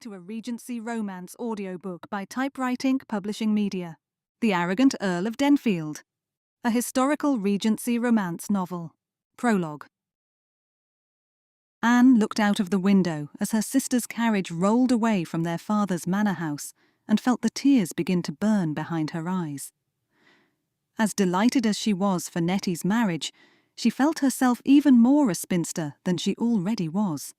to a Regency romance audiobook by Typewritink Publishing Media, The Arrogant Earl of Denfield, a historical Regency romance novel. Prologue. Anne looked out of the window as her sister's carriage rolled away from their father's manor house and felt the tears begin to burn behind her eyes. As delighted as she was for Nettie's marriage, she felt herself even more a spinster than she already was.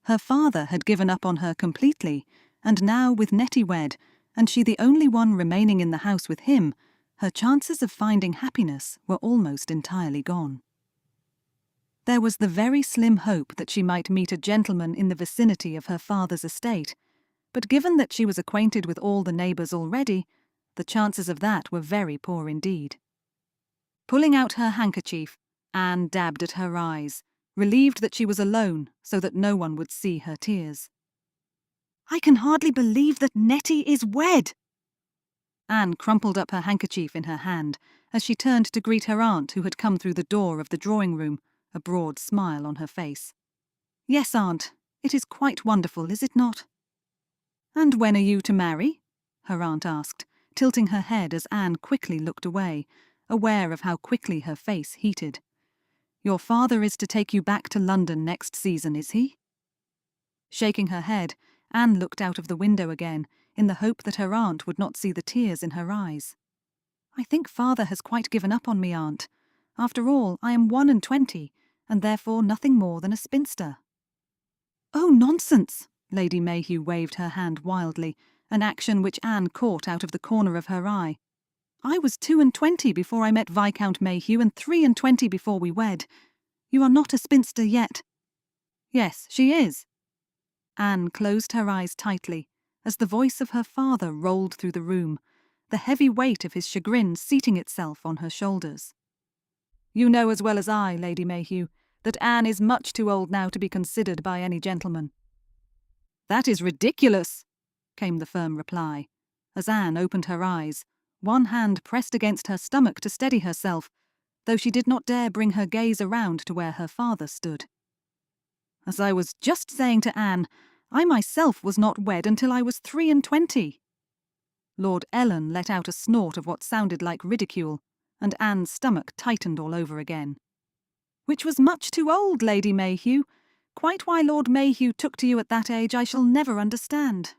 Her father had given up on her completely, and now with Nettie wed, and she the only one remaining in the house with him, her chances of finding happiness were almost entirely gone. There was the very slim hope that she might meet a gentleman in the vicinity of her father's estate, but given that she was acquainted with all the neighbours already, the chances of that were very poor indeed. Pulling out her handkerchief, Anne dabbed at her eyes, relieved that she was alone so that no one would see her tears. "I can hardly believe that Nettie is wed!" Anne crumpled up her handkerchief in her hand as she turned to greet her aunt who had come through the door of the drawing-room, a broad smile on her face. "Yes, aunt, it is quite wonderful, is it not?" "And when are you to marry?" her aunt asked, tilting her head as Anne quickly looked away, aware of how quickly her face heated. "Your father is to take you back to London next season, is he?" Shaking her head, Anne looked out of the window again, in the hope that her aunt would not see the tears in her eyes. "I think father has quite given up on me, aunt. After all, I am 21, and therefore nothing more than a spinster." "Oh, nonsense!" Lady Mayhew waved her hand wildly, an action which Anne caught out of the corner of her eye. "I was 22 before I met Viscount Mayhew, and 23 before we wed. You are not a spinster yet." "Yes, she is." Anne closed her eyes tightly as the voice of her father rolled through the room, the heavy weight of his chagrin seating itself on her shoulders. "You know as well as I, Lady Mayhew, that Anne is much too old now to be considered by any gentleman." "That is ridiculous," came the firm reply, as Anne opened her eyes, one hand pressed against her stomach to steady herself, though she did not dare bring her gaze around to where her father stood. "As I was just saying to Anne, I myself was not wed until I was 23. Lord Ellen let out a snort of what sounded like ridicule, and Anne's stomach tightened all over again. "Which was much too old, Lady Mayhew. Quite why Lord Mayhew took to you at that age I shall never understand."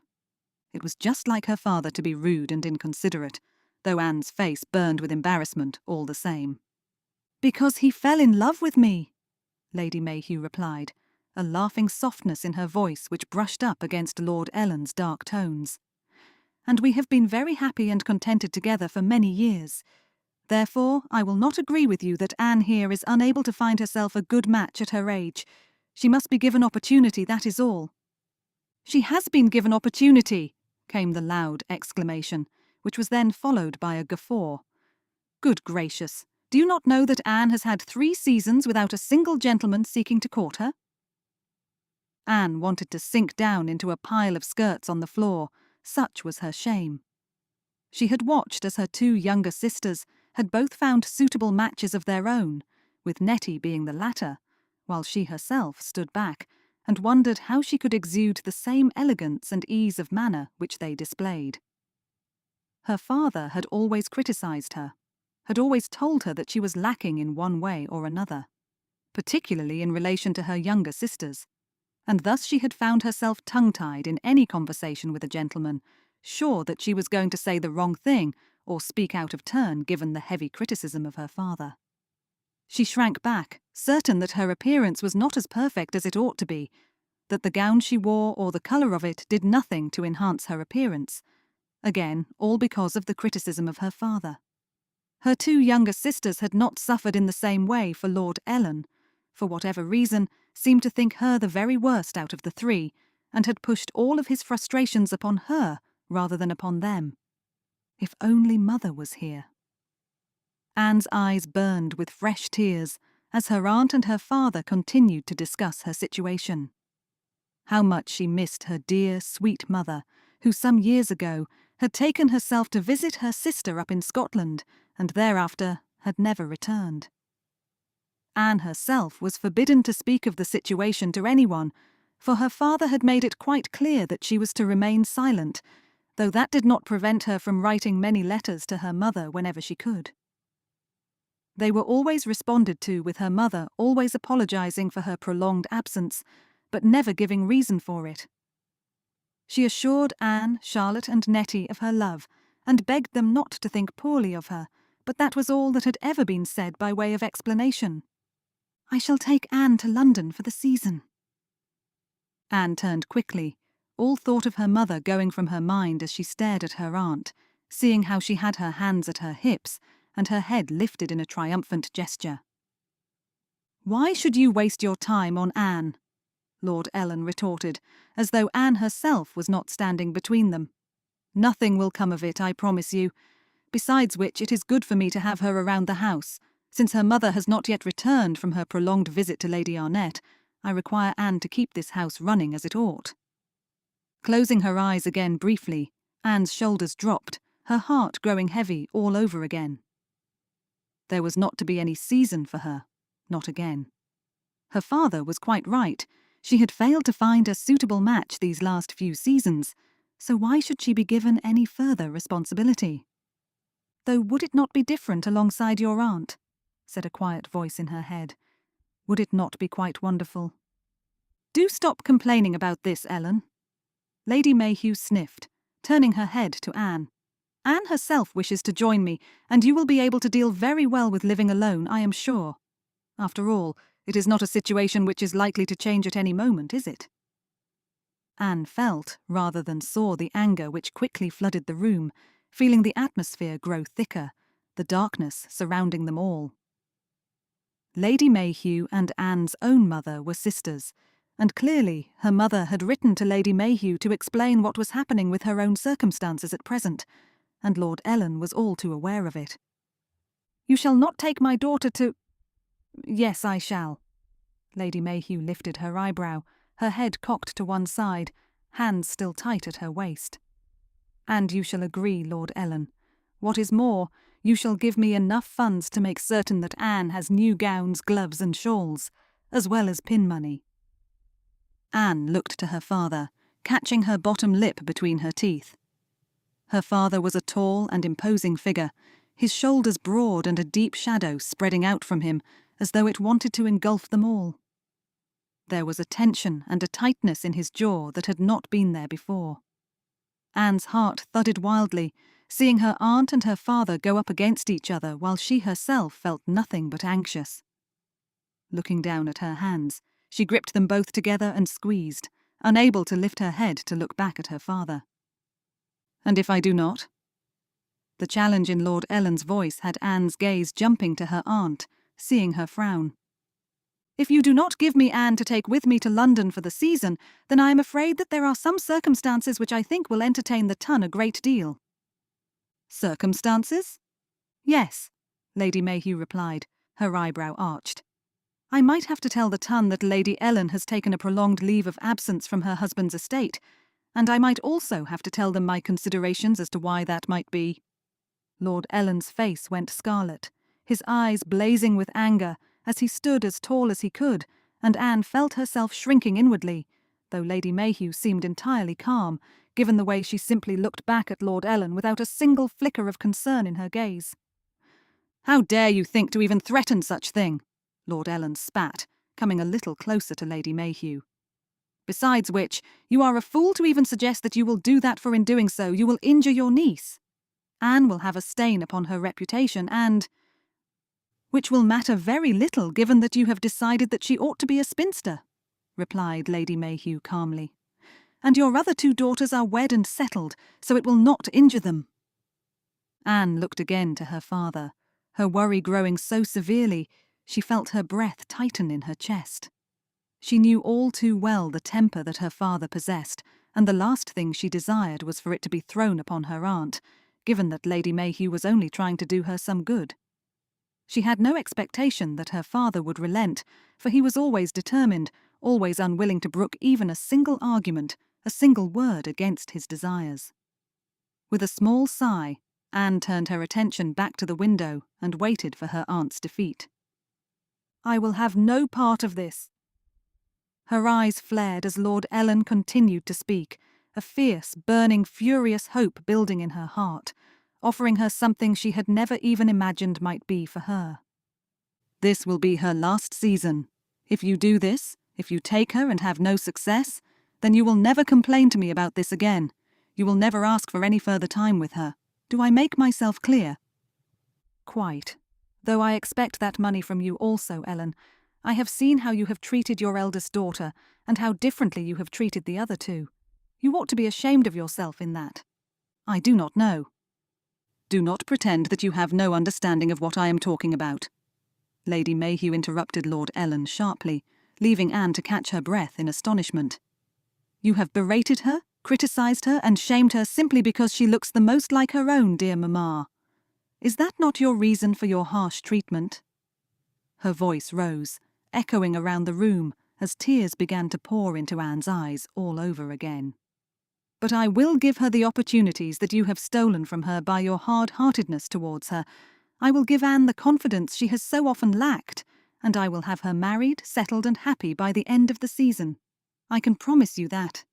It was just like her father to be rude and inconsiderate, though Anne's face burned with embarrassment all the same. "Because he fell in love with me," Lady Mayhew replied, a laughing softness in her voice which brushed up against Lord Ellen's dark tones. "And we have been very happy and contented together for many years. Therefore, I will not agree with you that Anne here is unable to find herself a good match at her age. She must be given opportunity, that is all." "She has been given opportunity," came the loud exclamation, which was then followed by a guffaw. "Good gracious, do you not know that Anne has had 3 seasons without a single gentleman seeking to court her?" Anne wanted to sink down into a pile of skirts on the floor, such was her shame. She had watched as her 2 younger sisters had both found suitable matches of their own, with Nettie being the latter, while she herself stood back and wondered how she could exude the same elegance and ease of manner which they displayed. Her father had always criticised her, had always told her that she was lacking in one way or another, particularly in relation to her younger sisters, and thus she had found herself tongue-tied in any conversation with a gentleman, sure that she was going to say the wrong thing or speak out of turn given the heavy criticism of her father. She shrank back, certain that her appearance was not as perfect as it ought to be, that the gown she wore or the colour of it did nothing to enhance her appearance, again all because of the criticism of her father. Her 2 younger sisters had not suffered in the same way, for Lord Ellen, for whatever reason, seemed to think her the very worst out of the 3, and had pushed all of his frustrations upon her rather than upon them. If only mother was here. Anne's eyes burned with fresh tears as her aunt and her father continued to discuss her situation. How much she missed her dear, sweet mother, who some years ago had taken herself to visit her sister up in Scotland, and thereafter had never returned. Anne herself was forbidden to speak of the situation to anyone, for her father had made it quite clear that she was to remain silent, though that did not prevent her from writing many letters to her mother whenever she could. They were always responded to, with her mother always apologizing for her prolonged absence, but never giving reason for it. She assured Anne, Charlotte, and Nettie of her love, and begged them not to think poorly of her, but that was all that had ever been said by way of explanation. "I shall take Anne to London for the season." Anne turned quickly, all thought of her mother going from her mind as she stared at her aunt, seeing how she had her hands at her hips and her head lifted in a triumphant gesture. "Why should you waste your time on Anne?" Lord Ellen retorted, as though Anne herself was not standing between them. "Nothing will come of it, I promise you. Besides which, it is good for me to have her around the house. Since her mother has not yet returned from her prolonged visit to Lady Arnett, I require Anne to keep this house running as it ought." Closing her eyes again briefly, Anne's shoulders dropped, her heart growing heavy all over again. There was not to be any season for her, not again. Her father was quite right. She had failed to find a suitable match these last few seasons, so why should she be given any further responsibility? "Though would it not be different alongside your aunt?" said a quiet voice in her head. "Would it not be quite wonderful?" "Do stop complaining about this, Ellen." Lady Mayhew sniffed, turning her head to Anne. "Anne herself wishes to join me, and you will be able to deal very well with living alone, I am sure. After all, it is not a situation which is likely to change at any moment, is it?" Anne felt, rather than saw, the anger which quickly flooded the room, feeling the atmosphere grow thicker, the darkness surrounding them all. Lady Mayhew and Anne's own mother were sisters, and clearly her mother had written to Lady Mayhew to explain what was happening with her own circumstances at present, and Lord Ellen was all too aware of it. "You shall not take my daughter to—" "Yes, I shall." Lady Mayhew lifted her eyebrow, her head cocked to one side, hands still tight at her waist. "And you shall agree, Lord Ellen. What is more, you shall give me enough funds to make certain that Anne has new gowns, gloves, and shawls, as well as pin money." Anne looked to her father, catching her bottom lip between her teeth. Her father was a tall and imposing figure, his shoulders broad and a deep shadow spreading out from him as though it wanted to engulf them all. There was a tension and a tightness in his jaw that had not been there before. Anne's heart thudded wildly, seeing her aunt and her father go up against each other while she herself felt nothing but anxious. Looking down at her hands, she gripped them both together and squeezed, unable to lift her head to look back at her father. "And if I do not?" The challenge in Lord Ellen's voice had Anne's gaze jumping to her aunt, seeing her frown. "If you do not give me Anne to take with me to London for the season, then I am afraid that there are some circumstances which I think will entertain the ton a great deal." "Circumstances?" "Yes," Lady Mayhew replied, her eyebrow arched. "I might have to tell the ton that Lady Ellen has taken a prolonged leave of absence from her husband's estate, and I might also have to tell them my considerations as to why that might be." Lord Ellen's face went scarlet, his eyes blazing with anger as he stood as tall as he could, and Anne felt herself shrinking inwardly, though Lady Mayhew seemed entirely calm, given the way she simply looked back at Lord Ellen without a single flicker of concern in her gaze. "How dare you think to even threaten such thing?" Lord Ellen spat, coming a little closer to Lady Mayhew. "Besides which, you are a fool to even suggest that you will do that, for in doing so you will injure your niece. Anne will have a stain upon her reputation and—" "Which will matter very little given that you have decided that she ought to be a spinster," replied Lady Mayhew calmly. "And your other two daughters are wed and settled, so it will not injure them." Anne looked again to her father, her worry growing so severely she felt her breath tighten in her chest. She knew all too well the temper that her father possessed, and the last thing she desired was for it to be thrown upon her aunt, given that Lady Mayhew was only trying to do her some good. She had no expectation that her father would relent, for he was always determined, always unwilling to brook even a single argument, a single word against his desires. With a small sigh, Anne turned her attention back to the window and waited for her aunt's defeat. "I will have no part of this." Her eyes flared as Lord Ellen continued to speak, a fierce, burning, furious hope building in her heart, offering her something she had never even imagined might be for her. This will be her last season. If you do this, if you take her and have no success, then you will never complain to me about this again. You will never ask for any further time with her. Do I make myself clear? Quite. Though I expect that money from you also, Ellen. I have seen how you have treated your eldest daughter, and how differently you have treated the other two. You ought to be ashamed of yourself in that. I do not know. Do not pretend that you have no understanding of what I am talking about. Lady Mayhew interrupted Lord Ellen sharply, leaving Anne to catch her breath in astonishment. You have berated her, criticised her, and shamed her simply because she looks the most like her own dear mamma. Is that not your reason for your harsh treatment? Her voice rose, echoing around the room as tears began to pour into Anne's eyes all over again. But I will give her the opportunities that you have stolen from her by your hard-heartedness towards her. I will give Anne the confidence she has so often lacked, and I will have her married, settled, and happy by the end of the season. I can promise you that.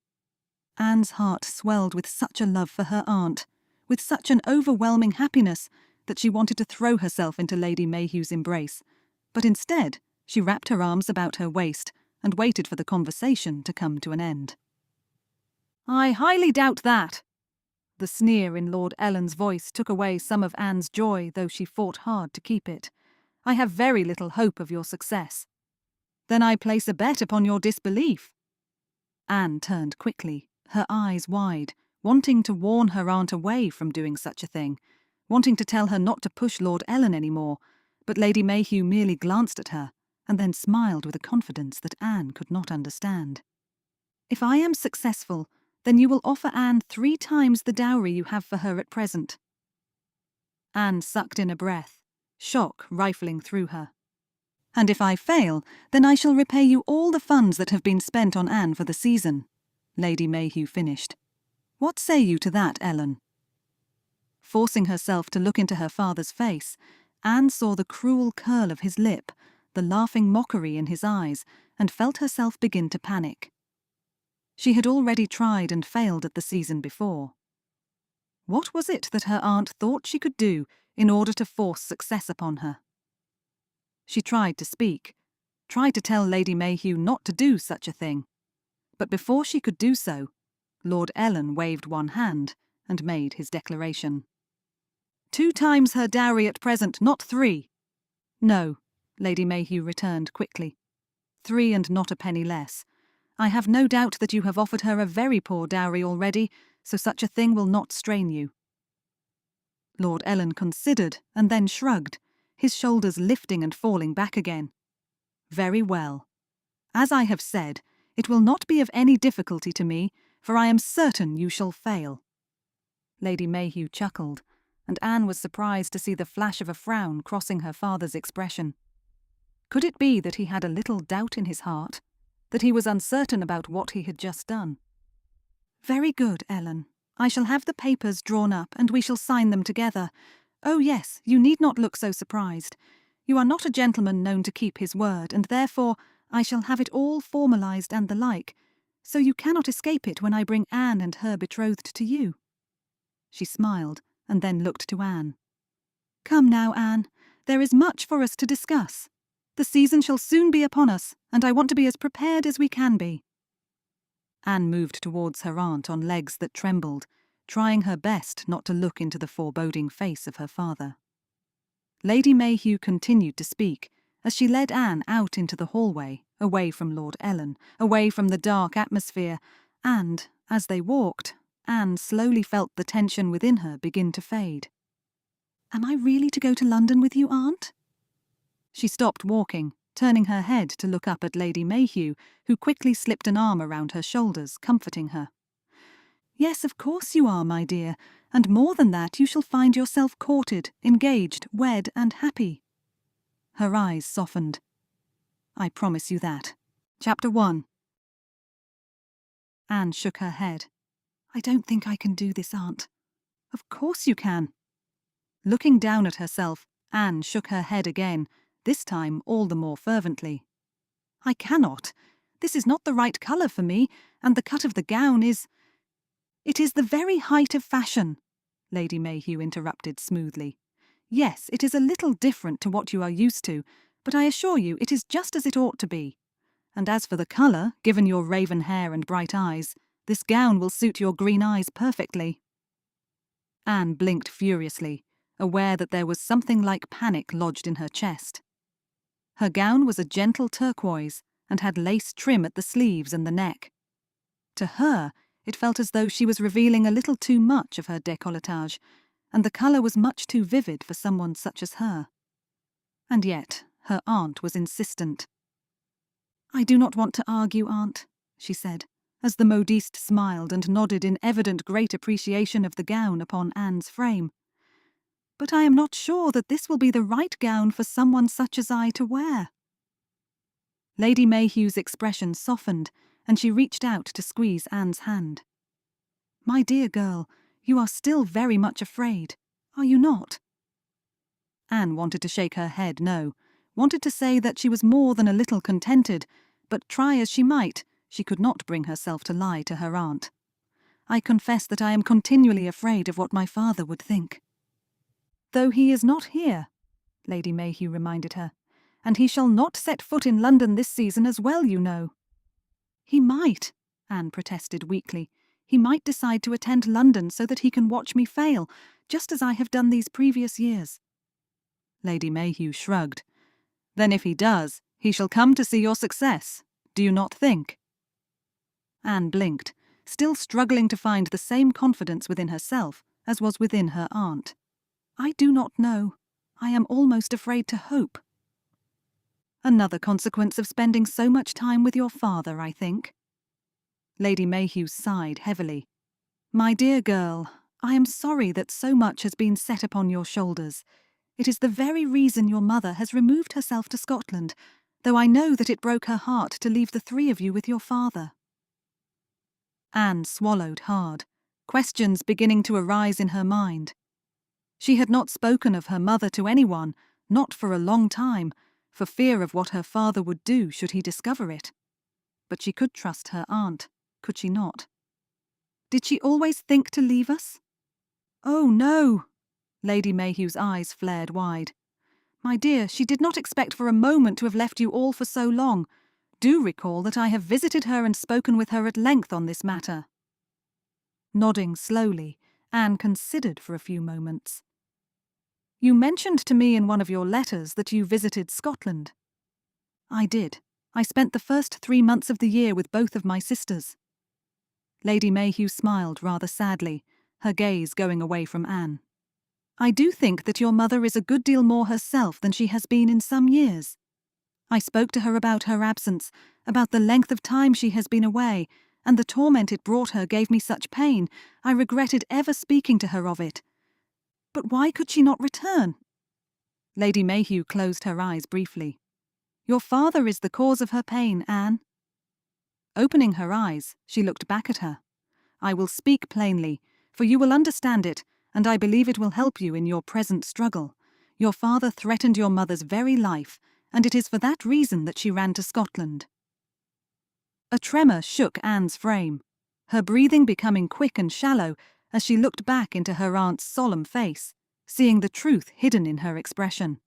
Anne's heart swelled with such a love for her aunt, with such an overwhelming happiness, that she wanted to throw herself into Lady Mayhew's embrace, but instead she wrapped her arms about her waist and waited for the conversation to come to an end. I highly doubt that. The sneer in Lord Ellen's voice took away some of Anne's joy, though she fought hard to keep it. I have very little hope of your success. Then I place a bet upon your disbelief. Anne turned quickly, her eyes wide, wanting to warn her aunt away from doing such a thing, wanting to tell her not to push Lord Ellen any more, but Lady Mayhew merely glanced at her, and then smiled with a confidence that Anne could not understand. If I am successful, then you will offer Anne 3 times the dowry you have for her at present. Anne sucked in a breath, shock rifling through her. And if I fail, then I shall repay you all the funds that have been spent on Anne for the season, Lady Mayhew finished. What say you to that, Ellen? Forcing herself to look into her father's face, Anne saw the cruel curl of his lip, the laughing mockery in his eyes, and felt herself begin to panic. She had already tried and failed at the season before. What was it that her aunt thought she could do in order to force success upon her? She tried to speak, tried to tell Lady Mayhew not to do such a thing. But before she could do so, Lord Ellen waved one hand and made his declaration. 2 times her dowry at present, not 3. No, Lady Mayhew returned quickly. 3 and not a penny less. I have no doubt that you have offered her a very poor dowry already, so such a thing will not strain you. Lord Ellen considered and then shrugged, his shoulders lifting and falling back again. Very well. As I have said, it will not be of any difficulty to me, for I am certain you shall fail. Lady Mayhew chuckled, and Anne was surprised to see the flash of a frown crossing her father's expression. Could it be that he had a little doubt in his heart, that he was uncertain about what he had just done? Very good, Ellen. I shall have the papers drawn up, and we shall sign them together. Oh yes, you need not look so surprised. You are not a gentleman known to keep his word, and therefore I shall have it all formalised and the like, so you cannot escape it when I bring Anne and her betrothed to you. She smiled, and then looked to Anne. Come now, Anne, there is much for us to discuss. The season shall soon be upon us, and I want to be as prepared as we can be. Anne moved towards her aunt on legs that trembled, trying her best not to look into the foreboding face of her father. Lady Mayhew continued to speak as she led Anne out into the hallway, away from Lord Ellen, away from the dark atmosphere, and, as they walked, Anne slowly felt the tension within her begin to fade. Am I really to go to London with you, Aunt? She stopped walking, turning her head to look up at Lady Mayhew, who quickly slipped an arm around her shoulders, comforting her. Yes, of course you are, my dear, and more than that, you shall find yourself courted, engaged, wed, and happy. Her eyes softened. I promise you that. Chapter 1. Anne shook her head. I don't think I can do this, Aunt. Of course you can. Looking down at herself, Anne shook her head again, this time all the more fervently. I cannot. This is not the right colour for me, and the cut of the gown is—" "It is the very height of fashion," Lady Mayhew interrupted smoothly. "Yes, it is a little different to what you are used to, but I assure you it is just as it ought to be. And as for the colour, given your raven hair and bright eyes, this gown will suit your green eyes perfectly." Anne blinked furiously, aware that there was something like panic lodged in her chest. Her gown was a gentle turquoise and had lace trim at the sleeves and the neck. To her, it felt as though she was revealing a little too much of her décolletage, and the colour was much too vivid for someone such as her. And yet, her aunt was insistent. "I do not want to argue, Aunt," she said, as the modiste smiled and nodded in evident great appreciation of the gown upon Anne's frame. "But I am not sure that this will be the right gown for someone such as I to wear." Lady Mayhew's expression softened, and she reached out to squeeze Anne's hand. "My dear girl, you are still very much afraid, are you not?" Anne wanted to shake her head no, wanted to say that she was more than a little contented, but try as she might, she could not bring herself to lie to her aunt. "I confess that I am continually afraid of what my father would think." "Though he is not here," Lady Mayhew reminded her, "and he shall not set foot in London this season as well, you know." "He might," Anne protested weakly. "He might decide to attend London so that he can watch me fail, just as I have done these previous years." Lady Mayhew shrugged. "Then if he does, he shall come to see your success. Do you not think?" Anne blinked, still struggling to find the same confidence within herself as was within her aunt. "I do not know. I am almost afraid to hope." "Another consequence of spending so much time with your father, I think." Lady Mayhew sighed heavily. "My dear girl, I am sorry that so much has been set upon your shoulders. It is the very reason your mother has removed herself to Scotland, though I know that it broke her heart to leave the three of you with your father." Anne swallowed hard, questions beginning to arise in her mind. She had not spoken of her mother to anyone, not for a long time, for fear of what her father would do should he discover it. But she could trust her aunt, could she not? "Did she always think to leave us?" "Oh, no!" Lady Mayhew's eyes flared wide. "My dear, she did not expect for a moment to have left you all for so long. Do recall that I have visited her and spoken with her at length on this matter." Nodding slowly, Anne considered for a few moments. "You mentioned to me in one of your letters that you visited Scotland." "I did. I spent the first 3 months of the year with both of my sisters." Lady Mayhew smiled rather sadly, her gaze going away from Anne. "I do think that your mother is a good deal more herself than she has been in some years. I spoke to her about her absence, about the length of time she has been away, and the torment it brought her gave me such pain, I regretted ever speaking to her of it. But why could she not return?" Lady Mayhew closed her eyes briefly. "Your father is the cause of her pain, Anne." Opening her eyes, she looked back at her. "I will speak plainly, for you will understand it, and I believe it will help you in your present struggle. Your father threatened your mother's very life, and it is for that reason that she ran to Scotland." A tremor shook Anne's frame, her breathing becoming quick and shallow as she looked back into her aunt's solemn face, seeing the truth hidden in her expression.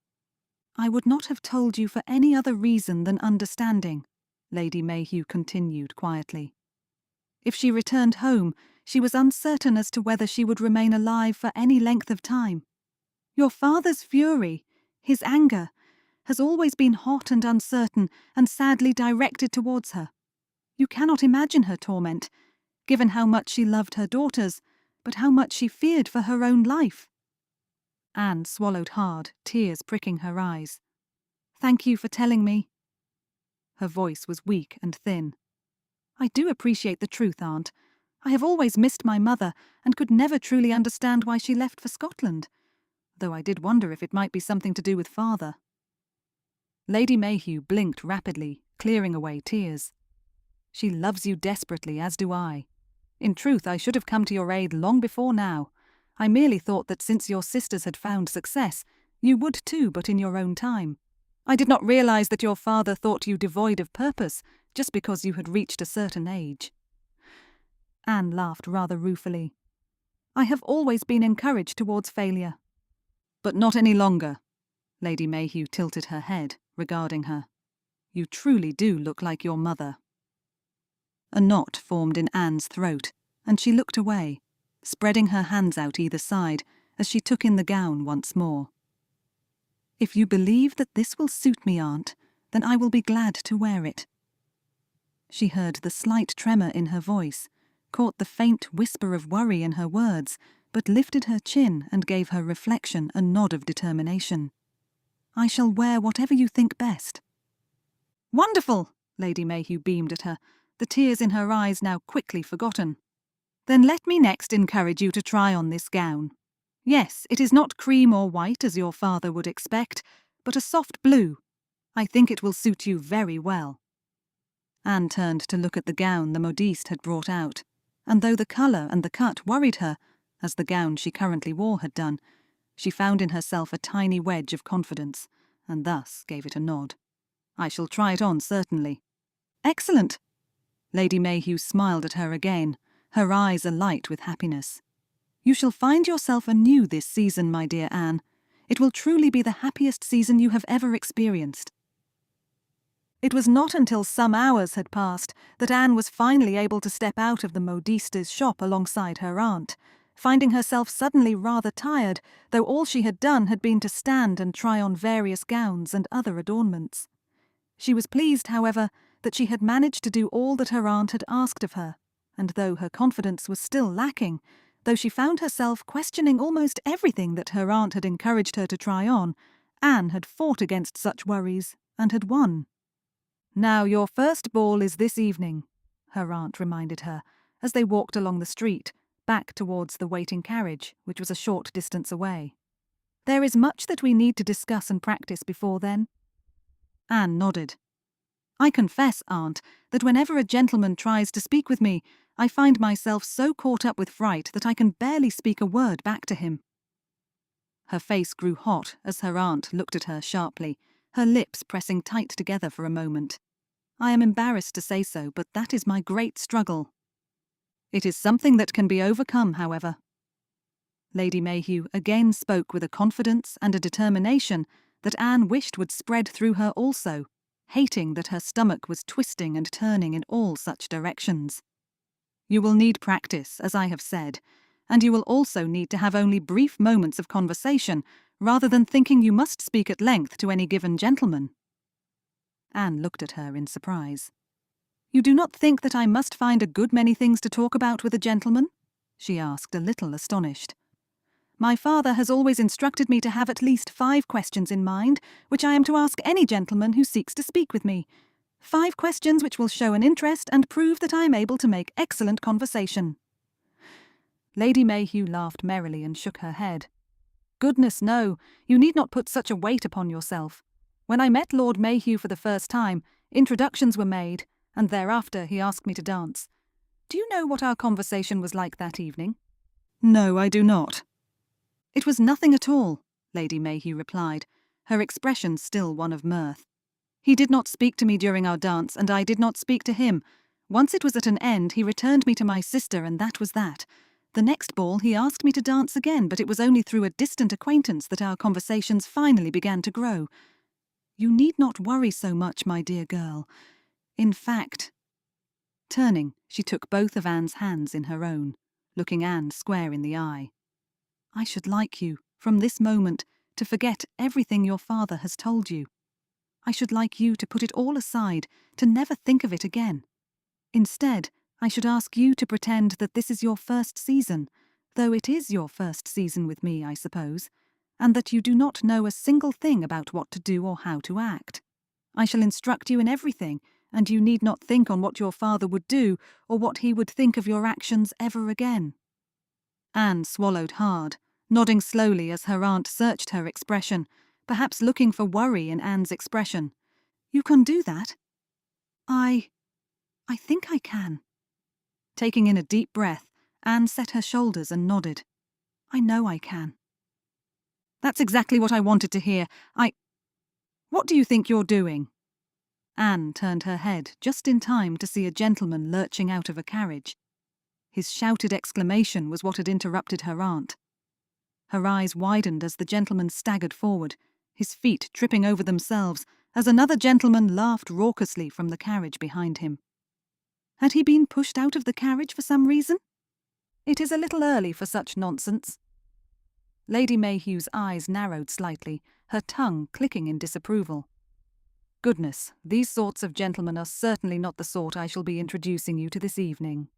"I would not have told you for any other reason than understanding," Lady Mayhew continued quietly. "If she returned home, she was uncertain as to whether she would remain alive for any length of time. Your father's fury, his anger, has always been hot and uncertain and sadly directed towards her. You cannot imagine her torment, given how much she loved her daughters, but how much she feared for her own life." Anne swallowed hard, tears pricking her eyes. "Thank you for telling me." Her voice was weak and thin. "I do appreciate the truth, Aunt. I have always missed my mother and could never truly understand why she left for Scotland, though I did wonder if it might be something to do with father." Lady Mayhew blinked rapidly, clearing away tears. "She loves you desperately, as do I. In truth, I should have come to your aid long before now. I merely thought that since your sisters had found success, you would too, but in your own time. I did not realize that your father thought you devoid of purpose, just because you had reached a certain age. Anne laughed rather ruefully. I have always been encouraged towards failure. But not any longer. Lady Mayhew tilted her head, regarding her. You truly do look like your mother. A knot formed in Anne's throat, and she looked away, spreading her hands out either side as she took in the gown once more. If you believe that this will suit me, Aunt, then I will be glad to wear it. She heard the slight tremor in her voice, caught the faint whisper of worry in her words, but lifted her chin and gave her reflection a nod of determination. I shall wear whatever you think best. Wonderful! Lady Mayhew beamed at her, the tears in her eyes now quickly forgotten. Then let me next encourage you to try on this gown. Yes, it is not cream or white as your father would expect, but a soft blue. I think it will suit you very well. Anne turned to look at the gown the modiste had brought out, and though the colour and the cut worried her, as the gown she currently wore had done, she found in herself a tiny wedge of confidence, and thus gave it a nod. I shall try it on, certainly. Excellent! Lady Mayhew smiled at her again, her eyes alight with happiness. You shall find yourself anew this season, my dear Anne. It will truly be the happiest season you have ever experienced. It was not until some hours had passed that Anne was finally able to step out of the modiste's shop alongside her aunt, finding herself suddenly rather tired, though all she had done had been to stand and try on various gowns and other adornments. She was pleased, however, that she had managed to do all that her aunt had asked of her, and though her confidence was still lacking, though she found herself questioning almost everything that her aunt had encouraged her to try on, Anne had fought against such worries and had won. Now your first ball is this evening, her aunt reminded her, as they walked along the street, back towards the waiting carriage, which was a short distance away. There is much that we need to discuss and practice before then. Anne nodded. I confess, Aunt, that whenever a gentleman tries to speak with me, I find myself so caught up with fright that I can barely speak a word back to him. Her face grew hot as her aunt looked at her sharply, her lips pressing tight together for a moment. I am embarrassed to say so, but that is my great struggle. It is something that can be overcome, however. Lady Mayhew again spoke with a confidence and a determination that Anne wished would spread through her also, hating that her stomach was twisting and turning in all such directions. You will need practice, as I have said, and you will also need to have only brief moments of conversation, rather than thinking you must speak at length to any given gentleman. Anne looked at her in surprise. You do not think that I must find a good many things to talk about with a gentleman? She asked, a little astonished. My father has always instructed me to have at least 5 questions in mind, which I am to ask any gentleman who seeks to speak with me. 5 questions which will show an interest and prove that I am able to make excellent conversation. Lady Mayhew laughed merrily and shook her head. Goodness, no, you need not put such a weight upon yourself. When I met Lord Mayhew for the first time, introductions were made, and thereafter he asked me to dance. Do you know what our conversation was like that evening? No, I do not. It was nothing at all, Lady Mayhew replied, her expression still one of mirth. He did not speak to me during our dance, and I did not speak to him. Once it was at an end, he returned me to my sister, and that was that. The next ball he asked me to dance again, but it was only through a distant acquaintance that our conversations finally began to grow. You need not worry so much, my dear girl. In fact... Turning, she took both of Anne's hands in her own, looking Anne square in the eye. I should like you, from this moment, to forget everything your father has told you. I should like you to put it all aside, to never think of it again. Instead, I should ask you to pretend that this is your first season, though it is your first season with me, I suppose, and that you do not know a single thing about what to do or how to act. I shall instruct you in everything, and you need not think on what your father would do or what he would think of your actions ever again. Anne swallowed hard, nodding slowly as her aunt searched her expression, perhaps looking for worry in Anne's expression. You can do that? I think I can. Taking in a deep breath, Anne set her shoulders and nodded. I know I can. That's exactly what I wanted to hear. What do you think you're doing? Anne turned her head just in time to see a gentleman lurching out of a carriage. His shouted exclamation was what had interrupted her aunt. Her eyes widened as the gentleman staggered forward, his feet tripping over themselves, as another gentleman laughed raucously from the carriage behind him. Had he been pushed out of the carriage for some reason? It is a little early for such nonsense. Lady Mayhew's eyes narrowed slightly, her tongue clicking in disapproval. Goodness, these sorts of gentlemen are certainly not the sort I shall be introducing you to this evening.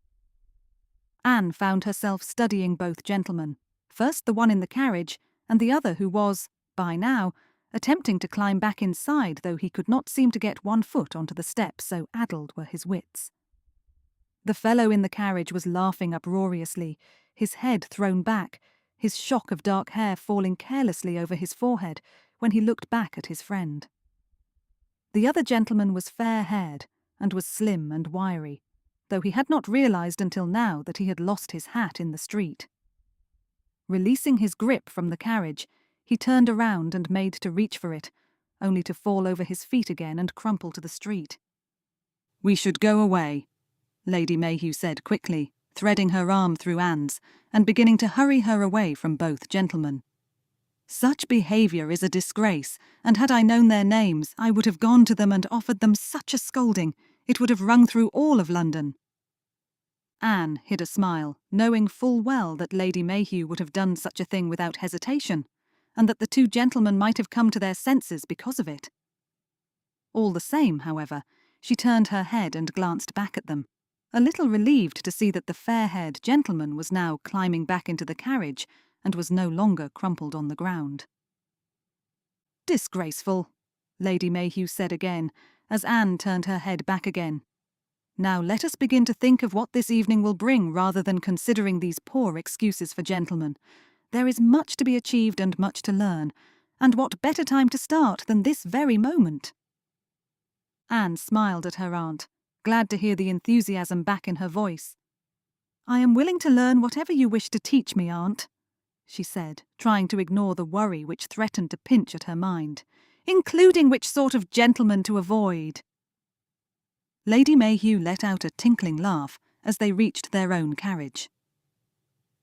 Anne found herself studying both gentlemen, first the one in the carriage, and the other who was, by now, attempting to climb back inside, though he could not seem to get one foot onto the step, so addled were his wits. The fellow in the carriage was laughing uproariously, his head thrown back, his shock of dark hair falling carelessly over his forehead when he looked back at his friend. The other gentleman was fair-haired and was slim and wiry, though he had not realized until now that he had lost his hat in the street. Releasing his grip from the carriage, he turned around and made to reach for it, only to fall over his feet again and crumple to the street. "We should go away," Lady Mayhew said quickly, threading her arm through Anne's and beginning to hurry her away from both gentlemen. "Such behaviour is a disgrace, and had I known their names, I would have gone to them and offered them such a scolding, it would have rung through all of London." Anne hid a smile, knowing full well that Lady Mayhew would have done such a thing without hesitation, and that the two gentlemen might have come to their senses because of it. All the same, however, she turned her head and glanced back at them, a little relieved to see that the fair-haired gentleman was now climbing back into the carriage and was no longer crumpled on the ground. "Disgraceful," Lady Mayhew said again, as Anne turned her head back again. "Now let us begin to think of what this evening will bring rather than considering these poor excuses for gentlemen. There is much to be achieved and much to learn, and what better time to start than this very moment?" Anne smiled at her aunt, glad to hear the enthusiasm back in her voice. "I am willing to learn whatever you wish to teach me, aunt," she said, trying to ignore the worry which threatened to pinch at her mind, "including which sort of gentleman to avoid." Lady Mayhew let out a tinkling laugh as they reached their own carriage.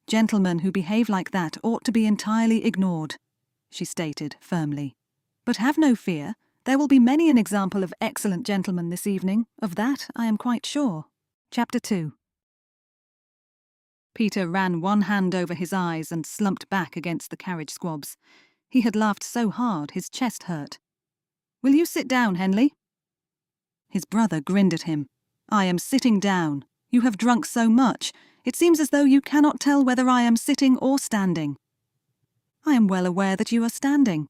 "Gentlemen who behave like that ought to be entirely ignored," she stated firmly. "But have no fear, there will be many an example of excellent gentlemen this evening, of that I am quite sure. Chapter 2. Peter ran one hand over his eyes and slumped back against the carriage squabs. He had laughed so hard his chest hurt. "Will you sit down, Henley?" His brother grinned at him. "I am sitting down. You have drunk so much, it seems as though you cannot tell whether I am sitting or standing." "I am well aware that you are standing."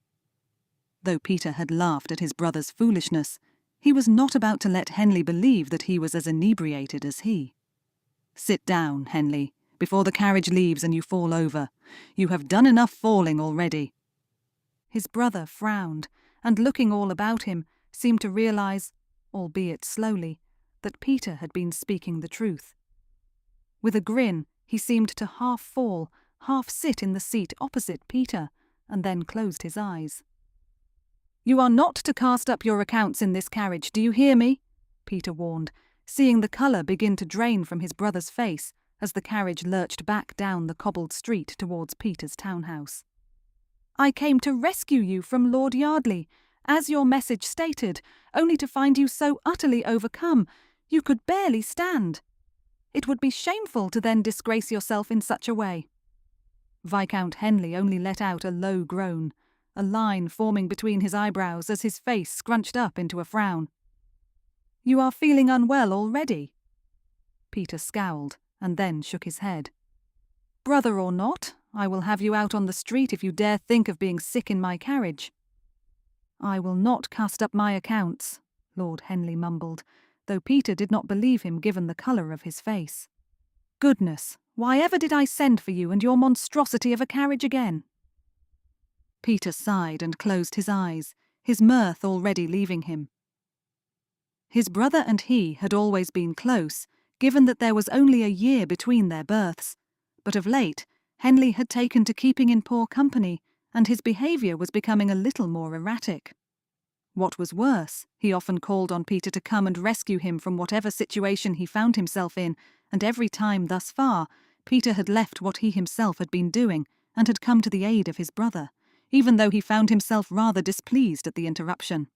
Though Peter had laughed at his brother's foolishness, he was not about to let Henley believe that he was as inebriated as he. "Sit down, Henley, before the carriage leaves and you fall over. You have done enough falling already." His brother frowned, and looking all about him, seemed to realize, albeit slowly, that Peter had been speaking the truth. With a grin, he seemed to half fall, half sit in the seat opposite Peter, and then closed his eyes. "You are not to cast up your accounts in this carriage, do you hear me?" Peter warned, seeing the colour begin to drain from his brother's face as the carriage lurched back down the cobbled street towards Peter's townhouse. "I came to rescue you from Lord Yardley, as your message stated, only to find you so utterly overcome, you could barely stand. It would be shameful to then disgrace yourself in such a way." Viscount Henley only let out a low groan, a line forming between his eyebrows as his face scrunched up into a frown. "You are feeling unwell already?" Peter scowled, and then shook his head. "Brother or not, I will have you out on the street if you dare think of being sick in my carriage." "I will not cast up my accounts," Lord Henley mumbled, though Peter did not believe him given the colour of his face. "Goodness, why ever did I send for you and your monstrosity of a carriage again?" Peter sighed and closed his eyes, his mirth already leaving him. His brother and he had always been close, given that there was only a year between their births, but of late Henley had taken to keeping in poor company, and his behaviour was becoming a little more erratic. What was worse, he often called on Peter to come and rescue him from whatever situation he found himself in, and every time thus far, Peter had left what he himself had been doing and had come to the aid of his brother, even though he found himself rather displeased at the interruption.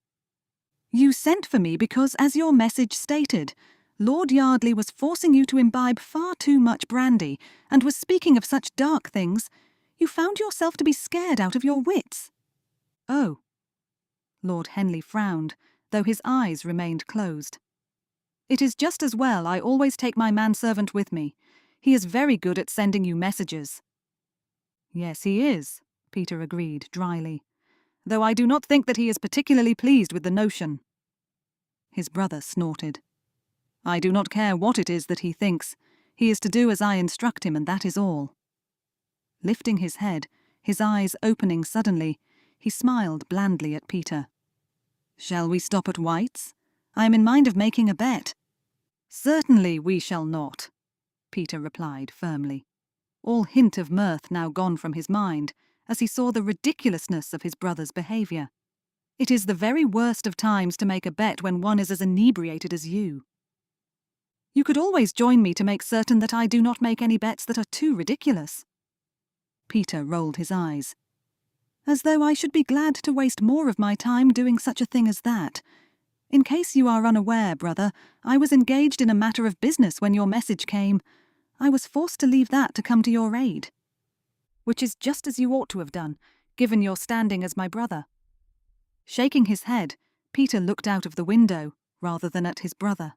"You sent for me because, as your message stated, Lord Yardley was forcing you to imbibe far too much brandy and was speaking of such dark things. You found yourself to be scared out of your wits." "Oh." Lord Henley frowned, though his eyes remained closed. "It is just as well I always take my manservant with me. He is very good at sending you messages." "Yes, he is," Peter agreed dryly, "though I do not think that he is particularly pleased with the notion." His brother snorted. "I do not care what it is that he thinks. He is to do as I instruct him, and that is all." Lifting his head, his eyes opening suddenly, he smiled blandly at Peter. "Shall we stop at White's? I am in mind of making a bet." "Certainly we shall not," Peter replied firmly, all hint of mirth now gone from his mind, as he saw the ridiculousness of his brother's behaviour. "It is the very worst of times to make a bet when one is as inebriated as you." "You could always join me to make certain that I do not make any bets that are too ridiculous." Peter rolled his eyes. "As though I should be glad to waste more of my time doing such a thing as that. In case you are unaware, brother, I was engaged in a matter of business when your message came. I was forced to leave that to come to your aid." "Which is just as you ought to have done, given your standing as my brother." Shaking his head, Peter looked out of the window, rather than at his brother.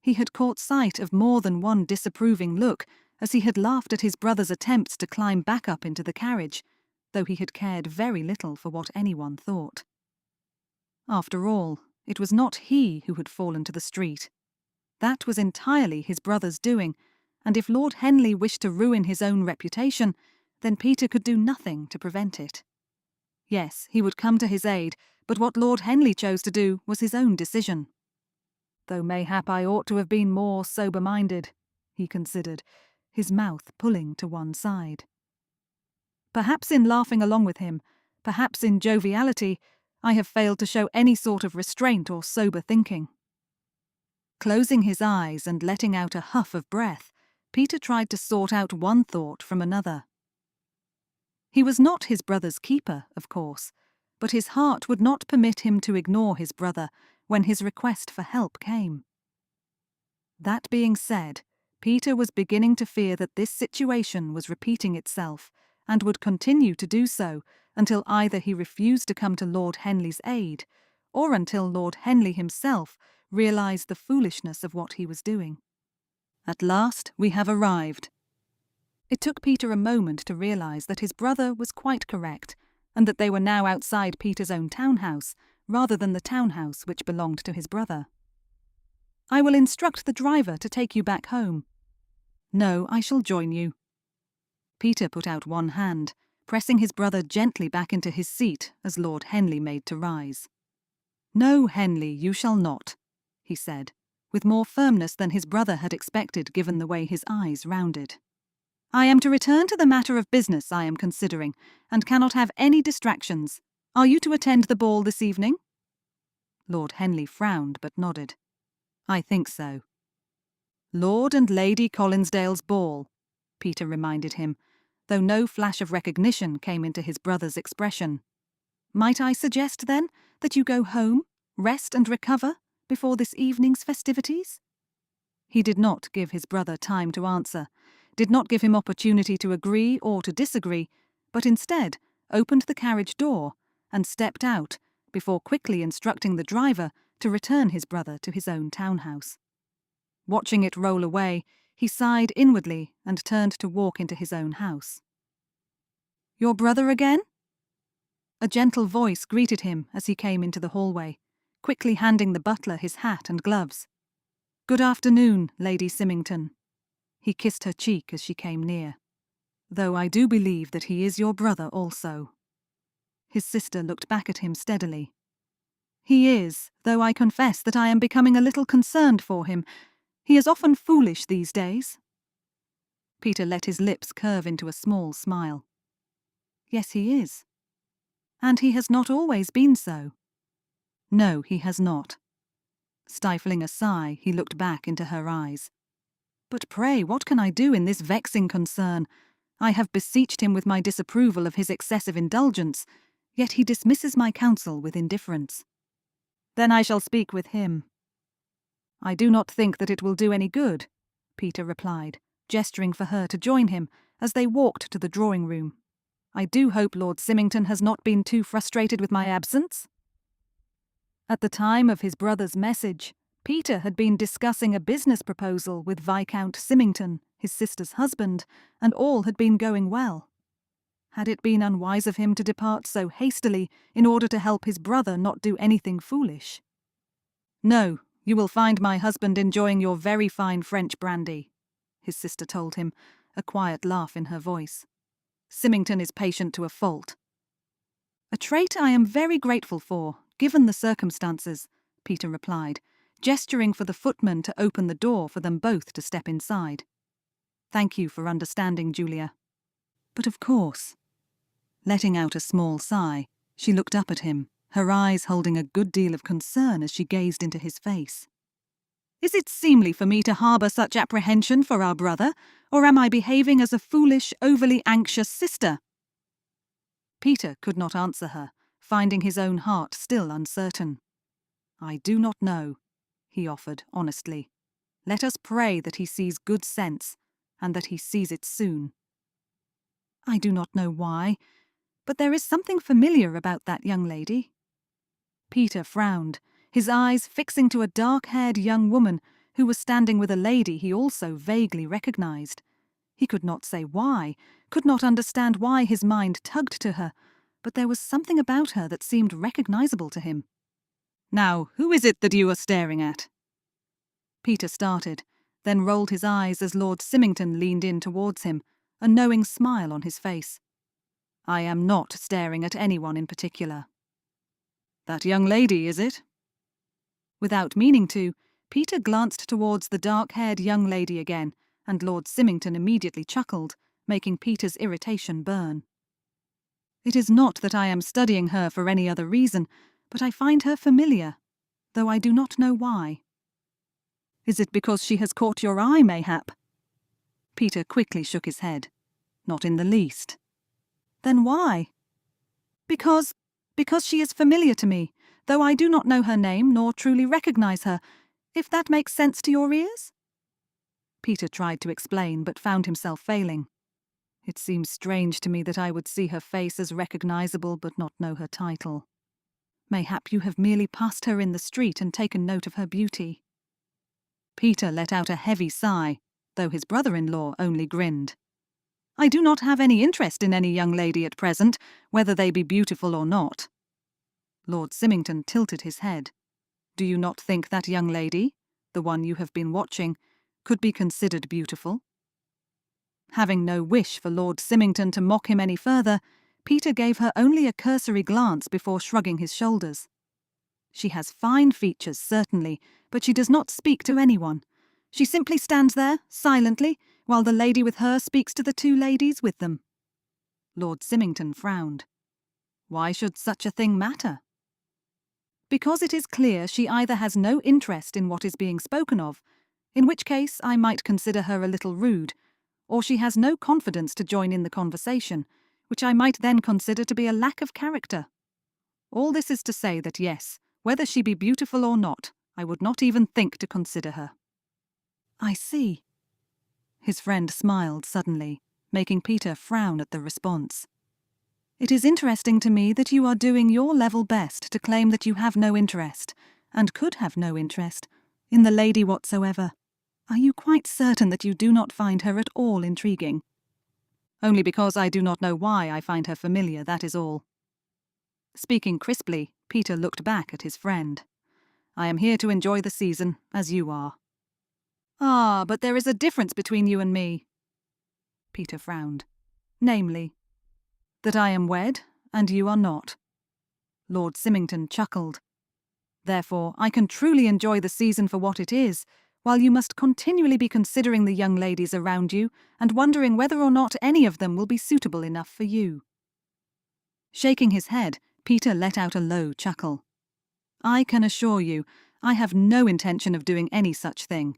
He had caught sight of more than one disapproving look as he had laughed at his brother's attempts to climb back up into the carriage, though he had cared very little for what anyone thought. After all, it was not he who had fallen to the street. That was entirely his brother's doing, and if Lord Henley wished to ruin his own reputation, then Peter could do nothing to prevent it. Yes, he would come to his aid, but what Lord Henley chose to do was his own decision. "Though mayhap I ought to have been more sober-minded," he considered, his mouth pulling to one side. "Perhaps in laughing along with him, perhaps in joviality, I have failed to show any sort of restraint or sober thinking." Closing his eyes and letting out a huff of breath, Peter tried to sort out one thought from another. He was not his brother's keeper, of course, but his heart would not permit him to ignore his brother when his request for help came. That being said, Peter was beginning to fear that this situation was repeating itself, and would continue to do so until either he refused to come to Lord Henley's aid, or until Lord Henley himself realised the foolishness of what he was doing. "At last we have arrived." It took Peter a moment to realise that his brother was quite correct, and that they were now outside Peter's own townhouse, rather than the townhouse which belonged to his brother. "I will instruct the driver to take you back home." "No, I shall join you." Peter put out one hand, pressing his brother gently back into his seat as Lord Henley made to rise. "No, Henley, you shall not," he said, with more firmness than his brother had expected given the way his eyes rounded. "I am to return to the matter of business I am considering, and cannot have any distractions. Are you to attend the ball this evening?" Lord Henley frowned but nodded. "I think so." "Lord and Lady Collinsdale's ball," Peter reminded him, though no flash of recognition came into his brother's expression. "Might I suggest, then, that you go home, rest and recover, before this evening's festivities?" He did not give his brother time to answer, did not give him opportunity to agree or to disagree, but instead opened the carriage door and stepped out before quickly instructing the driver to return his brother to his own townhouse. Watching it roll away, he sighed inwardly and turned to walk into his own house. "Your brother again?" A gentle voice greeted him as he came into the hallway, quickly handing the butler his hat and gloves. "Good afternoon, Lady Symington." He kissed her cheek as she came near. "Though I do believe that he is your brother also." His sister looked back at him steadily. "He is, though I confess that I am becoming a little concerned for him. He is often foolish these days." Peter let his lips curve into a small smile. "Yes, he is. And he has not always been so." No, he has not. Stifling a sigh, he looked back into her eyes. But pray, what can I do in this vexing concern? I have beseeched him with my disapproval of his excessive indulgence, yet he dismisses my counsel with indifference. Then I shall speak with him. I do not think that it will do any good, Peter replied, gesturing for her to join him as they walked to the drawing-room. I do hope Lord Symington has not been too frustrated with my absence. At the time of his brother's message, Peter had been discussing a business proposal with Viscount Symington, his sister's husband, and all had been going well. Had it been unwise of him to depart so hastily in order to help his brother not do anything foolish? No, you will find my husband enjoying your very fine French brandy, his sister told him, a quiet laugh in her voice. Symington is patient to a fault. A trait I am very grateful for, given the circumstances, Peter replied, gesturing for the footman to open the door for them both to step inside. Thank you for understanding, Julia. But of course. Letting out a small sigh, she looked up at him, her eyes holding a good deal of concern as she gazed into his face. Is it seemly for me to harbour such apprehension for our brother, or am I behaving as a foolish, overly anxious sister? Peter could not answer her, finding his own heart still uncertain. I do not know, he offered honestly. Let us pray that he sees good sense, and that he sees it soon. I do not know why, but there is something familiar about that young lady. Peter frowned, his eyes fixing to a dark-haired young woman who was standing with a lady he also vaguely recognised. He could not say why, could not understand why his mind tugged to her, but there was something about her that seemed recognisable to him. Now, who is it that you are staring at? Peter started, then rolled his eyes as Lord Symington leaned in towards him, a knowing smile on his face. I am not staring at anyone in particular. That young lady, is it? Without meaning to, Peter glanced towards the dark-haired young lady again, and Lord Symington immediately chuckled, making Peter's irritation burn. It is not that I am studying her for any other reason, but I find her familiar, though I do not know why. Is it because she has caught your eye, mayhap? Peter quickly shook his head. Not in the least. Then why? Because she is familiar to me, though I do not know her name nor truly recognise her, if that makes sense to your ears? Peter tried to explain, but found himself failing. It seems strange to me that I would see her face as recognisable but not know her title. Mayhap you have merely passed her in the street and taken note of her beauty. Peter let out a heavy sigh, though his brother-in-law only grinned. I do not have any interest in any young lady at present, whether they be beautiful or not. Lord Symington tilted his head. Do you not think that young lady, the one you have been watching, could be considered beautiful? Having no wish for Lord Symington to mock him any further, Peter gave her only a cursory glance before shrugging his shoulders. She has fine features, certainly, but she does not speak to anyone. She simply stands there, silently, while the lady with her speaks to the two ladies with them. Lord Symington frowned. Why should such a thing matter? Because it is clear she either has no interest in what is being spoken of, in which case I might consider her a little rude, or she has no confidence to join in the conversation, which I might then consider to be a lack of character. All this is to say that yes, whether she be beautiful or not, I would not even think to consider her. I see. His friend smiled suddenly, making Peter frown at the response. It is interesting to me that you are doing your level best to claim that you have no interest, and could have no interest, in the lady whatsoever. Are you quite certain that you do not find her at all intriguing? Only because I do not know why I find her familiar, that is all. Speaking crisply, Peter looked back at his friend. I am here to enjoy the season, as you are. Ah, but there is a difference between you and me. Peter frowned. Namely, that I am wed, and you are not. Lord Symington chuckled. Therefore, I can truly enjoy the season for what it is, while you must continually be considering the young ladies around you and wondering whether or not any of them will be suitable enough for you. Shaking his head, Peter let out a low chuckle. I can assure you, I have no intention of doing any such thing.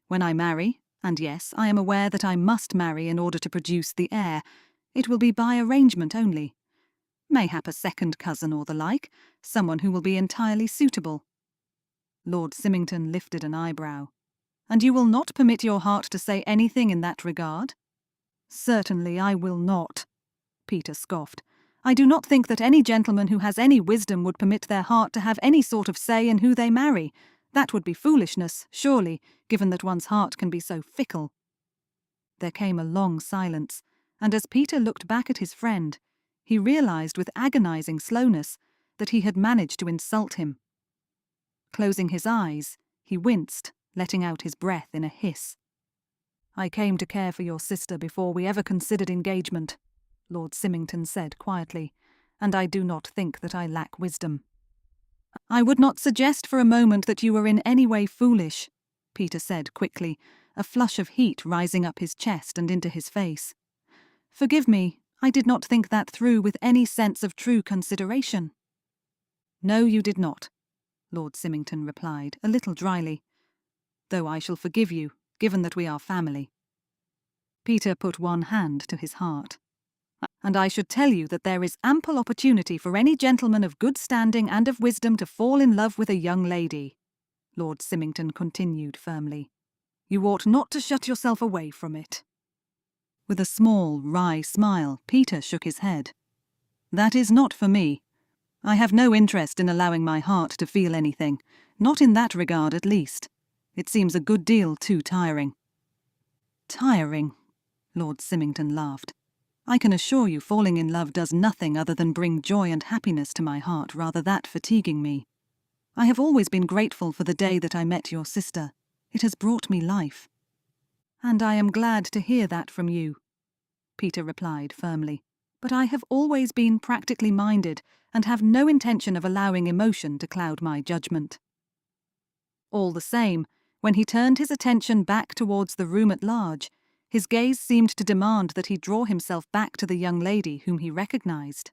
When I marry, and yes, I am aware that I must marry in order to produce the heir, it will be by arrangement only. Mayhap a second cousin or the like, someone who will be entirely suitable." Lord Symington lifted an eyebrow. "And you will not permit your heart to say anything in that regard?" "Certainly I will not," Peter scoffed. "I do not think that any gentleman who has any wisdom would permit their heart to have any sort of say in who they marry. That would be foolishness, surely, given that one's heart can be so fickle." There came a long silence, and as Peter looked back at his friend, he realized with agonizing slowness that he had managed to insult him. Closing his eyes, he winced, letting out his breath in a hiss. "I came to care for your sister before we ever considered engagement," Lord Symington said quietly, "and I do not think that I lack wisdom." "I would not suggest for a moment that you were in any way foolish," Peter said quickly, a flush of heat rising up his chest and into his face. "Forgive me, I did not think that through with any sense of true consideration." "No, you did not," Lord Symington replied, a little dryly, "though I shall forgive you, given that we are family." Peter put one hand to his heart. "And I should tell you that there is ample opportunity for any gentleman of good standing and of wisdom to fall in love with a young lady," Lord Symington continued firmly. "You ought not to shut yourself away from it." With a small, wry smile, Peter shook his head. "That is not for me. I have no interest in allowing my heart to feel anything, not in that regard at least. It seems a good deal too tiring." "Tiring?" Lord Symington laughed. "I can assure you falling in love does nothing other than bring joy and happiness to my heart, rather than fatiguing me. I have always been grateful for the day that I met your sister. It has brought me life." "And I am glad to hear that from you," Peter replied firmly. "But I have always been practically minded and have no intention of allowing emotion to cloud my judgment." All the same, when he turned his attention back towards the room at large, his gaze seemed to demand that he draw himself back to the young lady whom he recognized.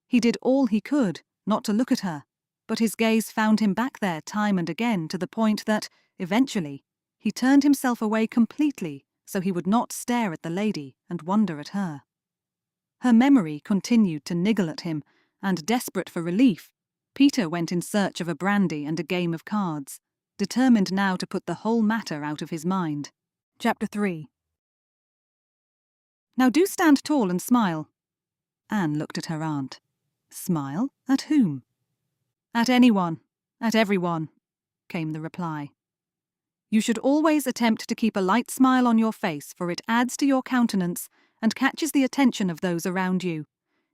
He did all he could not to look at her, but his gaze found him back there time and again, to the point that, eventually, he turned himself away completely so he would not stare at the lady and wonder at her. Her memory continued to niggle at him, and desperate for relief, Peter went in search of a brandy and a game of cards, determined now to put the whole matter out of his mind. Chapter 3. "Now do stand tall and smile." Anne looked at her aunt. "Smile? At whom?" "At anyone. At everyone," came the reply. "You should always attempt to keep a light smile on your face, for it adds to your countenance and catches the attention of those around you.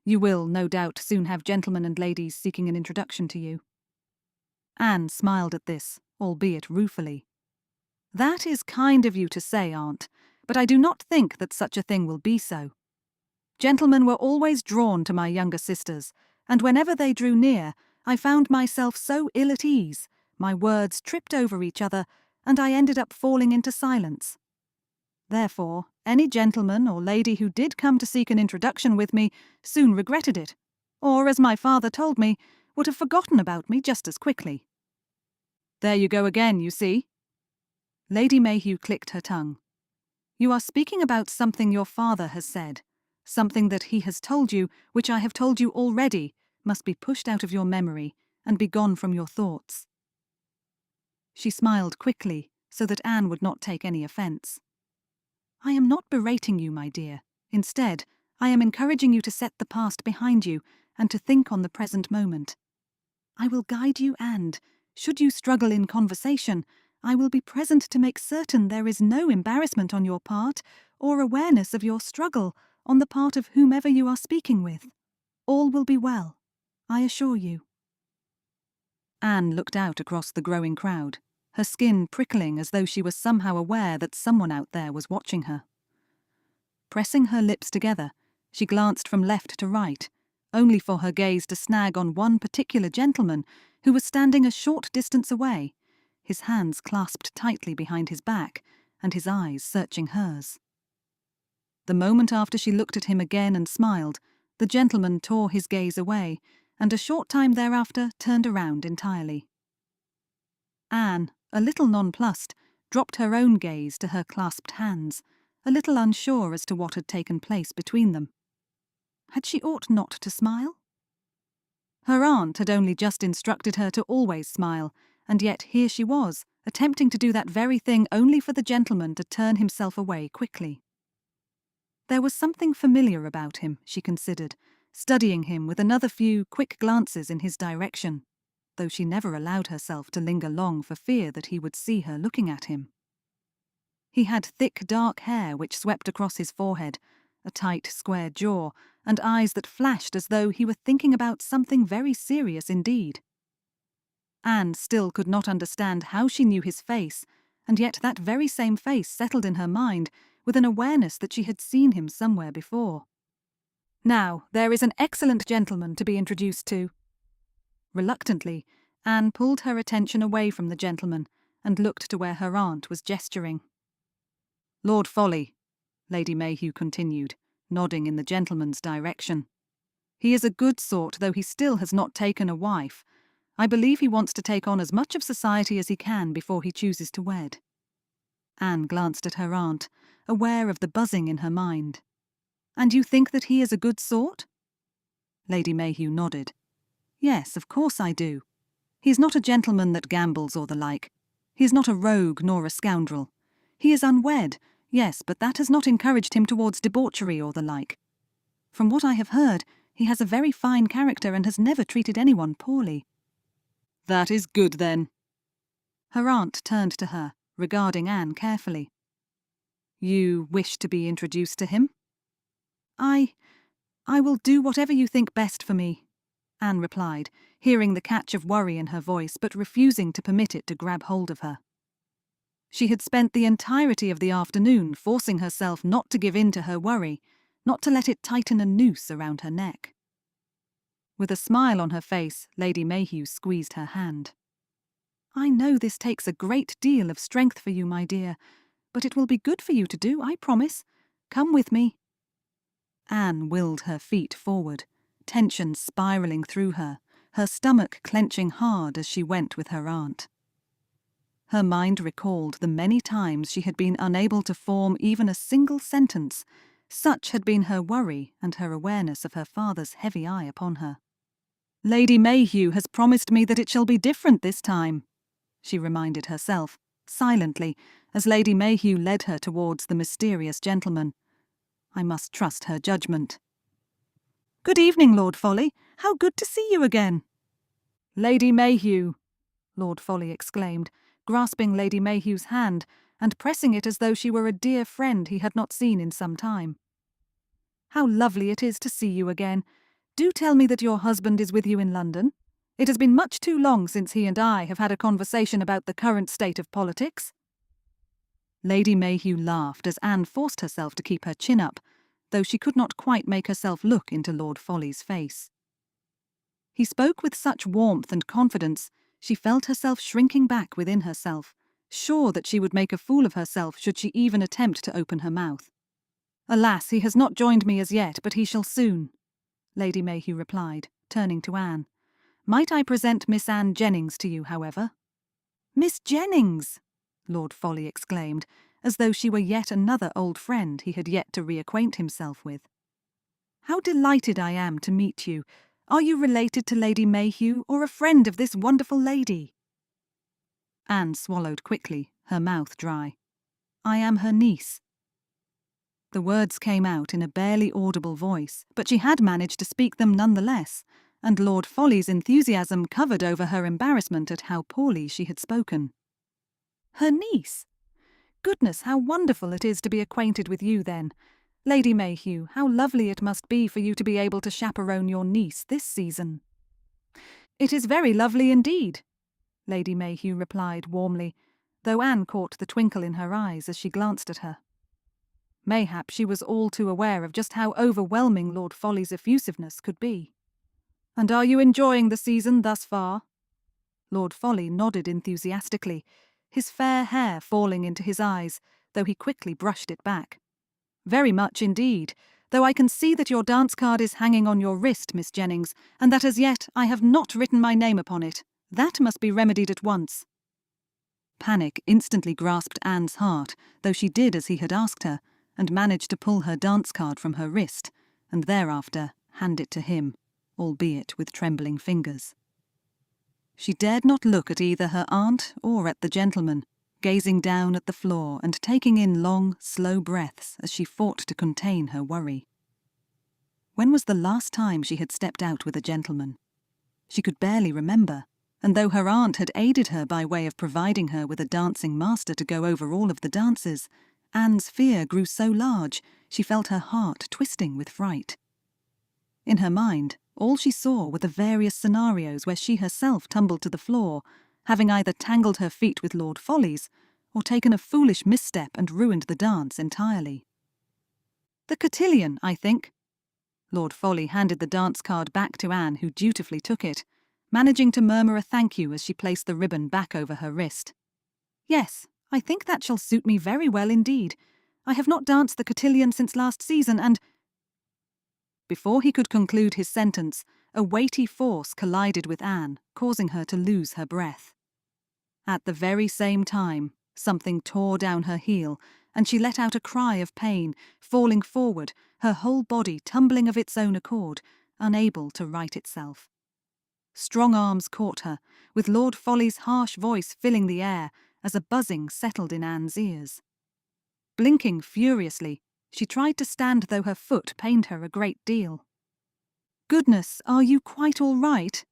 You will, no doubt, soon have gentlemen and ladies seeking an introduction to you." Anne smiled at this, albeit ruefully. "That is kind of you to say, aunt, but I do not think that such a thing will be so. Gentlemen were always drawn to my younger sisters, and whenever they drew near, I found myself so ill at ease, my words tripped over each other, and I ended up falling into silence. Therefore, any gentleman or lady who did come to seek an introduction with me soon regretted it, or, as my father told me, would have forgotten about me just as quickly." "There you go again, you see." Lady Mayhew clicked her tongue. "You are speaking about something your father has said. Something that he has told you, which I have told you already, must be pushed out of your memory and be gone from your thoughts." She smiled quickly, so that Anne would not take any offence. "I am not berating you, my dear. Instead, I am encouraging you to set the past behind you and to think on the present moment. I will guide you and, should you struggle in conversation, I will be present to make certain there is no embarrassment on your part or awareness of your struggle on the part of whomever you are speaking with. All will be well, I assure you." Anne looked out across the growing crowd, her skin prickling as though she was somehow aware that someone out there was watching her. Pressing her lips together, she glanced from left to right, only for her gaze to snag on one particular gentleman who was standing a short distance away, his hands clasped tightly behind his back and his eyes searching hers. The moment after she looked at him again and smiled, the gentleman tore his gaze away, and a short time thereafter turned around entirely. Anne, a little nonplussed, dropped her own gaze to her clasped hands, a little unsure as to what had taken place between them. Had she ought not to smile? Her aunt had only just instructed her to always smile, and yet here she was, attempting to do that very thing only for the gentleman to turn himself away quickly. There was something familiar about him, she considered, studying him with another few quick glances in his direction, though she never allowed herself to linger long for fear that he would see her looking at him. He had thick dark hair which swept across his forehead, a tight square jaw, and eyes that flashed as though he were thinking about something very serious indeed. Anne still could not understand how she knew his face, and yet that very same face settled in her mind with an awareness that she had seen him somewhere before. Now, there is an excellent gentleman to be introduced to. Reluctantly, Anne pulled her attention away from the gentleman and looked to where her aunt was gesturing. Lord Folly, Lady Mayhew continued, nodding in the gentleman's direction. He is a good sort, though he still has not taken a wife. I believe he wants to take on as much of society as he can before he chooses to wed. Anne glanced at her aunt, aware of the buzzing in her mind. And you think that he is a good sort? Lady Mayhew nodded. Yes, of course I do. He is not a gentleman that gambles or the like. He is not a rogue nor a scoundrel. He is unwed, yes, but that has not encouraged him towards debauchery or the like. From what I have heard, he has a very fine character and has never treated anyone poorly. That is good, then. Her aunt turned to her, regarding Anne carefully. You wish to be introduced to him? I will do whatever you think best for me, Anne replied, hearing the catch of worry in her voice but refusing to permit it to grab hold of her. She had spent the entirety of the afternoon forcing herself not to give in to her worry, not to let it tighten a noose around her neck. With a smile on her face, Lady Mayhew squeezed her hand. I know this takes a great deal of strength for you, my dear, but it will be good for you to do, I promise. Come with me. Anne willed her feet forward, tension spiralling through her, her stomach clenching hard as she went with her aunt. Her mind recalled the many times she had been unable to form even a single sentence. Such had been her worry and her awareness of her father's heavy eye upon her. Lady Mayhew has promised me that it shall be different this time, she reminded herself, silently, as Lady Mayhew led her towards the mysterious gentleman. I must trust her judgment. Good evening, Lord Folly. How good to see you again. Lady Mayhew, Lord Folly exclaimed, grasping Lady Mayhew's hand and pressing it as though she were a dear friend he had not seen in some time. How lovely it is to see you again. Do tell me that your husband is with you in London. It has been much too long since he and I have had a conversation about the current state of politics. Lady Mayhew laughed as Anne forced herself to keep her chin up, though she could not quite make herself look into Lord Folly's face. He spoke with such warmth and confidence, she felt herself shrinking back within herself, sure that she would make a fool of herself should she even attempt to open her mouth. Alas, he has not joined me as yet, but he shall soon, Lady Mayhew replied, turning to Anne. Might I present Miss Anne Jennings to you, however? Miss Jennings! Lord Folly exclaimed, as though she were yet another old friend he had yet to reacquaint himself with. How delighted I am to meet you. Are you related to Lady Mayhew, or a friend of this wonderful lady? Anne swallowed quickly, her mouth dry. I am her niece. The words came out in a barely audible voice, but she had managed to speak them nonetheless, and Lord Folly's enthusiasm covered over her embarrassment at how poorly she had spoken. Her niece? Goodness, how wonderful it is to be acquainted with you, then. Lady Mayhew, how lovely it must be for you to be able to chaperone your niece this season. It is very lovely indeed, Lady Mayhew replied warmly, though Anne caught the twinkle in her eyes as she glanced at her. Mayhap she was all too aware of just how overwhelming Lord Folly's effusiveness could be. And are you enjoying the season thus far? Lord Folly nodded enthusiastically, his fair hair falling into his eyes, though he quickly brushed it back. Very much indeed. though I can see that your dance card is hanging on your wrist, Miss Jennings, and that as yet I have not written my name upon it. That must be remedied at once." Panic instantly grasped Anne's heart, though she did as he had asked her, and managed to pull her dance card from her wrist, and thereafter hand it to him, albeit with trembling fingers. She dared not look at either her aunt or at the gentleman, gazing down at the floor and taking in long, slow breaths as she fought to contain her worry. When was the last time she had stepped out with a gentleman? She could barely remember, and though her aunt had aided her by way of providing her with a dancing master to go over all of the dances, Anne's fear grew so large she felt her heart twisting with fright. In her mind, all she saw were the various scenarios where she herself tumbled to the floor, having either tangled her feet with Lord Folly's or taken a foolish misstep and ruined the dance entirely. "The cotillion, I think." Lord Folly handed the dance card back to Anne, who dutifully took it, managing to murmur a thank you as she placed the ribbon back over her wrist. "Yes, I think that shall suit me very well indeed. I have not danced the cotillion since last season, and—" Before he could conclude his sentence, a weighty force collided with Anne, causing her to lose her breath. At the very same time, something tore down her heel, and she let out a cry of pain, falling forward, her whole body tumbling of its own accord, unable to right itself. Strong arms caught her, with Lord Folly's harsh voice filling the air as a buzzing settled in Anne's ears. Blinking furiously, she tried to stand, though her foot pained her a great deal. "Goodness, are you quite all right?"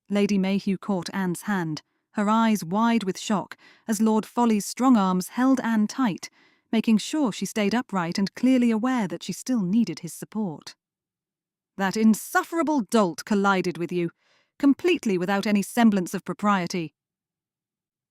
Lady Mayhew caught Anne's hand, her eyes wide with shock, as Lord Folly's strong arms held Anne tight, making sure she stayed upright and clearly aware that she still needed his support. "That insufferable dolt collided with you, completely without any semblance of propriety."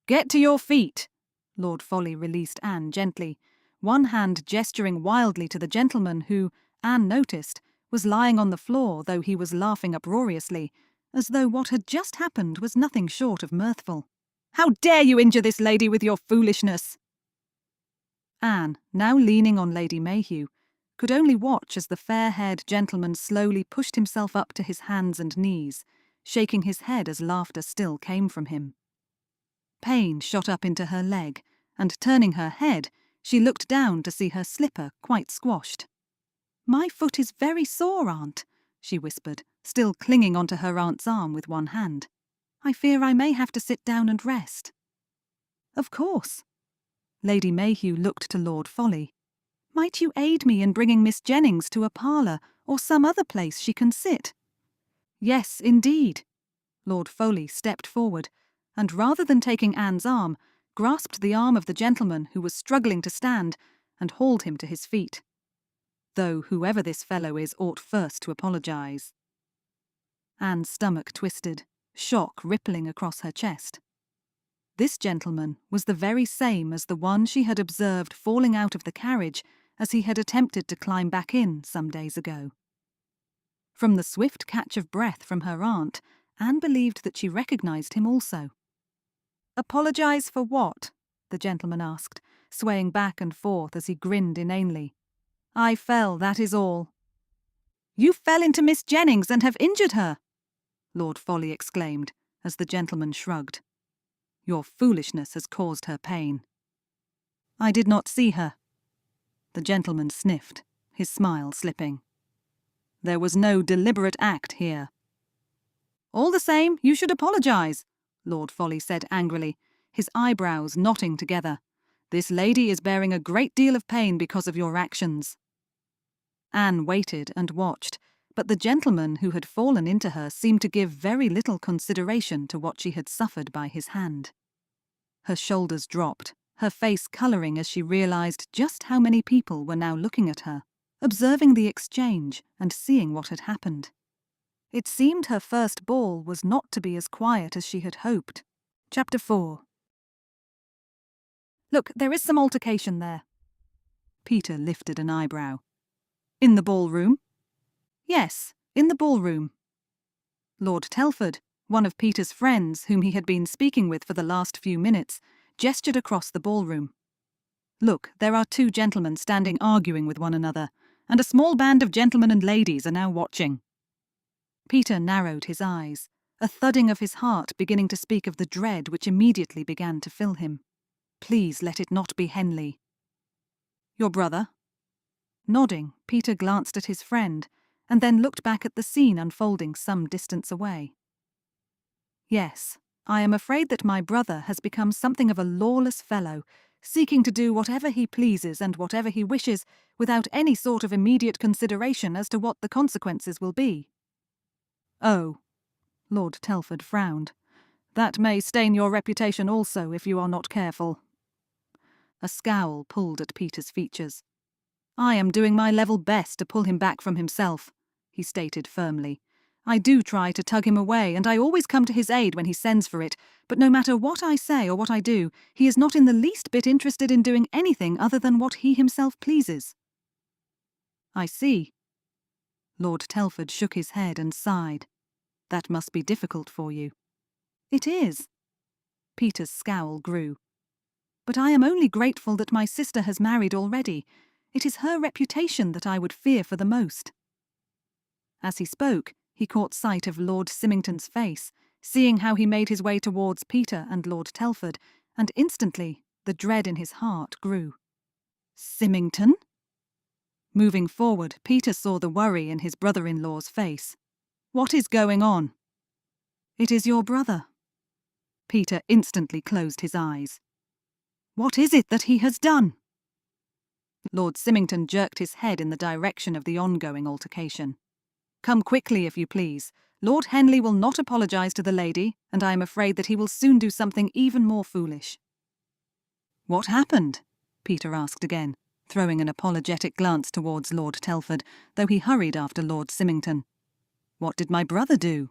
"Get to your feet!" Lord Folly released Anne gently, one hand gesturing wildly to the gentleman who, Anne noticed, was lying on the floor, though he was laughing uproariously, as though what had just happened was nothing short of mirthful. "How dare you injure this lady with your foolishness?" Anne, now leaning on Lady Mayhew, could only watch as the fair-haired gentleman slowly pushed himself up to his hands and knees, shaking his head as laughter still came from him. Pain shot up into her leg, and turning her head, she looked down to see her slipper quite squashed. "My foot is very sore, Aunt," she whispered, still clinging onto her aunt's arm with one hand. "I fear I may have to sit down and rest." "Of course." Lady Mayhew looked to Lord Folly. "Might you aid me in bringing Miss Jennings to a parlour or some other place she can sit?" "Yes, indeed." Lord Folly stepped forward, and rather than taking Anne's arm, grasped the arm of the gentleman who was struggling to stand, and hauled him to his feet. Though whoever this fellow is ought first to apologise. Anne's stomach twisted, shock rippling across her chest. This gentleman was the very same as the one she had observed falling out of the carriage as he had attempted to climb back in some days ago. From the swift catch of breath from her aunt, Anne believed that she recognised him also. "Apologise for what?" the gentleman asked, swaying back and forth as he grinned inanely. "I fell, that is all." "You fell into Miss Jennings and have injured her!" Lord Folly exclaimed, as the gentleman shrugged. "Your foolishness has caused her pain." "I did not see her." The gentleman sniffed, his smile slipping. "There was no deliberate act here." "All the same, you should apologise," Lord Folly said angrily, his eyebrows knotting together. "This lady is bearing a great deal of pain because of your actions." Anne waited and watched, but the gentleman who had fallen into her seemed to give very little consideration to what she had suffered by his hand. Her shoulders dropped, her face colouring as she realised just how many people were now looking at her, observing the exchange and seeing what had happened. It seemed her first ball was not to be as quiet as she had hoped. Chapter 4. "Look, there is some altercation there." Peter lifted an eyebrow. "In the ballroom?" "Yes, in the ballroom." Lord Telford, one of Peter's friends whom he had been speaking with for the last few minutes, gestured across the ballroom. "Look, there are two gentlemen standing arguing with one another, and a small band of gentlemen and ladies are now watching." Peter narrowed his eyes, a thudding of his heart beginning to speak of the dread which immediately began to fill him. Please let it not be Henley. "Your brother?" Nodding, Peter glanced at his friend, and then looked back at the scene unfolding some distance away. "Yes, I am afraid that my brother has become something of a lawless fellow, seeking to do whatever he pleases and whatever he wishes, without any sort of immediate consideration as to what the consequences will be." "Oh," Lord Telford frowned. "That may stain your reputation also if you are not careful." A scowl pulled at Peter's features. "I am doing my level best to pull him back from himself," he stated firmly. "I do try to tug him away, and I always come to his aid when he sends for it, but no matter what I say or what I do, he is not in the least bit interested in doing anything other than what he himself pleases." "I see." Lord Telford shook his head and sighed. "That must be difficult for you." "It is." Peter's scowl grew. "But I am only grateful that my sister has married already. It is her reputation that I would fear for the most." As he spoke, he caught sight of Lord Symington's face, seeing how he made his way towards Peter and Lord Telford, and instantly the dread in his heart grew. "Symington?" Moving forward, Peter saw the worry in his brother-in-law's face. "What is going on?" "It is your brother." Peter instantly closed his eyes. "What is it that he has done?" Lord Symington jerked his head in the direction of the ongoing altercation. "Come quickly, if you please. Lord Henley will not apologise to the lady, and I am afraid that he will soon do something even more foolish." "What happened?" Peter asked again, throwing an apologetic glance towards Lord Telford, though he hurried after Lord Symington. "What did my brother do?"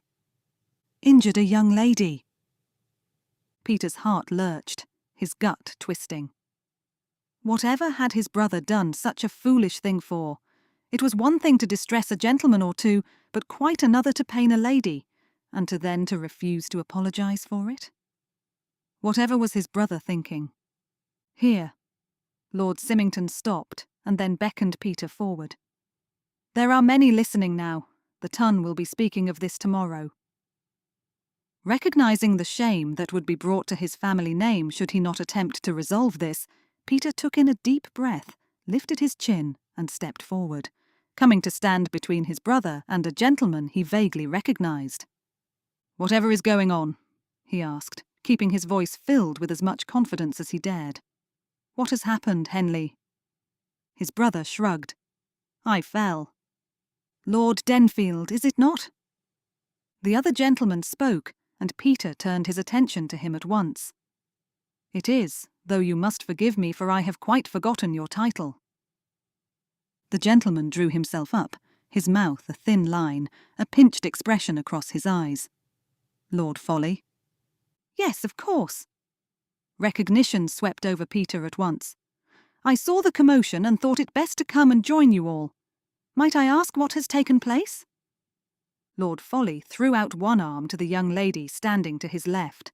"Injured a young lady." Peter's heart lurched, his gut twisting. Whatever had his brother done such a foolish thing for? It was one thing to distress a gentleman or two, but quite another to pain a lady, and to refuse to apologise for it. Whatever was his brother thinking? "Here." Lord Symington stopped and then beckoned Peter forward. "There are many listening now. The Tun will be speaking of this tomorrow." Recognising the shame that would be brought to his family name should he not attempt to resolve this, Peter took in a deep breath, lifted his chin, and stepped forward, coming to stand between his brother and a gentleman he vaguely recognised. "Whatever is going on?" he asked, keeping his voice filled with as much confidence as he dared. "What has happened, Henley?" His brother shrugged. "I fell." "Lord Denfield, is it not?" The other gentleman spoke, and Peter turned his attention to him at once. "It is, though you must forgive me, for I have quite forgotten your title." The gentleman drew himself up, his mouth a thin line, a pinched expression across his eyes. "Lord Folly?" "Yes, of course." Recognition swept over Peter at once. "I saw the commotion and thought it best to come and join you all. Might I ask what has taken place?" Lord Folly threw out one arm to the young lady standing to his left.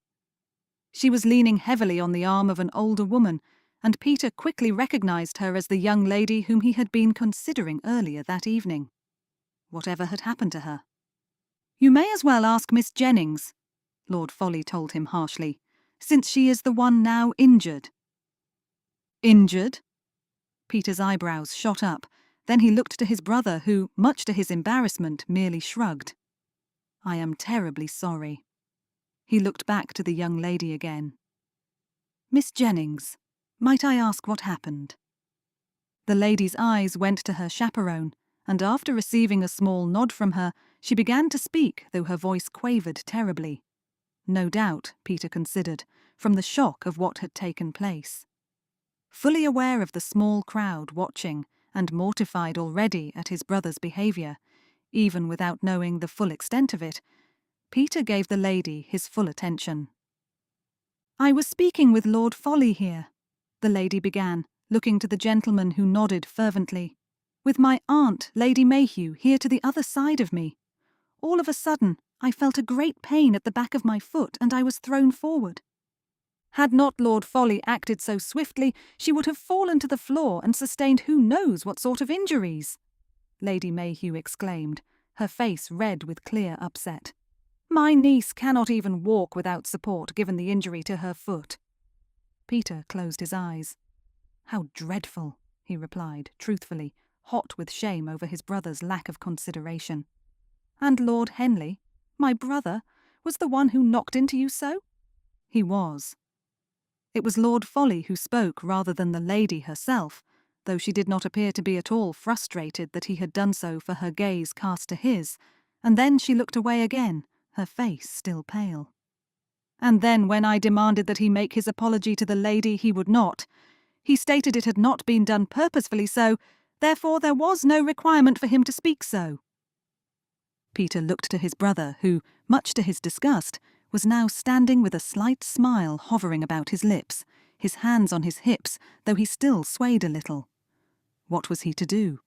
She was leaning heavily on the arm of an older woman, and Peter quickly recognised her as the young lady whom he had been considering earlier that evening. Whatever had happened to her? "You may as well ask Miss Jennings," Lord Folly told him harshly, "since she is the one now injured." "Injured?" Peter's eyebrows shot up. Then he looked to his brother who, much to his embarrassment, merely shrugged. "I am terribly sorry." He looked back to the young lady again. "Miss Jennings, might I ask what happened?" The lady's eyes went to her chaperone, and after receiving a small nod from her, she began to speak, though her voice quavered terribly. No doubt, Peter considered, from the shock of what had taken place. Fully aware of the small crowd watching, and mortified already at his brother's behaviour, even without knowing the full extent of it, Peter gave the lady his full attention. "I was speaking with Lord Folly here," the lady began, looking to the gentleman who nodded fervently, "with my aunt, Lady Mayhew, here to the other side of me. All of a sudden, I felt a great pain at the back of my foot and I was thrown forward. Had not Lord Folly acted so swiftly, she would have fallen to the floor and sustained who knows what sort of injuries." Lady Mayhew exclaimed, her face red with clear upset. "My niece cannot even walk without support given the injury to her foot." Peter closed his eyes. "How dreadful," he replied, truthfully, hot with shame over his brother's lack of consideration. "And Lord Henley, my brother, was the one who knocked into you so?" "He was." It was Lord Folly who spoke rather than the lady herself, though she did not appear to be at all frustrated that he had done so for her gaze cast to his, and then she looked away again, her face still pale. "And then when I demanded that he make his apology to the lady, he would not. He stated it had not been done purposefully so, therefore there was no requirement for him to speak so." Peter looked to his brother, who, much to his disgust, was now standing with a slight smile hovering about his lips, his hands on his hips, though he still swayed a little. What was he to do?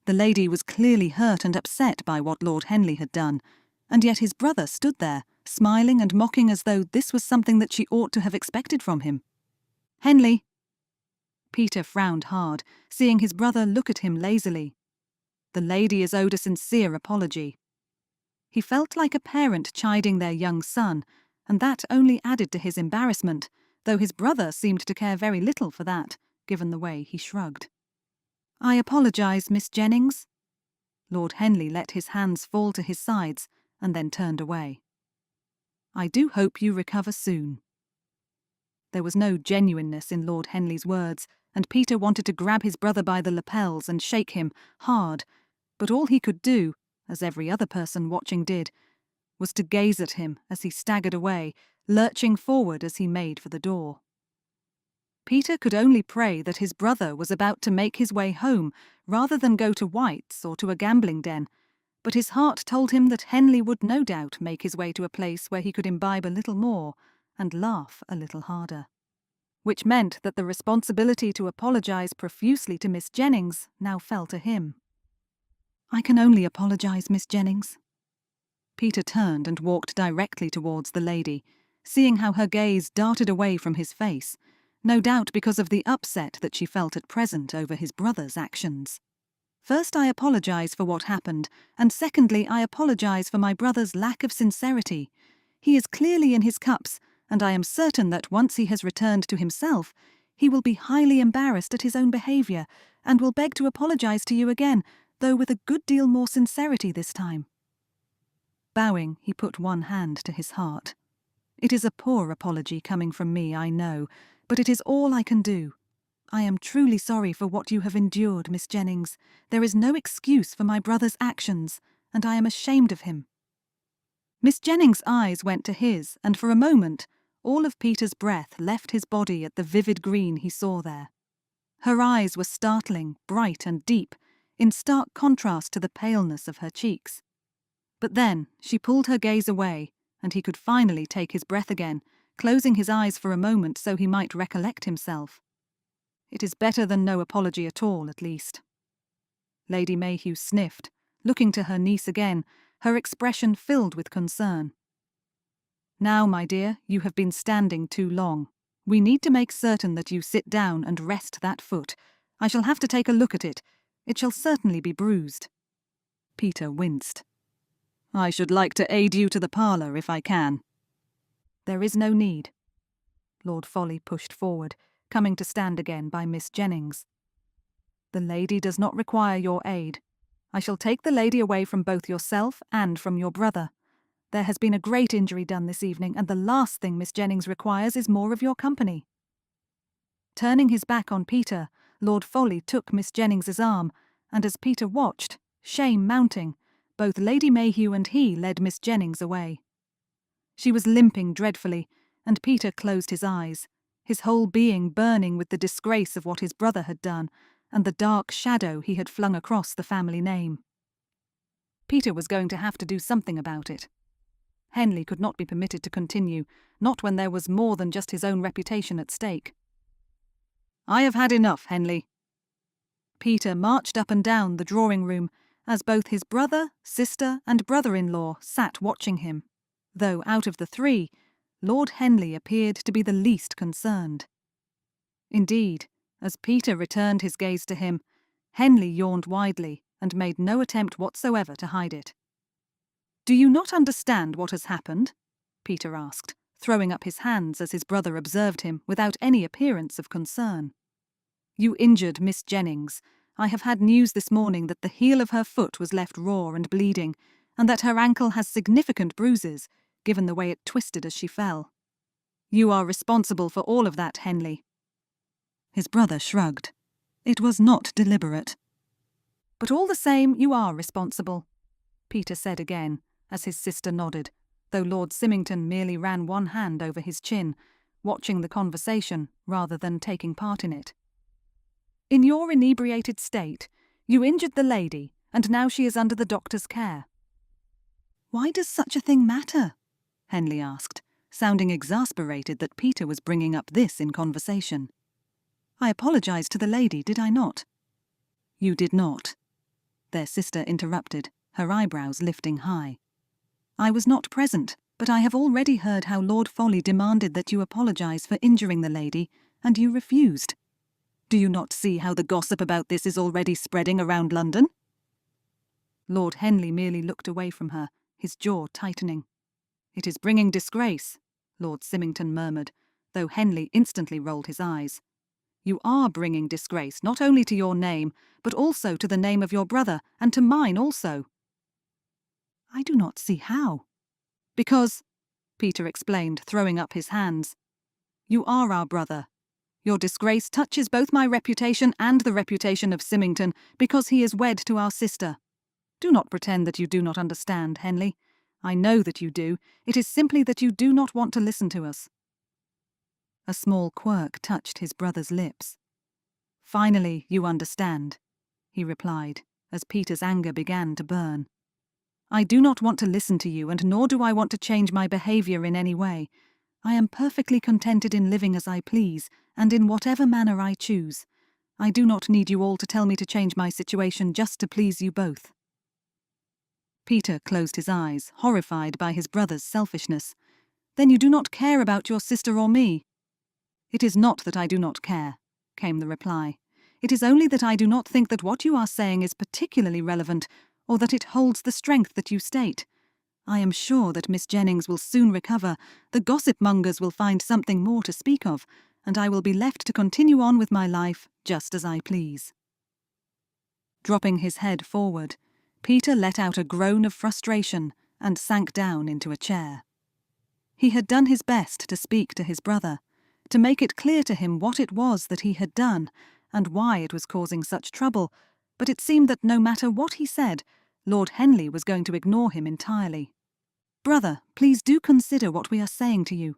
The lady was clearly hurt and upset by what Lord Henley had done, and yet his brother stood there, smiling and mocking as though this was something that she ought to have expected from him. "Henley!" Peter frowned hard, seeing his brother look at him lazily. The lady is owed a sincere apology. He felt like a parent chiding their young son, and that only added to his embarrassment, though his brother seemed to care very little for that, given the way he shrugged. "I apologise, Miss Jennings." Lord Henley let his hands fall to his sides and then turned away. "I do hope you recover soon." There was no genuineness in Lord Henley's words, and Peter wanted to grab his brother by the lapels and shake him, hard, but all he could do, as every other person watching did, was to gaze at him as he staggered away, lurching forward as he made for the door. Peter could only pray that his brother was about to make his way home rather than go to White's or to a gambling den, but his heart told him that Henley would no doubt make his way to a place where he could imbibe a little more and laugh a little harder. Which meant that the responsibility to apologise profusely to Miss Jennings now fell to him. "I can only apologise, Miss Jennings." Peter turned and walked directly towards the lady, seeing how her gaze darted away from his face, no doubt because of the upset that she felt at present over his brother's actions. "First, I apologise for what happened, and secondly, I apologise for my brother's lack of sincerity. He is clearly in his cups, and I am certain that once he has returned to himself, he will be highly embarrassed at his own behaviour, and will beg to apologise to you again, though with a good deal more sincerity this time." Bowing, he put one hand to his heart. "It is a poor apology coming from me, I know, but it is all I can do. I am truly sorry for what you have endured, Miss Jennings. There is no excuse for my brother's actions, and I am ashamed of him." Miss Jennings' eyes went to his, and for a moment all of Peter's breath left his body at the vivid green he saw there. Her eyes were startling, bright and deep, in stark contrast to the paleness of her cheeks. But then she pulled her gaze away, and he could finally take his breath again, closing his eyes for a moment so he might recollect himself. It is better than no apology at all, at least. Lady Mayhew sniffed, looking to her niece again, her expression filled with concern. "Now, my dear, you have been standing too long. We need to make certain that you sit down and rest that foot. I shall have to take a look at it. It shall certainly be bruised." Peter winced. "I should like to aid you to the parlour if I can." "There is no need." Lord Folly pushed forward, coming to stand again by Miss Jennings. "The lady does not require your aid. I shall take the lady away from both yourself and from your brother. There has been a great injury done this evening, and the last thing Miss Jennings requires is more of your company." Turning his back on Peter, Lord Folly took Miss Jennings's arm, and as Peter watched, shame mounting, both Lady Mayhew and he led Miss Jennings away. She was limping dreadfully, and Peter closed his eyes, his whole being burning with the disgrace of what his brother had done, and the dark shadow he had flung across the family name. Peter was going to have to do something about it. Henley could not be permitted to continue, not when there was more than just his own reputation at stake. "I have had enough, Henley." Peter marched up and down the drawing-room, as both his brother, sister, and brother-in-law sat watching him, though out of the three, Lord Henley appeared to be the least concerned. Indeed, as Peter returned his gaze to him, Henley yawned widely, and made no attempt whatsoever to hide it. "Do you not understand what has happened?" Peter asked, throwing up his hands as his brother observed him without any appearance of concern. "You injured Miss Jennings. I have had news this morning that the heel of her foot was left raw and bleeding, and that her ankle has significant bruises, given the way it twisted as she fell. You are responsible for all of that, Henley." His brother shrugged. "It was not deliberate." "But all the same, you are responsible," Peter said again, as his sister nodded, though Lord Symington merely ran one hand over his chin, watching the conversation rather than taking part in it. "In your inebriated state, you injured the lady, and now she is under the doctor's care." "Why does such a thing matter?" Henley asked, sounding exasperated that Peter was bringing up this in conversation. "I apologized to the lady, did I not?" "You did not," their sister interrupted, her eyebrows lifting high. "I was not present, but I have already heard how Lord Folly demanded that you apologize for injuring the lady, and you refused. Do you not see how the gossip about this is already spreading around London?" Lord Henley merely looked away from her, his jaw tightening. "It is bringing disgrace," Lord Symington murmured, though Henley instantly rolled his eyes. "You are bringing disgrace not only to your name, but also to the name of your brother, and to mine also." "I do not see how." "Because," Peter explained, throwing up his hands, "you are our brother. Your disgrace touches both my reputation and the reputation of Symington, because he is wed to our sister. Do not pretend that you do not understand, Henley. I know that you do. It is simply that you do not want to listen to us." A small quirk touched his brother's lips. "Finally, you understand," he replied, as Peter's anger began to burn. "I do not want to listen to you, and nor do I want to change my behaviour in any way. I am perfectly contented in living as I please, and in whatever manner I choose. I do not need you all to tell me to change my situation just to please you both." Peter closed his eyes, horrified by his brother's selfishness. "Then you do not care about your sister or me?" "It is not that I do not care," came the reply. "It is only that I do not think that what you are saying is particularly relevant, or that it holds the strength that you state. I am sure that Miss Jennings will soon recover, the gossip-mongers will find something more to speak of, and I will be left to continue on with my life just as I please." Dropping his head forward, Peter let out a groan of frustration and sank down into a chair. He had done his best to speak to his brother, to make it clear to him what it was that he had done, and why it was causing such trouble, but it seemed that no matter what he said, Lord Henley was going to ignore him entirely. "Brother, please do consider what we are saying to you."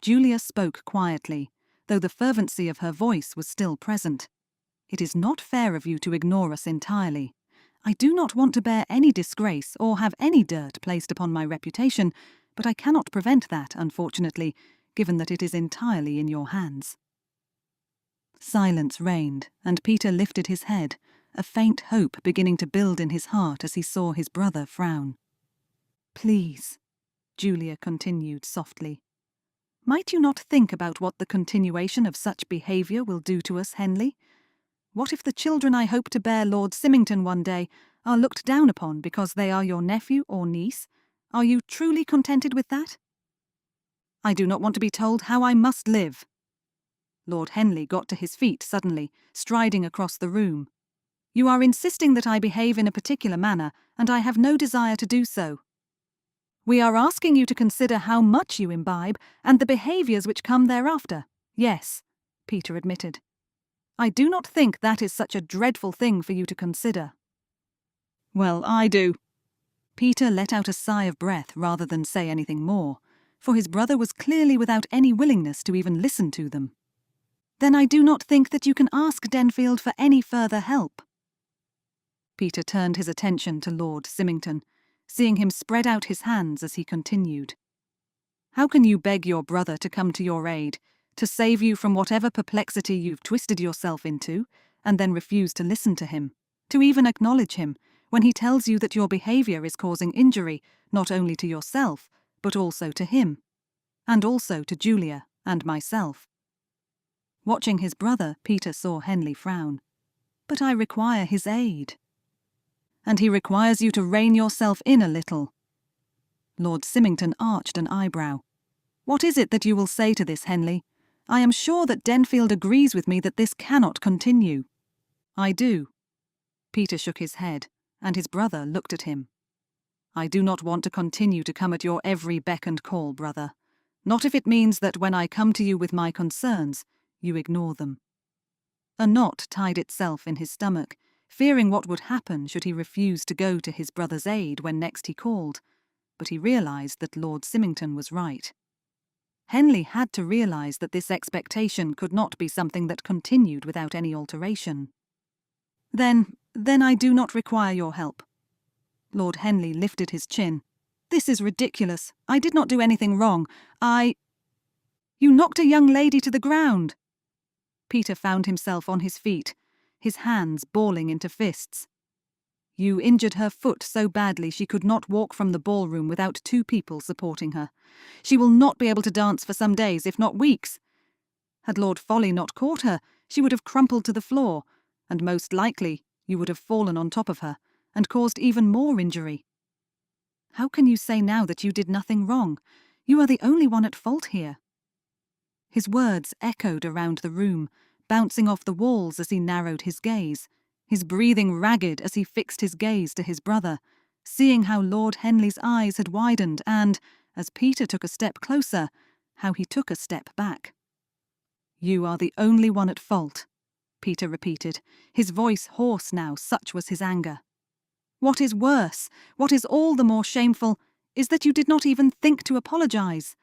Julia spoke quietly, though the fervency of her voice was still present. "It is not fair of you to ignore us entirely. I do not want to bear any disgrace or have any dirt placed upon my reputation, but I cannot prevent that, unfortunately, given that it is entirely in your hands." Silence reigned, and Peter lifted his head, a faint hope beginning to build in his heart as he saw his brother frown. "Please," Julia continued softly, "might you not think about what the continuation of such behaviour will do to us, Henley? What if the children I hope to bear Lord Symington one day are looked down upon because they are your nephew or niece? Are you truly contented with that?" "I do not want to be told how I must live." Lord Henley got to his feet suddenly, striding across the room. "You are insisting that I behave in a particular manner, and I have no desire to do so. We are asking you to consider how much you imbibe and the behaviours which come thereafter." "Yes," Peter admitted. "I do not think that is such a dreadful thing for you to consider." "Well, I do." Peter let out a sigh of breath rather than say anything more, for his brother was clearly without any willingness to even listen to them. "Then I do not think that you can ask Denfield for any further help." Peter turned his attention to Lord Symington, seeing him spread out his hands as he continued. "How can you beg your brother to come to your aid, to save you from whatever perplexity you've twisted yourself into, and then refuse to listen to him, to even acknowledge him, when he tells you that your behaviour is causing injury not only to yourself, but also to him, and also to Julia and myself?" Watching his brother, Peter saw Henley frown. "But I require his aid," and he requires you to rein yourself in a little." Lord Symington arched an eyebrow. "What is it that you will say to this, Henley? I am sure that Denfield agrees with me that this cannot continue." "I do." Peter shook his head, and his brother looked at him. "I do not want to continue to come at your every beck and call, brother. Not if it means that when I come to you with my concerns, you ignore them." A knot tied itself in his stomach, fearing what would happen should he refuse to go to his brother's aid when next he called, but he realised that Lord Symington was right. Henley had to realise that this expectation could not be something that continued without any alteration. Then I do not require your help." Lord Henley lifted his chin. "This is ridiculous. I did not do anything wrong. You knocked a young lady to the ground." Peter found himself on his feet, his hands balling into fists. "You injured her foot so badly she could not walk from the ballroom without 2 people supporting her. She will not be able to dance for some days, if not weeks. Had Lord Folly not caught her, she would have crumpled to the floor, and most likely you would have fallen on top of her, and caused even more injury. How can you say now that you did nothing wrong? You are the only one at fault here." His words echoed around the room, bouncing off the walls as he narrowed his gaze, his breathing ragged as he fixed his gaze to his brother, seeing how Lord Henley's eyes had widened and, as Peter took a step closer, how he took a step back. "You are the only one at fault," Peter repeated, his voice hoarse now, such was his anger. "What is worse, what is all the more shameful, is that you did not even think to apologise.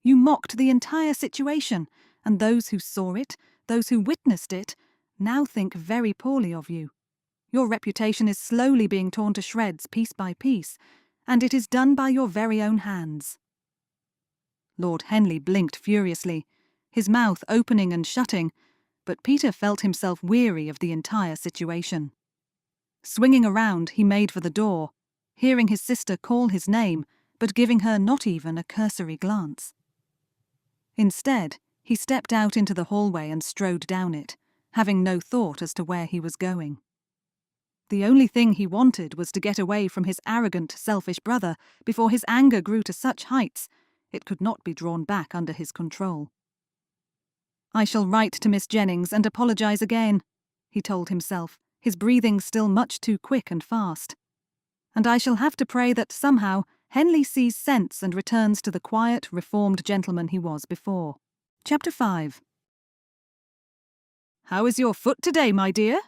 You mocked the entire situation, and those who saw it, those who witnessed it, now think very poorly of you. Your reputation is slowly being torn to shreds piece by piece, and it is done by your very own hands." Lord Henley blinked furiously, his mouth opening and shutting, but Peter felt himself weary of the entire situation. Swinging around, he made for the door, hearing his sister call his name, but giving her not even a cursory glance. Instead, he stepped out into the hallway and strode down it, having no thought as to where he was going. The only thing he wanted was to get away from his arrogant, selfish brother before his anger grew to such heights it could not be drawn back under his control. "I shall write to Miss Jennings and apologise again," he told himself, his breathing still much too quick and fast. "And I shall have to pray that somehow Henley sees sense and returns to the quiet, reformed gentleman he was before." Chapter 5. "How is your foot today, my dear?"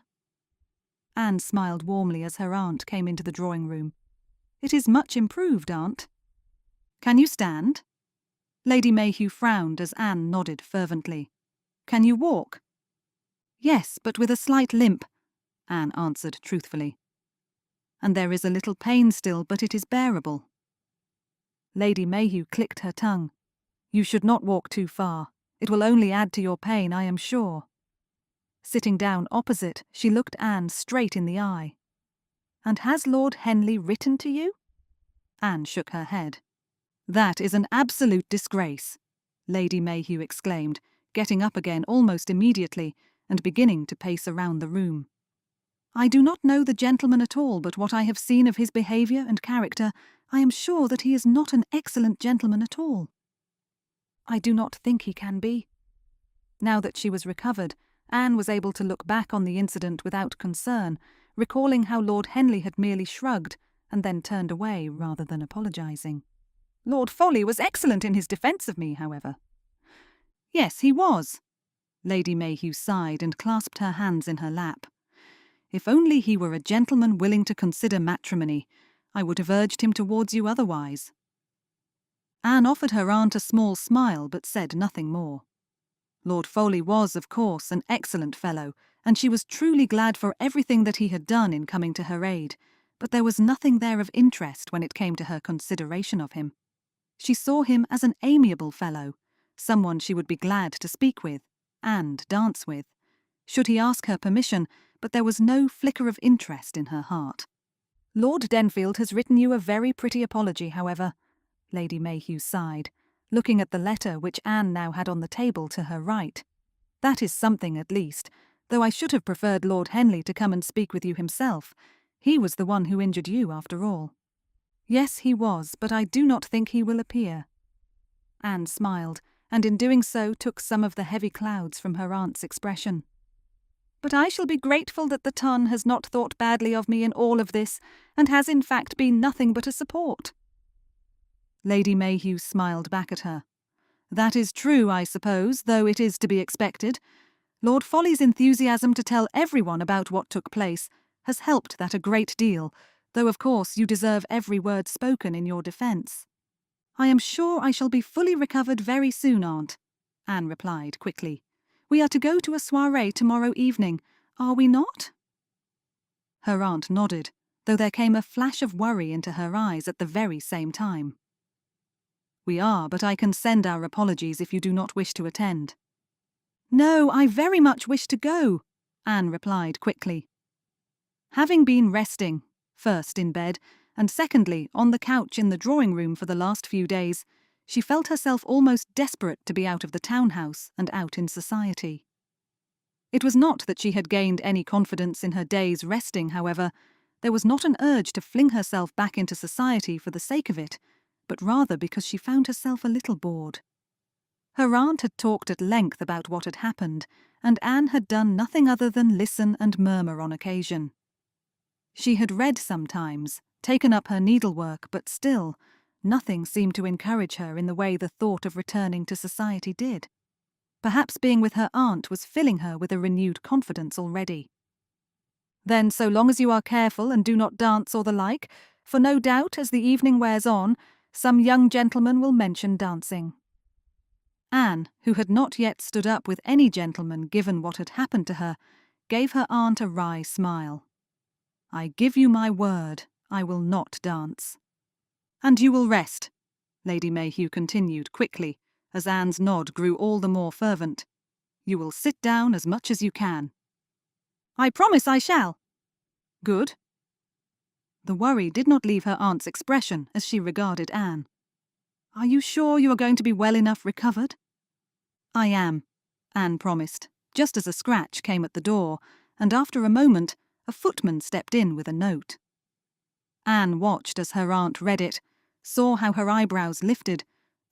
Anne smiled warmly as her aunt came into the drawing-room. "It is much improved, aunt." "Can you stand?" Lady Mayhew frowned as Anne nodded fervently. "Can you walk?" "Yes, but with a slight limp," Anne answered truthfully. "And there is a little pain still, but it is bearable." Lady Mayhew clicked her tongue. "You should not walk too far. It will only add to your pain, I am sure." Sitting down opposite, she looked Anne straight in the eye. "And has Lord Henley written to you?" Anne shook her head. "That is an absolute disgrace," Lady Mayhew exclaimed, getting up again almost immediately and beginning to pace around the room. "I do not know the gentleman at all, but what I have seen of his behaviour and character, I am sure that he is not an excellent gentleman at all." "I do not think he can be." Now that she was recovered, Anne was able to look back on the incident without concern, recalling how Lord Henley had merely shrugged and then turned away rather than apologising. "Lord Folly was excellent in his defence of me, however." "Yes, he was." Lady Mayhew sighed and clasped her hands in her lap. "If only he were a gentleman willing to consider matrimony, I would have urged him towards you otherwise." Anne offered her aunt a small smile but said nothing more. Lord Folly was, of course, an excellent fellow, and she was truly glad for everything that he had done in coming to her aid, but there was nothing there of interest when it came to her consideration of him. She saw him as an amiable fellow, someone she would be glad to speak with, and dance with, should he ask her permission, but there was no flicker of interest in her heart. "Lord Denfield has written you a very pretty apology, however," Lady Mayhew sighed, looking at the letter which Anne now had on the table to her right. "That is something, at least, though I should have preferred Lord Henley to come and speak with you himself. He was the one who injured you, after all." "Yes, he was, but I do not think he will appear." Anne smiled, and in doing so took some of the heavy clouds from her aunt's expression. "But I shall be grateful that the ton has not thought badly of me in all of this, and has in fact been nothing but a support." Lady Mayhew smiled back at her. "That is true, I suppose, though it is to be expected. Lord Folly's enthusiasm to tell everyone about what took place has helped that a great deal, though of course you deserve every word spoken in your defence." "I am sure I shall be fully recovered very soon, Aunt," Anne replied quickly. "We are to go to a soiree tomorrow evening, are we not?" Her aunt nodded, though there came a flash of worry into her eyes at the very same time. "We are, but I can send our apologies if you do not wish to attend." "No, I very much wish to go," Anne replied quickly. Having been resting, first in bed, and secondly on the couch in the drawing-room for the last few days, she felt herself almost desperate to be out of the townhouse and out in society. It was not that she had gained any confidence in her day's resting, however. There was not an urge to fling herself back into society for the sake of it, but rather because she found herself a little bored. Her aunt had talked at length about what had happened, and Anne had done nothing other than listen and murmur on occasion. She had read sometimes, taken up her needlework, but still, nothing seemed to encourage her in the way the thought of returning to society did. Perhaps being with her aunt was filling her with a renewed confidence already. "Then, so long as you are careful and do not dance or the like, for no doubt, as the evening wears on, some young gentleman will mention dancing." Anne, who had not yet stood up with any gentleman given what had happened to her, gave her aunt a wry smile. "I give you my word, I will not dance." "And you will rest," Lady Mayhew continued quickly, as Anne's nod grew all the more fervent. "You will sit down as much as you can." "I promise I shall." "Good." The worry did not leave her aunt's expression as she regarded Anne. "Are you sure you are going to be well enough recovered?" "I am," Anne promised, just as a scratch came at the door, and after a moment a footman stepped in with a note. Anne watched as her aunt read it, saw how her eyebrows lifted,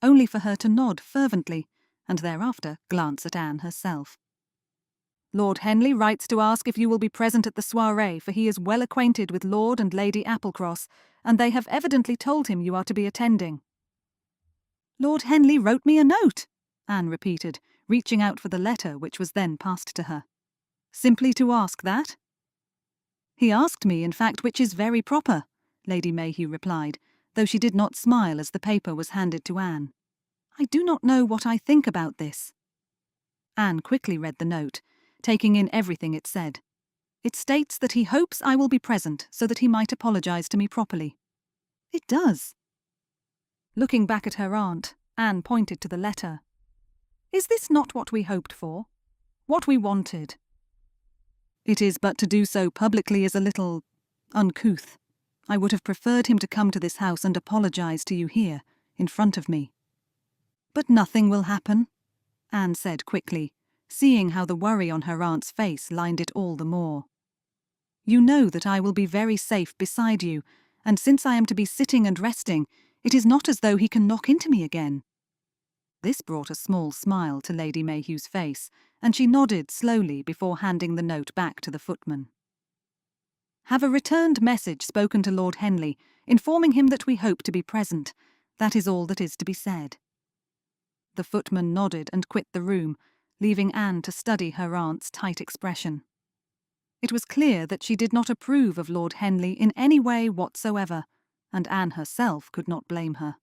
only for her to nod fervently, and thereafter glance at Anne herself. "Lord Henley writes to ask if you will be present at the soiree, for he is well acquainted with Lord and Lady Applecross, and they have evidently told him you are to be attending." "Lord Henley wrote me a note," Anne repeated, reaching out for the letter which was then passed to her. "Simply to ask that?" "He asked me, in fact, which is very proper," Lady Mayhew replied, though she did not smile as the paper was handed to Anne. "I do not know what I think about this." Anne quickly read the note, taking in everything it said. "It states that he hopes I will be present so that he might apologize to me properly." "It does." Looking back at her aunt, Anne pointed to the letter. "Is this not what we hoped for? What we wanted?" "It is, but to do so publicly is a little uncouth. I would have preferred him to come to this house and apologize to you here, in front of me." "But nothing will happen," Anne said quickly, seeing how the worry on her aunt's face lined it all the more. "You know that I will be very safe beside you, and since I am to be sitting and resting, it is not as though he can knock into me again." This brought a small smile to Lady Mayhew's face, and she nodded slowly before handing the note back to the footman. "Have a returned message spoken to Lord Henley, informing him that we hope to be present. That is all that is to be said." The footman nodded and quit the room, leaving Anne to study her aunt's tight expression. It was clear that she did not approve of Lord Henley in any way whatsoever, and Anne herself could not blame her.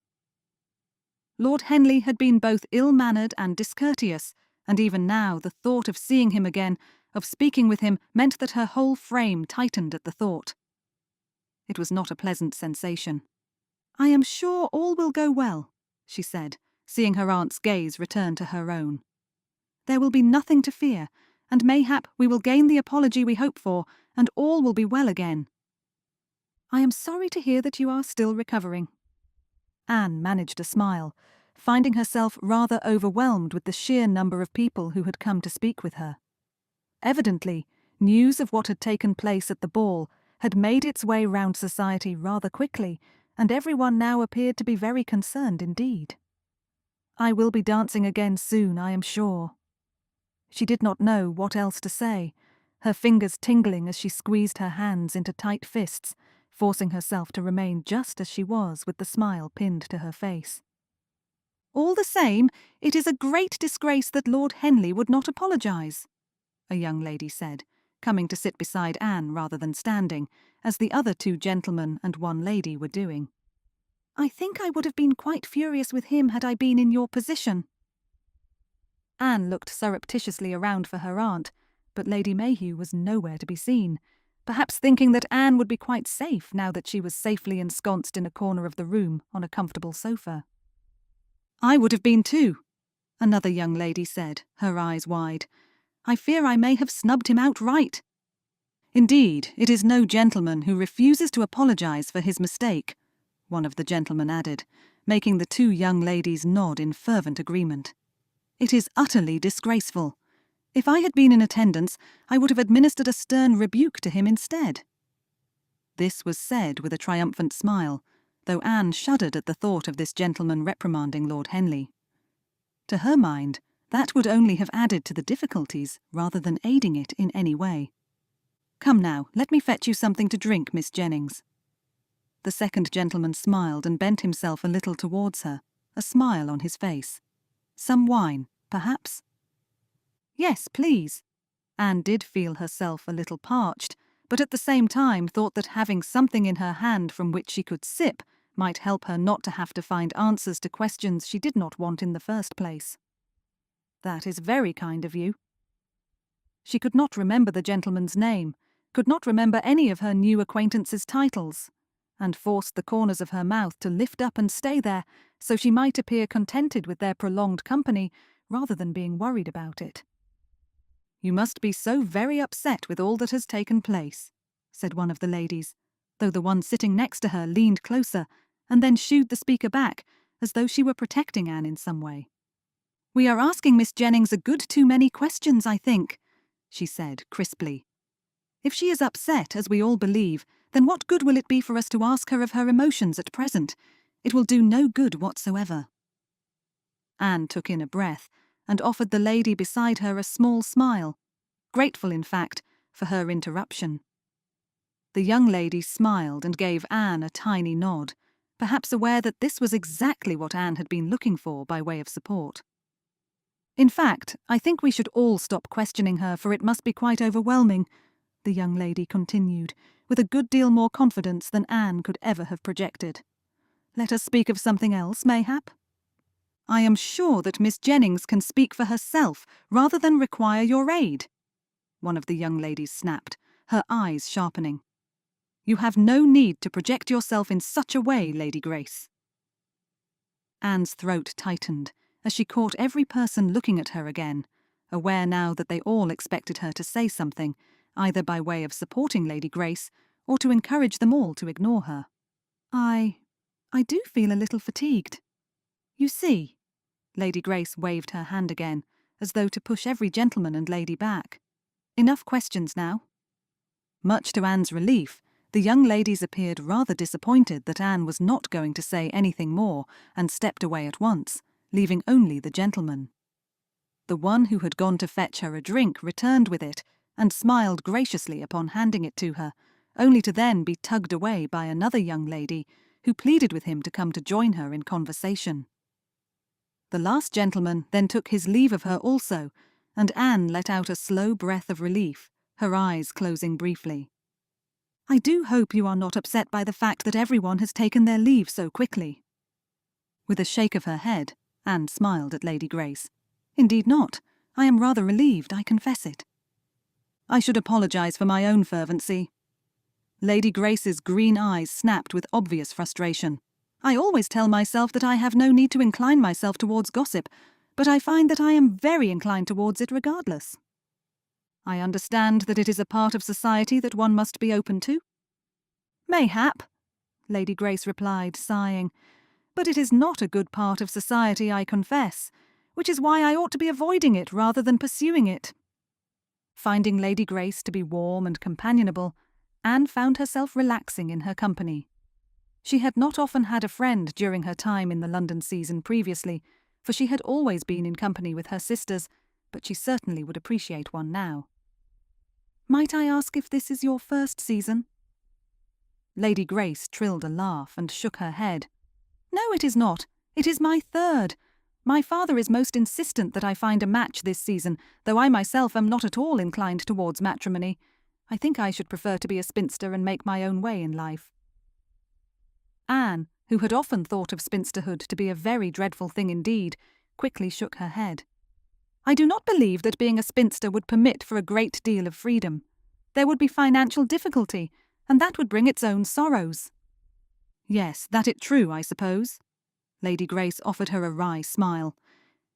Lord Henley had been both ill-mannered and discourteous, and even now the thought of seeing him again, of speaking with him, meant that her whole frame tightened at the thought. It was not a pleasant sensation. "I am sure all will go well," she said, seeing her aunt's gaze return to her own. "There will be nothing to fear, and mayhap we will gain the apology we hope for, and all will be well again." "I am sorry to hear that you are still recovering." Anne managed a smile, finding herself rather overwhelmed with the sheer number of people who had come to speak with her. Evidently, news of what had taken place at the ball had made its way round society rather quickly, and everyone now appeared to be very concerned indeed. "I will be dancing again soon, I am sure." She did not know what else to say, her fingers tingling as she squeezed her hands into tight fists, forcing herself to remain just as she was with the smile pinned to her face. "All the same, it is a great disgrace that Lord Henley would not apologise," a young lady said, coming to sit beside Anne rather than standing, as the other two gentlemen and one lady were doing. "I think I would have been quite furious with him had I been in your position." Anne looked surreptitiously around for her aunt, but Lady Mayhew was nowhere to be seen, perhaps thinking that Anne would be quite safe now that she was safely ensconced in a corner of the room on a comfortable sofa. "I would have been too," another young lady said, her eyes wide. "I fear I may have snubbed him outright." "Indeed, it is no gentleman who refuses to apologise for his mistake," one of the gentlemen added, making the two young ladies nod in fervent agreement. "It is utterly disgraceful. If I had been in attendance, I would have administered a stern rebuke to him instead." This was said with a triumphant smile, though Anne shuddered at the thought of this gentleman reprimanding Lord Henley. To her mind, that would only have added to the difficulties rather than aiding it in any way. "Come now, let me fetch you something to drink, Miss Jennings." The second gentleman smiled and bent himself a little towards her, a smile on his face. "Some wine, perhaps?" "Yes, please." Anne did feel herself a little parched, but at the same time thought that having something in her hand from which she could sip might help her not to have to find answers to questions she did not want in the first place. "That is very kind of you." She could not remember the gentleman's name, could not remember any of her new acquaintances' titles, and forced the corners of her mouth to lift up and stay there, so she might appear contented with their prolonged company rather than being worried about it. "You must be so very upset with all that has taken place," said one of the ladies, though the one sitting next to her leaned closer and then shooed the speaker back, as though she were protecting Anne in some way. "We are asking Miss Jennings a good too many questions, I think," she said crisply. "If she is upset, as we all believe, then what good will it be for us to ask her of her emotions at present? It will do no good whatsoever." Anne took in a breath and offered the lady beside her a small smile, grateful, in fact, for her interruption. The young lady smiled and gave Anne a tiny nod, perhaps aware that this was exactly what Anne had been looking for by way of support. "In fact, I think we should all stop questioning her, for it must be quite overwhelming," the young lady continued, with a good deal more confidence than Anne could ever have projected. "Let us speak of something else, mayhap." "I am sure that Miss Jennings can speak for herself rather than require your aid," one of the young ladies snapped, her eyes sharpening. "You have no need to project yourself in such a way, Lady Grace." Anne's throat tightened as she caught every person looking at her again, aware now that they all expected her to say something, either by way of supporting Lady Grace or to encourage them all to ignore her. I do feel a little fatigued. You see," Lady Grace waved her hand again, as though to push every gentleman and lady back. "Enough questions now." Much to Anne's relief, the young ladies appeared rather disappointed that Anne was not going to say anything more, and stepped away at once, leaving only the gentleman. The one who had gone to fetch her a drink returned with it, and smiled graciously upon handing it to her, only to then be tugged away by another young lady, who pleaded with him to come to join her in conversation. The last gentleman then took his leave of her also, and Anne let out a slow breath of relief, her eyes closing briefly. "I do hope you are not upset by the fact that everyone has taken their leave so quickly." With a shake of her head, Anne smiled at Lady Grace. "Indeed not. I am rather relieved, I confess it." "I should apologise for my own fervency." Lady Grace's green eyes snapped with obvious frustration. "I always tell myself that I have no need to incline myself towards gossip, but I find that I am very inclined towards it regardless." "I understand that it is a part of society that one must be open to." "Mayhap," Lady Grace replied, sighing, "but it is not a good part of society, I confess, which is why I ought to be avoiding it rather than pursuing it." Finding Lady Grace to be warm and companionable, Anne found herself relaxing in her company. She had not often had a friend during her time in the London season previously, for she had always been in company with her sisters, but she certainly would appreciate one now. "Might I ask if this is your first season?" Lady Grace trilled a laugh and shook her head. "No, it is not. It is my third. My father is most insistent that I find a match this season, though I myself am not at all inclined towards matrimony. I think I should prefer to be a spinster and make my own way in life." Anne, who had often thought of spinsterhood to be a very dreadful thing indeed, quickly shook her head. "I do not believe that being a spinster would permit for a great deal of freedom. There would be financial difficulty, and that would bring its own sorrows." "Yes, that it true, I suppose." Lady Grace offered her a wry smile.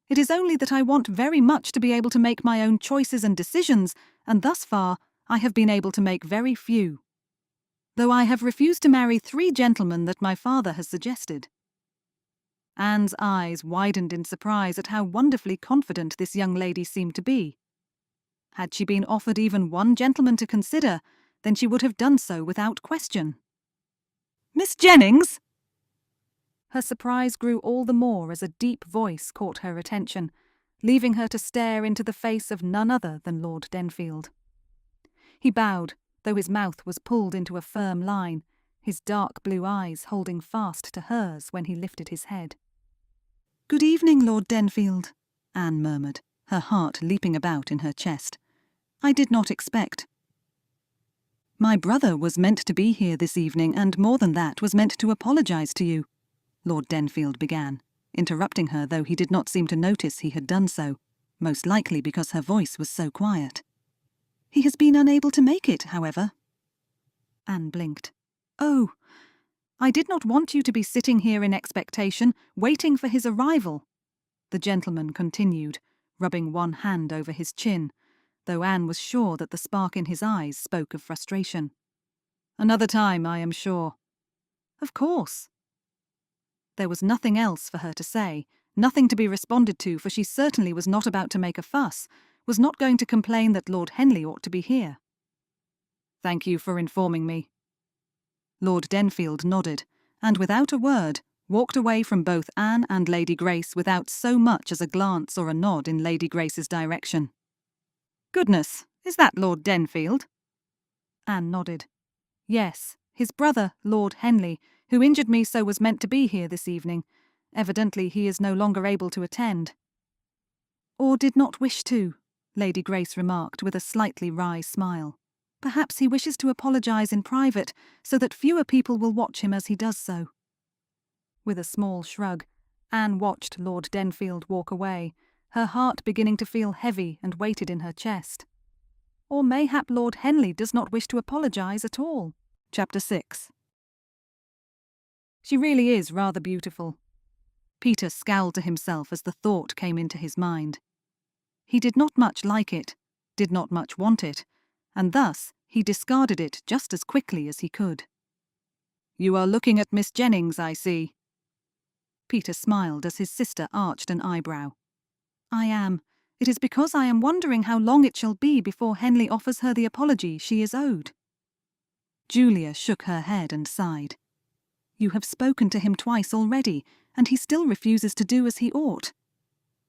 "It is only that I want very much to be able to make my own choices and decisions, and thus far I have been able to make very few. Though I have refused to marry 3 gentlemen that my father has suggested." Anne's eyes widened in surprise at how wonderfully confident this young lady seemed to be. Had she been offered even one gentleman to consider, then she would have done so without question. "Miss Jennings!" Her surprise grew all the more as a deep voice caught her attention, leaving her to stare into the face of none other than Lord Denfield. He bowed, though his mouth was pulled into a firm line, his dark blue eyes holding fast to hers when he lifted his head. "Good evening, Lord Denfield," Anne murmured, her heart leaping about in her chest. "I did not expect—" "My brother was meant to be here this evening, and more than that, was meant to apologise to you," Lord Denfield began, interrupting her, though he did not seem to notice he had done so, most likely because her voice was so quiet. "He has been unable to make it, however." Anne blinked. "Oh, I did not want you to be sitting here in expectation, waiting for his arrival," the gentleman continued, rubbing one hand over his chin, though Anne was sure that the spark in his eyes spoke of frustration. "Another time, I am sure." "Of course." There was nothing else for her to say, nothing to be responded to, for she certainly was not about to make a fuss, was not going to complain that Lord Henley ought to be here. "Thank you for informing me." Lord Denfield nodded, and without a word, walked away from both Anne and Lady Grace without so much as a glance or a nod in Lady Grace's direction. "Goodness, is that Lord Denfield?" Anne nodded. "Yes, his brother, Lord Henley, who injured me so was meant to be here this evening. Evidently he is no longer able to attend." "Or did not wish to," Lady Grace remarked with a slightly wry smile. "Perhaps he wishes to apologise in private, so that fewer people will watch him as he does so." With a small shrug, Anne watched Lord Denfield walk away, her heart beginning to feel heavy and weighted in her chest. Or mayhap Lord Henley does not wish to apologise at all. Chapter 6. She really is rather beautiful. Peter scowled to himself as the thought came into his mind. He did not much like it, did not much want it, and thus he discarded it just as quickly as he could. "You are looking at Miss Jennings, I see." Peter smiled as his sister arched an eyebrow. "I am. It is because I am wondering how long it shall be before Henley offers her the apology she is owed." Julia shook her head and sighed. "You have spoken to him twice already, and he still refuses to do as he ought.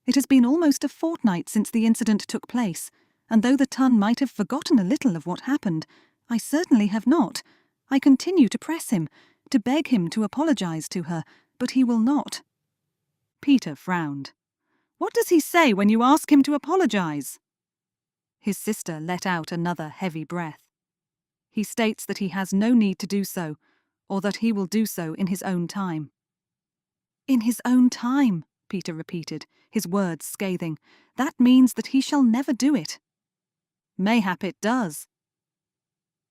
It has been almost a fortnight since the incident took place, and though the Tun might have forgotten a little of what happened, I certainly have not. I continue to press him, to beg him to apologise to her, but he will not." Peter frowned. "What does he say when you ask him to apologise?" His sister let out another heavy breath. "He states that he has no need to do so, or that he will do so in his own time." "In his own time," Peter repeated, his words scathing. "That means that he shall never do it." "Mayhap it does."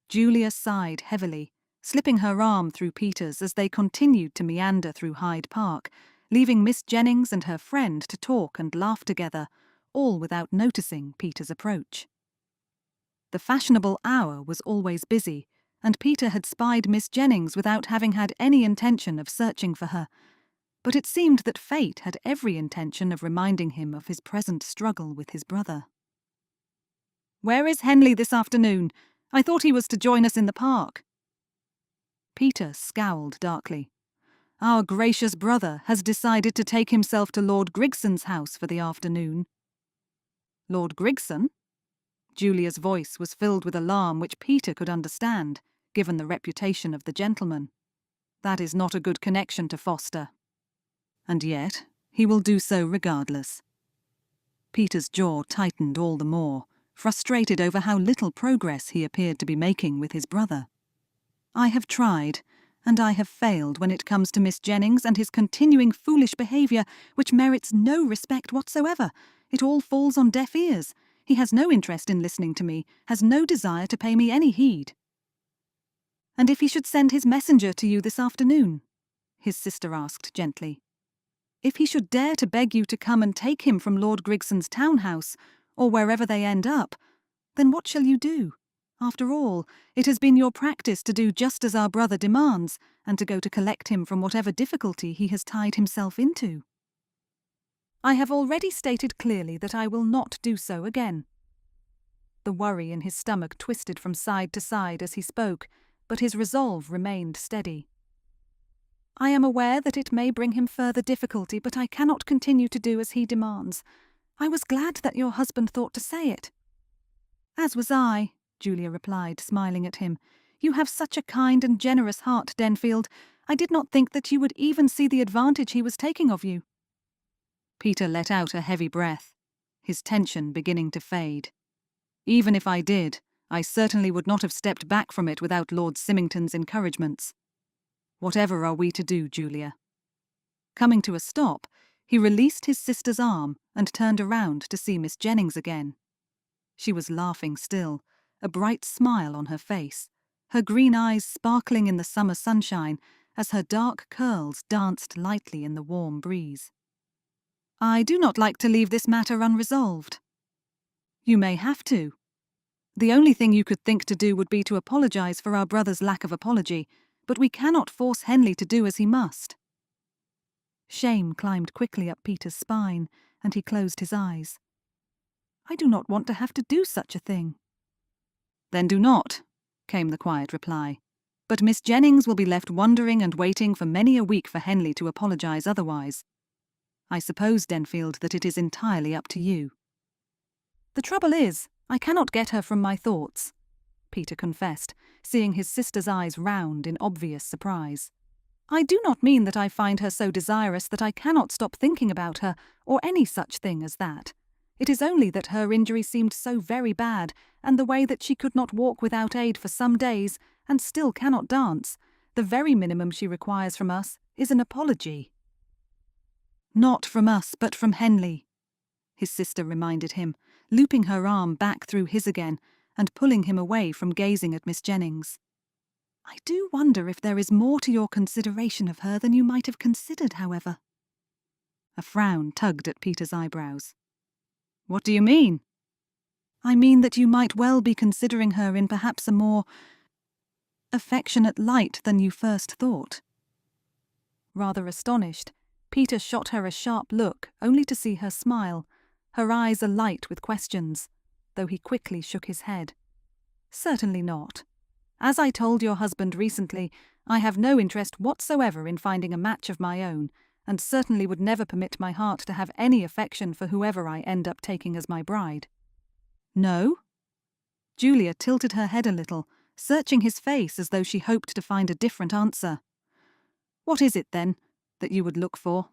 Julia sighed heavily, slipping her arm through Peter's as they continued to meander through Hyde Park, leaving Miss Jennings and her friend to talk and laugh together, all without noticing Peter's approach. The fashionable hour was always busy, and Peter had spied Miss Jennings without having had any intention of searching for her, but it seemed that fate had every intention of reminding him of his present struggle with his brother. "Where is Henley this afternoon? I thought he was to join us in the park." Peter scowled darkly. "Our gracious brother has decided to take himself to Lord Grigson's house for the afternoon." "Lord Grigson?" Julia's voice was filled with alarm which Peter could understand, given the reputation of the gentleman. "That is not a good connection to foster." "And yet he will do so regardless." Peter's jaw tightened all the more, frustrated over how little progress he appeared to be making with his brother. "I have tried, and I have failed when it comes to Miss Jennings and his continuing foolish behaviour, which merits no respect whatsoever. It all falls on deaf ears. He has no interest in listening to me, has no desire to pay me any heed." "And if he should send his messenger to you this afternoon?" his sister asked gently. "If he should dare to beg you to come and take him from Lord Grigson's townhouse, or wherever they end up, then what shall you do? After all, it has been your practice to do just as our brother demands, and to go to collect him from whatever difficulty he has tied himself into." "I have already stated clearly that I will not do so again." The worry in his stomach twisted from side to side as he spoke, but his resolve remained steady. "I am aware that it may bring him further difficulty, but I cannot continue to do as he demands. I was glad that your husband thought to say it." "As was I," Julia replied, smiling at him. "You have such a kind and generous heart, Denfield. I did not think that you would even see the advantage he was taking of you." Peter let out a heavy breath, his tension beginning to fade. "Even if I did, I certainly would not have stepped back from it without Lord Symington's encouragements. Whatever are we to do, Julia?" Coming to a stop, he released his sister's arm and turned around to see Miss Jennings again. She was laughing still, a bright smile on her face, her green eyes sparkling in the summer sunshine as her dark curls danced lightly in the warm breeze. "I do not like to leave this matter unresolved." "You may have to. The only thing you could think to do would be to apologize for our brother's lack of apology, but we cannot force Henley to do as he must." Shame climbed quickly up Peter's spine, and he closed his eyes. "I do not want to have to do such a thing." "Then do not," came the quiet reply. "But Miss Jennings will be left wondering and waiting for many a week for Henley to apologize otherwise. I suppose, Denfield, that it is entirely up to you." "The trouble is, I cannot get her from my thoughts," Peter confessed, seeing his sister's eyes round in obvious surprise. "I do not mean that I find her so desirous that I cannot stop thinking about her, or any such thing as that. It is only that her injury seemed so very bad, and the way that she could not walk without aid for some days, and still cannot dance. The very minimum she requires from us is an apology." "Not from us, but from Henley," his sister reminded him, looping her arm back through his again and pulling him away from gazing at Miss Jennings. "I do wonder if there is more to your consideration of her than you might have considered, however." A frown tugged at Peter's eyebrows. "What do you mean?" "I mean that you might well be considering her in perhaps a more affectionate light than you first thought." Rather astonished, Peter shot her a sharp look, only to see her smile, her eyes alight with questions, though he quickly shook his head. "Certainly not. As I told your husband recently, I have no interest whatsoever in finding a match of my own, and certainly would never permit my heart to have any affection for whoever I end up taking as my bride." "No?" Julia tilted her head a little, searching his face as though she hoped to find a different answer. "What is it, then, that you would look for?"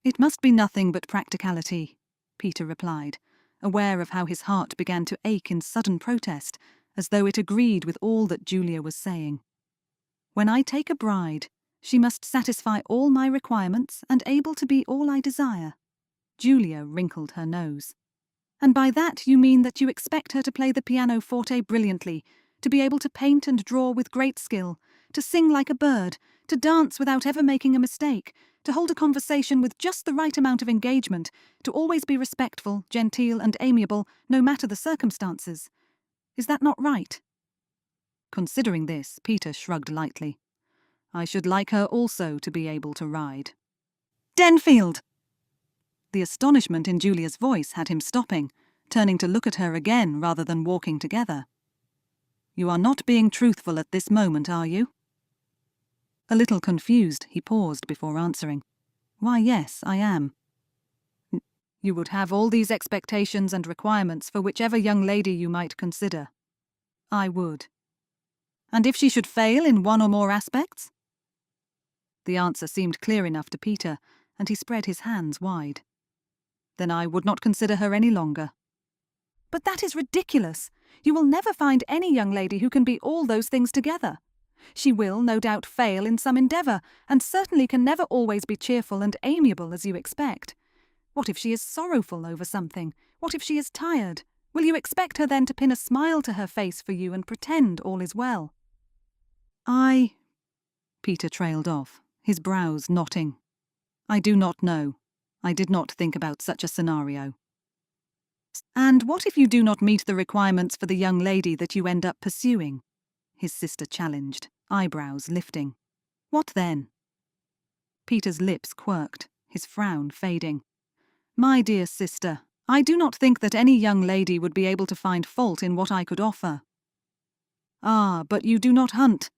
"It must be nothing but practicality," Peter replied, aware of how his heart began to ache in sudden protest, as though it agreed with all that Julia was saying. "When I take a bride, she must satisfy all my requirements and able to be all I desire." Julia wrinkled her nose. "And by that you mean that you expect her to play the pianoforte brilliantly, to be able to paint and draw with great skill, to sing like a bird, to dance without ever making a mistake, to hold a conversation with just the right amount of engagement, to always be respectful, genteel, and amiable, no matter the circumstances. Is that not right?" Considering this, Peter shrugged lightly. "I should like her also to be able to ride." "Denfield!" The astonishment in Julia's voice had him stopping, turning to look at her again rather than walking together. You are not being truthful at this moment, are you?" A little confused, he paused before answering. "Why, yes, I am." "You would have all these expectations and requirements for whichever young lady you might consider." "I would." "And if she should fail in one or more aspects?" The answer seemed clear enough to Peter, and he spread his hands wide. "Then I would not consider her any longer." "But that is ridiculous. You will never find any young lady who can be all those things together. She will, no doubt, fail in some endeavour, and certainly can never always be cheerful and amiable as you expect. What if she is sorrowful over something? What if she is tired? Will you expect her then to pin a smile to her face for you and pretend all is well?" Peter trailed off, his brows knotting. "I do not know. I did not think about such a scenario." "And what if you do not meet the requirements for the young lady that you end up pursuing?" his sister challenged, eyebrows lifting. "What then?" Peter's lips quirked, his frown fading. "My dear sister, I do not think that any young lady would be able to find fault in what I could offer." "Ah, but you do not hunt,"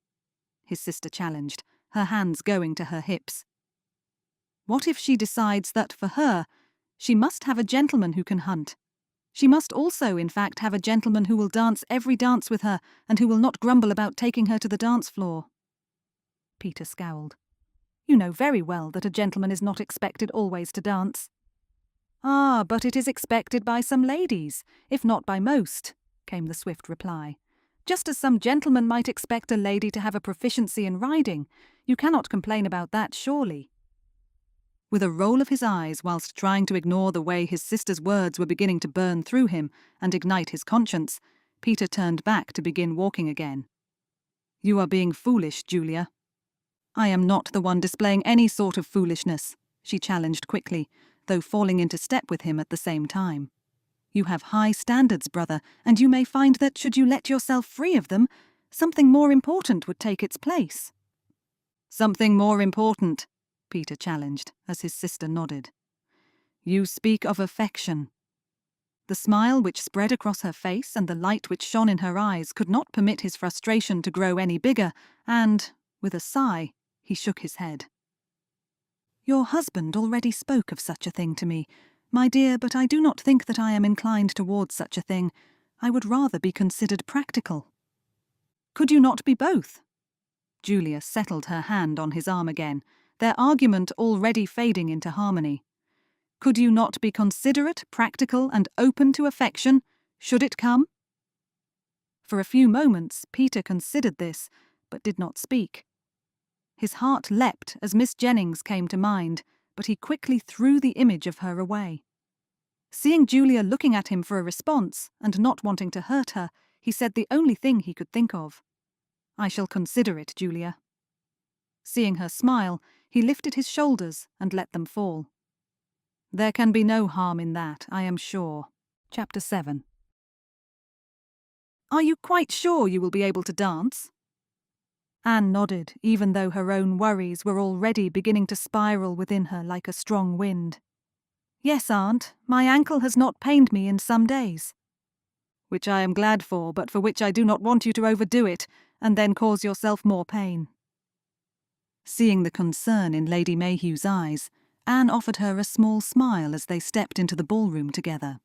his sister challenged, her hands going to her hips. "What if she decides that, for her, she must have a gentleman who can hunt? She must also, in fact, have a gentleman who will dance every dance with her and who will not grumble about taking her to the dance floor." Peter scowled. "You know very well that a gentleman is not expected always to dance." "Ah, but it is expected by some ladies, if not by most," came the swift reply. "Just as some gentlemen might expect a lady to have a proficiency in riding. You cannot complain about that, surely." With a roll of his eyes whilst trying to ignore the way his sister's words were beginning to burn through him and ignite his conscience, Peter turned back to begin walking again. "You are being foolish, Julia." "I am not the one displaying any sort of foolishness," she challenged quickly, though falling into step with him at the same time. "You have high standards, brother, and you may find that, should you let yourself free of them, something more important would take its place." "Something more important?" Peter challenged, as his sister nodded. "You speak of affection." The smile which spread across her face and the light which shone in her eyes could not permit his frustration to grow any bigger, and, with a sigh, he shook his head. "Your husband already spoke of such a thing to me, my dear, but I do not think that I am inclined towards such a thing. I would rather be considered practical." "Could you not be both?" Julia settled her hand on his arm again, their argument already fading into harmony. "Could you not be considerate, practical, and open to affection, should it come?" For a few moments Peter considered this, but did not speak. His heart leapt as Miss Jennings came to mind, but he quickly threw the image of her away. Seeing Julia looking at him for a response, and not wanting to hurt her, he said the only thing he could think of. "I shall consider it, Julia." Seeing her smile, he lifted his shoulders and let them fall. "There can be no harm in that, I am sure." Chapter 7. "Are you quite sure you will be able to dance?" Anne nodded, even though her own worries were already beginning to spiral within her like a strong wind. "Yes, Aunt, my ankle has not pained me in some days." "Which I am glad for, but for which I do not want you to overdo it, and then cause yourself more pain." Seeing the concern in Lady Mayhew's eyes, Anne offered her a small smile as they stepped into the ballroom together.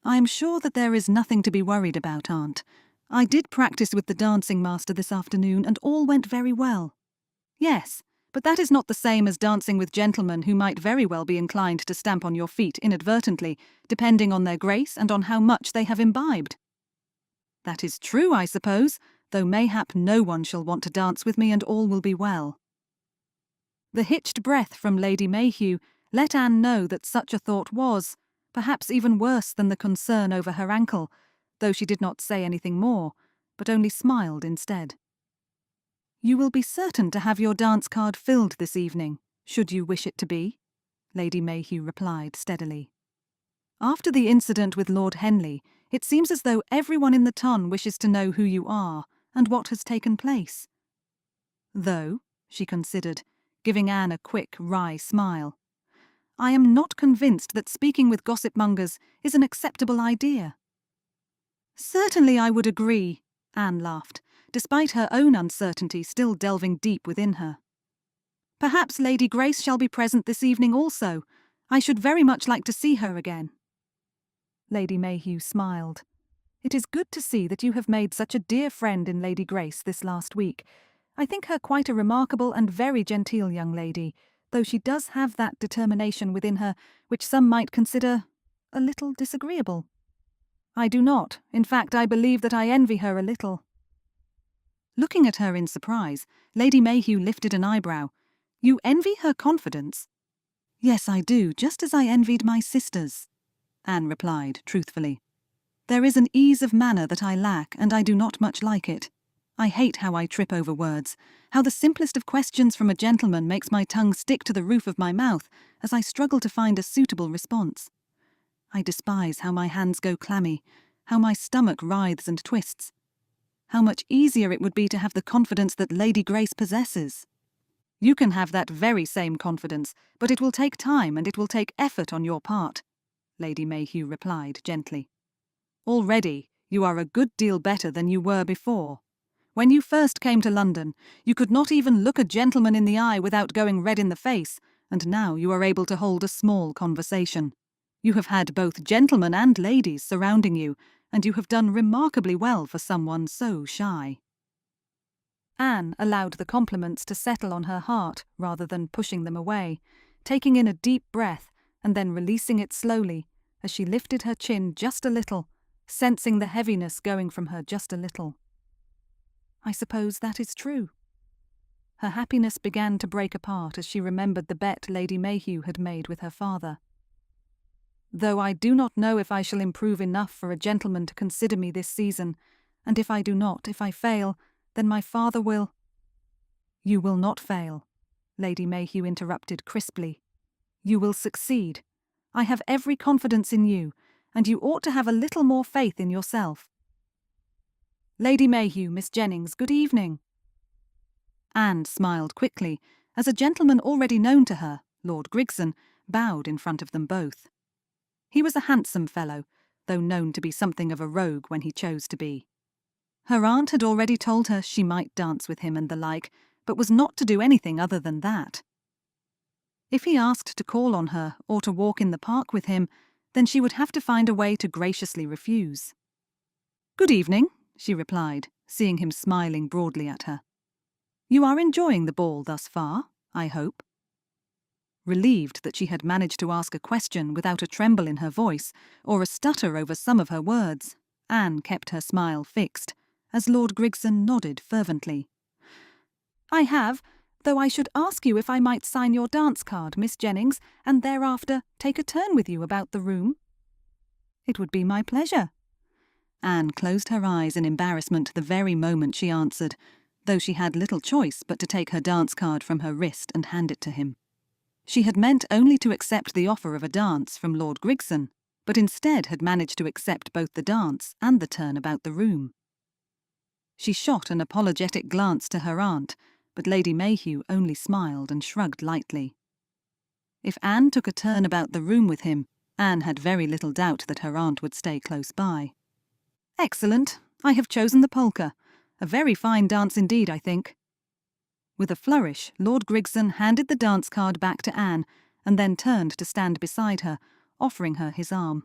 "I am sure that there is nothing to be worried about, Aunt. I did practice with the dancing master this afternoon, and all went very well." "Yes, but that is not the same as dancing with gentlemen who might very well be inclined to stamp on your feet inadvertently, depending on their grace and on how much they have imbibed." "That is true, I suppose, though mayhap no one shall want to dance with me and all will be well." The hitched breath from Lady Mayhew let Anne know that such a thought was, perhaps even worse than the concern over her ankle, though she did not say anything more, but only smiled instead. "You will be certain to have your dance card filled this evening, should you wish it to be," Lady Mayhew replied steadily. "After the incident with Lord Henley, it seems as though everyone in the ton wishes to know who you are and what has taken place. Though," she considered, giving Anne a quick, wry smile, "I am not convinced that speaking with gossip-mongers is an acceptable idea." "Certainly I would agree," Anne laughed, despite her own uncertainty still delving deep within her. Perhaps Lady Grace shall be present this evening also. I should very much like to see her again. Lady Mayhew smiled. It is good to see that you have made such a dear friend in Lady Grace this last week. I think her quite a remarkable and very genteel young lady, though she does have that determination within her which some might consider a little disagreeable. I do not. In fact, I believe that I envy her a little. Looking at her in surprise, Lady Mayhew lifted an eyebrow. You envy her confidence? Yes, I do, just as I envied my sister's, Anne replied truthfully. There is an ease of manner that I lack, and I do not much like it. I hate how I trip over words, how the simplest of questions from a gentleman makes my tongue stick to the roof of my mouth as I struggle to find a suitable response. I despise how my hands go clammy, how my stomach writhes and twists. How much easier it would be to have the confidence that Lady Grace possesses. You can have that very same confidence, but it will take time and it will take effort on your part, Lady Mayhew replied gently. Already, you are a good deal better than you were before. When you first came to London, you could not even look a gentleman in the eye without going red in the face, and now you are able to hold a small conversation. You have had both gentlemen and ladies surrounding you, and you have done remarkably well for someone so shy. Anne allowed the compliments to settle on her heart rather than pushing them away, taking in a deep breath and then releasing it slowly as she lifted her chin just a little, sensing the heaviness going from her just a little. I suppose that is true. Her happiness began to break apart as she remembered the bet Lady Mayhew had made with her father. Though I do not know if I shall improve enough for a gentleman to consider me this season, and if I do not, if I fail, then my father will— You will not fail, Lady Mayhew interrupted crisply. You will succeed. I have every confidence in you, and you ought to have a little more faith in yourself. Lady Mayhew, Miss Jennings, good evening. Anne smiled quickly, as a gentleman already known to her, Lord Grigson, bowed in front of them both. He was a handsome fellow, though known to be something of a rogue when he chose to be. Her aunt had already told her she might dance with him and the like, but was not to do anything other than that. If he asked to call on her or to walk in the park with him, then she would have to find a way to graciously refuse. Good evening, she replied, seeing him smiling broadly at her. You are enjoying the ball thus far, I hope. Relieved that she had managed to ask a question without a tremble in her voice or a stutter over some of her words, Anne kept her smile fixed, as Lord Grigson nodded fervently. I have, though I should ask you if I might sign your dance card, Miss Jennings, and thereafter take a turn with you about the room. It would be my pleasure. Anne closed her eyes in embarrassment the very moment she answered, though she had little choice but to take her dance card from her wrist and hand it to him. She had meant only to accept the offer of a dance from Lord Grigson, but instead had managed to accept both the dance and the turn about the room. She shot an apologetic glance to her aunt, but Lady Mayhew only smiled and shrugged lightly. If Anne took a turn about the room with him, Anne had very little doubt that her aunt would stay close by. Excellent. I have chosen the polka. A very fine dance indeed, I think. With a flourish, Lord Grigson handed the dance card back to Anne, and then turned to stand beside her, offering her his arm.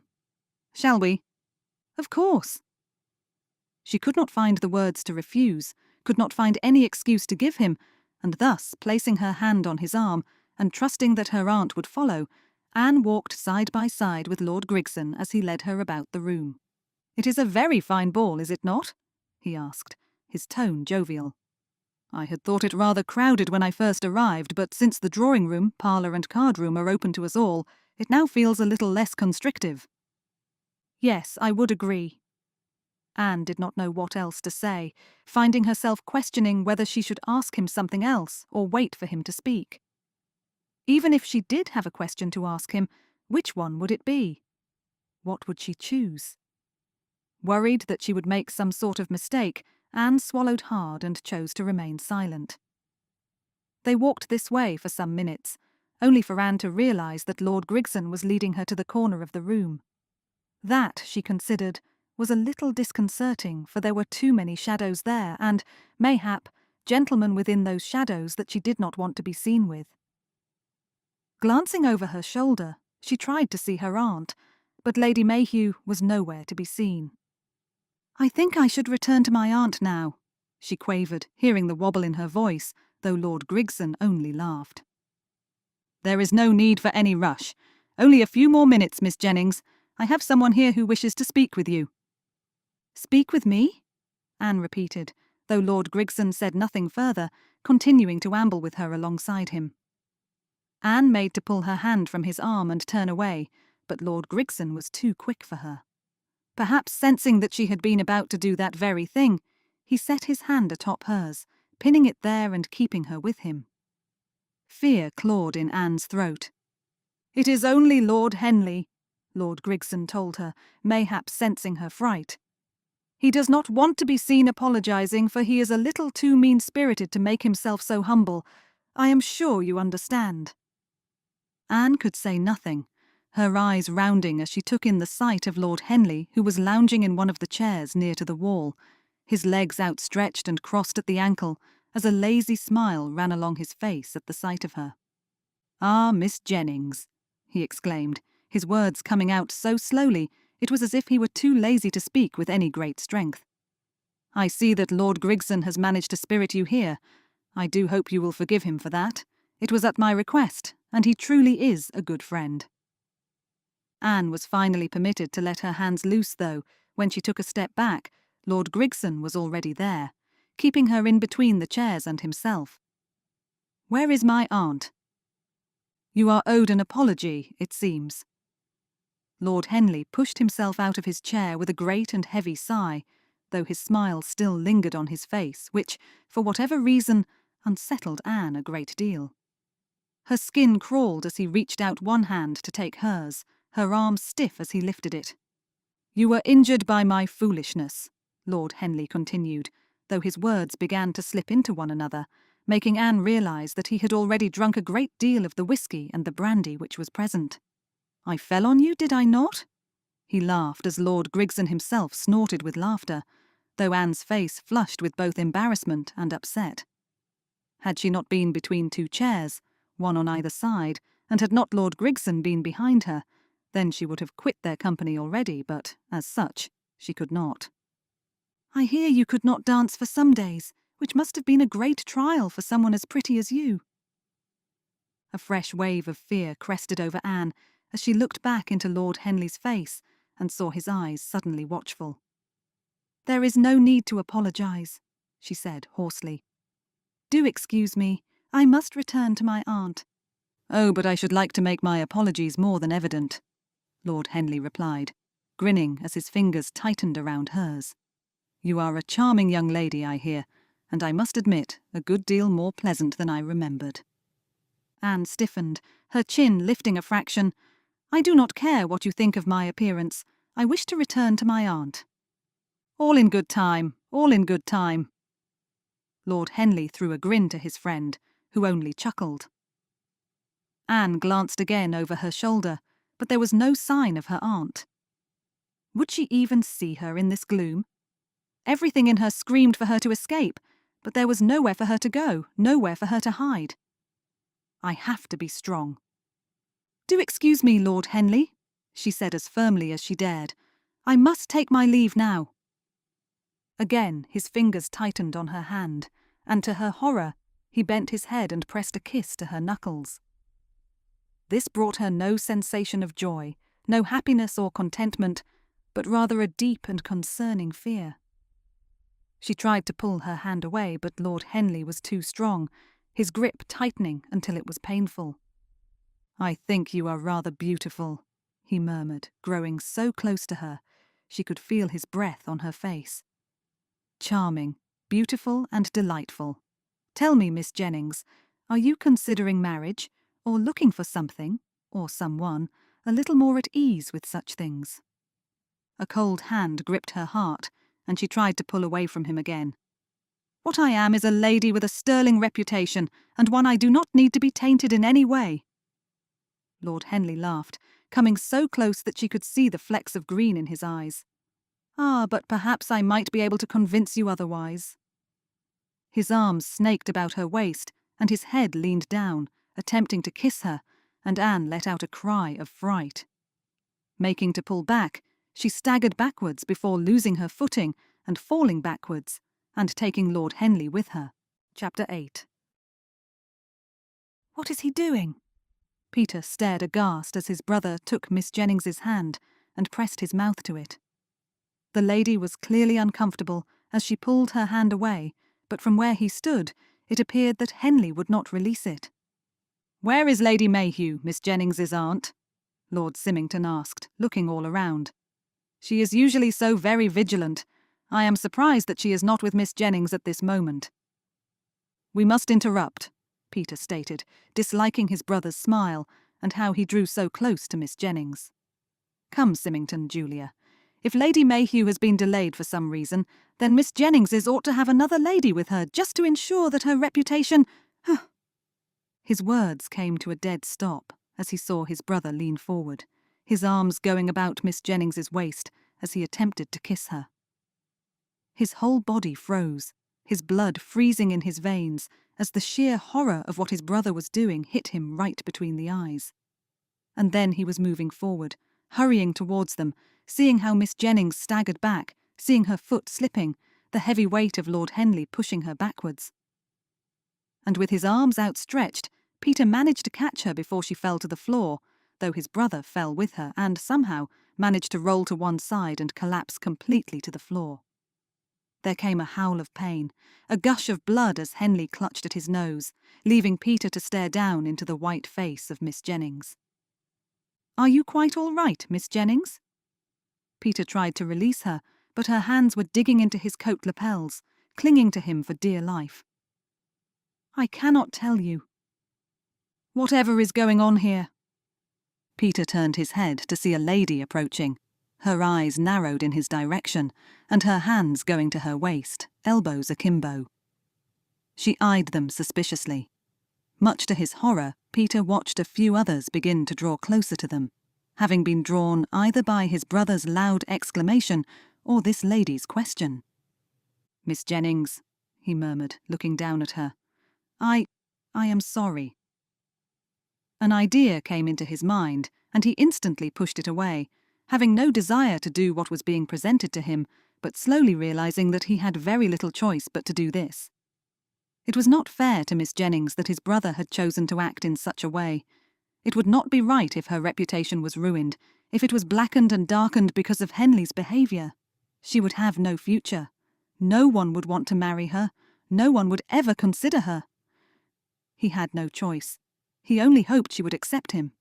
Shall we? Of course. She could not find the words to refuse, could not find any excuse to give him, and thus, placing her hand on his arm, and trusting that her aunt would follow, Anne walked side by side with Lord Grigson as he led her about the room. It is a very fine ball, is it not? He asked, his tone jovial. I had thought it rather crowded when I first arrived, but since the drawing-room, parlour and card-room are open to us all, it now feels a little less constrictive. Yes, I would agree. Anne did not know what else to say, finding herself questioning whether she should ask him something else or wait for him to speak. Even if she did have a question to ask him, which one would it be? What would she choose? Worried that she would make some sort of mistake, Anne swallowed hard and chose to remain silent. They walked this way for some minutes, only for Anne to realise that Lord Grigson was leading her to the corner of the room. That, she considered, was a little disconcerting, for there were too many shadows there, and, mayhap, gentlemen within those shadows that she did not want to be seen with. Glancing over her shoulder, she tried to see her aunt, but Lady Mayhew was nowhere to be seen. "I think I should return to my aunt now," she quavered, hearing the wobble in her voice, though Lord Grigson only laughed. "There is no need for any rush. Only a few more minutes, Miss Jennings. I have someone here who wishes to speak with you." "Speak with me?" Anne repeated, though Lord Grigson said nothing further, continuing to amble with her alongside him. Anne made to pull her hand from his arm and turn away, but Lord Grigson was too quick for her. Perhaps sensing that she had been about to do that very thing, he set his hand atop hers, pinning it there and keeping her with him. Fear clawed in Anne's throat. "It is only Lord Henley," Lord Grigson told her, mayhap sensing her fright. "He does not want to be seen apologising, for he is a little too mean-spirited to make himself so humble. I am sure you understand." Anne could say nothing, her eyes rounding as she took in the sight of Lord Henley, who was lounging in one of the chairs near to the wall, his legs outstretched and crossed at the ankle, as a lazy smile ran along his face at the sight of her. "Ah, Miss Jennings," he exclaimed, his words coming out so slowly it was as if he were too lazy to speak with any great strength. "I see that Lord Grigson has managed to spirit you here. I do hope you will forgive him for that. It was at my request, and he truly is a good friend." Anne was finally permitted to let her hands loose, though, when she took a step back, Lord Grigson was already there, keeping her in between the chairs and himself. "Where is my aunt?" "You are owed an apology, it seems." Lord Henley pushed himself out of his chair with a great and heavy sigh, though his smile still lingered on his face, which, for whatever reason, unsettled Anne a great deal. Her skin crawled as he reached out one hand to take hers, her arm stiff as he lifted it. "You were injured by my foolishness," Lord Henley continued, though his words began to slip into one another, making Anne realise that he had already drunk a great deal of the whisky and the brandy which was present. "I fell on you, did I not?" He laughed as Lord Grigson himself snorted with laughter, though Anne's face flushed with both embarrassment and upset. Had she not been between two chairs, one on either side, and had not Lord Grigson been behind her, then she would have quit their company already, but, as such, she could not. "I hear you could not dance for some days, which must have been a great trial for someone as pretty as you." A fresh wave of fear crested over Anne as she looked back into Lord Henley's face and saw his eyes suddenly watchful. "There is no need to apologise," she said hoarsely. "Do excuse me. I must return to my aunt." "Oh, but I should like to make my apologies more than evident," Lord Henley replied, grinning as his fingers tightened around hers. "You are a charming young lady, I hear, and I must admit, a good deal more pleasant than I remembered." Anne stiffened, her chin lifting a fraction. "I do not care what you think of my appearance. I wish to return to my aunt." "All in good time, all in good time." Lord Henley threw a grin to his friend, who only chuckled. Anne glanced again over her shoulder, but there was no sign of her aunt. Would she even see her in this gloom? Everything in her screamed for her to escape, but there was nowhere for her to go, nowhere for her to hide. "I have to be strong." "Do excuse me, Lord Henley," she said as firmly as she dared. "I must take my leave now." Again his fingers tightened on her hand, and to her horror, he bent his head and pressed a kiss to her knuckles. This brought her no sensation of joy, no happiness or contentment, but rather a deep and concerning fear. She tried to pull her hand away, but Lord Henley was too strong, his grip tightening until it was painful. "I think you are rather beautiful," he murmured, growing so close to her, she could feel his breath on her face. "Charming, beautiful and delightful. Tell me, Miss Jennings, are you considering marriage, or looking for something, or someone, a little more at ease with such things?" A cold hand gripped her heart, and she tried to pull away from him again. "What I am is a lady with a sterling reputation, and one I do not need to be tainted in any way." Lord Henley laughed, coming so close that she could see the flecks of green in his eyes. But perhaps I might be able to convince you otherwise." His arms snaked about her waist, and his head leaned down, attempting to kiss her, and Anne let out a cry of fright. Making to pull back, she staggered backwards before losing her footing and falling backwards, and taking Lord Henley with her. Chapter 8. "What is he doing?" Peter stared aghast as his brother took Miss Jennings's hand and pressed his mouth to it. The lady was clearly uncomfortable as she pulled her hand away, but from where he stood, it appeared that Henley would not release it. "Where is Lady Mayhew, Miss Jennings's aunt?" Lord Symington asked, looking all around. "She is usually so very vigilant. I am surprised that she is not with Miss Jennings at this moment." "We must interrupt," Peter stated, disliking his brother's smile and how he drew so close to Miss Jennings. "Come, Symington, Julia. If Lady Mayhew has been delayed for some reason, then Miss Jennings's ought to have another lady with her just to ensure that her reputation—" His words came to a dead stop as he saw his brother lean forward, his arms going about Miss Jennings's waist as he attempted to kiss her. His whole body froze, his blood freezing in his veins as the sheer horror of what his brother was doing hit him right between the eyes. And then he was moving forward, hurrying towards them, seeing how Miss Jennings staggered back, seeing her foot slipping, the heavy weight of Lord Henley pushing her backwards. And with his arms outstretched, Peter managed to catch her before she fell to the floor, though his brother fell with her and, somehow, managed to roll to one side and collapse completely to the floor. There came a howl of pain, a gush of blood as Henley clutched at his nose, leaving Peter to stare down into the white face of Miss Jennings. "Are you quite all right, Miss Jennings?" Peter tried to release her, but her hands were digging into his coat lapels, clinging to him for dear life. "I cannot tell you." "Whatever is going on here?" Peter turned his head to see a lady approaching, her eyes narrowed in his direction, and her hands going to her waist, elbows akimbo. She eyed them suspiciously. Much to his horror, Peter watched a few others begin to draw closer to them, having been drawn either by his brother's loud exclamation or this lady's question. "Miss Jennings," he murmured, looking down at her. I am sorry." An idea came into his mind, and he instantly pushed it away, having no desire to do what was being presented to him, but slowly realizing that he had very little choice but to do this. It was not fair to Miss Jennings that his brother had chosen to act in such a way. It would not be right if her reputation was ruined, if it was blackened and darkened because of Henley's behaviour. She would have no future. No one would want to marry her. No one would ever consider her. He had no choice. He only hoped she would accept him.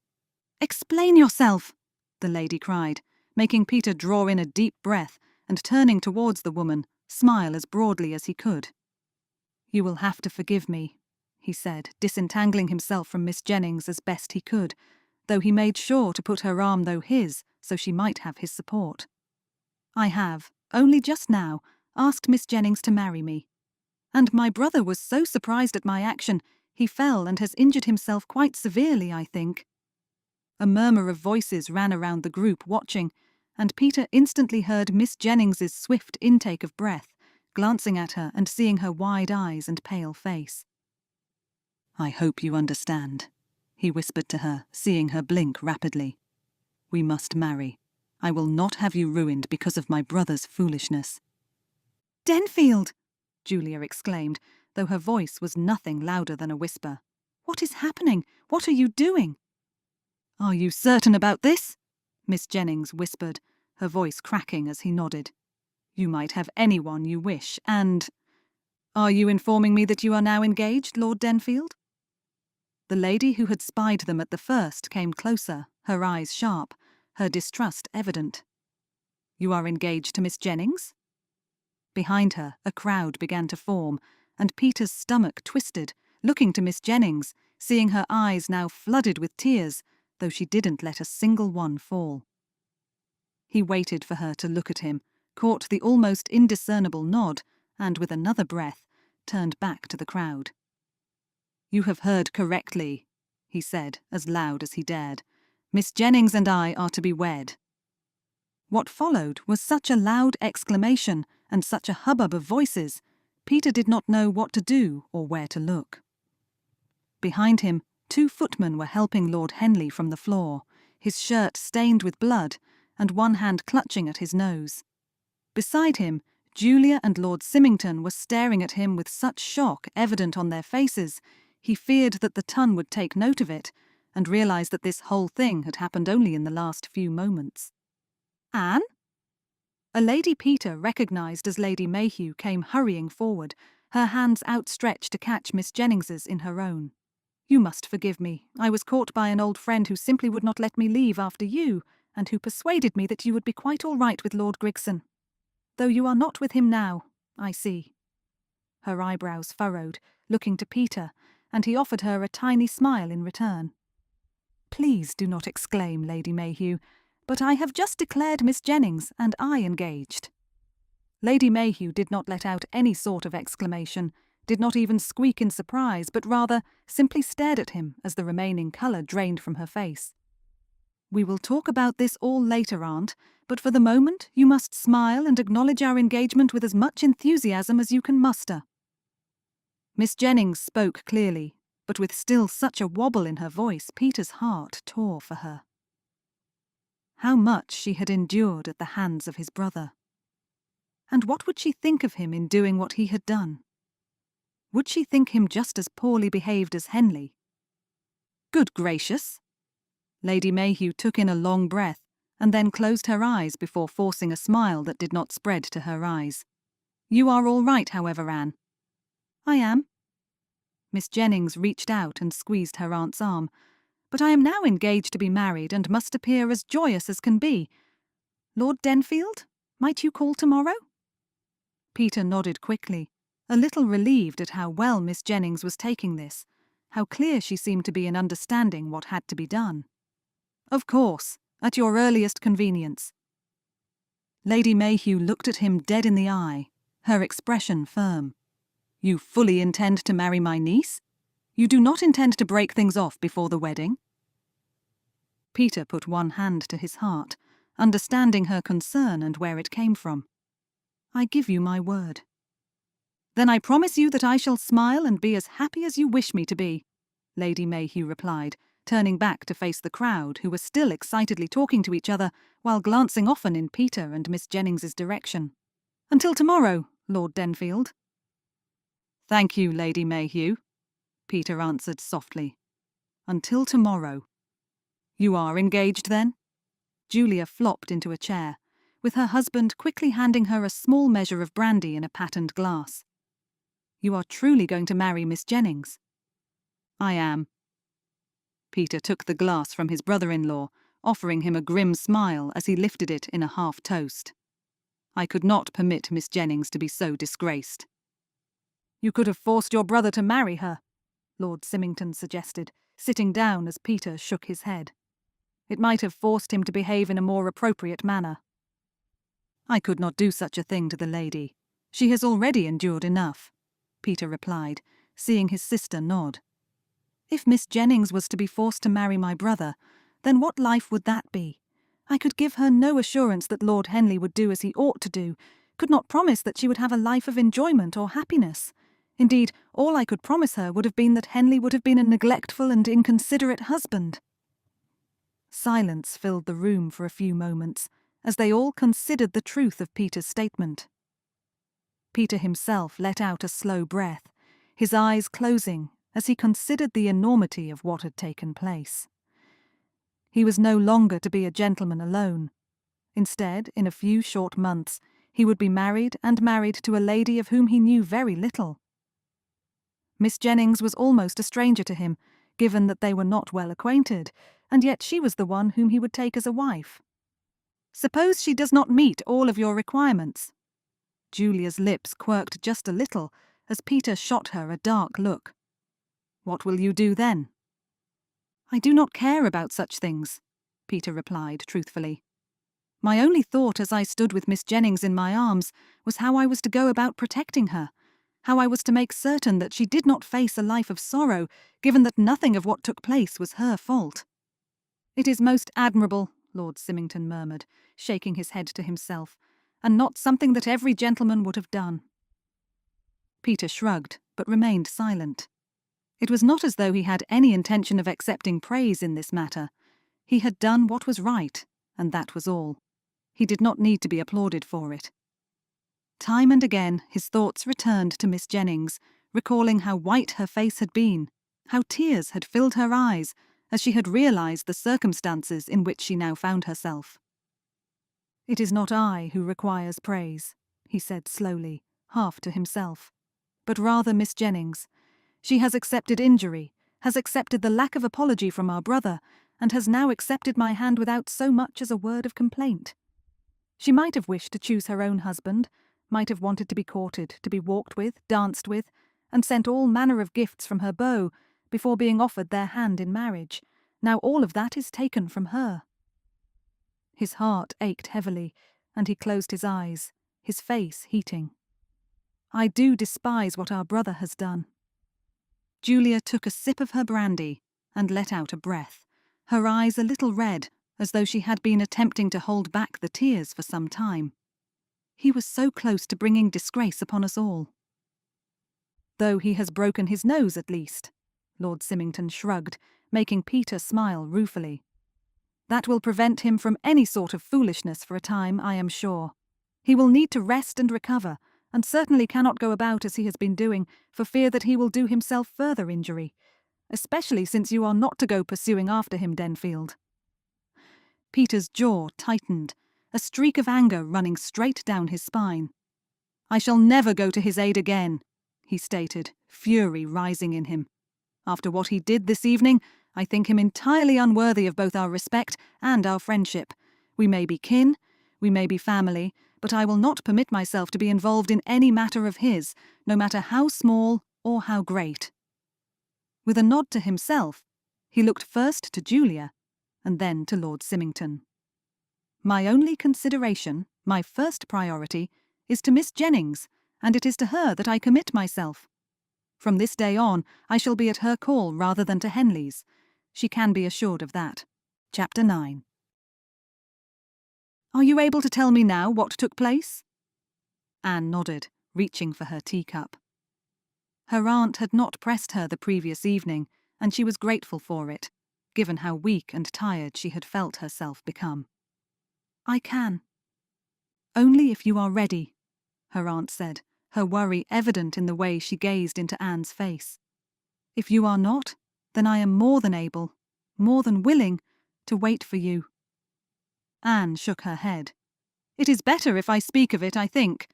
"Explain yourself!" the lady cried, making Peter draw in a deep breath and, turning towards the woman, smile as broadly as he could. "You will have to forgive me," he said, disentangling himself from Miss Jennings as best he could, though he made sure to put her arm through his so she might have his support. "I have, only just now, asked Miss Jennings to marry me. And my brother was so surprised at my action, he fell and has injured himself quite severely, I think." A murmur of voices ran around the group watching, and Peter instantly heard Miss Jennings's swift intake of breath, glancing at her and seeing her wide eyes and pale face. "I hope you understand," he whispered to her, seeing her blink rapidly. "We must marry. I will not have you ruined because of my brother's foolishness." "Denfield!" Julia exclaimed, though her voice was nothing louder than a whisper. "What is happening? What are you doing?" "Are you certain about this?" Miss Jennings whispered, her voice cracking as he nodded. "You might have anyone you wish, and— Are you informing me that you are now engaged, Lord Denfield?" The lady who had spied them at the first came closer, her eyes sharp, her distrust evident. "You are engaged to Miss Jennings?" Behind her, a crowd began to form, and Peter's stomach twisted, looking to Miss Jennings, seeing her eyes now flooded with tears, though she didn't let a single one fall. He waited for her to look at him, caught the almost indiscernible nod, and with another breath, turned back to the crowd. "You have heard correctly," he said, as loud as he dared. "Miss Jennings and I are to be wed." What followed was such a loud exclamation and such a hubbub of voices, Peter did not know what to do or where to look. Behind him, 2 footmen were helping Lord Henley from the floor, his shirt stained with blood and one hand clutching at his nose. Beside him, Julia and Lord Symington were staring at him with such shock evident on their faces, he feared that the ton would take note of it and realise that this whole thing had happened only in the last few moments. Anne? A Lady Peter, recognised as Lady Mayhew, came hurrying forward, her hands outstretched to catch Miss Jennings's in her own. You must forgive me. I was caught by an old friend who simply would not let me leave after you, and who persuaded me that you would be quite all right with Lord Grigson. Though you are not with him now, I see. Her eyebrows furrowed, looking to Peter, and he offered her a tiny smile in return. Please do not exclaim, Lady Mayhew, but I have just declared Miss Jennings and I engaged. Lady Mayhew did not let out any sort of exclamation, did not even squeak in surprise, but rather simply stared at him as the remaining colour drained from her face. We will talk about this all later, Aunt, but for the moment you must smile and acknowledge our engagement with as much enthusiasm as you can muster. Miss Jennings spoke clearly, but with still such a wobble in her voice, Peter's heart tore for her. How much she had endured at the hands of his brother. And what would she think of him in doing what he had done? Would she think him just as poorly behaved as Henley? Good gracious! Lady Mayhew took in a long breath, and then closed her eyes before forcing a smile that did not spread to her eyes. You are all right, however, Anne. I am. Miss Jennings reached out and squeezed her aunt's arm. But I am now engaged to be married and must appear as joyous as can be. Lord Denfield, might you call tomorrow? Peter nodded quickly, a little relieved at how well Miss Jennings was taking this, how clear she seemed to be in understanding what had to be done. Of course, at your earliest convenience. Lady Mayhew looked at him dead in the eye, her expression firm. You fully intend to marry my niece? You do not intend to break things off before the wedding? Peter put one hand to his heart, understanding her concern and where it came from. I give you my word. Then I promise you that I shall smile and be as happy as you wish me to be, Lady Mayhew replied, turning back to face the crowd, who were still excitedly talking to each other while glancing often in Peter and Miss Jennings's direction. Until tomorrow, Lord Denfield. Thank you, Lady Mayhew, Peter answered softly. Until tomorrow. You are engaged, then? Julia flopped into a chair, with her husband quickly handing her a small measure of brandy in a patterned glass. You are truly going to marry Miss Jennings? I am. Peter took the glass from his brother-in-law, offering him a grim smile as he lifted it in a half-toast. I could not permit Miss Jennings to be so disgraced. You could have forced your brother to marry her, Lord Symington suggested, sitting down as Peter shook his head. It might have forced him to behave in a more appropriate manner. I could not do such a thing to the lady. She has already endured enough, Peter replied, seeing his sister nod. If Miss Jennings was to be forced to marry my brother, then what life would that be? I could give her no assurance that Lord Henley would do as he ought to do, could not promise that she would have a life of enjoyment or happiness. Indeed, all I could promise her would have been that Henley would have been a neglectful and inconsiderate husband. Silence filled the room for a few moments, as they all considered the truth of Peter's statement. Peter himself let out a slow breath, his eyes closing as he considered the enormity of what had taken place. He was no longer to be a gentleman alone. Instead, in a few short months, he would be married to a lady of whom he knew very little. Miss Jennings was almost a stranger to him, given that they were not well acquainted, and yet she was the one whom he would take as a wife. Suppose she does not meet all of your requirements? Julia's lips quirked just a little as Peter shot her a dark look. What will you do then? I do not care about such things, Peter replied truthfully. My only thought as I stood with Miss Jennings in my arms was how I was to go about protecting her, how I was to make certain that she did not face a life of sorrow, given that nothing of what took place was her fault. It is most admirable, Lord Symington murmured, shaking his head to himself, and not something that every gentleman would have done. Peter shrugged, but remained silent. It was not as though he had any intention of accepting praise in this matter. He had done what was right, and that was all. He did not need to be applauded for it. Time and again his thoughts returned to Miss Jennings, recalling how white her face had been, how tears had filled her eyes as she had realized the circumstances in which she now found herself. "It is not I who requires praise," he said slowly, half to himself, "but rather Miss Jennings. She has accepted injury, has accepted the lack of apology from our brother, and has now accepted my hand without so much as a word of complaint. She might have wished to choose her own husband, might have wanted to be courted, to be walked with, danced with, and sent all manner of gifts from her beau before being offered their hand in marriage. Now all of that is taken from her." His heart ached heavily, and he closed his eyes, his face heating. "I do despise what our brother has done." Julia took a sip of her brandy and let out a breath, her eyes a little red, as though she had been attempting to hold back the tears for some time. He was so close to bringing disgrace upon us all. "Though he has broken his nose, at least," Lord Symington shrugged, making Peter smile ruefully. "That will prevent him from any sort of foolishness for a time, I am sure. He will need to rest and recover, and certainly cannot go about as he has been doing, for fear that he will do himself further injury, especially since you are not to go pursuing after him, Denfield." Peter's jaw tightened, a streak of anger running straight down his spine. "I shall never go to his aid again," he stated, fury rising in him. "After what he did this evening, I think him entirely unworthy of both our respect and our friendship. We may be kin, we may be family, but I will not permit myself to be involved in any matter of his, no matter how small or how great." With a nod to himself, he looked first to Julia and then to Lord Symington. "My only consideration, my first priority, is to Miss Jennings, and it is to her that I commit myself. From this day on, I shall be at her call rather than to Henley's. She can be assured of that." Chapter 9. "Are you able to tell me now what took place?" Anne nodded, reaching for her teacup. Her aunt had not pressed her the previous evening, and she was grateful for it, given how weak and tired she had felt herself become. "I can." "Only if you are ready," her aunt said, her worry evident in the way she gazed into Anne's face. "If you are not, then I am more than able, more than willing, to wait for you." Anne shook her head. "It is better if I speak of it, I think.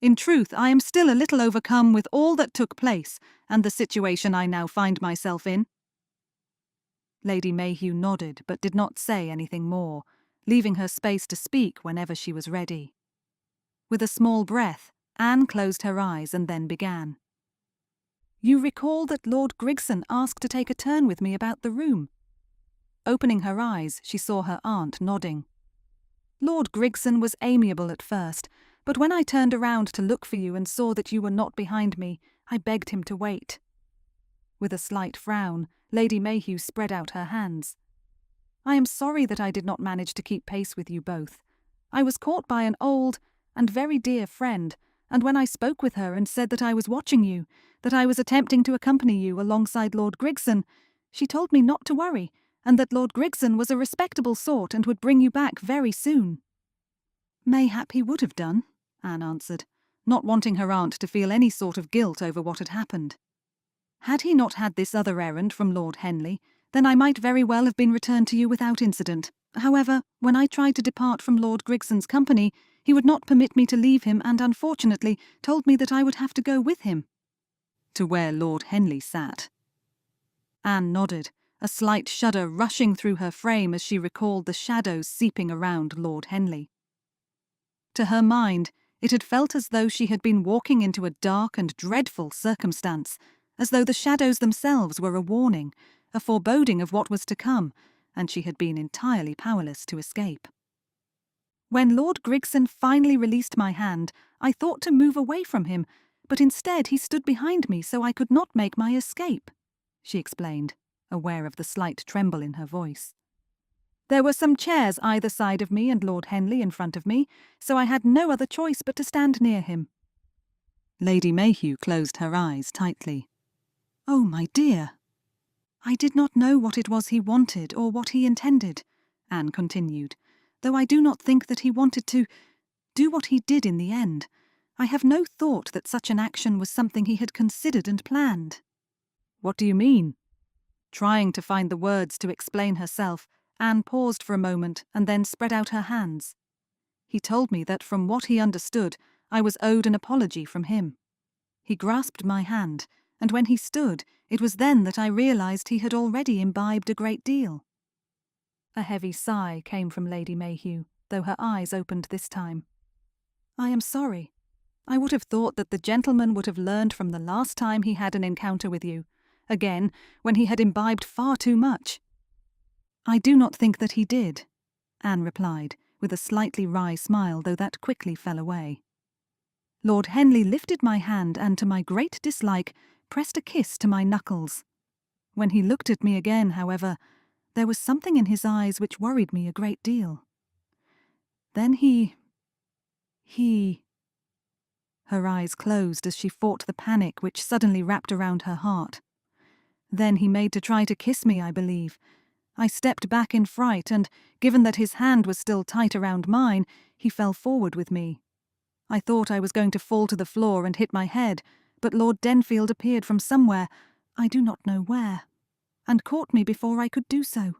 In truth, I am still a little overcome with all that took place and the situation I now find myself in." Lady Mayhew nodded but did not say anything more, leaving her space to speak whenever she was ready. With a small breath, Anne closed her eyes and then began. "You recall that Lord Grigson asked to take a turn with me about the room?" Opening her eyes, she saw her aunt nodding. "Lord Grigson was amiable at first, but when I turned around to look for you and saw that you were not behind me, I begged him to wait." With a slight frown, Lady Mayhew spread out her hands. "I am sorry that I did not manage to keep pace with you both. I was caught by an old and very dear friend, and when I spoke with her and said that I was watching you, that I was attempting to accompany you alongside Lord Grigson, she told me not to worry, and that Lord Grigson was a respectable sort and would bring you back very soon." "Mayhap he would have done," Anne answered, not wanting her aunt to feel any sort of guilt over what had happened. "Had he not had this other errand from Lord Henley, then I might very well have been returned to you without incident. However, when I tried to depart from Lord Grigson's company, he would not permit me to leave him and unfortunately told me that I would have to go with him." "To where Lord Henley sat?" Anne nodded, a slight shudder rushing through her frame as she recalled the shadows seeping around Lord Henley. To her mind, it had felt as though she had been walking into a dark and dreadful circumstance, as though the shadows themselves were a warning, a foreboding of what was to come, and she had been entirely powerless to escape. "When Lord Grigson finally released my hand, I thought to move away from him, but instead he stood behind me so I could not make my escape," she explained, aware of the slight tremble in her voice. There were some chairs either side of me and Lord Henley in front of me, so I had no other choice but to stand near him. Lady Mayhew closed her eyes tightly. Oh, my dear. I did not know what it was he wanted or what he intended, Anne continued, though I do not think that he wanted to do what he did in the end. I have no thought that such an action was something he had considered and planned. What do you mean? Trying to find the words to explain herself, Anne paused for a moment and then spread out her hands. He told me that from what he understood, I was owed an apology from him. He grasped my hand, and when he stood, it was then that I realized he had already imbibed a great deal. A heavy sigh came from Lady Mayhew, though her eyes opened this time. I am sorry. I would have thought that the gentleman would have learned from the last time he had an encounter with you, again, when he had imbibed far too much. I do not think that he did, Anne replied, with a slightly wry smile, though that quickly fell away. Lord Henley lifted my hand and, to my great dislike, pressed a kiss to my knuckles. When he looked at me again, however, there was something in his eyes which worried me a great deal. Then he... Her eyes closed as she fought the panic which suddenly wrapped around her heart. Then he made to try to kiss me, I believe. I stepped back in fright, and, given that his hand was still tight around mine, he fell forward with me. I thought I was going to fall to the floor and hit my head, but Lord Denfield appeared from somewhere, I do not know where, and caught me before I could do so.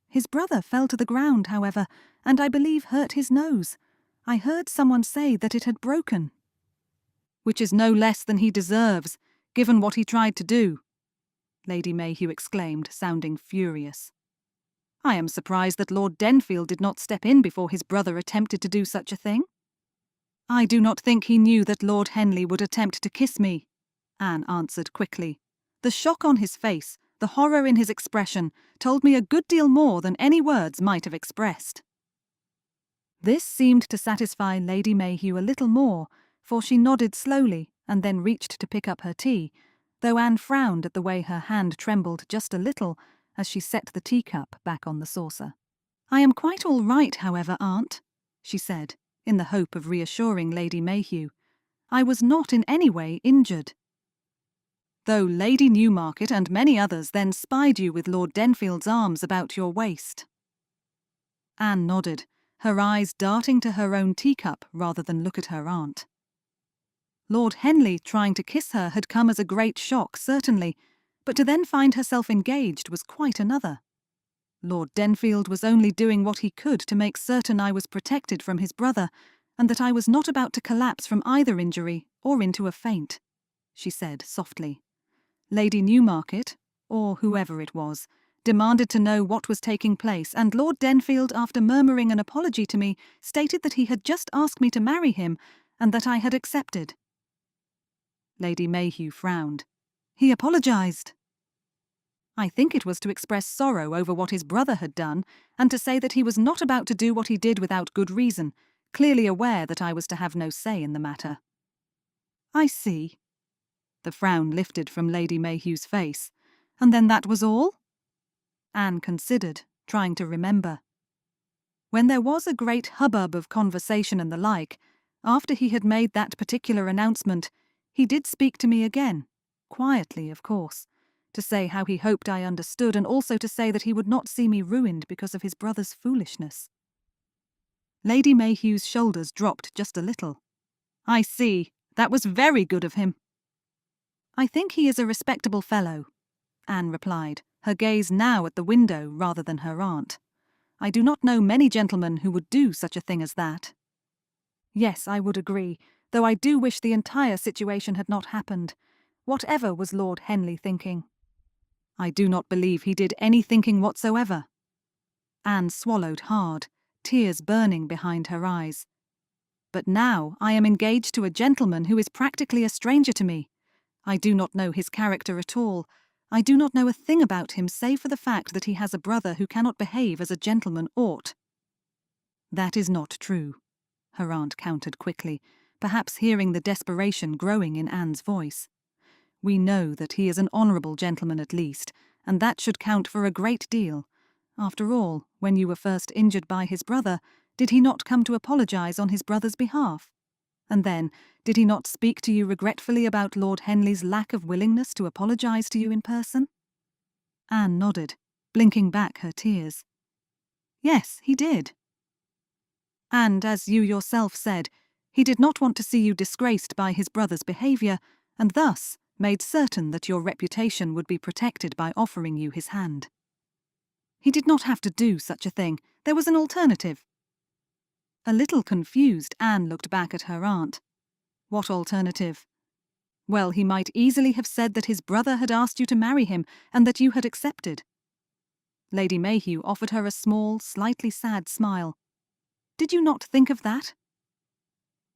His brother fell to the ground, however, and I believe hurt his nose. I heard someone say that it had broken. Which is no less than he deserves, given what he tried to do, Lady Mayhew exclaimed, sounding furious. I am surprised that Lord Denfield did not step in before his brother attempted to do such a thing. I do not think he knew that Lord Henley would attempt to kiss me, Anne answered quickly. The shock on his face, the horror in his expression, told me a good deal more than any words might have expressed. This seemed to satisfy Lady Mayhew a little more, for she nodded slowly and then reached to pick up her tea, though Anne frowned at the way her hand trembled just a little as she set the teacup back on the saucer. I am quite all right, however, Aunt, she said, in the hope of reassuring Lady Mayhew. I was not in any way injured. Though Lady Newmarket and many others then spied you with Lord Denfield's arms about your waist. Anne nodded, her eyes darting to her own teacup rather than look at her aunt. Lord Henley trying to kiss her had come as a great shock, certainly, but to then find herself engaged was quite another. Lord Denfield was only doing what he could to make certain I was protected from his brother, and that I was not about to collapse from either injury or into a faint, she said softly. Lady Newmarket, or whoever it was, demanded to know what was taking place, and Lord Denfield, after murmuring an apology to me, stated that he had just asked me to marry him, and that I had accepted. Lady Mayhew frowned. He apologised. I think it was to express sorrow over what his brother had done, and to say that he was not about to do what he did without good reason, clearly aware that I was to have no say in the matter. I see. The frown lifted from Lady Mayhew's face. And then that was all? Anne considered, trying to remember. When there was a great hubbub of conversation and the like, after he had made that particular announcement, he did speak to me again, quietly, of course, to say how he hoped I understood, and also to say that he would not see me ruined because of his brother's foolishness. Lady Mayhew's shoulders dropped just a little. I see. That was very good of him. I think he is a respectable fellow, Anne replied, her gaze now at the window rather than her aunt. I do not know many gentlemen who would do such a thing as that. Yes, I would agree, though I do wish the entire situation had not happened. Whatever was Lord Henley thinking? I do not believe he did any thinking whatsoever. Anne swallowed hard, tears burning behind her eyes. But now I am engaged to a gentleman who is practically a stranger to me. I do not know his character at all. I do not know a thing about him save for the fact that he has a brother who cannot behave as a gentleman ought. That is not true, her aunt countered quickly, perhaps hearing the desperation growing in Anne's voice. We know that he is an honourable gentleman at least, and that should count for a great deal. After all, when you were first injured by his brother, did he not come to apologise on his brother's behalf? And then, did he not speak to you regretfully about Lord Henley's lack of willingness to apologise to you in person? Anne nodded, blinking back her tears. Yes, he did. And, as you yourself said, he did not want to see you disgraced by his brother's behaviour, and thus made certain that your reputation would be protected by offering you his hand. He did not have to do such a thing. There was an alternative. A little confused, Anne looked back at her aunt. What alternative? Well, he might easily have said that his brother had asked you to marry him and that you had accepted. Lady Mayhew offered her a small, slightly sad smile. Did you not think of that?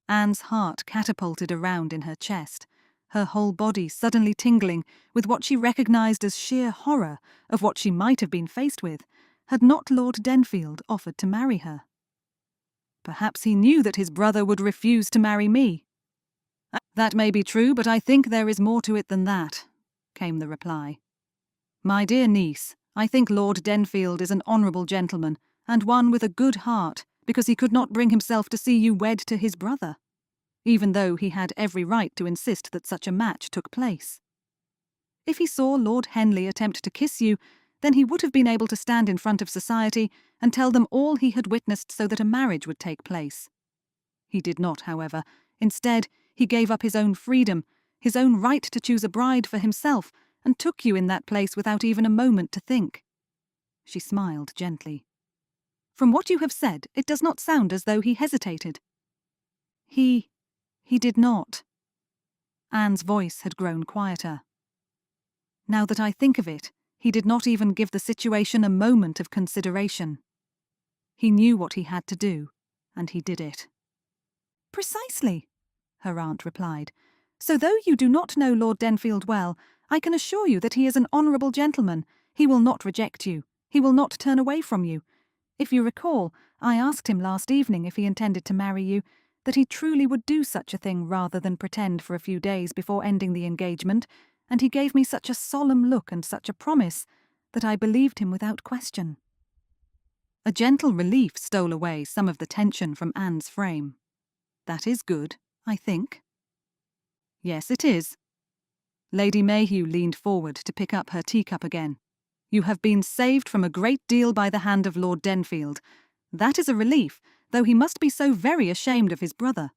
Anne's heart catapulted around in her chest, her whole body suddenly tingling with what she recognised as sheer horror of what she might have been faced with, had not Lord Denfield offered to marry her. Perhaps he knew that his brother would refuse to marry me. That may be true, but I think there is more to it than that, came the reply. My dear niece, I think Lord Denfield is an honourable gentleman, and one with a good heart, because he could not bring himself to see you wed to his brother, even though he had every right to insist that such a match took place. If he saw Lord Henley attempt to kiss you, then he would have been able to stand in front of society and tell them all he had witnessed so that a marriage would take place. He did not, however. Instead, he gave up his own freedom, his own right to choose a bride for himself, and took you in that place without even a moment to think. She smiled gently. From what you have said, it does not sound as though he hesitated. He did not. Anne's voice had grown quieter. Now that I think of it, he did not even give the situation a moment of consideration. He knew what he had to do, and he did it. Precisely, her aunt replied. So though you do not know Lord Denfield well, I can assure you that he is an honourable gentleman. He will not reject you. He will not turn away from you. If you recall, I asked him last evening if he intended to marry you, that he truly would do such a thing rather than pretend for a few days before ending the engagement, and he gave me such a solemn look and such a promise that I believed him without question. A gentle relief stole away some of the tension from Anne's frame. That is good, I think. Yes, it is. Lady Mayhew leaned forward to pick up her teacup again. You have been saved from a great deal by the hand of Lord Denfield. That is a relief, though he must be so very ashamed of his brother.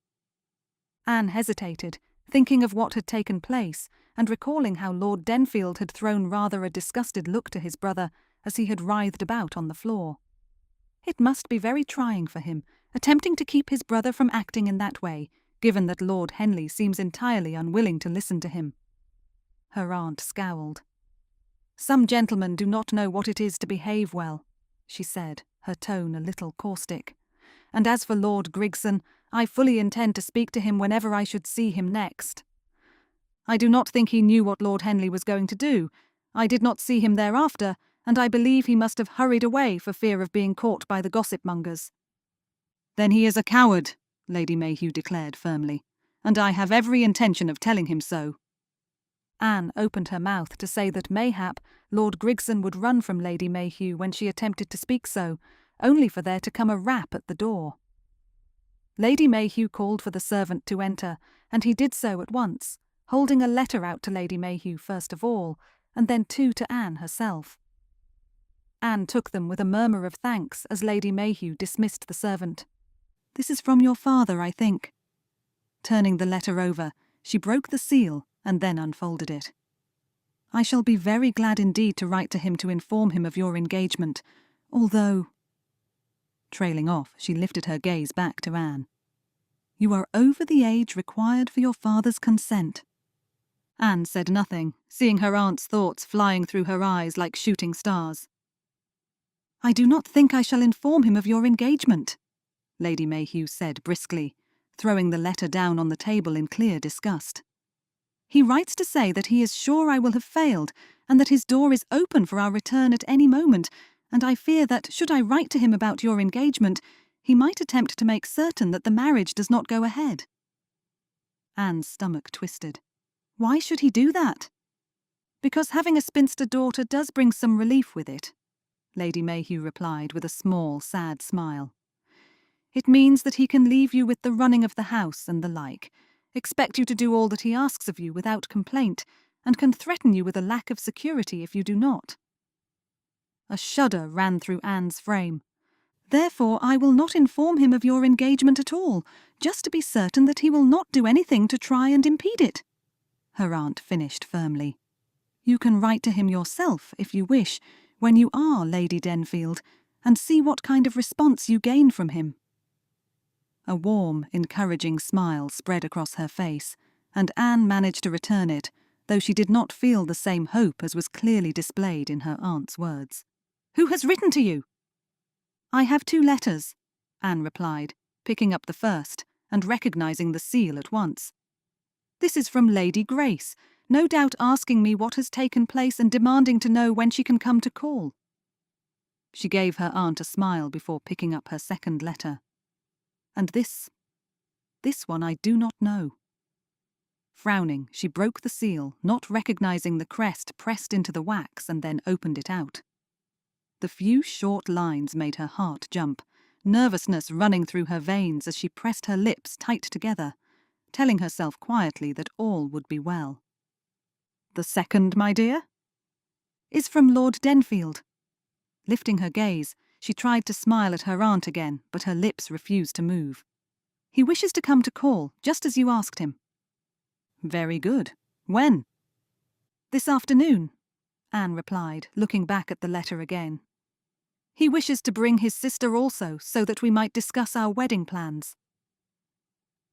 Anne hesitated, thinking of what had taken place, and recalling how Lord Denfield had thrown rather a disgusted look to his brother as he had writhed about on the floor. It must be very trying for him, attempting to keep his brother from acting in that way, given that Lord Henley seems entirely unwilling to listen to him. Her aunt scowled. Some gentlemen do not know what it is to behave well, she said, her tone a little caustic. And as for Lord Grigson, I fully intend to speak to him whenever I should see him next. I do not think he knew what Lord Henley was going to do. I did not see him thereafter, and I believe he must have hurried away for fear of being caught by the gossip-mongers. Then he is a coward, Lady Mayhew declared firmly, and I have every intention of telling him so. Anne opened her mouth to say that mayhap Lord Grigson would run from Lady Mayhew when she attempted to speak so, only for there to come a rap at the door. Lady Mayhew called for the servant to enter, and he did so at once, holding a letter out to Lady Mayhew first of all, and then two to Anne herself. Anne took them with a murmur of thanks as Lady Mayhew dismissed the servant. This is from your father, I think. Turning the letter over, she broke the seal and then unfolded it. I shall be very glad indeed to write to him to inform him of your engagement, although... Trailing off, she lifted her gaze back to Anne. You are over the age required for your father's consent. Anne said nothing, seeing her aunt's thoughts flying through her eyes like shooting stars. I do not think I shall inform him of your engagement, Lady Mayhew said briskly, throwing the letter down on the table in clear disgust. He writes to say that he is sure I will have failed, and that his door is open for our return at any moment, and I fear that, should I write to him about your engagement, he might attempt to make certain that the marriage does not go ahead. Anne's stomach twisted. Why should he do that? Because having a spinster daughter does bring some relief with it, Lady Mayhew replied with a small, sad smile. It means that he can leave you with the running of the house and the like, expect you to do all that he asks of you without complaint, and can threaten you with a lack of security if you do not. A shudder ran through Anne's frame. Therefore, I will not inform him of your engagement at all, just to be certain that he will not do anything to try and impede it, her aunt finished firmly. You can write to him yourself, if you wish, when you are Lady Denfield, and see what kind of response you gain from him. A warm, encouraging smile spread across her face, and Anne managed to return it, though she did not feel the same hope as was clearly displayed in her aunt's words. Who has written to you? I have 2 letters, Anne replied, picking up the first and recognizing the seal at once. This is from Lady Grace, no doubt asking me what has taken place and demanding to know when she can come to call. She gave her aunt a smile before picking up her second letter. And this one I do not know. Frowning, she broke the seal, not recognizing the crest pressed into the wax, and then opened it out. The few short lines made her heart jump, nervousness running through her veins as she pressed her lips tight together, telling herself quietly that all would be well. The second, my dear? Is from Lord Denfield. Lifting her gaze, she tried to smile at her aunt again, but her lips refused to move. He wishes to come to call, just as you asked him. Very good. When? This afternoon, Anne replied, looking back at the letter again. He wishes to bring his sister also, so that we might discuss our wedding plans.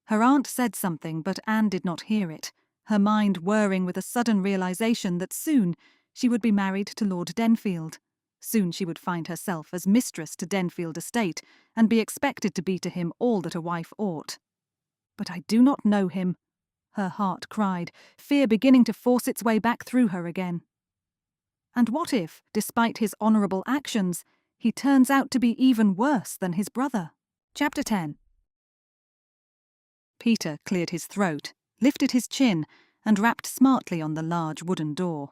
Her aunt said something, but Anne did not hear it, her mind whirring with a sudden realization that soon she would be married to Lord Denfield. Soon she would find herself as mistress to Denfield estate, and be expected to be to him all that a wife ought. But I do not know him, her heart cried, fear beginning to force its way back through her again. And what if, despite his honourable actions, he turns out to be even worse than his brother? Chapter 10. Peter cleared his throat, lifted his chin, and rapped smartly on the large wooden door.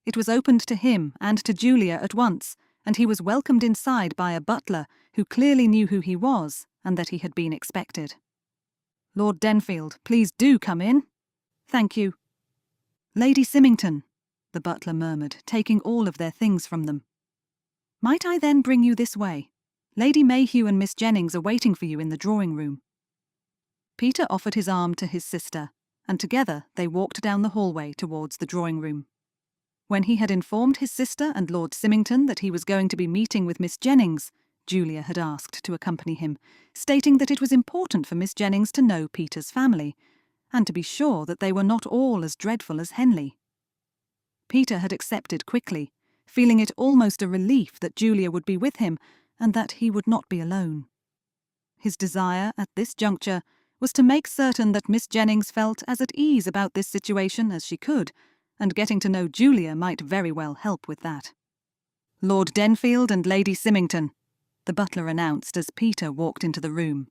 It was opened to him and to Julia at once, and he was welcomed inside by a butler who clearly knew who he was and that he had been expected. Lord Denfield, please do come in. Thank you. Lady Symington, the butler murmured, taking all of their things from them. Might I then bring you this way? Lady Mayhew and Miss Jennings are waiting for you in the drawing-room. Peter offered his arm to his sister, and together they walked down the hallway towards the drawing-room. When he had informed his sister and Lord Symington that he was going to be meeting with Miss Jennings, Julia had asked to accompany him, stating that it was important for Miss Jennings to know Peter's family, and to be sure that they were not all as dreadful as Henley. Peter had accepted quickly, feeling it almost a relief that Julia would be with him and that he would not be alone. His desire, at this juncture, was to make certain that Miss Jennings felt as at ease about this situation as she could, and getting to know Julia might very well help with that. Lord Denfield and Lady Symington, the butler announced as Peter walked into the room.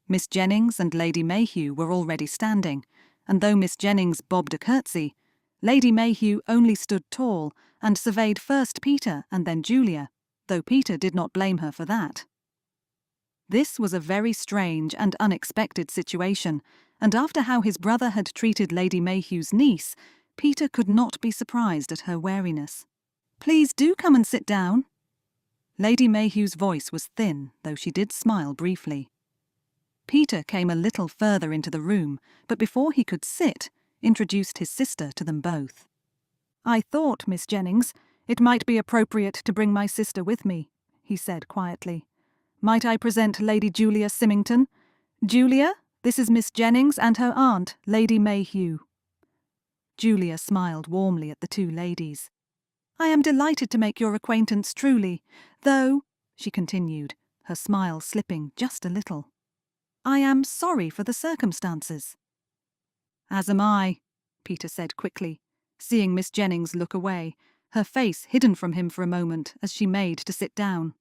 Miss Jennings and Lady Mayhew were already standing, and though Miss Jennings bobbed a curtsy, Lady Mayhew only stood tall and surveyed first Peter and then Julia, though Peter did not blame her for that. This was a very strange and unexpected situation, and after how his brother had treated Lady Mayhew's niece, Peter could not be surprised at her wariness. Please do come and sit down. Lady Mayhew's voice was thin, though she did smile briefly. Peter came a little further into the room, but before he could sit, introduced his sister to them both. I thought, Miss Jennings, it might be appropriate to bring my sister with me, he said quietly. Might I present Lady Julia Symington? Julia, this is Miss Jennings and her aunt, Lady Mayhew. Julia smiled warmly at the two ladies. I am delighted to make your acquaintance truly, though, she continued, her smile slipping just a little, I am sorry for the circumstances. As am I, Peter said quickly, seeing Miss Jennings look away, her face hidden from him for a moment as she made to sit down.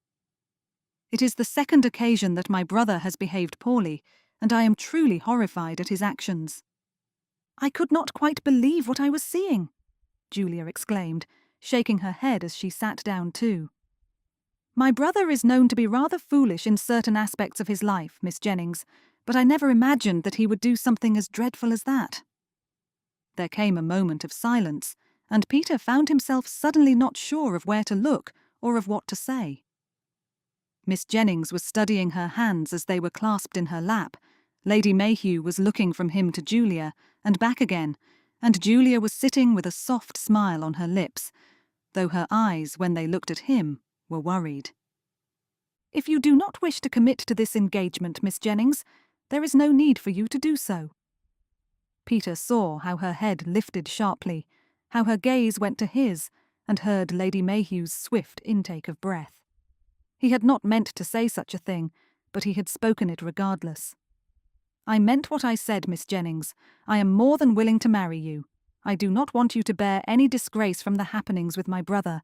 It is the second occasion that my brother has behaved poorly, and I am truly horrified at his actions. I could not quite believe what I was seeing, Julia exclaimed, shaking her head as she sat down too. "My brother is known to be rather foolish in certain aspects of his life, Miss Jennings, but I never imagined that he would do something as dreadful as that." There came a moment of silence, and Peter found himself suddenly not sure of where to look or of what to say. Miss Jennings was studying her hands as they were clasped in her lap. Lady Mayhew was looking from him to Julia, and back again, and Julia was sitting with a soft smile on her lips, though her eyes, when they looked at him, were worried. "If you do not wish to commit to this engagement, Miss Jennings, there is no need for you to do so." Peter saw how her head lifted sharply, how her gaze went to his, and heard Lady Mayhew's swift intake of breath. He had not meant to say such a thing, but he had spoken it regardless. "I meant what I said, Miss Jennings. I am more than willing to marry you. I do not want you to bear any disgrace from the happenings with my brother.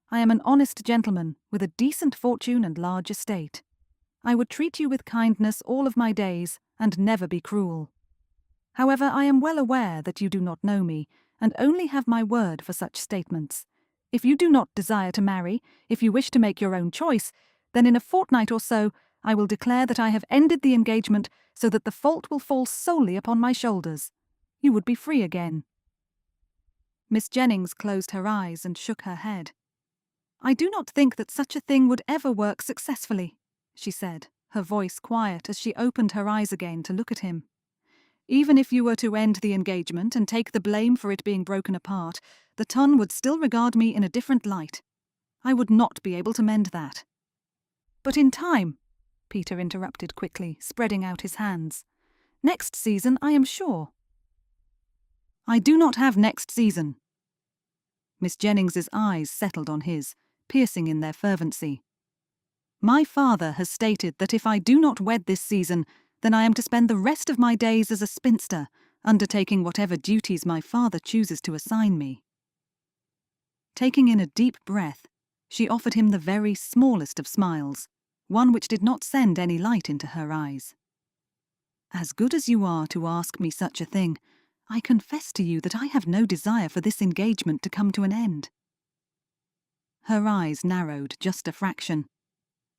I am an honest gentleman, with a decent fortune and large estate. I would treat you with kindness all of my days, and never be cruel. However, I am well aware that you do not know me, and only have my word for such statements. If you do not desire to marry, if you wish to make your own choice, then in a fortnight or so I will declare that I have ended the engagement, so that the fault will fall solely upon my shoulders. You would be free again." Miss Jennings closed her eyes and shook her head. "I do not think that such a thing would ever work successfully," she said, her voice quiet as she opened her eyes again to look at him. "Even if you were to end the engagement and take the blame for it being broken apart, the Ton would still regard me in a different light. I would not be able to mend that." "But in time," Peter interrupted quickly, spreading out his hands. "Next season, I am sure." "I do not have next season." Miss Jennings's eyes settled on his, piercing in their fervency. "My father has stated that if I do not wed this season, then I am to spend the rest of my days as a spinster, undertaking whatever duties my father chooses to assign me." Taking in a deep breath, she offered him the very smallest of smiles, one which did not send any light into her eyes. "As good as you are to ask me such a thing, I confess to you that I have no desire for this engagement to come to an end." Her eyes narrowed just a fraction.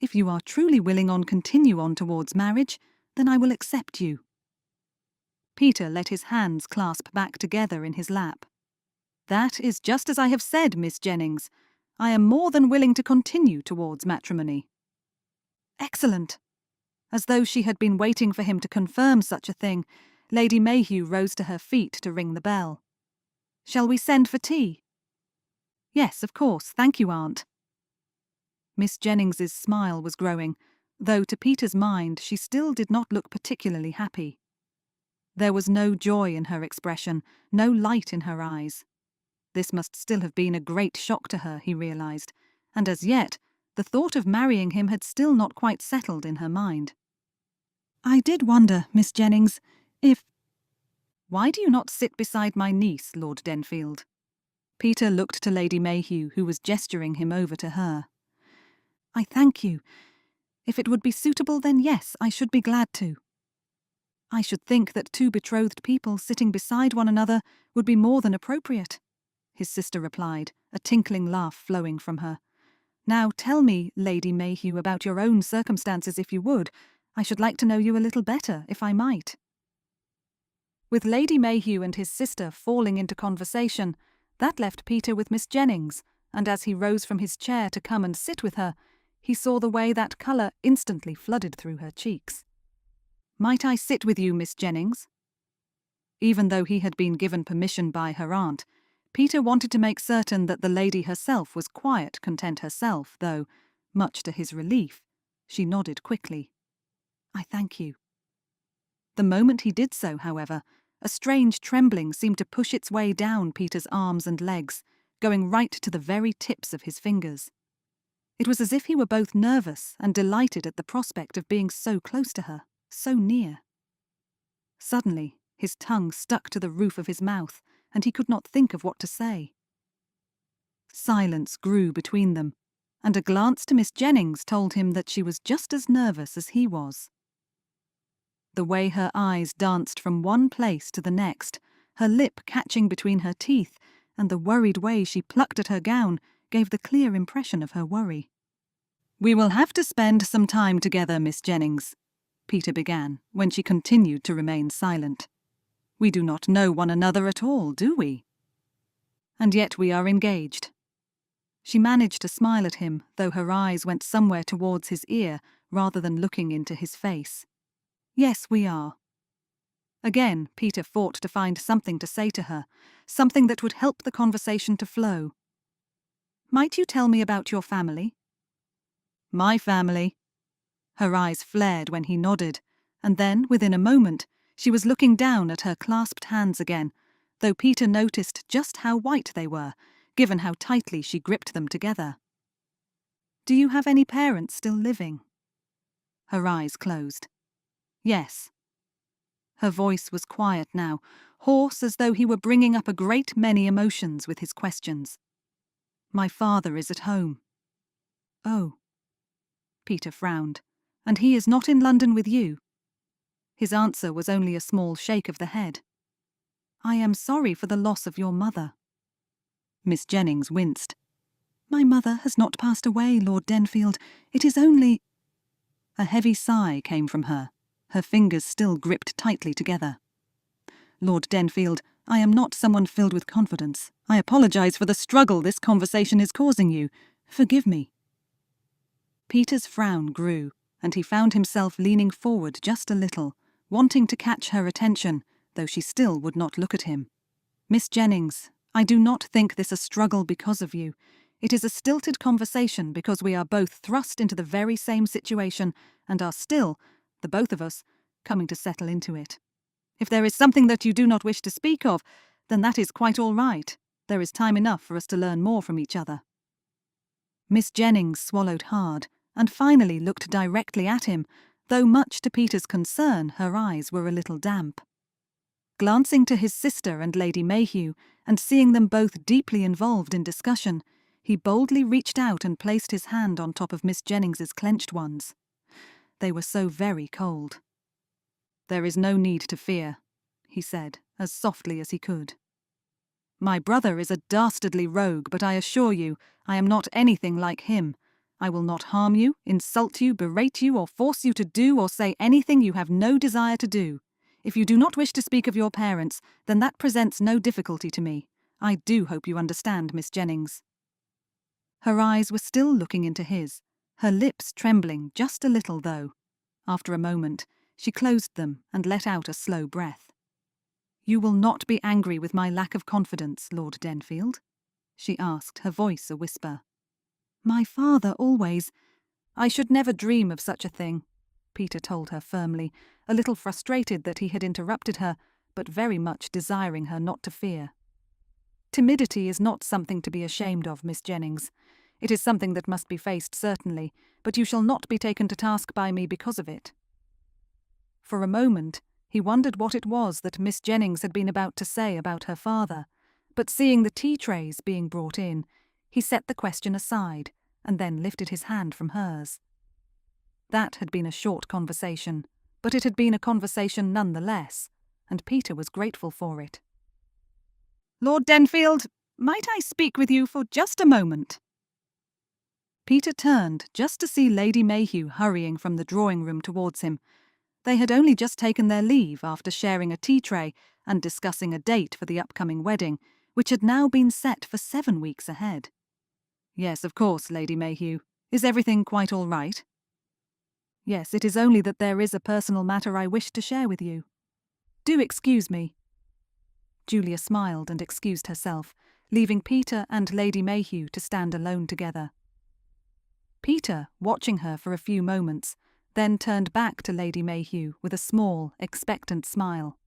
"If you are truly willing on continue on towards marriage, then I will accept you." Peter let his hands clasp back together in his lap. "That is just as I have said, Miss Jennings. I am more than willing to continue towards matrimony." "Excellent." As though she had been waiting for him to confirm such a thing, Lady Mayhew rose to her feet to ring the bell. "Shall we send for tea?" "Yes, of course. Thank you, Aunt." Miss Jennings's smile was growing, though to Peter's mind she still did not look particularly happy. There was no joy in her expression, no light in her eyes. This must still have been a great shock to her, he realized, and as yet the thought of marrying him had still not quite settled in her mind. "I did wonder, Miss Jennings, if—" "Why do you not sit beside my niece, Lord Denfield?" Peter looked to Lady Mayhew, who was gesturing him over to her. "I thank you. If it would be suitable, then yes, I should be glad to." "I should think that two betrothed people sitting beside one another would be more than appropriate," his sister replied, a tinkling laugh flowing from her. "Now tell me, Lady Mayhew, about your own circumstances if you would. I should like to know you a little better, if I might." With Lady Mayhew and his sister falling into conversation, that left Peter with Miss Jennings, and as he rose from his chair to come and sit with her, he saw the way that colour instantly flooded through her cheeks. "Might I sit with you, Miss Jennings?" Even though he had been given permission by her aunt, Peter wanted to make certain that the lady herself was quiet content herself, though, much to his relief, she nodded quickly. "I thank you." The moment he did so, however, a strange trembling seemed to push its way down Peter's arms and legs, going right to the very tips of his fingers. It was as if he were both nervous and delighted at the prospect of being so close to her, so near. Suddenly, his tongue stuck to the roof of his mouth, and he could not think of what to say. Silence grew between them, and a glance to Miss Jennings told him that she was just as nervous as he was. The way her eyes danced from one place to the next, her lip catching between her teeth, and the worried way she plucked at her gown gave the clear impression of her worry. "We will have to spend some time together, Miss Jennings," Peter began, when she continued to remain silent. "We do not know one another at all, do we? And yet we are engaged." She managed to smile at him, though her eyes went somewhere towards his ear rather than looking into his face. "Yes, we are." Again, Peter fought to find something to say to her, something that would help the conversation to flow. "Might you tell me about your family?" "My family?" Her eyes flared when he nodded, and then, within a moment, she was looking down at her clasped hands again, though Peter noticed just how white they were, given how tightly she gripped them together. "Do you have any parents still living?" Her eyes closed. "Yes." Her voice was quiet now, hoarse as though he were bringing up a great many emotions with his questions. "My father is at home." "Oh." Peter frowned. "And he is not in London with you?" His answer was only a small shake of the head. "I am sorry for the loss of your mother." Miss Jennings winced. "My mother has not passed away, Lord Denfield. It is only—" A heavy sigh came from her, her fingers still gripped tightly together. "Lord Denfield, I am not someone filled with confidence. I apologize for the struggle this conversation is causing you. Forgive me." Peter's frown grew, and he found himself leaning forward just a little, wanting to catch her attention, though she still would not look at him. "Miss Jennings, I do not think this a struggle because of you. It is a stilted conversation because we are both thrust into the very same situation and are still, the both of us, coming to settle into it. If there is something that you do not wish to speak of, then that is quite all right. There is time enough for us to learn more from each other." Miss Jennings swallowed hard, and finally looked directly at him, though much to Peter's concern her eyes were a little damp. Glancing to his sister and Lady Mayhew, and seeing them both deeply involved in discussion, he boldly reached out and placed his hand on top of Miss Jennings's clenched ones. They were so very cold. "There is no need to fear," he said, as softly as he could. "My brother is a dastardly rogue, but I assure you, I am not anything like him. I will not harm you, insult you, berate you, or force you to do or say anything you have no desire to do. If you do not wish to speak of your parents, then that presents no difficulty to me. I do hope you understand, Miss Jennings." Her eyes were still looking into his, her lips trembling just a little, though. After a moment, she closed them and let out a slow breath. "You will not be angry with my lack of confidence, Lord Denfield?" she asked, her voice a whisper. "My father always—" "I should never dream of such a thing," Peter told her firmly, a little frustrated that he had interrupted her, but very much desiring her not to fear. "Timidity is not something to be ashamed of, Miss Jennings. It is something that must be faced, certainly, but you shall not be taken to task by me because of it." For a moment, he wondered what it was that Miss Jennings had been about to say about her father, but seeing the tea trays being brought in, he set the question aside and then lifted his hand from hers. That had been a short conversation, but it had been a conversation nonetheless, and Peter was grateful for it. "Lord Denfield, might I speak with you for just a moment?" Peter turned just to see Lady Mayhew hurrying from the drawing-room towards him. They had only just taken their leave after sharing a tea tray and discussing a date for the upcoming wedding, which had now been set for 7 weeks ahead. "Yes, of course, Lady Mayhew. Is everything quite all right?" "Yes, it is only that there is a personal matter I wish to share with you. Do excuse me." Julia smiled and excused herself, leaving Peter and Lady Mayhew to stand alone together. Peter, watching her for a few moments, then turned back to Lady Mayhew with a small, expectant smile.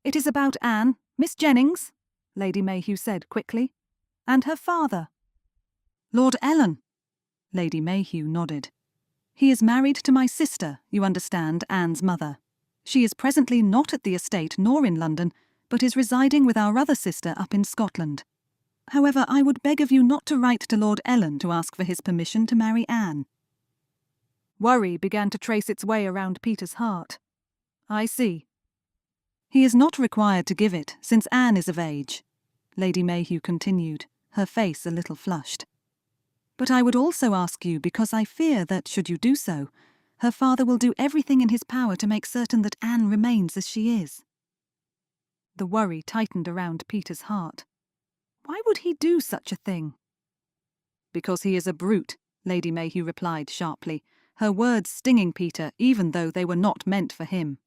"It is about Anne, Miss Jennings," Lady Mayhew said quickly, "and her father." "Lord Ellen." Lady Mayhew nodded. "He is married to my sister, you understand, Anne's mother. She is presently not at the estate nor in London, but is residing with our other sister up in Scotland. However, I would beg of you not to write to Lord Ellen to ask for his permission to marry Anne." Worry began to trace its way around Peter's heart. "I see." "He is not required to give it, since Anne is of age," Lady Mayhew continued, her face a little flushed. But I would also ask you because I fear that, should you do so, her father will do everything in his power to make certain that Anne remains as she is. The worry tightened around Peter's heart. Why would he do such a thing? Because he is a brute, Lady Mayhew replied sharply, her words stinging Peter even though they were not meant for him.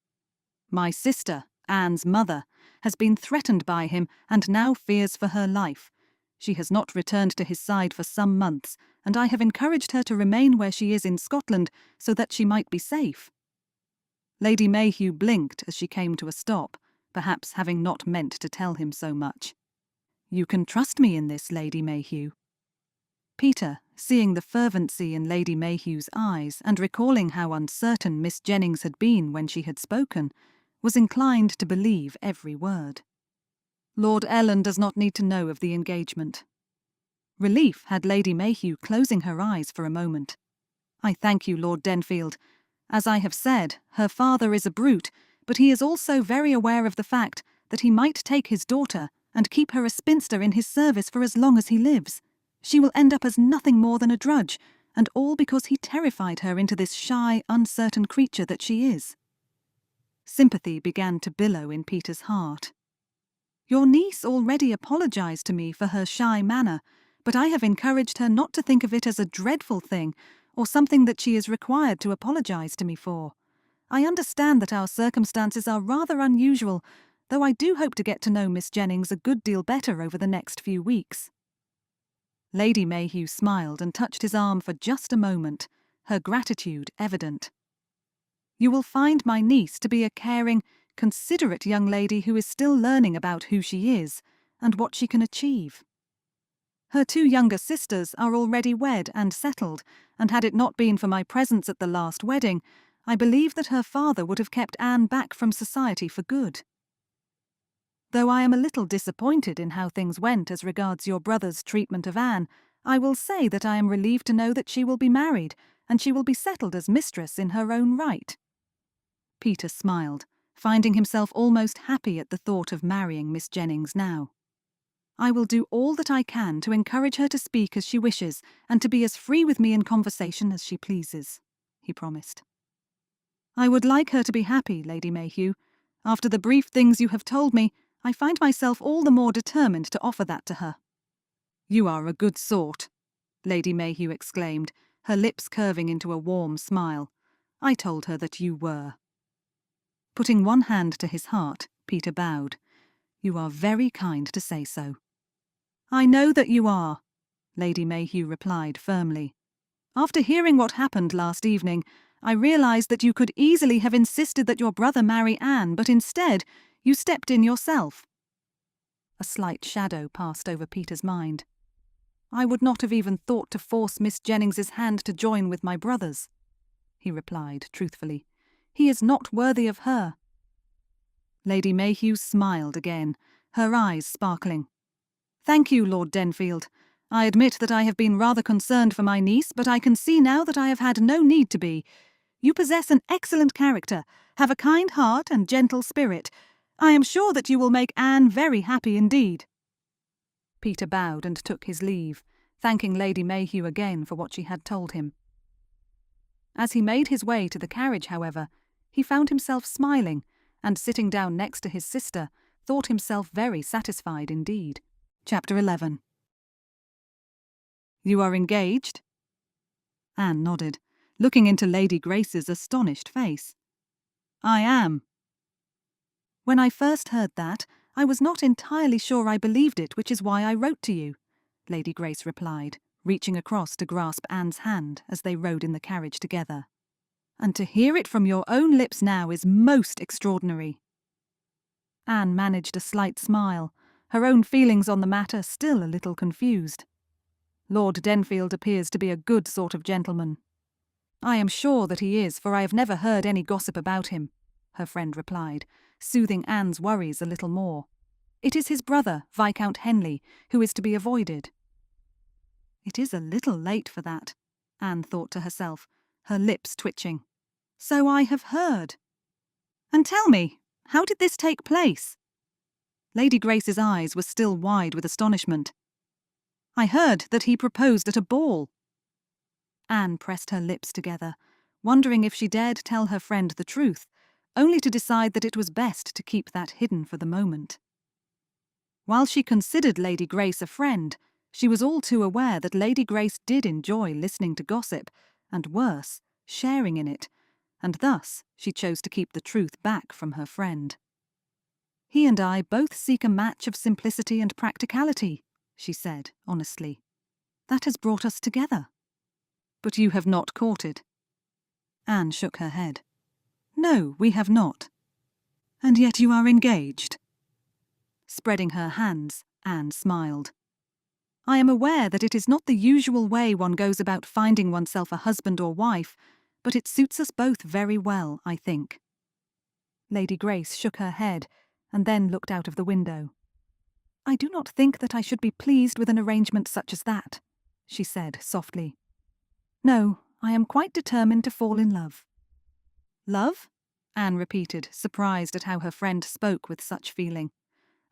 My sister, Anne's mother, has been threatened by him and now fears for her life. She has not returned to his side for some months, and I have encouraged her to remain where she is in Scotland so that she might be safe. Lady Mayhew blinked as she came to a stop, perhaps having not meant to tell him so much. You can trust me in this, Lady Mayhew. Peter, seeing the fervency in Lady Mayhew's eyes and recalling how uncertain Miss Jennings had been when she had spoken, was inclined to believe every word. Lord Ellen does not need to know of the engagement. Relief had Lady Mayhew closing her eyes for a moment. I thank you, Lord Denfield. As I have said, her father is a brute, but he is also very aware of the fact that he might take his daughter and keep her a spinster in his service for as long as he lives. She will end up as nothing more than a drudge, and all because he terrified her into this shy, uncertain creature that she is. Sympathy began to billow in Peter's heart. Your niece already apologized to me for her shy manner, but I have encouraged her not to think of it as a dreadful thing, or something that she is required to apologize to me for. I understand that our circumstances are rather unusual, though I do hope to get to know Miss Jennings a good deal better over the next few weeks. Lady Mayhew smiled and touched his arm for just a moment, her gratitude evident. You will find my niece to be a caring, considerate young lady who is still learning about who she is and what she can achieve. Her two younger sisters are already wed and settled, and had it not been for my presence at the last wedding, I believe that her father would have kept Anne back from society for good. Though I am a little disappointed in how things went as regards your brother's treatment of Anne, I will say that I am relieved to know that she will be married, and she will be settled as mistress in her own right. Peter smiled, finding himself almost happy at the thought of marrying Miss Jennings now. I will do all that I can to encourage her to speak as she wishes, and to be as free with me in conversation as she pleases, he promised. I would like her to be happy, Lady Mayhew. After the brief things you have told me, I find myself all the more determined to offer that to her. You are a good sort, Lady Mayhew exclaimed, her lips curving into a warm smile. I told her that you were. Putting one hand to his heart, Peter bowed. You are very kind to say so. I know that you are, Lady Mayhew replied firmly. After hearing what happened last evening, I realised that you could easily have insisted that your brother marry Anne, but instead you stepped in yourself. A slight shadow passed over Peter's mind. I would not have even thought to force Miss Jennings's hand to join with my brother's, he replied truthfully. He is not worthy of her. Lady Mayhew smiled again, her eyes sparkling. Thank you, Lord Denfield. I admit that I have been rather concerned for my niece, but I can see now that I have had no need to be. You possess an excellent character, have a kind heart and gentle spirit. I am sure that you will make Anne very happy indeed. Peter bowed and took his leave, thanking Lady Mayhew again for what she had told him. As he made his way to the carriage, however, he found himself smiling, and sitting down next to his sister, thought himself very satisfied indeed. Chapter 11. You are engaged? Anne nodded, looking into Lady Grace's astonished face. I am. When I first heard that, I was not entirely sure I believed it, which is why I wrote to you, Lady Grace replied, reaching across to grasp Anne's hand as they rode in the carriage together. And to hear it from your own lips now is most extraordinary. Anne managed a slight smile, her own feelings on the matter still a little confused. Lord Denfield appears to be a good sort of gentleman. I am sure that he is, for I have never heard any gossip about him, her friend replied, soothing Anne's worries a little more. It is his brother, Viscount Henley, who is to be avoided. It is a little late for that, Anne thought to herself, her lips twitching. So I have heard. And tell me, how did this take place? Lady Grace's eyes were still wide with astonishment. "I heard that he proposed at a ball." Anne pressed her lips together, wondering if she dared tell her friend the truth, only to decide that it was best to keep that hidden for the moment. While she considered Lady Grace a friend, she was all too aware that Lady Grace did enjoy listening to gossip, and worse, sharing in it, and thus she chose to keep the truth back from her friend. "He and I both seek a match of simplicity and practicality," she said honestly. "That has brought us together." "But you have not courted?" Anne shook her head. "No, we have not." "And yet you are engaged?" Spreading her hands, Anne smiled. "I am aware that it is not the usual way one goes about finding oneself a husband or wife, but it suits us both very well, I think." Lady Grace shook her head, and then looked out of the window. "I do not think that I should be pleased with an arrangement such as that," she said softly. "No, I am quite determined to fall in love." "Love?" Anne repeated, surprised at how her friend spoke with such feeling.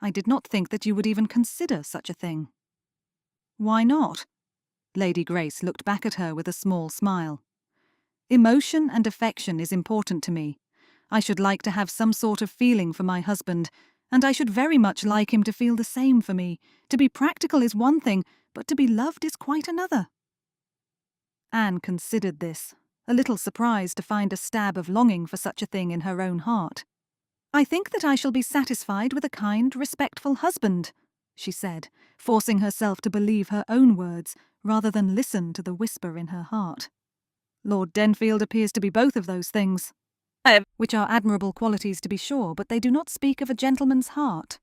"I did not think that you would even consider such a thing." "Why not?" Lady Grace looked back at her with a small smile. "Emotion and affection is important to me. I should like to have some sort of feeling for my husband, and I should very much like him to feel the same for me. To be practical is one thing, but to be loved is quite another." Anne considered this, a little surprised to find a stab of longing for such a thing in her own heart. "I think that I shall be satisfied with a kind, respectful husband," she said, forcing herself to believe her own words rather than listen to the whisper in her heart. "Lord Denfield appears to be both of those things, which are admirable qualities to be sure, but they do not speak of a gentleman's heart."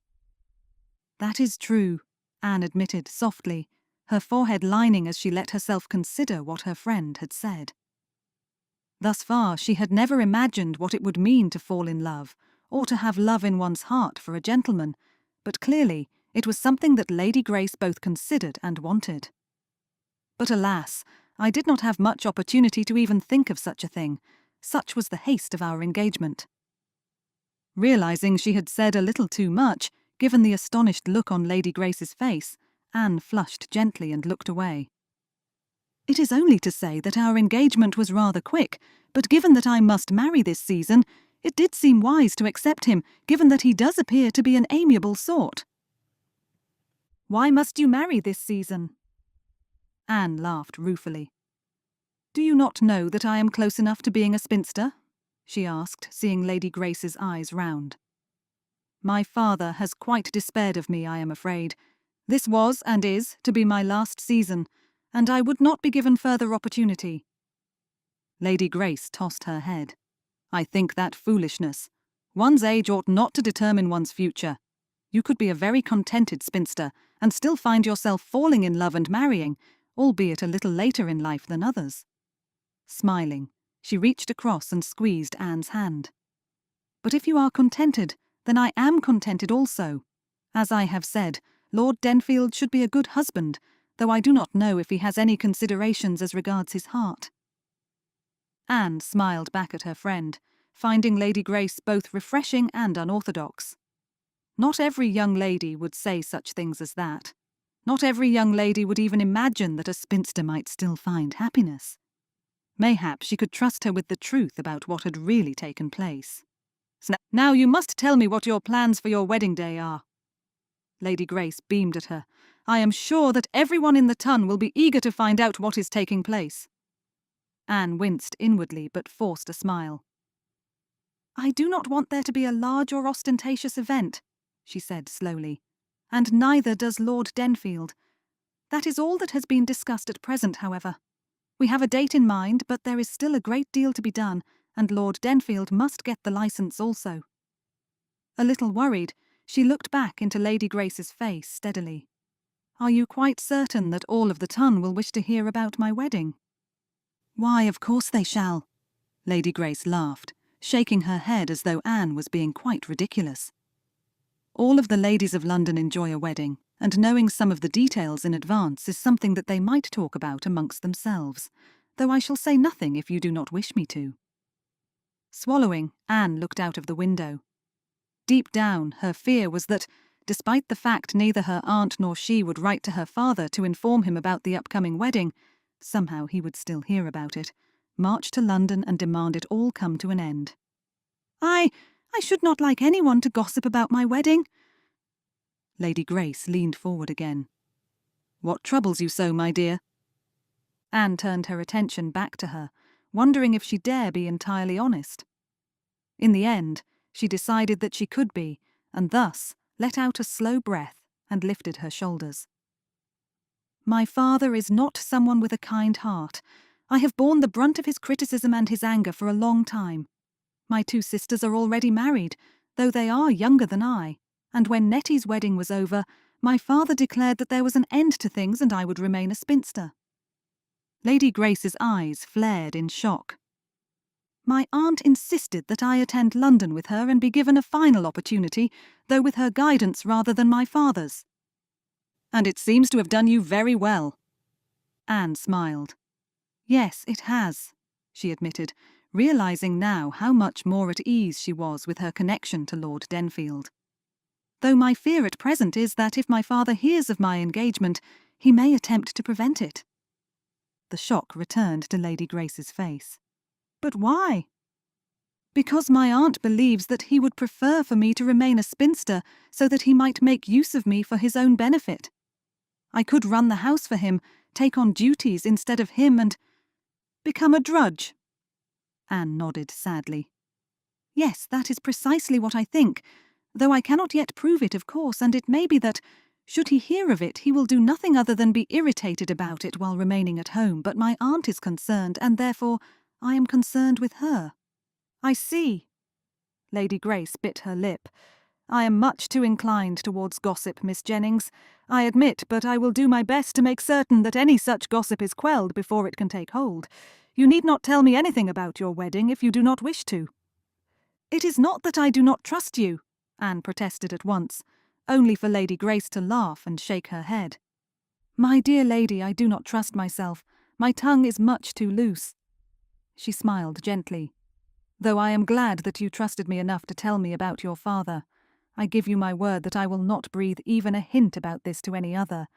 "That is true," Anne admitted softly, her forehead lining as she let herself consider what her friend had said. Thus far she had never imagined what it would mean to fall in love, or to have love in one's heart for a gentleman, but clearly it was something that Lady Grace both considered and wanted. "But alas, I did not have much opportunity to even think of such a thing. Such was the haste of our engagement." Realizing she had said a little too much, given the astonished look on Lady Grace's face, Anne flushed gently and looked away. "It is only to say that our engagement was rather quick, but given that I must marry this season, it did seem wise to accept him, given that he does appear to be an amiable sort." "Why must you marry this season?" Anne laughed ruefully. "Do you not know that I am close enough to being a spinster?" she asked, seeing Lady Grace's eyes round. "My father has quite despaired of me, I am afraid. This was, and is, to be my last season, and I would not be given further opportunity." Lady Grace tossed her head. "I think that foolishness. One's age ought not to determine one's future. You could be a very contented spinster, and still find yourself falling in love and marrying, albeit a little later in life than others." Smiling, she reached across and squeezed Anne's hand. "But if you are contented, then I am contented also. As I have said, Lord Denfield should be a good husband, though I do not know if he has any considerations as regards his heart." Anne smiled back at her friend, finding Lady Grace both refreshing and unorthodox. Not every young lady would say such things as that. Not every young lady would even imagine that a spinster might still find happiness. Mayhap she could trust her with the truth about what had really taken place. "Now you must tell me what your plans for your wedding day are." Lady Grace beamed at her. "I am sure that everyone in the ton will be eager to find out what is taking place." Anne winced inwardly but forced a smile. "I do not want there to be a large or ostentatious event," she said slowly, "and neither does Lord Denfield. That is all that has been discussed at present, however. We have a date in mind, but there is still a great deal to be done, and Lord Denfield must get the licence also." A little worried, she looked back into Lady Grace's face steadily. "Are you quite certain that all of the ton will wish to hear about my wedding?" "Why, of course they shall." Lady Grace laughed, shaking her head as though Anne was being quite ridiculous. "All of the ladies of London enjoy a wedding, and knowing some of the details in advance is something that they might talk about amongst themselves, though I shall say nothing if you do not wish me to." Swallowing, Anne looked out of the window. Deep down, her fear was that, despite the fact neither her aunt nor she would write to her father to inform him about the upcoming wedding, somehow he would still hear about it, march to London and demand it all come to an end. I should not like anyone to gossip about my wedding." Lady Grace leaned forward again. "What troubles you so, my dear?" Anne turned her attention back to her, wondering if she dare be entirely honest. In the end, she decided that she could be, and thus let out a slow breath and lifted her shoulders. "My father is not someone with a kind heart. I have borne the brunt of his criticism and his anger for a long time. My 2 sisters are already married, though they are younger than I, and when Nettie's wedding was over, my father declared that there was an end to things and I would remain a spinster." Lady Grace's eyes flared in shock. "My aunt insisted that I attend London with her and be given a final opportunity, though with her guidance rather than my father's." "And it seems to have done you very well." Anne smiled. "Yes, it has," she admitted, realising now how much more at ease she was with her connection to Lord Denfield. "Though my fear at present is that if my father hears of my engagement, he may attempt to prevent it." The shock returned to Lady Grace's face. "But why?" "Because my aunt believes that he would prefer for me to remain a spinster so that he might make use of me for his own benefit. I could run the house for him, take on duties instead of him, and become a drudge." Anne nodded sadly. "Yes, that is precisely what I think, though I cannot yet prove it, of course, and it may be that, should he hear of it, he will do nothing other than be irritated about it while remaining at home, but my aunt is concerned, and therefore I am concerned with her." "I see." Lady Grace bit her lip. "I am much too inclined towards gossip, Miss Jennings, I admit, but I will do my best to make certain that any such gossip is quelled before it can take hold. You need not tell me anything about your wedding if you do not wish to." "It is not that I do not trust you," Anne protested at once, only for Lady Grace to laugh and shake her head. "My dear lady, I do not trust myself. My tongue is much too loose." She smiled gently. "Though I am glad that you trusted me enough to tell me about your father. I give you my word that I will not breathe even a hint about this to any other.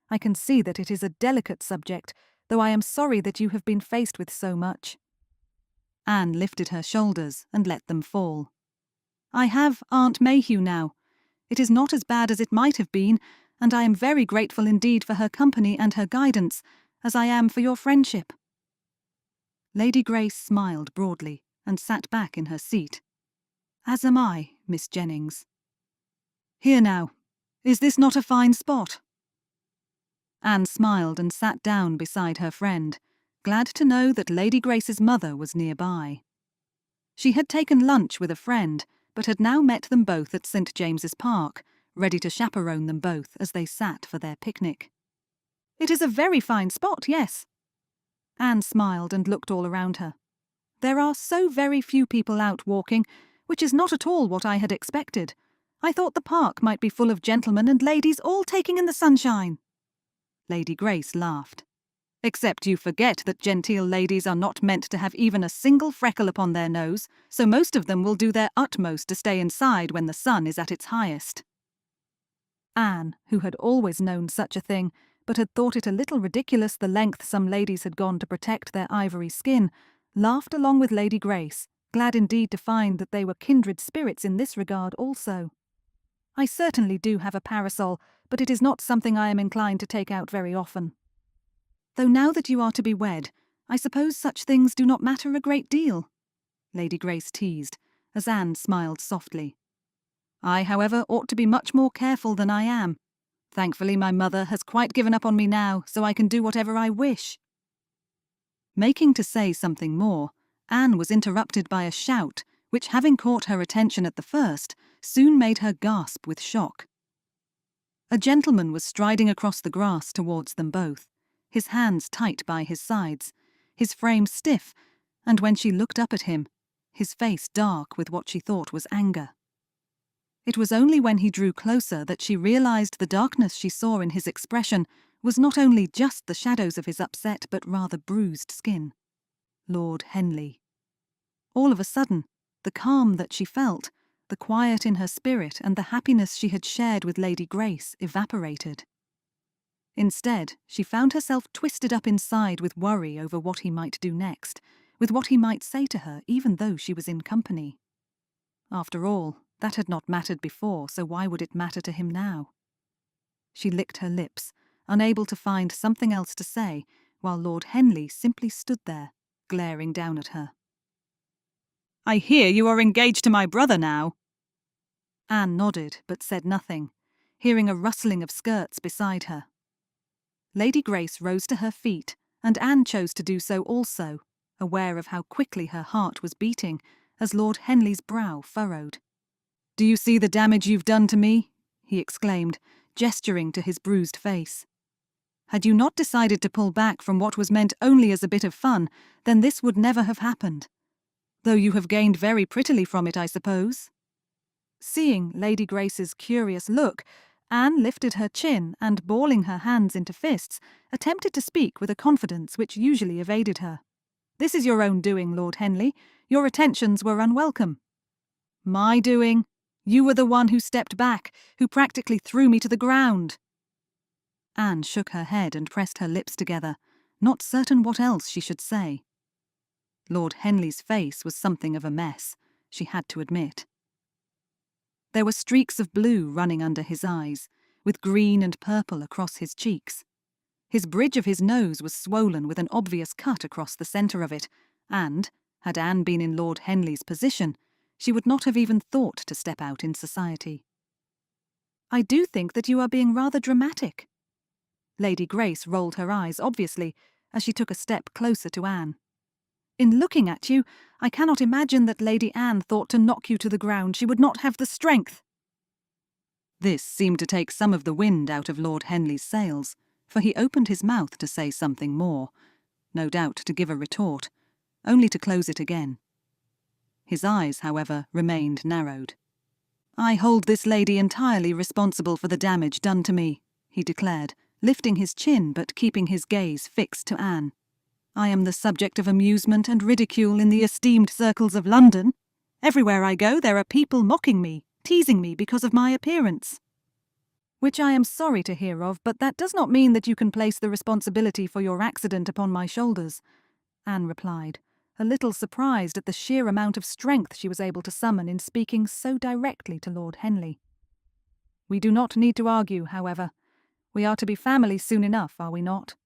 I can see that it is a delicate subject, though I am sorry that you have been faced with so much." Anne lifted her shoulders and let them fall. "I have Aunt Mayhew now. It is not as bad as it might have been, and I am very grateful indeed for her company and her guidance, as I am for your friendship." Lady Grace smiled broadly and sat back in her seat. "As am I, Miss Jennings. Here now, is this not a fine spot?" Anne smiled and sat down beside her friend, glad to know that Lady Grace's mother was nearby. She had taken lunch with a friend, but had now met them both at St. James's Park, ready to chaperone them both as they sat for their picnic. "It is a very fine spot, yes." Anne smiled and looked all around her. "There are so very few people out walking, which is not at all what I had expected. I thought the park might be full of gentlemen and ladies all taking in the sunshine." Lady Grace laughed. "Except you forget that genteel ladies are not meant to have even a single freckle upon their nose, so most of them will do their utmost to stay inside when the sun is at its highest." Anne, who had always known such a thing, but had thought it a little ridiculous the length some ladies had gone to protect their ivory skin, laughed along with Lady Grace, glad indeed to find that they were kindred spirits in this regard also. "I certainly do have a parasol, but it is not something I am inclined to take out very often. Though now that you are to be wed, I suppose such things do not matter a great deal," Lady Grace teased, as Anne smiled softly. "I, however, ought to be much more careful than I am. Thankfully my mother has quite given up on me now, so I can do whatever I wish." Making to say something more, Anne was interrupted by a shout, which, having caught her attention at the first, soon made her gasp with shock. A gentleman was striding across the grass towards them both, his hands tight by his sides, his frame stiff, and when she looked up at him, his face dark with what she thought was anger. It was only when he drew closer that she realised the darkness she saw in his expression was not only just the shadows of his upset but rather bruised skin. Lord Henley. All of a sudden, the calm that she felt, the quiet in her spirit and the happiness she had shared with Lady Grace evaporated. Instead, she found herself twisted up inside with worry over what he might do next, with what he might say to her even though she was in company. After all, that had not mattered before, so why would it matter to him now? She licked her lips, unable to find something else to say, while Lord Henley simply stood there, glaring down at her. "I hear you are engaged to my brother now." Anne nodded, but said nothing, hearing a rustling of skirts beside her. Lady Grace rose to her feet, and Anne chose to do so also, aware of how quickly her heart was beating as Lord Henley's brow furrowed. "Do you see the damage you've done to me?" he exclaimed, gesturing to his bruised face. "Had you not decided to pull back from what was meant only as a bit of fun, then this would never have happened. Though you have gained very prettily from it, I suppose." Seeing Lady Grace's curious look, Anne lifted her chin and, balling her hands into fists, attempted to speak with a confidence which usually evaded her. "This is your own doing, Lord Henley. Your attentions were unwelcome." "My doing? You were the one who stepped back, who practically threw me to the ground." Anne shook her head and pressed her lips together, not certain what else she should say. Lord Henley's face was something of a mess, she had to admit. There were streaks of blue running under his eyes, with green and purple across his cheeks. His bridge of his nose was swollen with an obvious cut across the centre of it, and, had Anne been in Lord Henley's position, she would not have even thought to step out in society. "I do think that you are being rather dramatic." Lady Grace rolled her eyes, obviously, as she took a step closer to Anne. "In looking at you, I cannot imagine that Lady Anne thought to knock you to the ground. She would not have the strength." This seemed to take some of the wind out of Lord Henley's sails, for he opened his mouth to say something more, no doubt to give a retort, only to close it again. His eyes, however, remained narrowed. "I hold this lady entirely responsible for the damage done to me," he declared, lifting his chin but keeping his gaze fixed to Anne. "I am the subject of amusement and ridicule in the esteemed circles of London. Everywhere I go there are people mocking me, teasing me because of my appearance." "Which I am sorry to hear of, but that does not mean that you can place the responsibility for your accident upon my shoulders," Anne replied, a little surprised at the sheer amount of strength she was able to summon in speaking so directly to Lord Henley. "We do not need to argue, however. We are to be family soon enough, are we not?"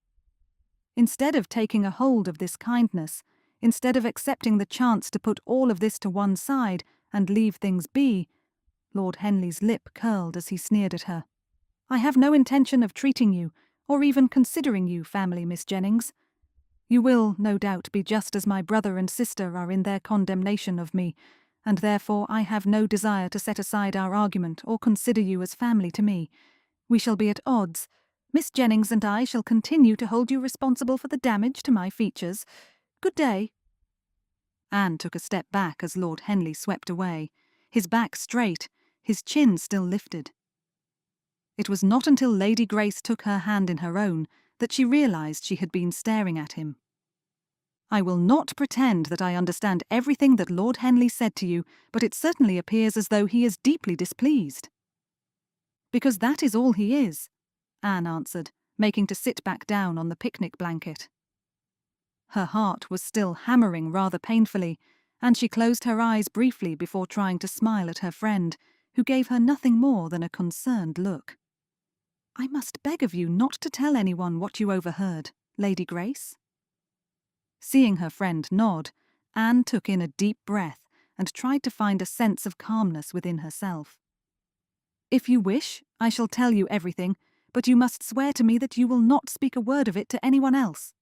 Instead of taking a hold of this kindness, instead of accepting the chance to put all of this to one side and leave things be, Lord Henley's lip curled as he sneered at her. "I have no intention of treating you, or even considering you family, Miss Jennings. You will, no doubt, be just as my brother and sister are in their condemnation of me, and therefore I have no desire to set aside our argument or consider you as family to me. We shall be at odds. Miss Jennings and I shall continue to hold you responsible for the damage to my features. Good day." Anne took a step back as Lord Henley swept away, his back straight, his chin still lifted. It was not until Lady Grace took her hand in her own that she realised she had been staring at him. "I will not pretend that I understand everything that Lord Henley said to you, but it certainly appears as though he is deeply displeased." "Because that is all he is," Anne answered, making to sit back down on the picnic blanket. Her heart was still hammering rather painfully, and she closed her eyes briefly before trying to smile at her friend, who gave her nothing more than a concerned look. "I must beg of you not to tell anyone what you overheard, Lady Grace." Seeing her friend nod, Anne took in a deep breath and tried to find a sense of calmness within herself. "If you wish, I shall tell you everything, but you must swear to me that you will not speak a word of it to anyone else."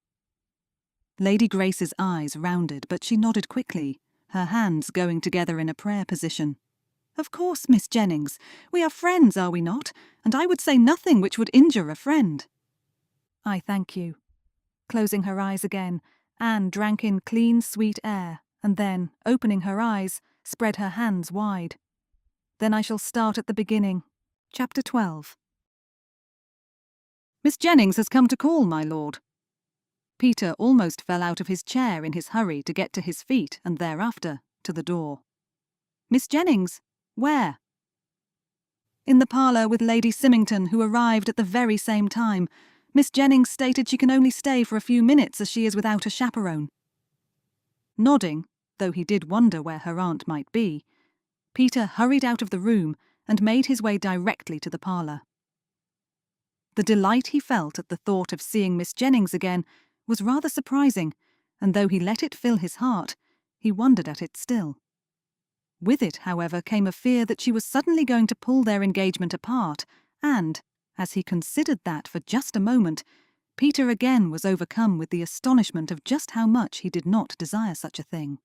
Lady Grace's eyes rounded, but she nodded quickly, her hands going together in a prayer position. "Of course, Miss Jennings. We are friends, are we not? And I would say nothing which would injure a friend." "I thank you." Closing her eyes again, Anne drank in clean, sweet air, and then, opening her eyes, spread her hands wide. "Then I shall start at the beginning. Chapter 12. "Miss Jennings has come to call, my lord." Peter almost fell out of his chair in his hurry to get to his feet and thereafter to the door. "Miss Jennings, Where? In the parlour with Lady Symington, who arrived at the very same time. Miss Jennings stated she can only stay for a few minutes as she is without a chaperone. Nodding, though he did wonder where her aunt might be, Peter hurried out of the room and made his way directly to the parlour. The delight he felt at the thought of seeing Miss Jennings again was rather surprising, and though he let it fill his heart, he wondered at it still. With it, however, came a fear that she was suddenly going to pull their engagement apart, and, as he considered that for just a moment, Peter again was overcome with the astonishment of just how much he did not desire such a thing.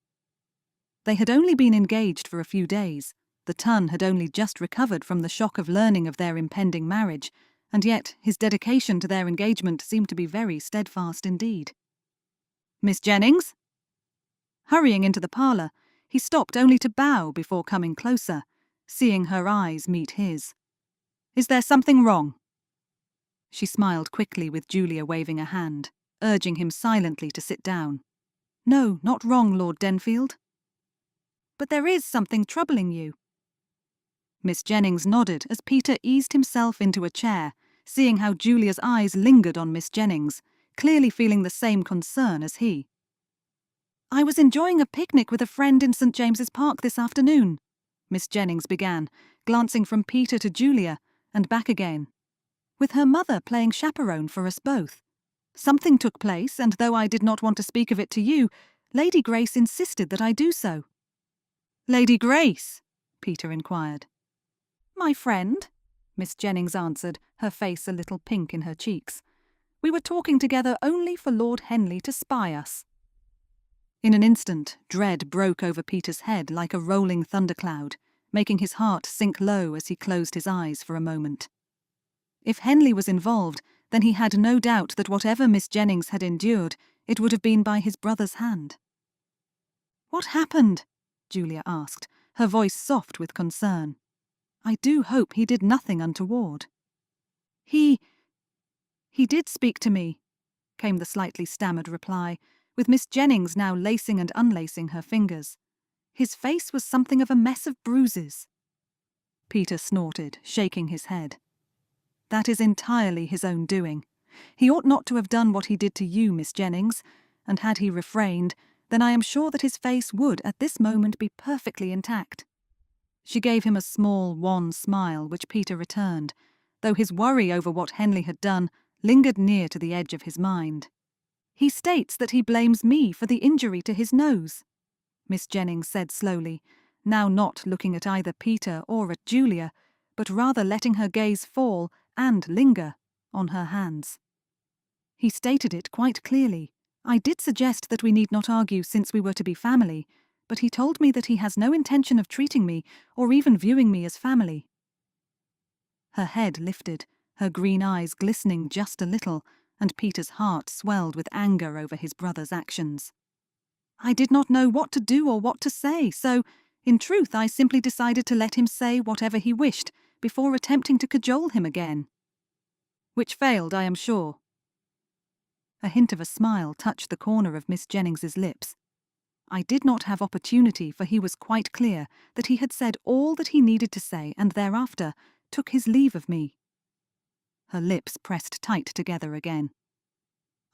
They had only been engaged for a few days. The ton had only just recovered from the shock of learning of their impending marriage, and yet his dedication to their engagement seemed to be very steadfast indeed. "Miss Jennings?" Hurrying into the parlour, he stopped only to bow before coming closer, seeing her eyes meet his. "Is there something wrong?" She smiled quickly with Julia waving a hand, urging him silently to sit down. "No, not wrong, Lord Denfield." "But there is something troubling you." Miss Jennings nodded as Peter eased himself into a chair, seeing how Julia's eyes lingered on Miss Jennings, clearly feeling the same concern as he. "I was enjoying a picnic with a friend in St. James's Park this afternoon," Miss Jennings began, glancing from Peter to Julia and back again, "with her mother playing chaperone for us both. Something took place, and though I did not want to speak of it to you, Lady Grace insisted that I do so." "Lady Grace?" Peter inquired. "My friend," Miss Jennings answered, her face a little pink in her cheeks. "We were talking together only for Lord Henley to spy us." In an instant, dread broke over Peter's head like a rolling thundercloud, making his heart sink low as he closed his eyes for a moment. If Henley was involved, then he had no doubt that whatever Miss Jennings had endured, it would have been by his brother's hand. "What happened?" Julia asked, her voice soft with concern. "I do hope he did nothing untoward." He did speak to me," came the slightly stammered reply, with Miss Jennings now lacing and unlacing her fingers. "His face was something of a mess of bruises." Peter snorted, shaking his head. "That is entirely his own doing. He ought not to have done what he did to you, Miss Jennings, and had he refrained, then I am sure that his face would at this moment be perfectly intact." She gave him a small, wan smile, which Peter returned, though his worry over what Henley had done lingered near to the edge of his mind. "He states that he blames me for the injury to his nose," Miss Jennings said slowly, now not looking at either Peter or at Julia, but rather letting her gaze fall, and linger, on her hands. "He stated it quite clearly. I did suggest that we need not argue since we were to be family, but he told me that he has no intention of treating me, or even viewing me as family." Her head lifted, her green eyes glistening just a little, and Peter's heart swelled with anger over his brother's actions. "I did not know what to do or what to say, so, in truth, I simply decided to let him say whatever he wished, before attempting to cajole him again." "Which failed, I am sure." A hint of a smile touched the corner of Miss Jennings's lips. "I did not have opportunity, for he was quite clear that he had said all that he needed to say, and thereafter took his leave of me." Her lips pressed tight together again.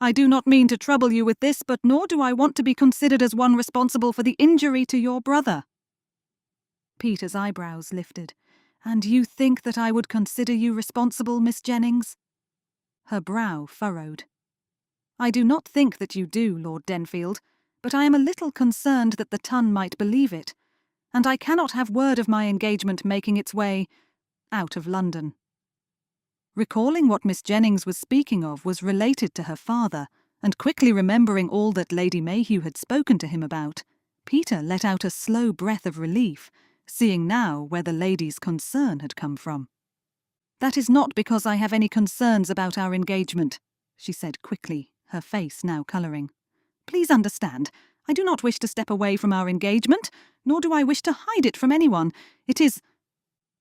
"I do not mean to trouble you with this, but nor do I want to be considered as one responsible for the injury to your brother." Peter's eyebrows lifted. "And you think that I would consider you responsible, Miss Jennings?" Her brow furrowed. "I do not think that you do, Lord Denfield, but I am a little concerned that the ton might believe it, and I cannot have word of my engagement making its way out of London." Recalling what Miss Jennings was speaking of was related to her father, and quickly remembering all that Lady Mayhew had spoken to him about, Peter let out a slow breath of relief, seeing now where the lady's concern had come from. "That is not because I have any concerns about our engagement," she said quickly, her face now colouring. "Please understand, I do not wish to step away from our engagement, nor do I wish to hide it from anyone. It is—"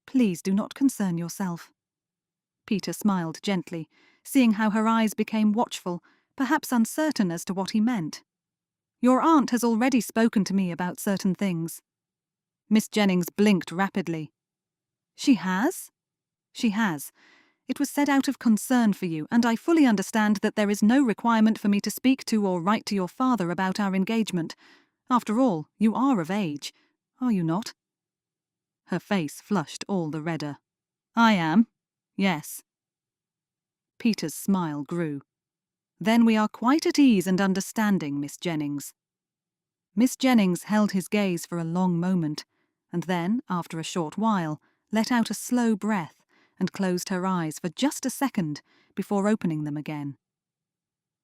"Please do not concern yourself." Peter smiled gently, seeing how her eyes became watchful, perhaps uncertain as to what he meant. "Your aunt has already spoken to me about certain things." Miss Jennings blinked rapidly. She has? She has. It was said out of concern for you, and I fully understand that there is no requirement for me to speak to or write to your father about our engagement. After all, you are of age, are you not? Her face flushed all the redder. I am, yes. Peter's smile grew. Then we are quite at ease and understanding, Miss Jennings. Miss Jennings held his gaze for a long moment, and then, after a short while, let out a slow breath and closed her eyes for just a second before opening them again.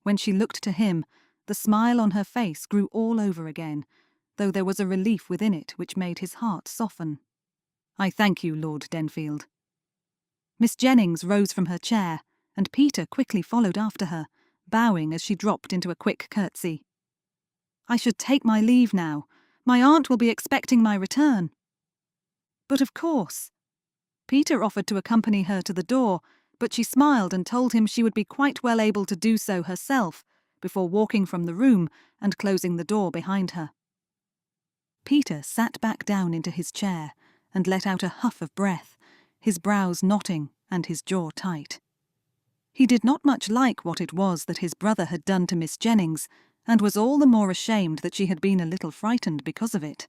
When she looked to him, the smile on her face grew all over again, though there was a relief within it which made his heart soften. I thank you, Lord Denfield. Miss Jennings rose from her chair, and Peter quickly followed after her, bowing as she dropped into a quick curtsy. I should take my leave now. My aunt will be expecting my return. But of course. Peter offered to accompany her to the door, but she smiled and told him she would be quite well able to do so herself, before walking from the room and closing the door behind her. Peter sat back down into his chair and let out a huff of breath, his brows knotting and his jaw tight. He did not much like what it was that his brother had done to Miss Jennings, and was all the more ashamed that she had been a little frightened because of it.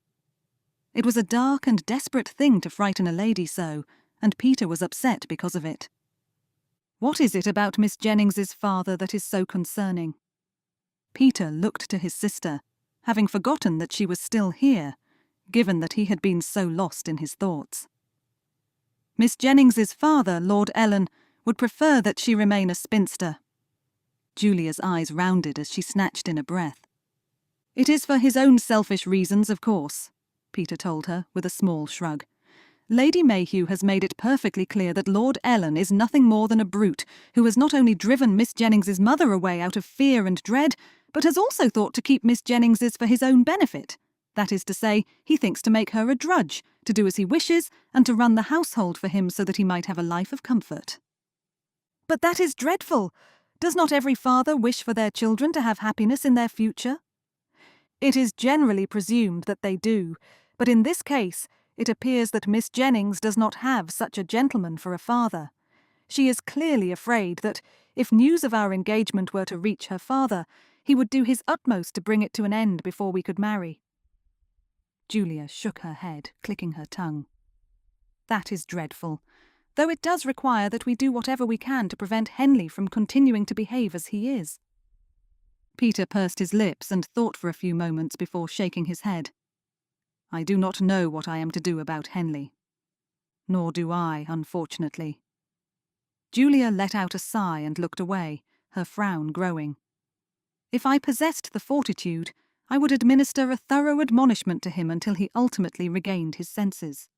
It was a dark and desperate thing to frighten a lady so, and Peter was upset because of it. What is it about Miss Jennings's father that is so concerning? Peter looked to his sister, having forgotten that she was still here, given that he had been so lost in his thoughts. Miss Jennings's father, Lord Ellen, would prefer that she remain a spinster. Julia's eyes rounded as she snatched in a breath. It is for his own selfish reasons, of course, Peter told her with a small shrug. Lady Mayhew has made it perfectly clear that Lord Ellen is nothing more than a brute who has not only driven Miss Jennings's mother away out of fear and dread, but has also thought to keep Miss Jennings's for his own benefit. That is to say, he thinks to make her a drudge, to do as he wishes, and to run the household for him so that he might have a life of comfort. But that is dreadful. Does not every father wish for their children to have happiness in their future? It is generally presumed that they do, but in this case it appears that Miss Jennings does not have such a gentleman for a father. She is clearly afraid that, if news of our engagement were to reach her father, he would do his utmost to bring it to an end before we could marry. Julia shook her head, clicking her tongue. That is dreadful, though it does require that we do whatever we can to prevent Henley from continuing to behave as he is. Peter pursed his lips and thought for a few moments before shaking his head. I do not know what I am to do about Henley. Nor do I, unfortunately. Julia let out a sigh and looked away, her frown growing. If I possessed the fortitude, I would administer a thorough admonishment to him until he ultimately regained his senses.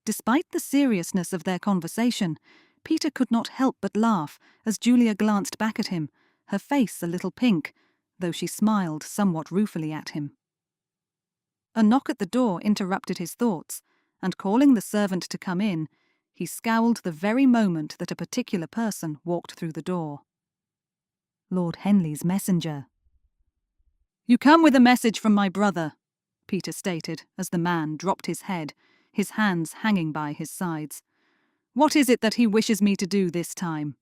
Despite the seriousness of their conversation, Peter could not help but laugh as Julia glanced back at him, her face a little pink, though she smiled somewhat ruefully at him. A knock at the door interrupted his thoughts, and calling the servant to come in, he scowled the very moment that a particular person walked through the door. Lord Henley's messenger. You come with a message from my brother, Peter stated as the man dropped his head, his hands hanging by his sides. What is it that he wishes me to do this time?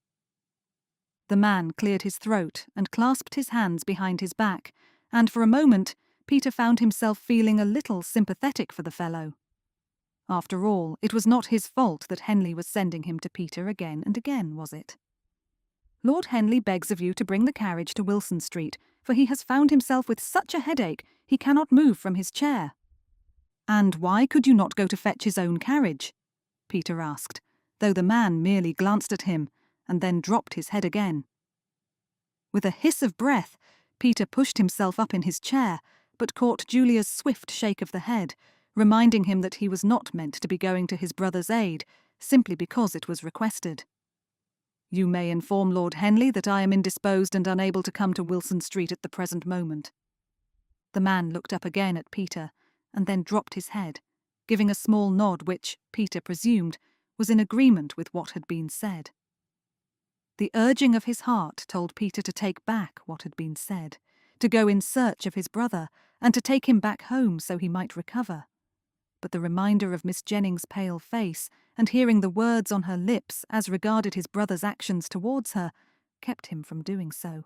The man cleared his throat and clasped his hands behind his back, and for a moment Peter found himself feeling a little sympathetic for the fellow. After all, it was not his fault that Henley was sending him to Peter again and again, was it? Lord Henley begs of you to bring the carriage to Wilson Street, for he has found himself with such a headache he cannot move from his chair. And why could you not go to fetch his own carriage? Peter asked, though the man merely glanced at him and then dropped his head again. With a hiss of breath, Peter pushed himself up in his chair, but caught Julia's swift shake of the head, reminding him that he was not meant to be going to his brother's aid, simply because it was requested. You may inform Lord Henley that I am indisposed and unable to come to Wilson Street at the present moment. The man looked up again at Peter, and then dropped his head, giving a small nod which, Peter presumed, was in agreement with what had been said. The urging of his heart told Peter to take back what had been said, to go in search of his brother, and to take him back home so he might recover. but the reminder of Miss Jennings' pale face and hearing the words on her lips as regarded his brother's actions towards her kept him from doing so.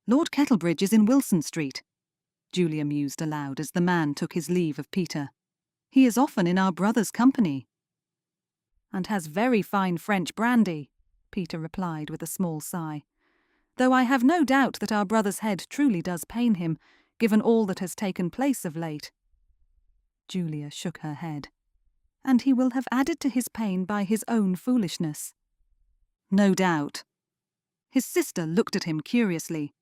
"Lord Kettlebridge is in Wilson Street," Julia mused aloud as the man took his leave of Peter. "He is often in our brother's company." "And has very fine French brandy," Peter replied with a small sigh. "Though I have no doubt that our brother's head truly does pain him, given all that has taken place of late." Julia shook her head. "And he will have added to his pain by his own foolishness." "No doubt." His sister looked at him curiously.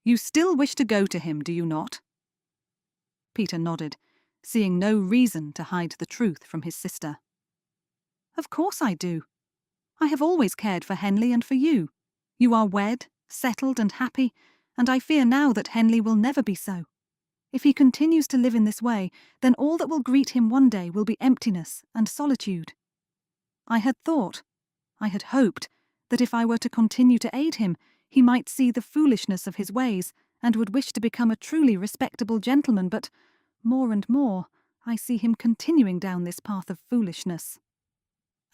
"You still wish to go to him, do you not?" Peter nodded, seeing no reason to hide the truth from his sister. "Of course I do. I have always cared for Henley and for you. You are wed, settled and happy, and I fear now that Henley will never be so. If he continues to live in this way, then all that will greet him one day will be emptiness and solitude. I had hoped, that if I were to continue to aid him, he might see the foolishness of his ways and would wish to become a truly respectable gentleman, but more and more I see him continuing down this path of foolishness."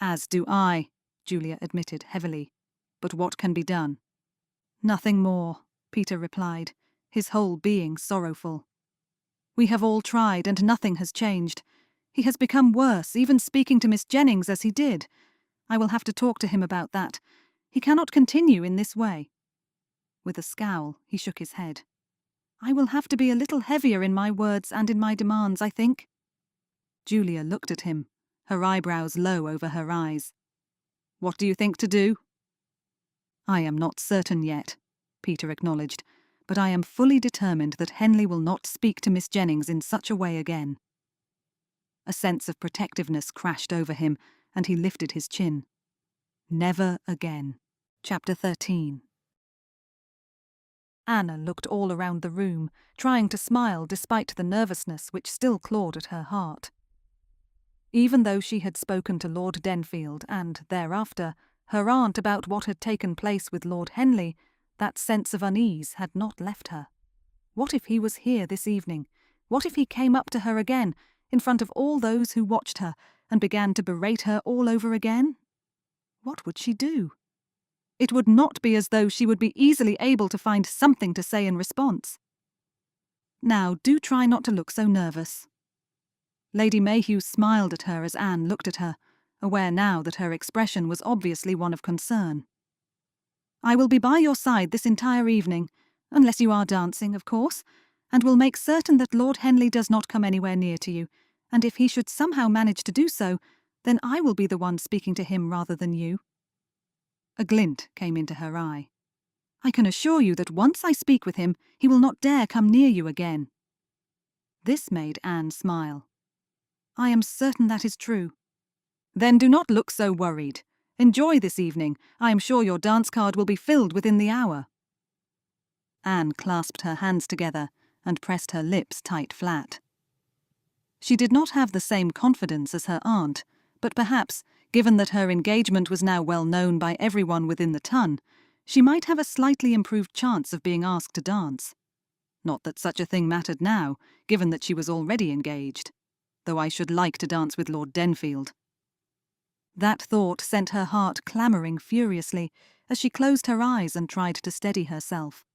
"As do I," Julia admitted heavily. "But what can be done?" "Nothing more," Peter replied, his whole being sorrowful. "We have all tried, and nothing has changed. He has become worse, even speaking to Miss Jennings as he did. I will have to talk to him about that. He cannot continue in this way." With a scowl, he shook his head. "I will have to be a little heavier in my words and in my demands, I think." Julia looked at him, her eyebrows low over her eyes. "What do you think to do?" "I am not certain yet," Peter acknowledged, "but I am fully determined that Henley will not speak to Miss Jennings in such a way again." A sense of protectiveness crashed over him, and he lifted his chin. Never again. Chapter 13. Anna looked all around the room, trying to smile despite the nervousness which still clawed at her heart. Even though she had spoken to Lord Denfield and, thereafter, her aunt about what had taken place with Lord Henley, that sense of unease had not left her. What if he was here this evening? What if he came up to her again, in front of all those who watched her, and began to berate her all over again? What would she do? It would not be as though she would be easily able to find something to say in response. "Now, do try not to look so nervous." Lady Mayhew smiled at her as Anne looked at her, aware now that her expression was obviously one of concern. "I will be by your side this entire evening, unless you are dancing, of course, and will make certain that Lord Henley does not come anywhere near to you, and if he should somehow manage to do so, then I will be the one speaking to him rather than you." A glint came into her eye. "I can assure you that once I speak with him, he will not dare come near you again." This made Anne smile. "I am certain that is true." "Then do not look so worried. Enjoy this evening. I am sure your dance card will be filled within the hour." Anne clasped her hands together and pressed her lips tight flat. She did not have the same confidence as her aunt, but perhaps, given that her engagement was now well known by everyone within the ton, she might have a slightly improved chance of being asked to dance. Not that such a thing mattered now, given that she was already engaged, though I should like to dance with Lord Denfield. That thought sent her heart clamouring furiously as she closed her eyes and tried to steady herself.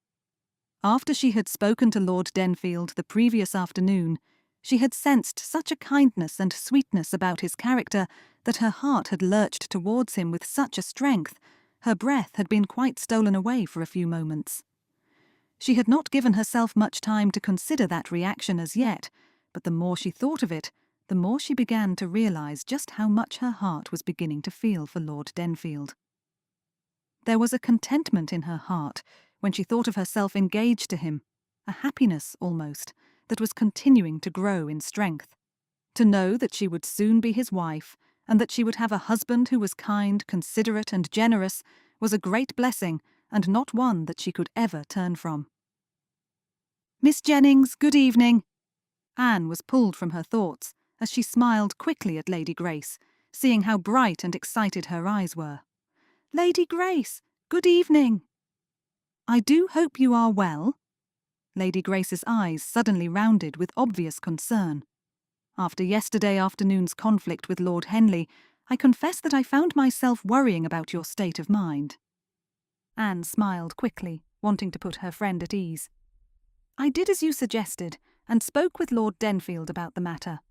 After she had spoken to Lord Denfield the previous afternoon, she had sensed such a kindness and sweetness about his character that her heart had lurched towards him with such a strength, her breath had been quite stolen away for a few moments. She had not given herself much time to consider that reaction as yet, but the more she thought of it, the more she began to realise just how much her heart was beginning to feel for Lord Denfield. There was a contentment in her heart when she thought of herself engaged to him, a happiness almost, that was continuing to grow in strength. To know that she would soon be his wife, and that she would have a husband who was kind, considerate, and generous, was a great blessing, and not one that she could ever turn from. "Miss Jennings, good evening." Anne was pulled from her thoughts as she smiled quickly at Lady Grace, seeing how bright and excited her eyes were. "Lady Grace, good evening." "I do hope you are well." Lady Grace's eyes suddenly rounded with obvious concern. After yesterday afternoon's conflict with Lord Henley, I confess that I found myself worrying about your state of mind." Anne smiled quickly, wanting to put her friend at ease. "I did as you suggested, and spoke with Lord Denfield about the matter.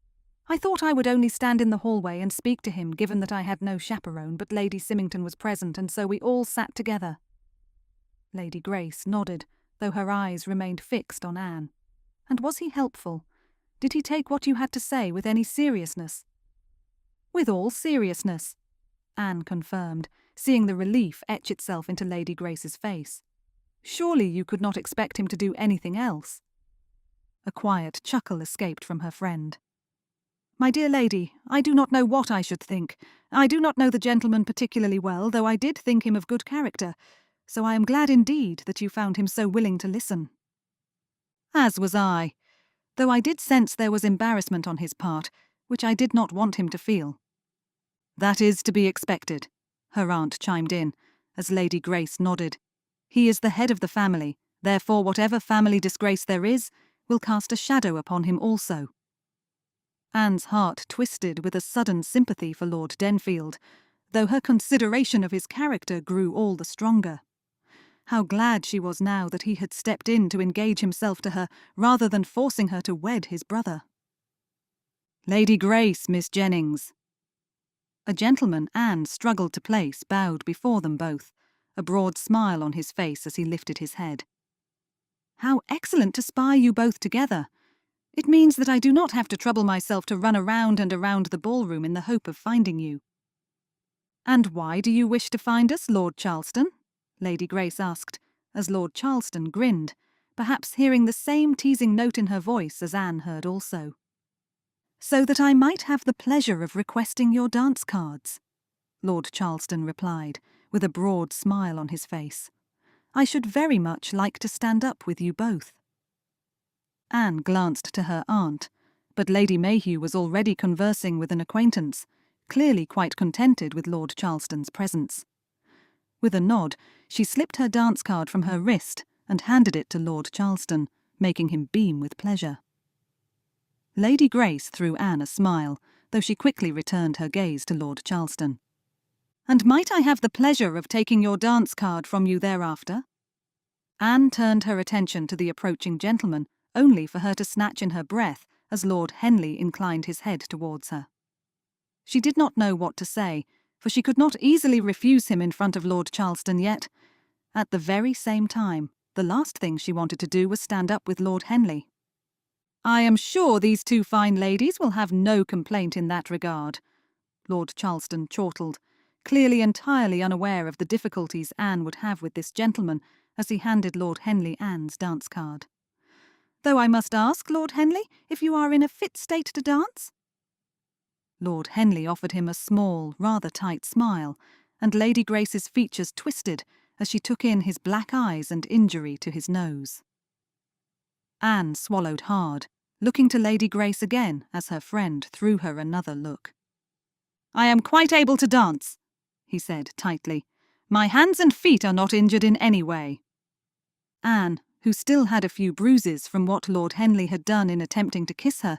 I thought I would only stand in the hallway and speak to him, given that I had no chaperone, but Lady Symington was present, and so we all sat together." Lady Grace nodded, though her eyes remained fixed on Anne. "And was he helpful? Did he take what you had to say with any seriousness?" "With all seriousness," Anne confirmed, seeing the relief etch itself into Lady Grace's face. "Surely you could not expect him to do anything else?" A quiet chuckle escaped from her friend. "My dear lady, I do not know what I should think. I do not know the gentleman particularly well, though I did think him of good character, so I am glad indeed that you found him so willing to listen." "As was I, though I did sense there was embarrassment on his part, which I did not want him to feel." "That is to be expected," her aunt chimed in, as Lady Grace nodded. "He is the head of the family, therefore whatever family disgrace there is will cast a shadow upon him also." Anne's heart twisted with a sudden sympathy for Lord Denfield, though her consideration of his character grew all the stronger. How glad she was now that he had stepped in to engage himself to her rather than forcing her to wed his brother. "Lady Grace, Miss Jennings." A gentleman Anne struggled to place bowed before them both, a broad smile on his face as he lifted his head. "How excellent to spy you both together! It means that I do not have to trouble myself to run around and around the ballroom in the hope of finding you." "And why do you wish to find us, Lord Charleston?" Lady Grace asked, as Lord Charleston grinned, perhaps hearing the same teasing note in her voice as Anne heard also. "So that I might have the pleasure of requesting your dance cards," Lord Charleston replied, with a broad smile on his face. "I should very much like to stand up with you both." Anne glanced to her aunt, but Lady Mayhew was already conversing with an acquaintance, clearly quite contented with Lord Charleston's presence. With a nod, she slipped her dance card from her wrist and handed it to Lord Charleston, making him beam with pleasure. Lady Grace threw Anne a smile, though she quickly returned her gaze to Lord Charleston. "And might I have the pleasure of taking your dance card from you thereafter?" Anne turned her attention to the approaching gentleman, only for her to snatch in her breath as Lord Henley inclined his head towards her. She did not know what to say, for she could not easily refuse him in front of Lord Charleston yet. At the very same time, the last thing she wanted to do was stand up with Lord Henley. "I am sure these two fine ladies will have no complaint in that regard," Lord Charleston chortled, clearly entirely unaware of the difficulties Anne would have with this gentleman as he handed Lord Henley Anne's dance card. "Though I must ask, Lord Henley, if you are in a fit state to dance?" Lord Henley offered him a small, rather tight smile, and Lady Grace's features twisted as she took in his black eyes and injury to his nose. Anne swallowed hard, looking to Lady Grace again as her friend threw her another look. "I am quite able to dance," he said tightly. "My hands and feet are not injured in any way." Anne, who still had a few bruises from what Lord Henley had done in attempting to kiss her,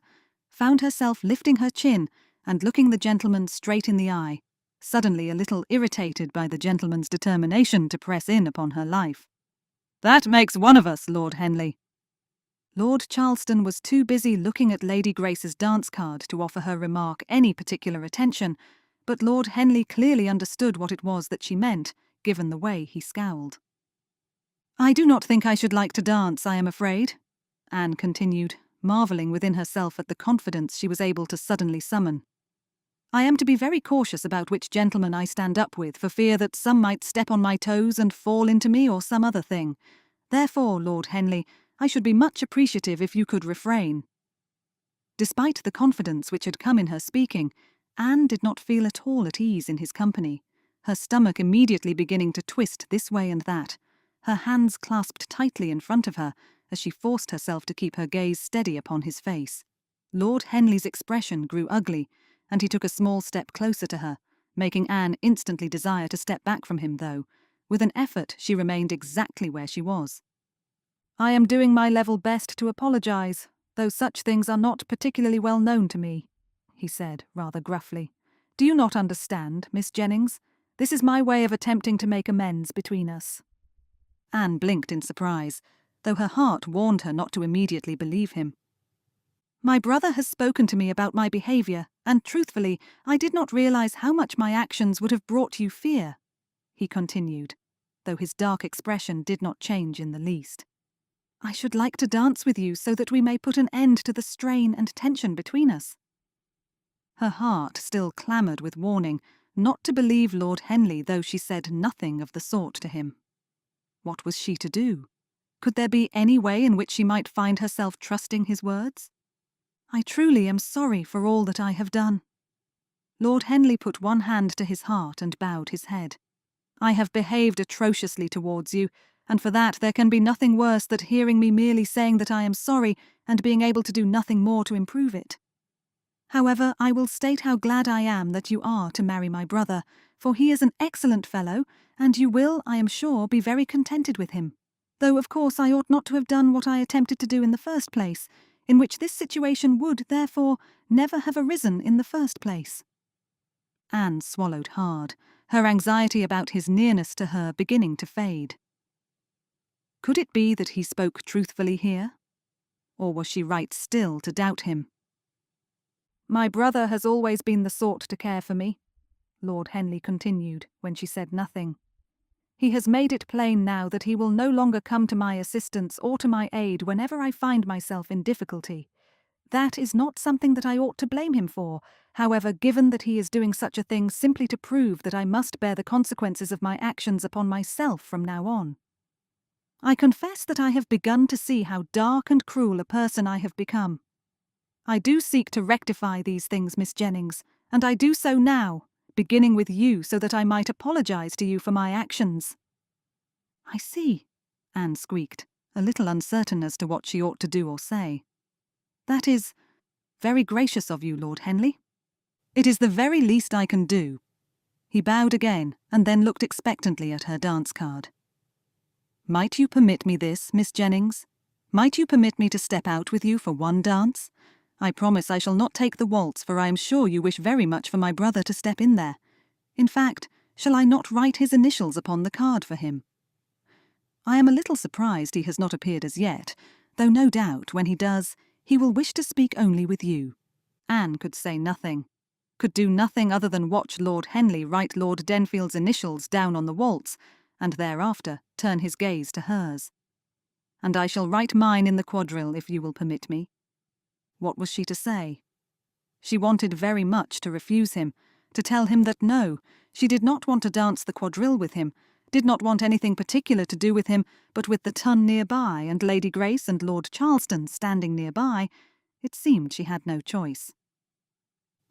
found herself lifting her chin and looking the gentleman straight in the eye, suddenly a little irritated by the gentleman's determination to press in upon her life. "That makes one of us, Lord Henley." Lord Charleston was too busy looking at Lady Grace's dance card to offer her remark any particular attention, but Lord Henley clearly understood what it was that she meant, given the way he scowled. "I do not think I should like to dance, I am afraid," Anne continued, marvelling within herself at the confidence she was able to suddenly summon. "I am to be very cautious about which gentleman I stand up with, for fear that some might step on my toes and fall into me or some other thing. Therefore, Lord Henley, I should be much appreciative if you could refrain." Despite the confidence which had come in her speaking, Anne did not feel at all at ease in his company, her stomach immediately beginning to twist this way and that, her hands clasped tightly in front of her as she forced herself to keep her gaze steady upon his face. Lord Henley's expression grew ugly, and he took a small step closer to her, making Anne instantly desire to step back from him, though, with an effort she remained exactly where she was. "I am doing my level best to apologise," though such things are not particularly well known to me," he said, rather gruffly. "Do you not understand, Miss Jennings? This is my way of attempting to make amends between us." Anne blinked in surprise, though her heart warned her not to immediately believe him. "My brother has spoken to me about my behaviour, and truthfully, I did not realise how much my actions would have brought you fear," he continued, though his dark expression did not change in the least. "I should like to dance with you so that we may put an end to the strain and tension between us." Her heart still clamoured with warning not to believe Lord Henley, though she said nothing of the sort to him. What was she to do? Could there be any way in which she might find herself trusting his words? "I truly am sorry for all that I have done." Lord Henley put one hand to his heart and bowed his head. "I have behaved atrociously towards you, and for that there can be nothing worse than hearing me merely saying that I am sorry and being able to do nothing more to improve it. However, I will state how glad I am that you are to marry my brother, for he is an excellent fellow, and you will, I am sure, be very contented with him. Though, of course, I ought not to have done what I attempted to do in the first place, in which this situation would, therefore, never have arisen in the first place." Anne swallowed hard, her anxiety about his nearness to her beginning to fade. Could it be that he spoke truthfully here? Or was she right still to doubt him? "My brother has always been the sort to care for me," Lord Henley continued, when she said nothing. "He has made it plain now that he will no longer come to my assistance or to my aid whenever I find myself in difficulty. That is not something that I ought to blame him for, however, given that he is doing such a thing simply to prove that I must bear the consequences of my actions upon myself from now on. I confess that I have begun to see how dark and cruel a person I have become. I do seek to rectify these things, Miss Jennings, and I do so now, beginning with you so that I might apologise to you for my actions." "I see," Anne squeaked, a little uncertain as to what she ought to do or say. "That is very gracious of you, Lord Henley. It is the very least I can do." He bowed again, and then looked expectantly at her dance card. "Might you permit me this, Miss Jennings? Might you permit me to step out with you for one dance? I promise I shall not take the waltz, for I am sure you wish very much for my brother to step in there. In fact, shall I not write his initials upon the card for him? I am a little surprised he has not appeared as yet, though no doubt, when he does, he will wish to speak only with you." Anne could say nothing, could do nothing other than watch Lord Henley write Lord Denfield's initials down on the waltz, and thereafter turn his gaze to hers. "And I shall write mine in the quadrille, if you will permit me." What was she to say? She wanted very much to refuse him, to tell him that no, she did not want to dance the quadrille with him, did not want anything particular to do with him, but with the ton nearby and Lady Grace and Lord Charleston standing nearby, it seemed she had no choice.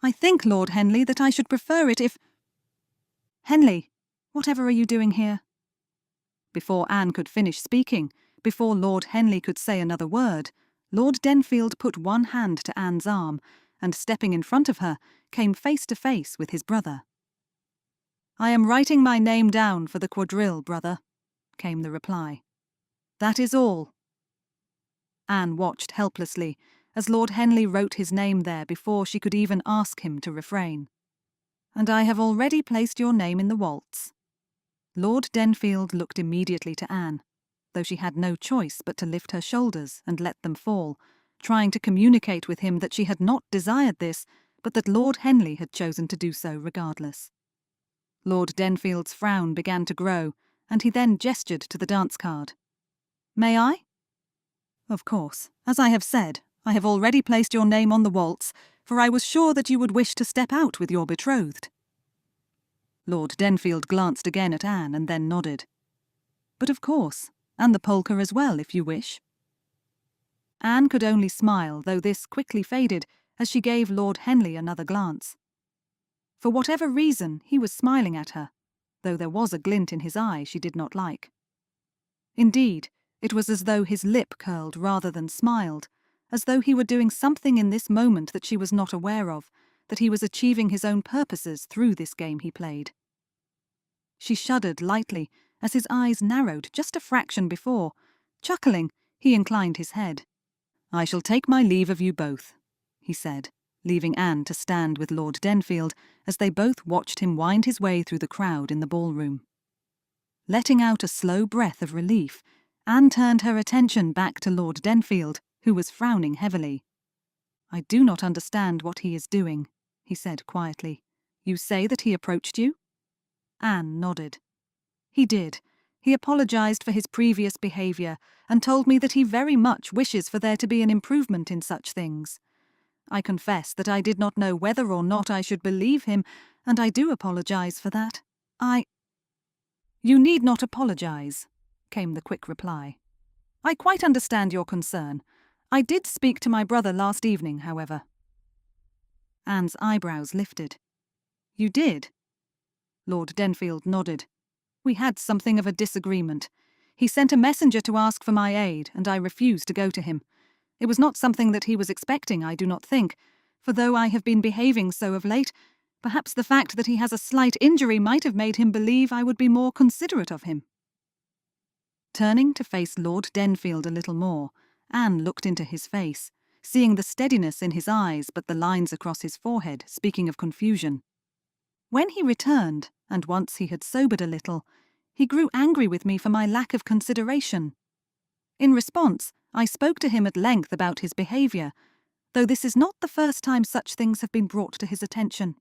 "I think, Lord Henley, that I should prefer it if—" "Henley, whatever are you doing here?" Before Anne could finish speaking, before Lord Henley could say another word, Lord Denfield put one hand to Anne's arm, and stepping in front of her, came face to face with his brother. "I am writing my name down for the quadrille, brother," came the reply. "That is all." Anne watched helplessly as Lord Henley wrote his name there before she could even ask him to refrain. "And I have already placed your name in the waltz." Lord Denfield looked immediately to Anne, though she had no choice but to lift her shoulders and let them fall, trying to communicate with him that she had not desired this, but that Lord Henley had chosen to do so regardless. Lord Denfield's frown began to grow, and he then gestured to the dance card. "May I?" "Of course. As I have said, I have already placed your name on the waltz, for I was sure that you would wish to step out with your betrothed." Lord Denfield glanced again at Anne and then nodded. "But of course, and the polka as well, if you wish." Anne could only smile, though this quickly faded as she gave Lord Henley another glance. For whatever reason, he was smiling at her, though there was a glint in his eye she did not like. Indeed, it was as though his lip curled rather than smiled, as though he were doing something in this moment that she was not aware of, that he was achieving his own purposes through this game he played. She shuddered lightly as his eyes narrowed just a fraction before. Chuckling, he inclined his head. "I shall take my leave of you both," he said, leaving Anne to stand with Lord Denfield as they both watched him wind his way through the crowd in the ballroom. Letting out a slow breath of relief, Anne turned her attention back to Lord Denfield, who was frowning heavily. "I do not understand what he is doing," he said quietly. "You say that he approached you?" Anne nodded. "He did. He apologized for his previous behaviour and told me that he very much wishes for there to be an improvement in such things. I confess that I did not know whether or not I should believe him, and I do apologize for that. "You need not apologize," came the quick reply. "I quite understand your concern. I did speak to my brother last evening, however." Anne's eyebrows lifted. "You did?" Lord Denfield nodded. "We had something of a disagreement. He sent a messenger to ask for my aid, and I refused to go to him. It was not something that he was expecting, I do not think, for though I have been behaving so of late, perhaps the fact that he has a slight injury might have made him believe I would be more considerate of him." Turning to face Lord Denfield a little more, Anne looked into his face, seeing the steadiness in his eyes but the lines across his forehead speaking of confusion. When he returned, and once he had sobered a little, he grew angry with me for my lack of consideration. In response, I spoke to him at length about his behaviour, though this is not the first time such things have been brought to his attention.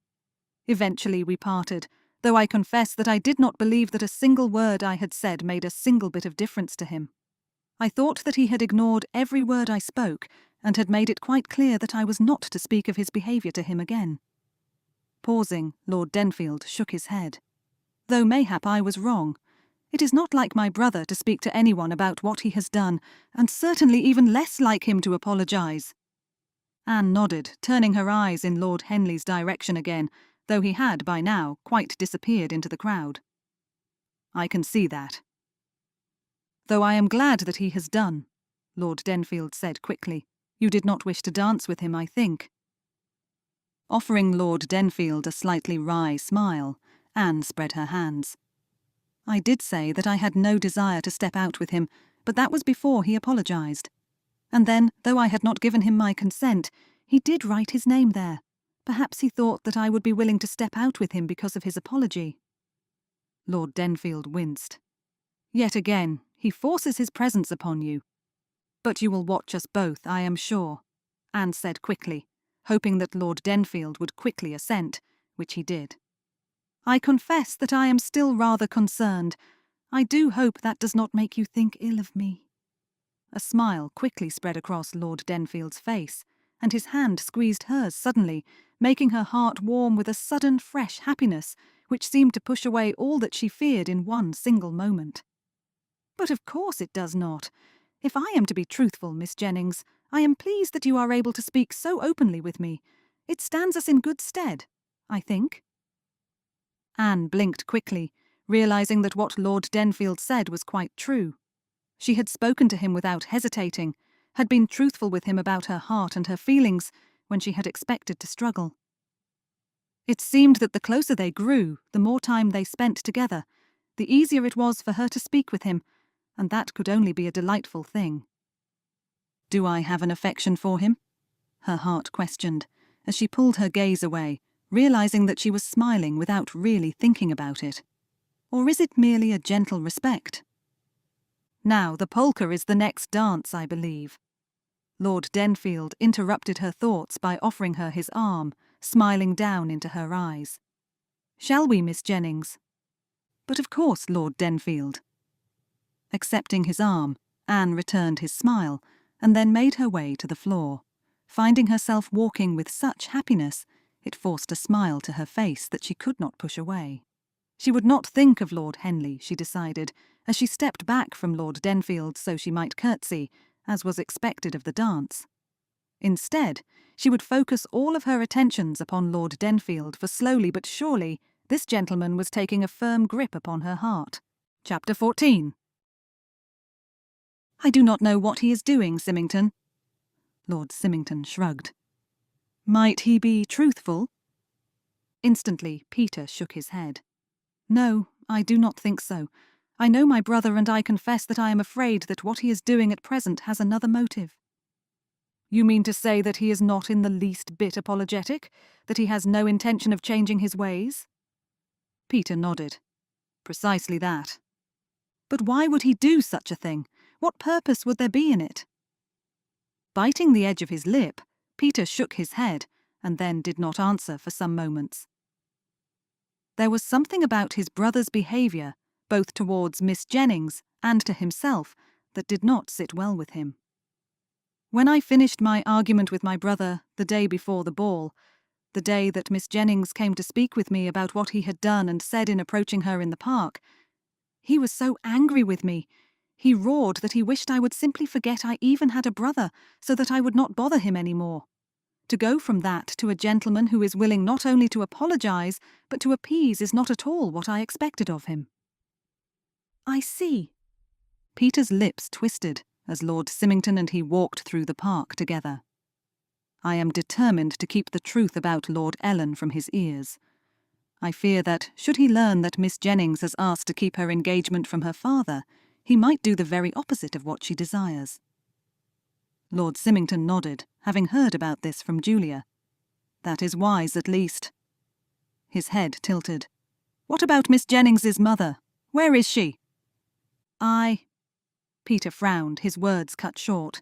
Eventually we parted, though I confess that I did not believe that a single word I had said made a single bit of difference to him. I thought that he had ignored every word I spoke, and had made it quite clear that I was not to speak of his behaviour to him again. Pausing, Lord Denfield shook his head. "Though mayhap I was wrong. It is not like my brother to speak to anyone about what he has done, and certainly even less like him to apologise." Anne nodded, turning her eyes in Lord Henley's direction again, though he had, by now, quite disappeared into the crowd. "I can see that." "Though I am glad that he has done," Lord Denfield said quickly. "You did not wish to dance with him, I think." Offering Lord Denfield a slightly wry smile, Anne spread her hands. "I did say that I had no desire to step out with him, but that was before he apologised. And then, though I had not given him my consent, he did write his name there. Perhaps he thought that I would be willing to step out with him because of his apology." Lord Denfield winced. "Yet again, he forces his presence upon you. But you will watch us both, I am sure," Anne said quickly, hoping that Lord Denfield would quickly assent, which he did. "I confess that I am still rather concerned. I do hope that does not make you think ill of me." A smile quickly spread across Lord Denfield's face, and his hand squeezed hers suddenly, making her heart warm with a sudden fresh happiness which seemed to push away all that she feared in one single moment. "But of course it does not. If I am to be truthful, Miss Jennings, I am pleased that you are able to speak so openly with me. It stands us in good stead, I think." Anne blinked quickly, realising that what Lord Denfield said was quite true. She had spoken to him without hesitating, had been truthful with him about her heart and her feelings when she had expected to struggle. It seemed that the closer they grew, the more time they spent together, the easier it was for her to speak with him, and that could only be a delightful thing. "Do I have an affection for him?" her heart questioned, as she pulled her gaze away, realising that she was smiling without really thinking about it. "Or is it merely a gentle respect? Now, the polka is the next dance, I believe." Lord Denfield interrupted her thoughts by offering her his arm, smiling down into her eyes. "Shall we, Miss Jennings?" "But of course, Lord Denfield." Accepting his arm, Anne returned his smile, and then made her way to the floor. Finding herself walking with such happiness, it forced a smile to her face that she could not push away. She would not think of Lord Henley, she decided, as she stepped back from Lord Denfield so she might curtsy, as was expected of the dance. Instead, she would focus all of her attentions upon Lord Denfield, for slowly but surely this gentleman was taking a firm grip upon her heart. Chapter 14. "I do not know what he is doing, Symington." Lord Symington shrugged. "Might he be truthful?" Instantly, Peter shook his head. "No, I do not think so. I know my brother, and I confess that I am afraid that what he is doing at present has another motive." You mean to say that he is not in the least bit apologetic? That he has no intention of changing his ways? Peter nodded. Precisely that. But why would he do such a thing? What purpose would there be in it? Biting the edge of his lip, Peter shook his head and then did not answer for some moments. There was something about his brother's behaviour, both towards Miss Jennings and to himself, that did not sit well with him. When I finished my argument with my brother the day before the ball, the day that Miss Jennings came to speak with me about what he had done and said in approaching her in the park, he was so angry with me. He roared that he wished I would simply forget I even had a brother, so that I would not bother him any more. To go from that to a gentleman who is willing not only to apologise, but to appease is not at all what I expected of him. I see. Peter's lips twisted as Lord Symington and he walked through the park together. I am determined to keep the truth about Lord Ellen from his ears. I fear that, should he learn that Miss Jennings has asked to keep her engagement from her father, he might do the very opposite of what she desires. Lord Symington nodded, having heard about this from Julia. That is wise, at least. His head tilted. What about Miss Jennings's mother? Where is she? Peter frowned, his words cut short.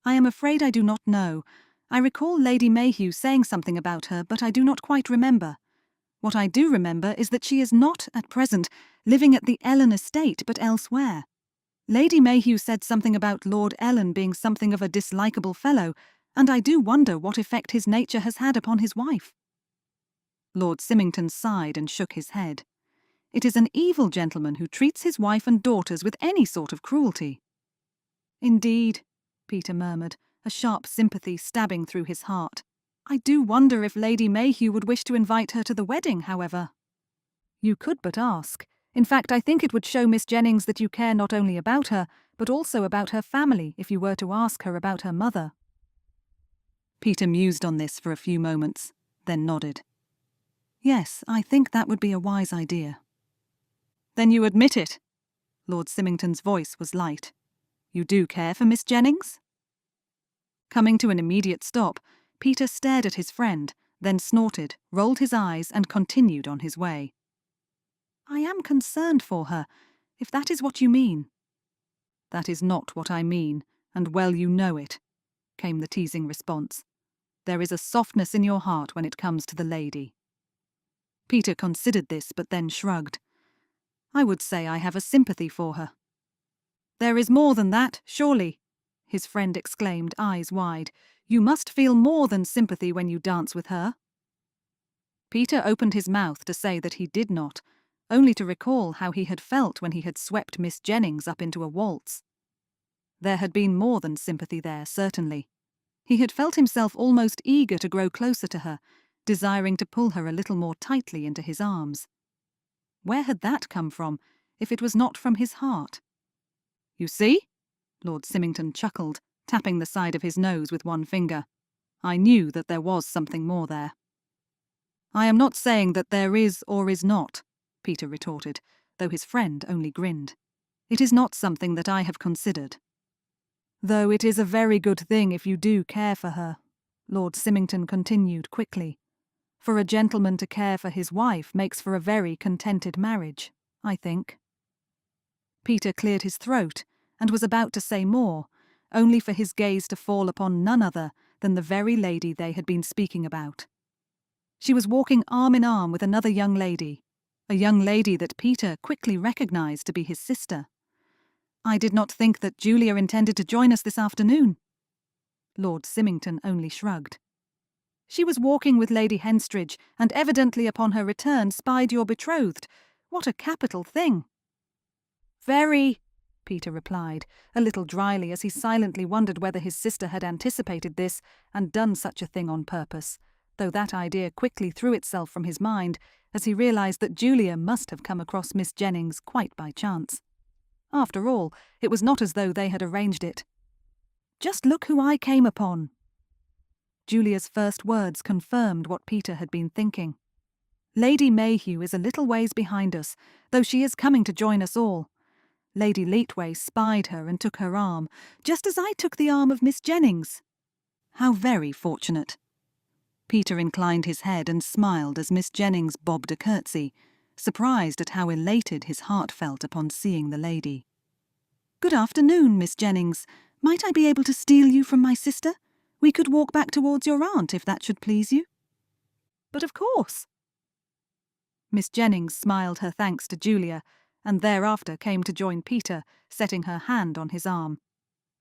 I am afraid I do not know. I recall Lady Mayhew saying something about her, but I do not quite remember. What I do remember is that she is not, at present, living at the Ellen estate, but elsewhere. Lady Mayhew said something about Lord Ellen being something of a dislikable fellow, and I do wonder what effect his nature has had upon his wife. Lord Symington sighed and shook his head. It is an evil gentleman who treats his wife and daughters with any sort of cruelty. Indeed, Peter murmured, a sharp sympathy stabbing through his heart. I do wonder if Lady Mayhew would wish to invite her to the wedding, however. You could but ask. In fact, I think it would show Miss Jennings that you care not only about her, but also about her family if you were to ask her about her mother. Peter mused on this for a few moments, then nodded. Yes, I think that would be a wise idea. Then you admit it? Lord Symington's voice was light. You do care for Miss Jennings? Coming to an immediate stop, Peter stared at his friend, then snorted, rolled his eyes, and continued on his way. I am concerned for her, if that is what you mean. That is not what I mean, and well you know it, came the teasing response. There is a softness in your heart when it comes to the lady. Peter considered this, but then shrugged. I would say I have a sympathy for her. There is more than that, surely, his friend exclaimed, eyes wide. You must feel more than sympathy when you dance with her. Peter opened his mouth to say that he did not, only to recall how he had felt when he had swept Miss Jennings up into a waltz. There had been more than sympathy there, certainly. He had felt himself almost eager to grow closer to her, desiring to pull her a little more tightly into his arms. Where had that come from, if it was not from his heart? You see? Lord Symington chuckled, tapping the side of his nose with one finger. I knew that there was something more there. I am not saying that there is or is not, Peter retorted, though his friend only grinned. It is not something that I have considered. Though it is a very good thing if you do care for her, Lord Symington continued quickly. For a gentleman to care for his wife makes for a very contented marriage, I think. Peter cleared his throat and was about to say more, only for his gaze to fall upon none other than the very lady they had been speaking about. She was walking arm in arm with another young lady, a young lady that Peter quickly recognised to be his sister. I did not think that Julia intended to join us this afternoon. Lord Symington only shrugged. She was walking with Lady Henstridge, and evidently upon her return spied your betrothed. What a capital thing! Very, Peter replied, a little dryly, as he silently wondered whether his sister had anticipated this and done such a thing on purpose, though that idea quickly threw itself from his mind as he realised that Julia must have come across Miss Jennings quite by chance. After all, it was not as though they had arranged it. Just look who I came upon. Julia's first words confirmed what Peter had been thinking. Lady Mayhew is a little ways behind us, though she is coming to join us all. Lady Leetway spied her and took her arm, just as I took the arm of Miss Jennings. How very fortunate." Peter inclined his head and smiled as Miss Jennings bobbed a curtsy, surprised at how elated his heart felt upon seeing the lady. "Good afternoon, Miss Jennings. Might I be able to steal you from my sister? We could walk back towards your aunt if that should please you." "But of course." Miss Jennings smiled her thanks to Julia, and thereafter came to join Peter, setting her hand on his arm.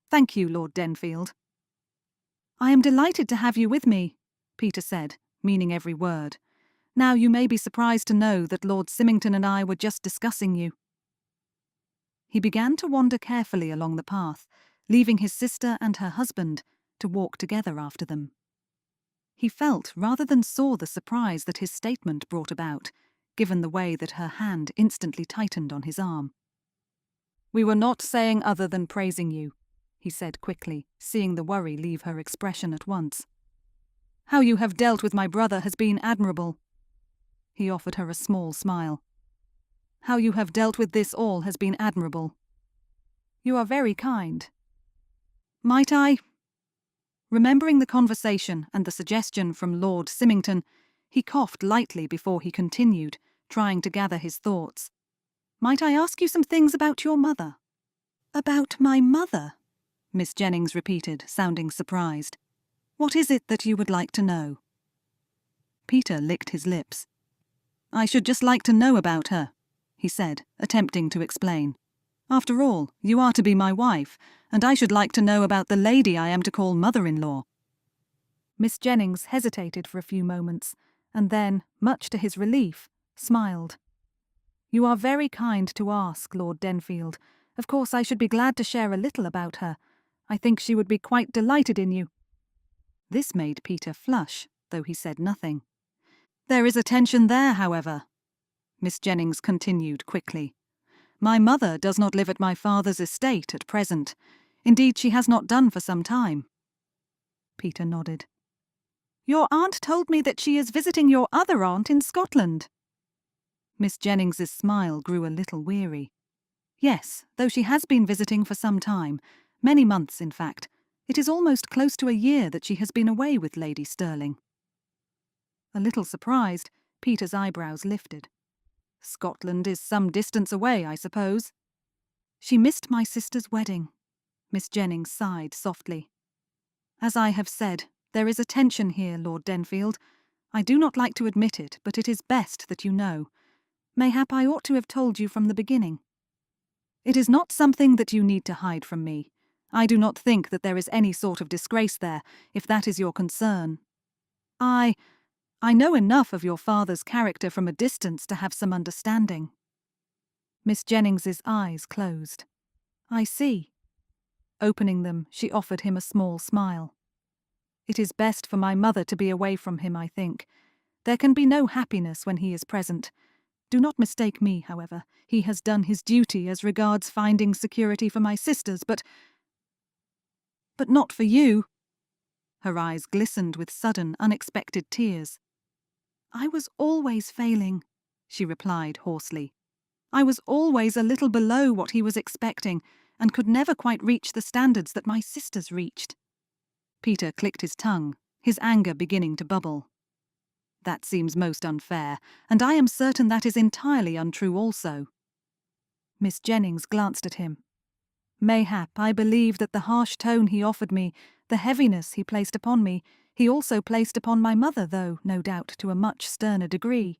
"Thank you, Lord Denfield." "I am delighted to have you with me," Peter said, meaning every word. "Now you may be surprised to know that Lord Symington and I were just discussing you." He began to wander carefully along the path, leaving his sister and her husband to walk together after them. He felt rather than saw the surprise that his statement brought about, given the way that her hand instantly tightened on his arm. "We were not saying other than praising you," he said quickly, seeing the worry leave her expression at once. "How you have dealt with my brother has been admirable." He offered her a small smile. "How you have dealt with this all has been admirable." "You are very kind." "Might I?" Remembering the conversation and the suggestion from Lord Symington, he coughed lightly before he continued, trying to gather his thoughts. "Might I ask you some things about your mother?" "About my mother?" Miss Jennings repeated, sounding surprised. "What is it that you would like to know?" Peter licked his lips. "I should just like to know about her," he said, attempting to explain. "After all, you are to be my wife, and I should like to know about the lady I am to call mother-in-law." Miss Jennings hesitated for a few moments, and then, much to his relief, smiled. "You are very kind to ask, Lord Denfield. Of course I should be glad to share a little about her. I think she would be quite delighted in you." This made Peter flush, though he said nothing. "There is a tension there, however," Miss Jennings continued quickly. "My mother does not live at my father's estate at present. Indeed, she has not done for some time." Peter nodded. "Your aunt told me that she is visiting your other aunt in Scotland." Miss Jennings's smile grew a little weary. "Yes, though she has been visiting for some time, many months in fact. It is almost close to a year that she has been away with Lady Stirling." A little surprised, Peter's eyebrows lifted. "Scotland is some distance away, I suppose." "She missed my sister's wedding," Miss Jennings sighed softly. "As I have said, there is a tension here, Lord Denfield. I do not like to admit it, but it is best that you know. Mayhap I ought to have told you from the beginning. It is not something that you need to hide from me. I do not think that there is any sort of disgrace there, if that is your concern. I know enough of your father's character from a distance to have some understanding." Miss Jennings's eyes closed. "I see." Opening them, she offered him a small smile. "It is best for my mother to be away from him, I think. There can be no happiness when he is present. Do not mistake me, however. He has done his duty as regards finding security for my sisters, but not for you." Her eyes glistened with sudden, unexpected tears. "I was always failing," she replied hoarsely. "I was always a little below what he was expecting, and could never quite reach the standards that my sisters reached." Peter clicked his tongue, his anger beginning to bubble. "That seems most unfair, and I am certain that is entirely untrue also." Miss Jennings glanced at him. "Mayhap I believe that the harsh tone he offered me, the heaviness he placed upon me, he also placed upon my mother, though, no doubt, to a much sterner degree.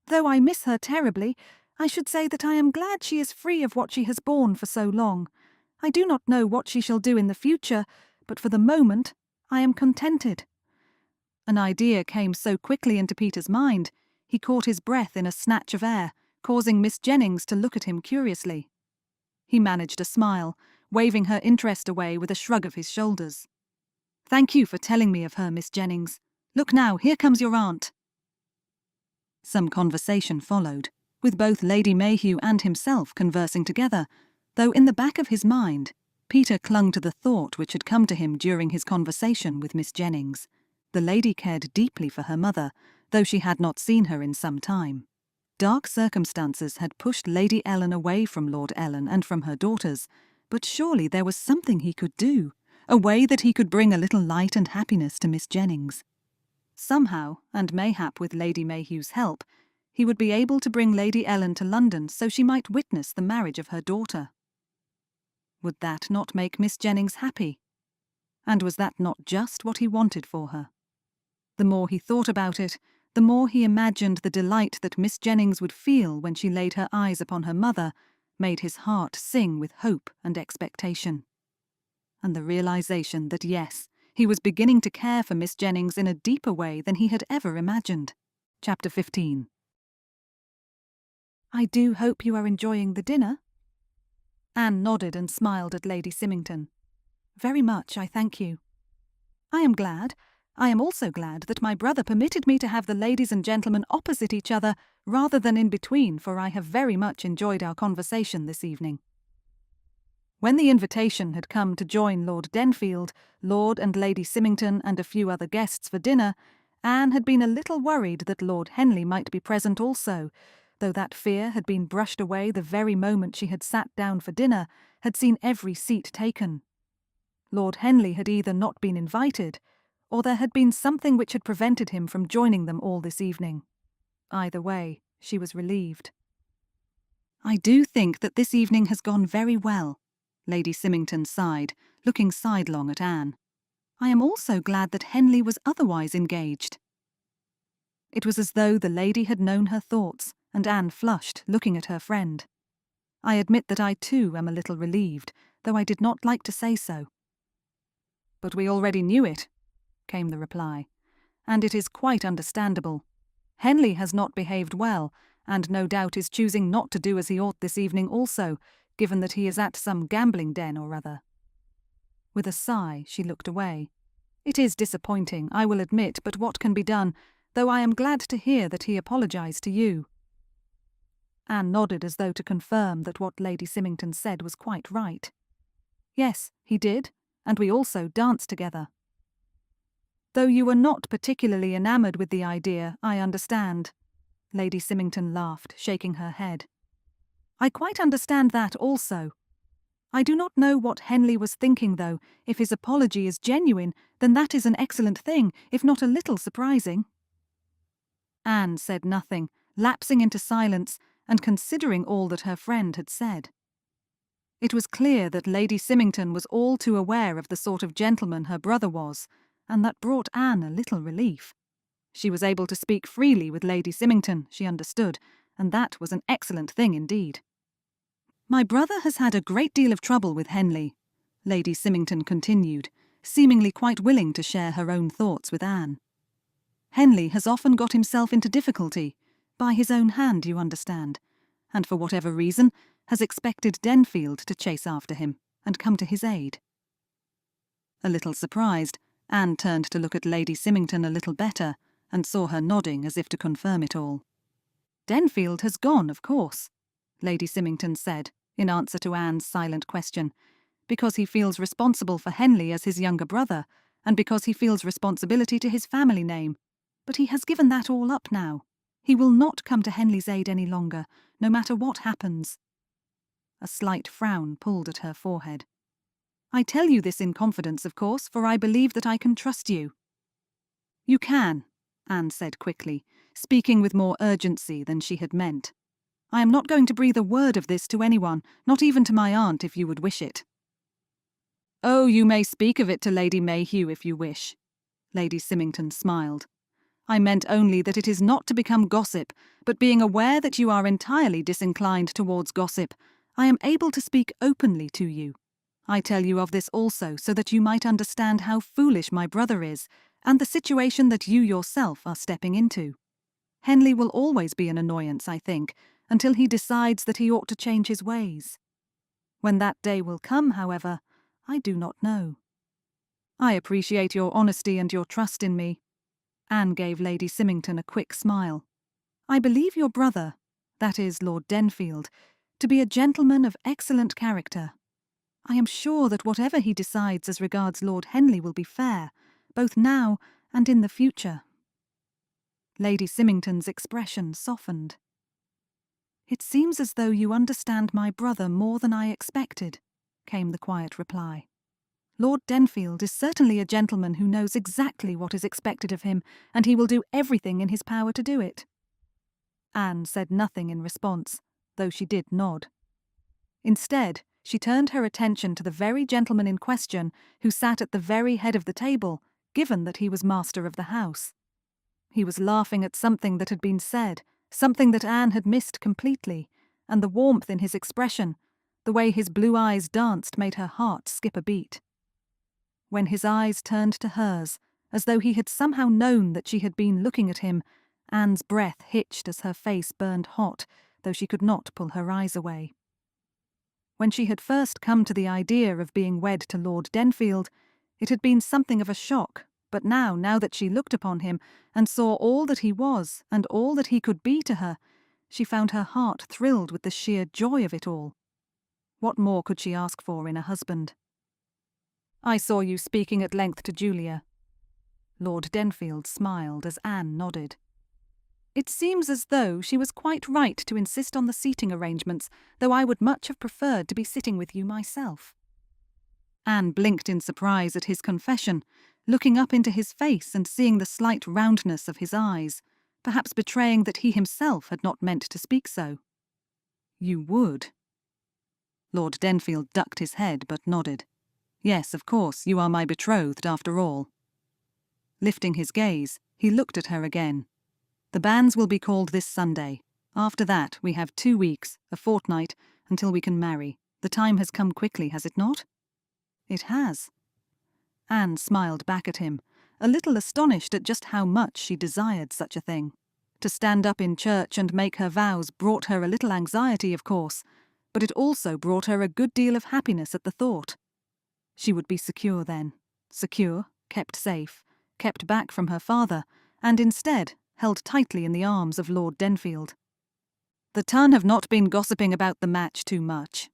Though I miss her terribly, I should say that I am glad she is free of what she has borne for so long. I do not know what she shall do in the future, but for the moment I am contented." An idea came so quickly into Peter's mind, he caught his breath in a snatch of air, causing Miss Jennings to look at him curiously. He managed a smile, waving her interest away with a shrug of his shoulders. "Thank you for telling me of her, Miss Jennings. Look now, here comes your aunt." Some conversation followed, with both Lady Mayhew and himself conversing together, though in the back of his mind, Peter clung to the thought which had come to him during his conversation with Miss Jennings. The lady cared deeply for her mother, though she had not seen her in some time. Dark circumstances had pushed Lady Ellen away from Lord Ellen and from her daughters, but surely there was something he could do, a way that he could bring a little light and happiness to Miss Jennings. Somehow, and mayhap with Lady Mayhew's help, he would be able to bring Lady Ellen to London so she might witness the marriage of her daughter. Would that not make Miss Jennings happy? And was that not just what he wanted for her? The more he thought about it, the more he imagined the delight that Miss Jennings would feel when she laid her eyes upon her mother, made his heart sing with hope and expectation. And the realization that yes, he was beginning to care for Miss Jennings in a deeper way than he had ever imagined. Chapter 15. "I do hope you are enjoying the dinner." Anne nodded and smiled at Lady Symington. "Very much, I thank you." "I am glad. I am also glad that my brother permitted me to have the ladies and gentlemen opposite each other rather than in between, for I have very much enjoyed our conversation this evening." When the invitation had come to join Lord Denfield, Lord and Lady Symington and a few other guests for dinner, Anne had been a little worried that Lord Henley might be present also, though that fear had been brushed away the very moment she had sat down for dinner, had seen every seat taken. Lord Henley had either not been invited, or there had been something which had prevented him from joining them all this evening. Either way, she was relieved. "I do think that this evening has gone very well," Lady Symington sighed, looking sidelong at Anne. "I am also glad that Henley was otherwise engaged." It was as though the lady had known her thoughts, and Anne flushed, looking at her friend. "I admit that I too am a little relieved, though I did not like to say so." "But we already knew it," came the reply, "and it is quite understandable. Henley has not behaved well, and no doubt is choosing not to do as he ought this evening also, given that he is at some gambling den or other." With a sigh, she looked away. "It is disappointing, I will admit, but what can be done, though I am glad to hear that he apologized to you." Anne nodded as though to confirm that what Lady Symington said was quite right. "Yes, he did, and we also danced together." "Though you were not particularly enamoured with the idea, I understand." Lady Symington laughed, shaking her head. "I quite understand that also. I do not know what Henley was thinking, though. If his apology is genuine, then that is an excellent thing, if not a little surprising." Anne said nothing, lapsing into silence and considering all that her friend had said. It was clear that Lady Symington was all too aware of the sort of gentleman her brother was, and that brought Anne a little relief. She was able to speak freely with Lady Symington, she understood, and that was an excellent thing indeed. "My brother has had a great deal of trouble with Henley," Lady Symington continued, seemingly quite willing to share her own thoughts with Anne. "Henley has often got himself into difficulty, by his own hand, you understand, and for whatever reason has expected Denfield to chase after him and come to his aid." A little surprised, Anne turned to look at Lady Symington a little better, and saw her nodding as if to confirm it all. "Denfield has gone, of course," Lady Symington said, in answer to Anne's silent question, "because he feels responsible for Henley as his younger brother, and because he feels responsibility to his family name. But he has given that all up now. He will not come to Henley's aid any longer, no matter what happens." A slight frown pulled at her forehead. "I tell you this in confidence, of course, for I believe that I can trust you." "You can," Anne said quickly, speaking with more urgency than she had meant. "I am not going to breathe a word of this to anyone, not even to my aunt if you would wish it." "Oh, you may speak of it to Lady Mayhew if you wish." Lady Symington smiled. "I meant only that it is not to become gossip, but being aware that you are entirely disinclined towards gossip, I am able to speak openly to you. I tell you of this also so that you might understand how foolish my brother is, and the situation that you yourself are stepping into. Henley will always be an annoyance, I think, until he decides that he ought to change his ways. When that day will come, however, I do not know." "I appreciate your honesty and your trust in me." Anne gave Lady Symington a quick smile. "I believe your brother, that is Lord Denfield, to be a gentleman of excellent character. I am sure that whatever he decides as regards Lord Henley will be fair, both now and in the future." Lady Symington's expression softened. "It seems as though you understand my brother more than I expected," came the quiet reply. Lord Denfield is certainly a gentleman who knows exactly what is expected of him, and he will do everything in his power to do it." Anne said nothing in response, though she did nod. Instead, she turned her attention to the very gentleman in question who sat at the very head of the table, given that he was master of the house. He was laughing at something that had been said, something that Anne had missed completely, and the warmth in his expression, the way his blue eyes danced, made her heart skip a beat. When his eyes turned to hers, as though he had somehow known that she had been looking at him, Anne's breath hitched as her face burned hot, though she could not pull her eyes away. When she had first come to the idea of being wed to Lord Denfield, it had been something of a shock, but now that she looked upon him and saw all that he was and all that he could be to her, she found her heart thrilled with the sheer joy of it all. What more could she ask for in a husband? "I saw you speaking at length to Julia." Lord Denfield smiled as Anne nodded. "It seems as though she was quite right to insist on the seating arrangements, though I would much have preferred to be sitting with you myself." Anne blinked in surprise at his confession, looking up into his face and seeing the slight roundness of his eyes, perhaps betraying that he himself had not meant to speak so. "You would?" Lord Denfield ducked his head but nodded. "Yes, of course, you are my betrothed after all." Lifting his gaze, he looked at her again. "The banns will be called this Sunday. After that, we have 2 weeks, a fortnight, until we can marry. The time has come quickly, has it not?" "It has." Anne smiled back at him, a little astonished at just how much she desired such a thing. To stand up in church and make her vows brought her a little anxiety, of course, but it also brought her a good deal of happiness at the thought. She would be secure then. Secure, kept safe, kept back from her father, and instead held tightly in the arms of Lord Denfield. "The ton have not been gossiping about the match too much,"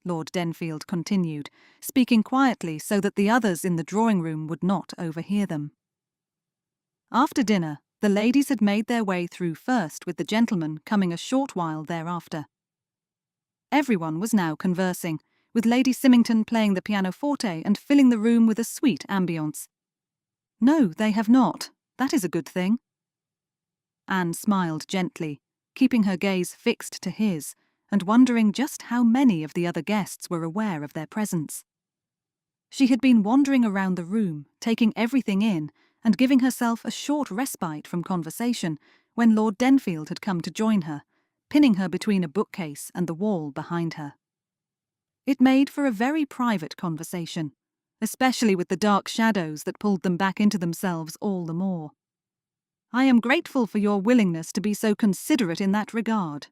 Lord Denfield continued, speaking quietly so that the others in the drawing-room would not overhear them. After dinner, the ladies had made their way through first, with the gentlemen coming a short while thereafter. Everyone was now conversing, with Lady Symington playing the pianoforte and filling the room with a sweet ambience. "No, they have not. That is a good thing." Anne smiled gently, keeping her gaze fixed to his, and wondering just how many of the other guests were aware of their presence. She had been wandering around the room, taking everything in, and giving herself a short respite from conversation, when Lord Denfield had come to join her, pinning her between a bookcase and the wall behind her. It made for a very private conversation, especially with the dark shadows that pulled them back into themselves all the more. "I am grateful for your willingness to be so considerate in that regard."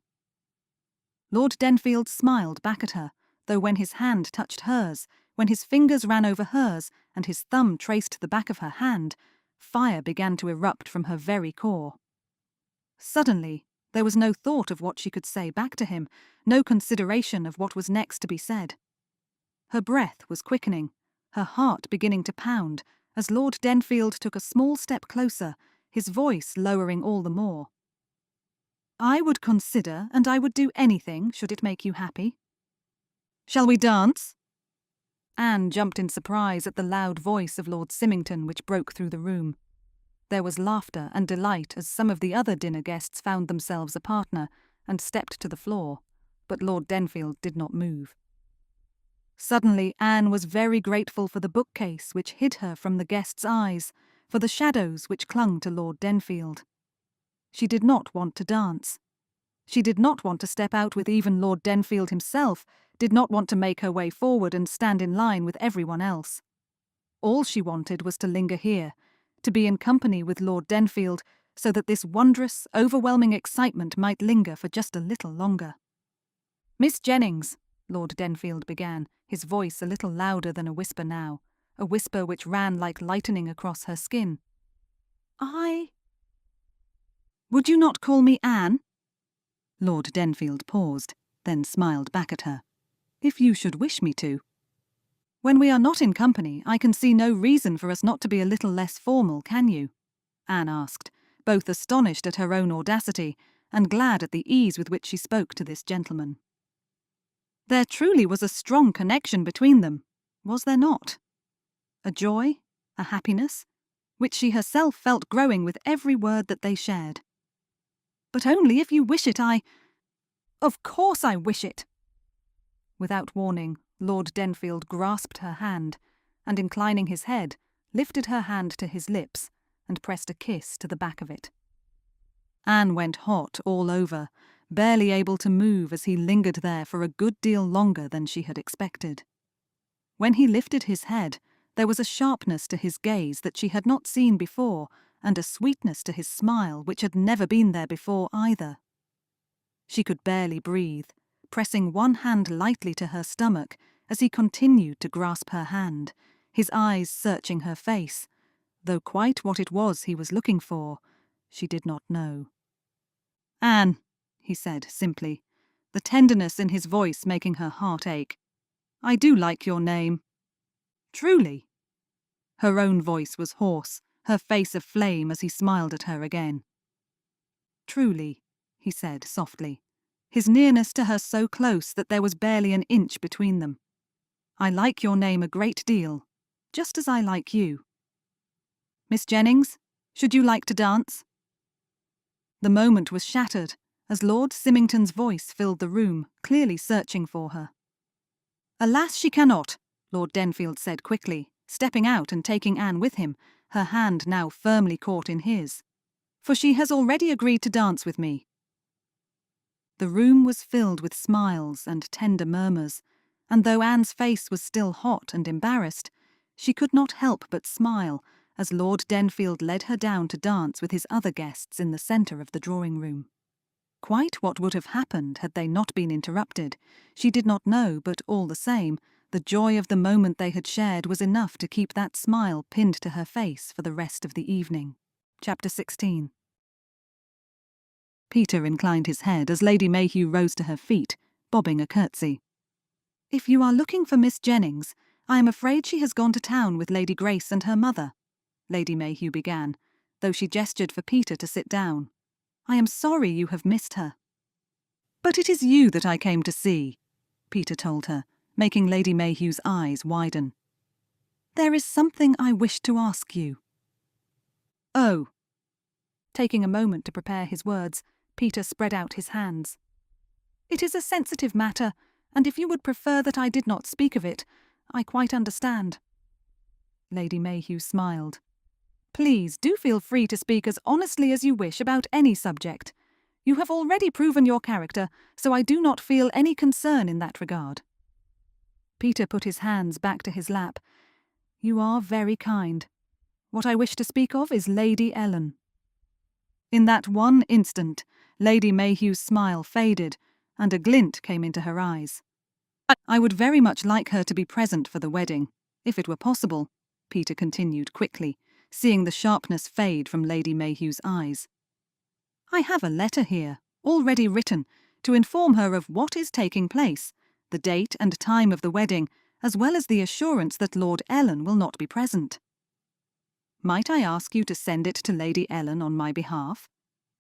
Lord Denfield smiled back at her, though when his hand touched hers, when his fingers ran over hers and his thumb traced the back of her hand, fire began to erupt from her very core. Suddenly, there was no thought of what she could say back to him, no consideration of what was next to be said. Her breath was quickening, her heart beginning to pound, as Lord Denfield took a small step closer, his voice lowering all the more. "I would consider, and I would do anything, should it make you happy." "Shall we dance?" Anne jumped in surprise at the loud voice of Lord Symington which broke through the room. There was laughter and delight as some of the other dinner guests found themselves a partner and stepped to the floor, but Lord Denfield did not move. Suddenly Anne was very grateful for the bookcase which hid her from the guests' eyes, for the shadows which clung to Lord Denfield. She did not want to dance. She did not want to step out with even Lord Denfield himself, did not want to make her way forward and stand in line with everyone else. All she wanted was to linger here, to be in company with Lord Denfield, so that this wondrous, overwhelming excitement might linger for just a little longer. "Miss Jennings," Lord Denfield began, his voice a little louder than a whisper now, a whisper which ran like lightning across her skin. "I—" "Would you not call me Anne?" Lord Denfield paused, then smiled back at her. "If you should wish me to." "When we are not in company, I can see no reason for us not to be a little less formal, can you?" Anne asked, both astonished at her own audacity and glad at the ease with which she spoke to this gentleman. There truly was a strong connection between them, was there not? a joy, a happiness, which she herself felt growing with every word that they shared. "But only if you wish it, Of course I wish it!" Without warning, Lord Denfield grasped her hand, and inclining his head, lifted her hand to his lips and pressed a kiss to the back of it. Anne went hot all over, barely able to move as he lingered there for a good deal longer than she had expected. When he lifted his head, there was a sharpness to his gaze that she had not seen before, and a sweetness to his smile which had never been there before either. She could barely breathe, pressing one hand lightly to her stomach as he continued to grasp her hand, his eyes searching her face, though quite what it was he was looking for, she did not know. "Anne," he said simply, the tenderness in his voice making her heart ache, "I do like your name." "Truly?" Her own voice was hoarse, her face aflame as he smiled at her again. "Truly," he said softly, his nearness to her so close that there was barely an inch between them. "I like your name a great deal, just as I like you. Miss Jennings, should you like to dance?" The moment was shattered as Lord Symington's voice filled the room, clearly searching for her. "Alas, she cannot," Lord Denfield said quickly, stepping out and taking Anne with him, her hand now firmly caught in his. "For she has already agreed to dance with me." The room was filled with smiles and tender murmurs, and though Anne's face was still hot and embarrassed, she could not help but smile as Lord Denfield led her down to dance with his other guests in the centre of the drawing-room. Quite what would have happened had they not been interrupted, she did not know, but all the same, the joy of the moment they had shared was enough to keep that smile pinned to her face for the rest of the evening. Chapter 16. Peter inclined his head as Lady Mayhew rose to her feet, bobbing a curtsy. "If you are looking for Miss Jennings, I am afraid she has gone to town with Lady Grace and her mother," Lady Mayhew began, though she gestured for Peter to sit down. "I am sorry you have missed her." "But it is you that I came to see," Peter told her, making Lady Mayhew's eyes widen. "There is something I wish to ask you." "Oh." Taking a moment to prepare his words, Peter spread out his hands. "It is a sensitive matter, and if you would prefer that I did not speak of it, I quite understand." Lady Mayhew smiled. "Please do feel free to speak as honestly as you wish about any subject. You have already proven your character, so I do not feel any concern in that regard." Peter put his hands back to his lap. "You are very kind. What I wish to speak of is Lady Ellen." In that one instant, Lady Mayhew's smile faded, and a glint came into her eyes. "I would very much like her to be present for the wedding, if it were possible," Peter continued quickly, seeing the sharpness fade from Lady Mayhew's eyes. "I have a letter here, already written, to inform her of what is taking place, the date and time of the wedding, as well as the assurance that Lord Ellen will not be present. Might I ask you to send it to Lady Ellen on my behalf,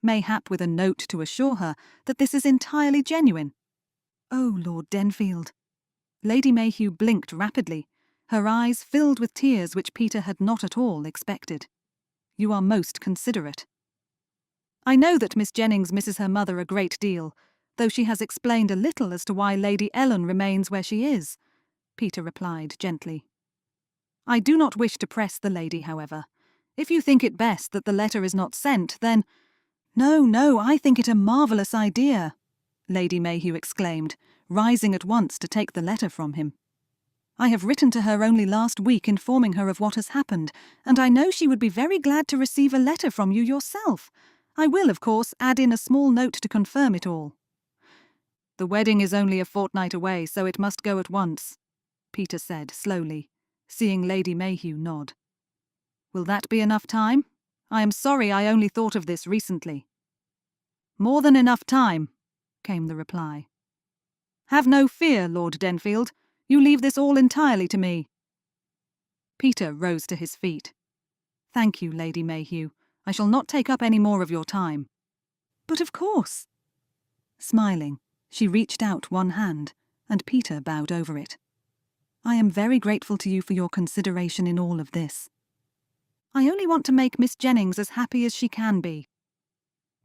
mayhap with a note to assure her that this is entirely genuine?" "Oh, Lord Denfield." Lady Mayhew blinked rapidly, her eyes filled with tears which Peter had not at all expected. "You are most considerate." "I know that Miss Jennings misses her mother a great deal, though she has explained a little as to why Lady Ellen remains where she is," Peter replied gently. "I do not wish to press the lady, however. If you think it best that the letter is not sent, then—" No, I think it a marvellous idea," Lady Mayhew exclaimed, rising at once to take the letter from him. "I have written to her only last week informing her of what has happened, and I know she would be very glad to receive a letter from you yourself. I will, of course, add in a small note to confirm it all." "The wedding is only a fortnight away, so it must go at once," Peter said slowly, seeing Lady Mayhew nod. "Will that be enough time? I am sorry I only thought of this recently." "More than enough time," came the reply. "Have no fear, Lord Denfield. You leave this all entirely to me." Peter rose to his feet. "Thank you, Lady Mayhew. I shall not take up any more of your time." "But of course." Smiling, she reached out one hand, and Peter bowed over it. I am very grateful to you for your consideration in all of this. I only want to make Miss Jennings as happy as she can be."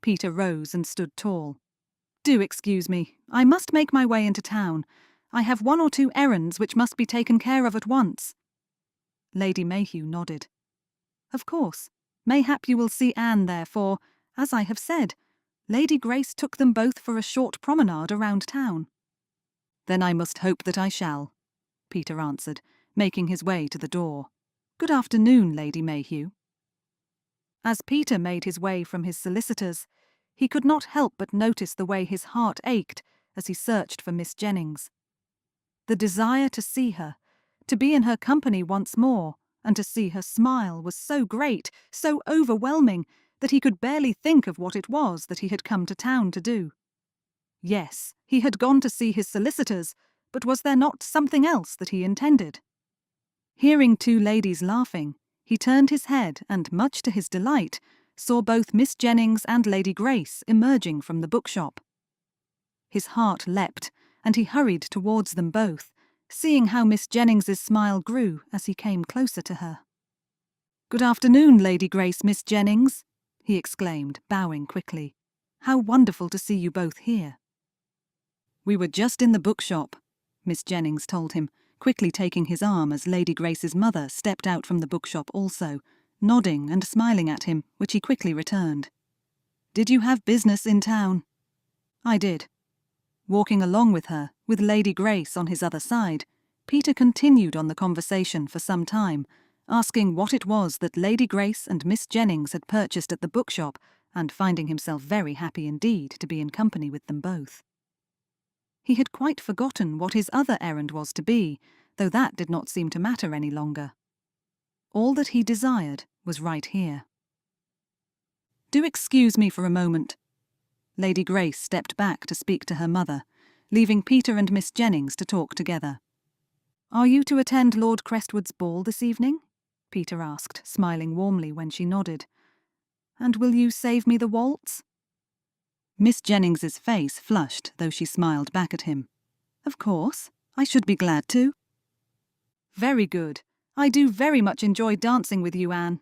Peter rose and stood tall. "Do excuse me. I must make my way into town. I have 1 or 2 errands which must be taken care of at once." Lady Mayhew nodded. "Of course. Mayhap you will see Anne there, for, as I have said, Lady Grace took them both for a short promenade around town." "Then I must hope that I shall," Peter answered, making his way to the door. "Good afternoon, Lady Mayhew." As Peter made his way from his solicitors, he could not help but notice the way his heart ached as he searched for Miss Jennings. The desire to see her, to be in her company once more, and to see her smile was so great, so overwhelming, that he could barely think of what it was that he had come to town to do. Yes, he had gone to see his solicitors, but was there not something else that he intended? Hearing 2 ladies laughing, he turned his head and, much to his delight, saw both Miss Jennings and Lady Grace emerging from the bookshop. His heart leapt, and he hurried towards them both, seeing how Miss Jennings's smile grew as he came closer to her. "Good afternoon, Lady Grace, Miss Jennings," he exclaimed, bowing quickly. "How wonderful to see you both here." "We were just in the bookshop," Miss Jennings told him, quickly taking his arm as Lady Grace's mother stepped out from the bookshop also, nodding and smiling at him, which he quickly returned. "Did you have business in town?" "I did." Walking along with her, with Lady Grace on his other side, Peter continued on the conversation for some time, asking what it was that Lady Grace and Miss Jennings had purchased at the bookshop, and finding himself very happy indeed to be in company with them both. He had quite forgotten what his other errand was to be, though that did not seem to matter any longer. All that he desired was right here. "Do excuse me for a moment." Lady Grace stepped back to speak to her mother, leaving Peter and Miss Jennings to talk together. "Are you to attend Lord Crestwood's ball this evening?" Peter asked, smiling warmly when she nodded. "And will you save me the waltz?" Miss Jennings's face flushed, though she smiled back at him. "Of course. I should be glad to." "Very good. I do very much enjoy dancing with you, Anne."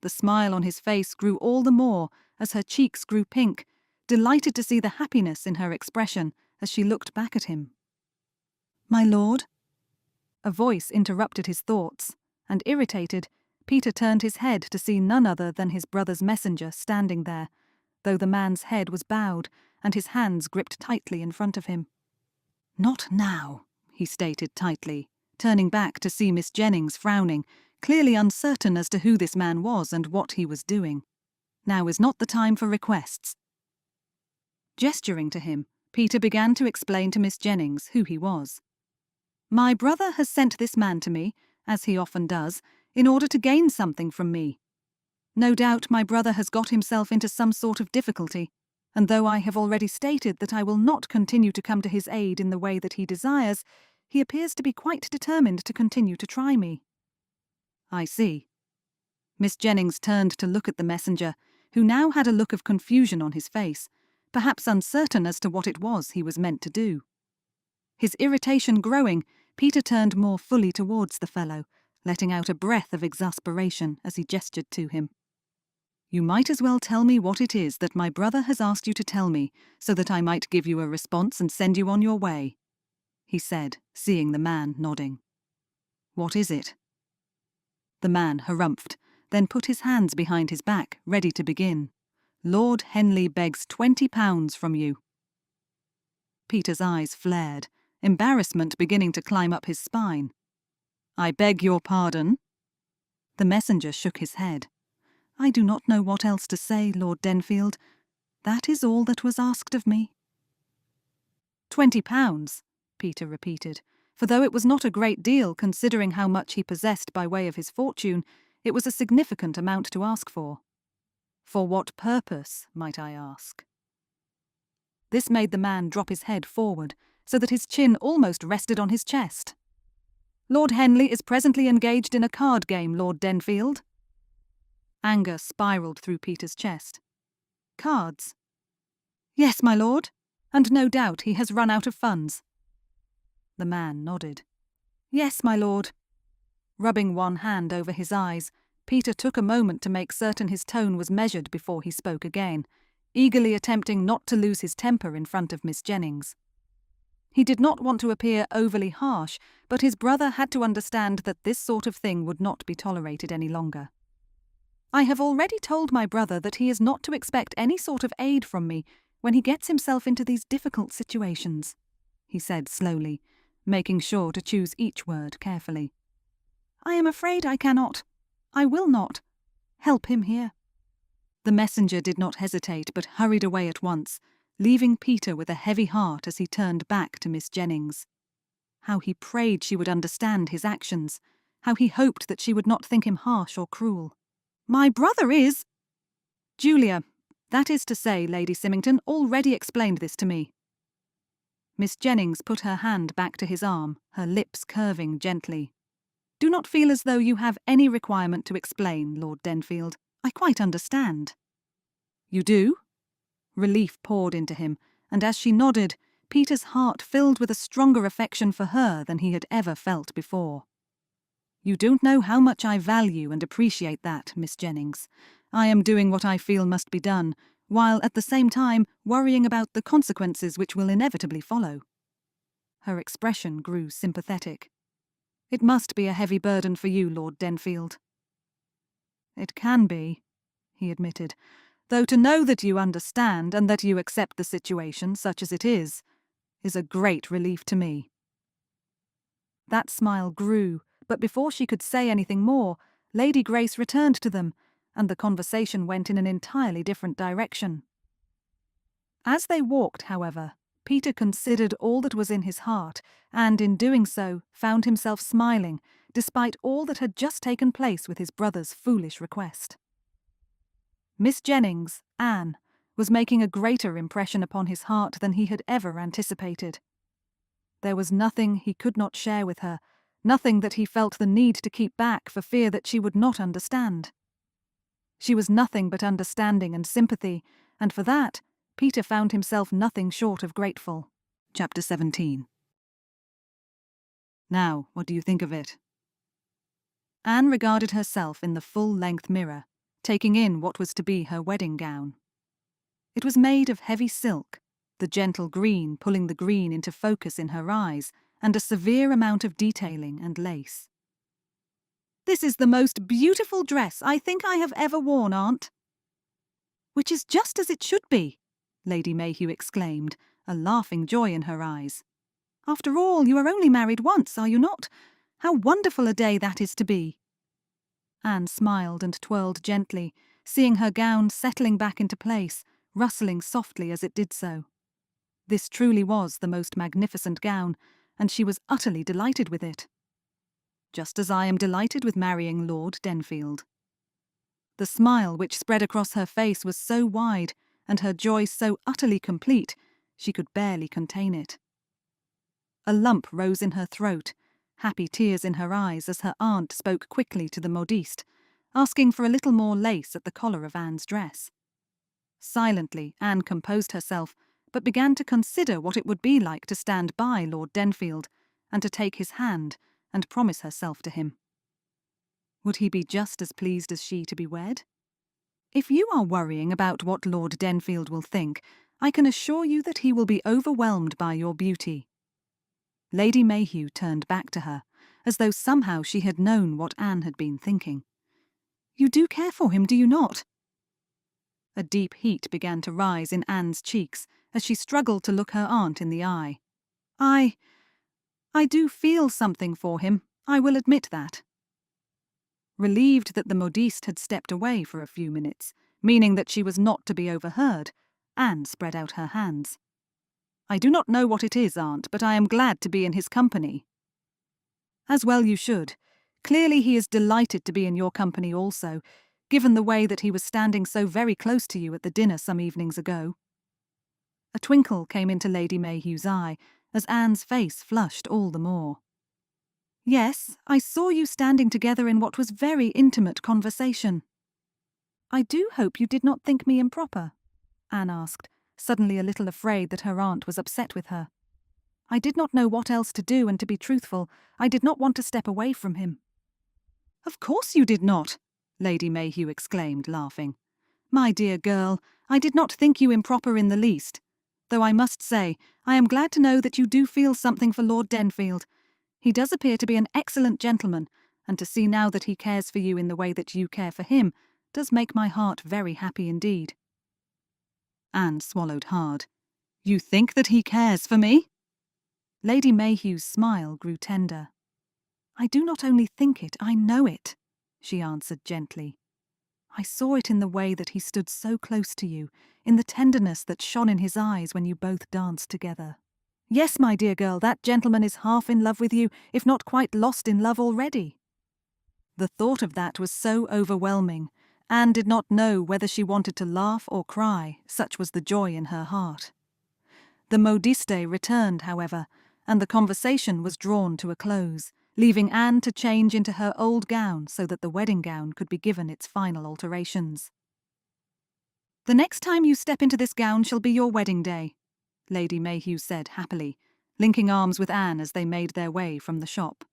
The smile on his face grew all the more as her cheeks grew pink, delighted to see the happiness in her expression as she looked back at him. "My lord?" A voice interrupted his thoughts, and irritated, Peter turned his head to see none other than his brother's messenger standing there, though the man's head was bowed and his hands gripped tightly in front of him. "Not now," he stated tightly, turning back to see Miss Jennings frowning, clearly uncertain as to who this man was and what he was doing. "Now is not the time for requests." Gesturing to him, Peter began to explain to Miss Jennings who he was. "My brother has sent this man to me, as he often does, in order to gain something from me. No doubt my brother has got himself into some sort of difficulty, and though I have already stated that I will not continue to come to his aid in the way that he desires, he appears to be quite determined to continue to try me." "I see." Miss Jennings turned to look at the messenger, who now had a look of confusion on his face, perhaps uncertain as to what it was he was meant to do. His irritation growing, Peter turned more fully towards the fellow, letting out a breath of exasperation as he gestured to him. "You might as well tell me what it is that my brother has asked you to tell me, so that I might give you a response and send you on your way," he said, seeing the man nodding. "What is it?" The man harumphed, then put his hands behind his back, ready to begin. "Lord Henley begs £20 from you." Peter's eyes flared, embarrassment beginning to climb up his spine. "I beg your pardon?" The messenger shook his head. "I do not know what else to say, Lord Denfield. That is all that was asked of me." £20, Peter repeated, for though it was not a great deal considering how much he possessed by way of his fortune, it was a significant amount to ask for. "For what purpose, might I ask?" This made the man drop his head forward, so that his chin almost rested on his chest. "Lord Henley is presently engaged in a card game, Lord Denfield." Anger spiralled through Peter's chest. "Cards?" "Yes, my lord, and no doubt he has run out of funds." The man nodded. Yes, my lord. Rubbing one hand over his eyes, Peter took a moment to make certain his tone was measured before he spoke again, eagerly attempting not to lose his temper in front of Miss Jennings. He did not want to appear overly harsh, but his brother had to understand that this sort of thing would not be tolerated any longer. I have already told my brother that he is not to expect any sort of aid from me when he gets himself into these difficult situations, he said slowly, making sure to choose each word carefully. I am afraid I cannot, I will not, help him here. The messenger did not hesitate but hurried away at once, leaving Peter with a heavy heart as he turned back to Miss Jennings. How he prayed she would understand his actions, how he hoped that she would not think him harsh or cruel. My brother is... Julia, that is to say, Lady Symington already explained this to me. Miss Jennings put her hand back to his arm, her lips curving gently. Do not feel as though you have any requirement to explain, Lord Denfield. I quite understand. You do? Relief poured into him, and as she nodded, Peter's heart filled with a stronger affection for her than he had ever felt before. You don't know how much I value and appreciate that, Miss Jennings. I am doing what I feel must be done, while at the same time worrying about the consequences which will inevitably follow. Her expression grew sympathetic. It must be a heavy burden for you, Lord Denfield. It can be, he admitted, though to know that you understand and that you accept the situation, such as it is a great relief to me. That smile grew, but before she could say anything more, Lady Grace returned to them, and the conversation went in an entirely different direction. As they walked, however, Peter considered all that was in his heart, and in doing so found himself smiling, despite all that had just taken place with his brother's foolish request. Miss Jennings, Anne, was making a greater impression upon his heart than he had ever anticipated. There was nothing he could not share with her, nothing that he felt the need to keep back for fear that she would not understand. She was nothing but understanding and sympathy, and for that, Peter found himself nothing short of grateful. Chapter 17. Now, what do you think of it? Anne regarded herself in the full-length mirror, taking in what was to be her wedding gown. It was made of heavy silk, the gentle green pulling the green into focus in her eyes, and a severe amount of detailing and lace. This is the most beautiful dress I think I have ever worn, Aunt. Which is just as it should be, Lady Mayhew exclaimed, a laughing joy in her eyes. After all, you are only married once, are you not? How wonderful a day that is to be. Anne smiled and twirled gently, seeing her gown settling back into place, rustling softly as it did so. This truly was the most magnificent gown, and she was utterly delighted with it. Just as I am delighted with marrying Lord Denfield. The smile which spread across her face was so wide, and her joy so utterly complete, she could barely contain it. A lump rose in her throat, happy tears in her eyes as her aunt spoke quickly to the modiste, asking for a little more lace at the collar of Anne's dress. Silently, Anne composed herself, but began to consider what it would be like to stand by Lord Denfield, and to take his hand and promise herself to him. Would he be just as pleased as she to be wed? If you are worrying about what Lord Denfield will think, I can assure you that he will be overwhelmed by your beauty. Lady Mayhew turned back to her, as though somehow she had known what Anne had been thinking. You do care for him, do you not? A deep heat began to rise in Anne's cheeks as she struggled to look her aunt in the eye. I do feel something for him, I will admit that. Relieved that the modiste had stepped away for a few minutes, meaning that she was not to be overheard, Anne spread out her hands. I do not know what it is, Aunt, but I am glad to be in his company. As well you should. Clearly he is delighted to be in your company also, given the way that he was standing so very close to you at the dinner some evenings ago. A twinkle came into Lady Mayhew's eye, as Anne's face flushed all the more. Yes, I saw you standing together in what was very intimate conversation. I do hope you did not think me improper, Anne asked, suddenly a little afraid that her aunt was upset with her. I did not know what else to do, and to be truthful, I did not want to step away from him." "Of course you did not," Lady Mayhew exclaimed, laughing. "My dear girl, I did not think you improper in the least. Though I must say, I am glad to know that you do feel something for Lord Denfield. He does appear to be an excellent gentleman, and to see now that he cares for you in the way that you care for him does make my heart very happy indeed." Anne swallowed hard. "You think that he cares for me?" Lady Mayhew's smile grew tender. "I do not only think it, I know it," she answered gently. "I saw it in the way that he stood so close to you, in the tenderness that shone in his eyes when you both danced together. Yes, my dear girl, that gentleman is half in love with you, if not quite lost in love already." The thought of that was so overwhelming, Anne did not know whether she wanted to laugh or cry, such was the joy in her heart. The modiste returned, however, and the conversation was drawn to a close, leaving Anne to change into her old gown so that the wedding gown could be given its final alterations. "The next time you step into this gown shall be your wedding day," Lady Mayhew said happily, linking arms with Anne as they made their way from the shop.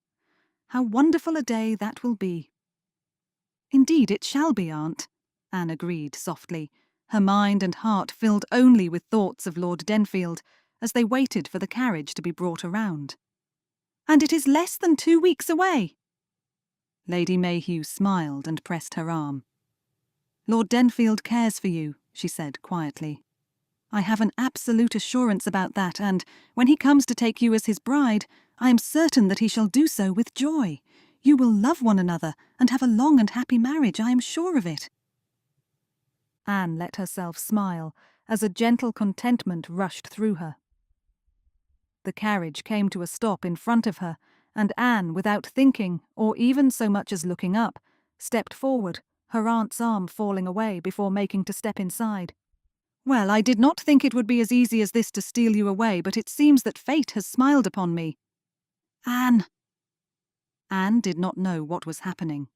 "How wonderful a day that will be." "Indeed it shall be, Aunt," Anne agreed softly, her mind and heart filled only with thoughts of Lord Denfield as they waited for the carriage to be brought around. "And it is less than 2 weeks away." Lady Mayhew smiled and pressed her arm. "Lord Denfield cares for you," she said quietly. "I have an absolute assurance about that, and when he comes to take you as his bride, I am certain that he shall do so with joy. You will love one another and have a long and happy marriage, I am sure of it." Anne let herself smile as a gentle contentment rushed through her. The carriage came to a stop in front of her, and Anne, without thinking, or even so much as looking up, stepped forward, her aunt's arm falling away before making to step inside. "Well, I did not think it would be as easy as this to steal you away, but it seems that fate has smiled upon me." "Anne!" Anne did not know what was happening.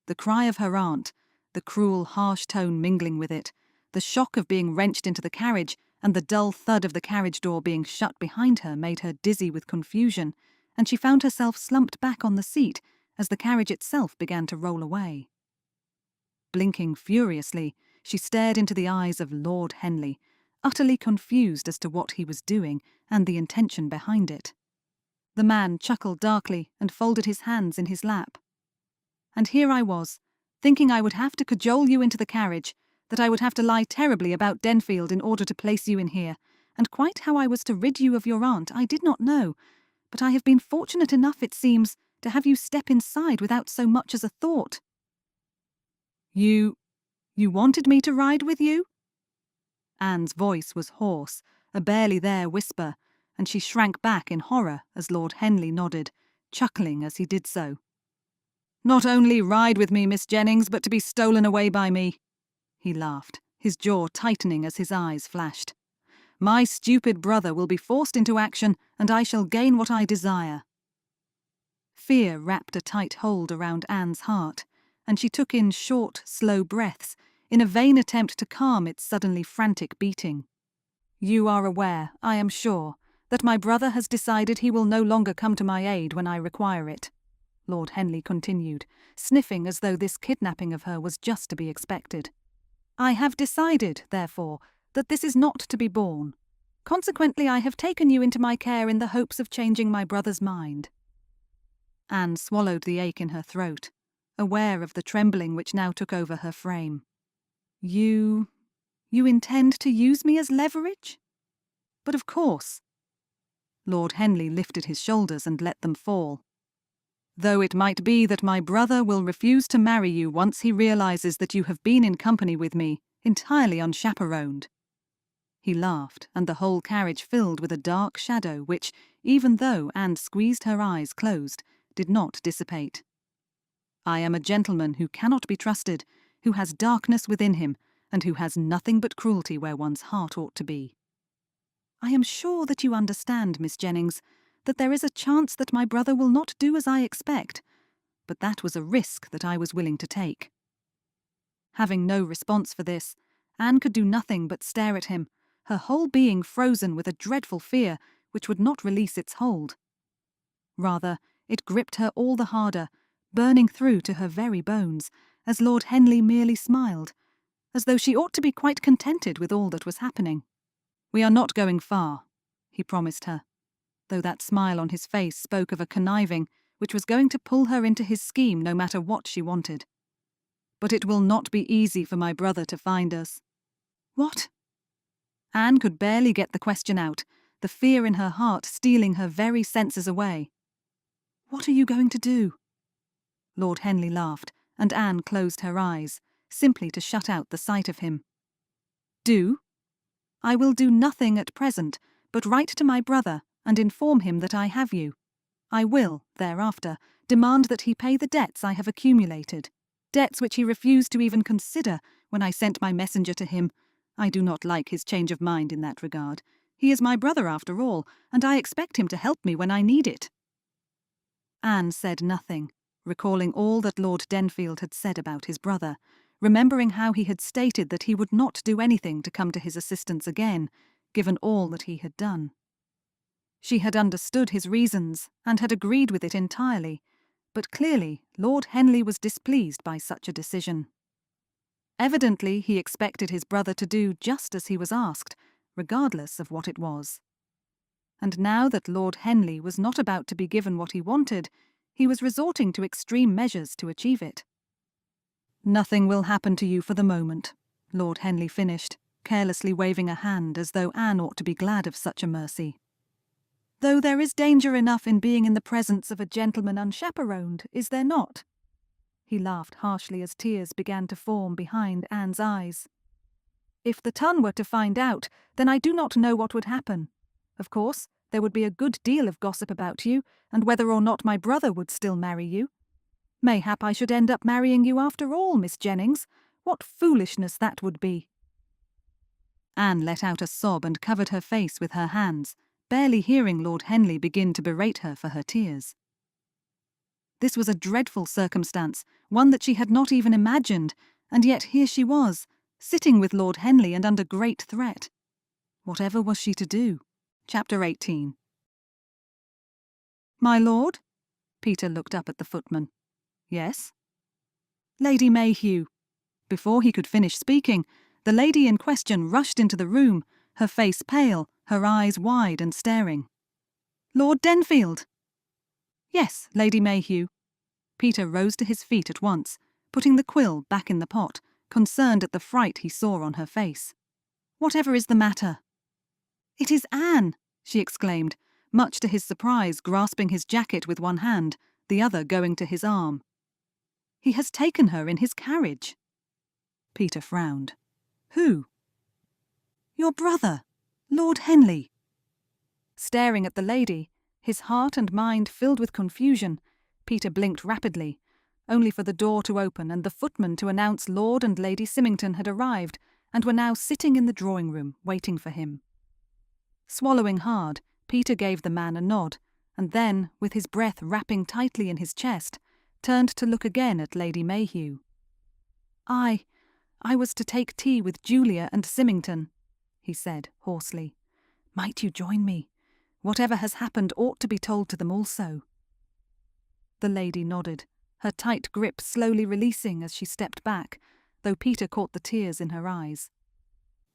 The cry of her aunt, the cruel, harsh tone mingling with it, the shock of being wrenched into the carriage, and the dull thud of the carriage door being shut behind her made her dizzy with confusion, and she found herself slumped back on the seat as the carriage itself began to roll away. Blinking furiously, she stared into the eyes of Lord Henley, utterly confused as to what he was doing and the intention behind it. The man chuckled darkly and folded his hands in his lap. "And here I was, thinking I would have to cajole you into the carriage, that I would have to lie terribly about Denfield in order to place you in here, and quite how I was to rid you of your aunt I did not know, but I have been fortunate enough, it seems, to have you step inside without so much as a thought." You wanted me to ride with you?" Anne's voice was hoarse, a barely there whisper, and she shrank back in horror as Lord Henley nodded, chuckling as he did so. "Not only ride with me, Miss Jennings, but to be stolen away by me." He laughed, his jaw tightening as his eyes flashed. "My stupid brother will be forced into action, and I shall gain what I desire." Fear wrapped a tight hold around Anne's heart, and she took in short, slow breaths in a vain attempt to calm its suddenly frantic beating. "You are aware, I am sure, that my brother has decided he will no longer come to my aid when I require it," Lord Henley continued, sniffing as though this kidnapping of her was just to be expected. "I have decided, therefore, that this is not to be borne. Consequently, I have taken you into my care in the hopes of changing my brother's mind." Anne swallowed the ache in her throat, aware of the trembling which now took over her frame. You intend to use me as leverage?" "But of course." Lord Henley lifted his shoulders and let them fall. "Though it might be that my brother will refuse to marry you once he realizes that you have been in company with me, entirely unchaperoned." He laughed, and the whole carriage filled with a dark shadow which, even though Anne squeezed her eyes closed, did not dissipate. "I am a gentleman who cannot be trusted, who has darkness within him, and who has nothing but cruelty where one's heart ought to be. I am sure that you understand, Miss Jennings, that there is a chance that my brother will not do as I expect, but that was a risk that I was willing to take." Having no response for this, Anne could do nothing but stare at him, her whole being frozen with a dreadful fear, which would not release its hold. Rather, it gripped her all the harder, burning through to her very bones, as Lord Henley merely smiled, as though she ought to be quite contented with all that was happening. "We are not going far," he promised her, though that smile on his face spoke of a conniving which was going to pull her into his scheme no matter what she wanted. "But it will not be easy for my brother to find us." "What?" Anne could barely get the question out, the fear in her heart stealing her very senses away. "What are you going to do?" Lord Henley laughed, and Anne closed her eyes, simply to shut out the sight of him. "Do? I will do nothing at present, but write to my brother and inform him that I have you. I will, thereafter, demand that he pay the debts I have accumulated, debts which he refused to even consider when I sent my messenger to him. I do not like his change of mind in that regard. He is my brother after all, and I expect him to help me when I need it." Anne said nothing, recalling all that Lord Denfield had said about his brother, remembering how he had stated that he would not do anything to come to his assistance again, given all that he had done. She had understood his reasons and had agreed with it entirely, but clearly Lord Henley was displeased by such a decision. Evidently he expected his brother to do just as he was asked, regardless of what it was. And now that Lord Henley was not about to be given what he wanted, he was resorting to extreme measures to achieve it. "Nothing will happen to you for the moment," Lord Henley finished, carelessly waving a hand as though Anne ought to be glad of such a mercy. "Though there is danger enough in being in the presence of a gentleman unchaperoned, is there not?" He laughed harshly as tears began to form behind Anne's eyes. "If the ton were to find out, then I do not know what would happen. Of course, there would be a good deal of gossip about you, and whether or not my brother would still marry you. Mayhap I should end up marrying you after all, Miss Jennings. What foolishness that would be." Anne let out a sob and covered her face with her hands, barely hearing Lord Henley begin to berate her for her tears. This was a dreadful circumstance, one that she had not even imagined, and yet here she was, sitting with Lord Henley and under great threat. Whatever was she to do? Chapter 18. "My lord?" Peter looked up at the footman. "Yes?" "Lady Mayhew." Before he could finish speaking, the lady in question rushed into the room, her face pale, her eyes wide and staring. "Lord Denfield!" "Yes, Lady Mayhew." Peter rose to his feet at once, putting the quill back in the pot, concerned at the fright he saw on her face. "Whatever is the matter?" "It is Anne!" she exclaimed, much to his surprise grasping his jacket with one hand, the other going to his arm. "He has taken her in his carriage." Peter frowned. "Who?" "Your brother, Lord Henley." Staring at the lady, his heart and mind filled with confusion, Peter blinked rapidly, only for the door to open and the footman to announce Lord and Lady Symington had arrived and were now sitting in the drawing-room waiting for him. Swallowing hard, Peter gave the man a nod, and then, with his breath wrapping tightly in his chest, turned to look again at Lady Mayhew. I was to take tea with Julia and Symington," he said hoarsely. "Might you join me? Whatever has happened ought to be told to them also." The lady nodded, her tight grip slowly releasing as she stepped back, though Peter caught the tears in her eyes.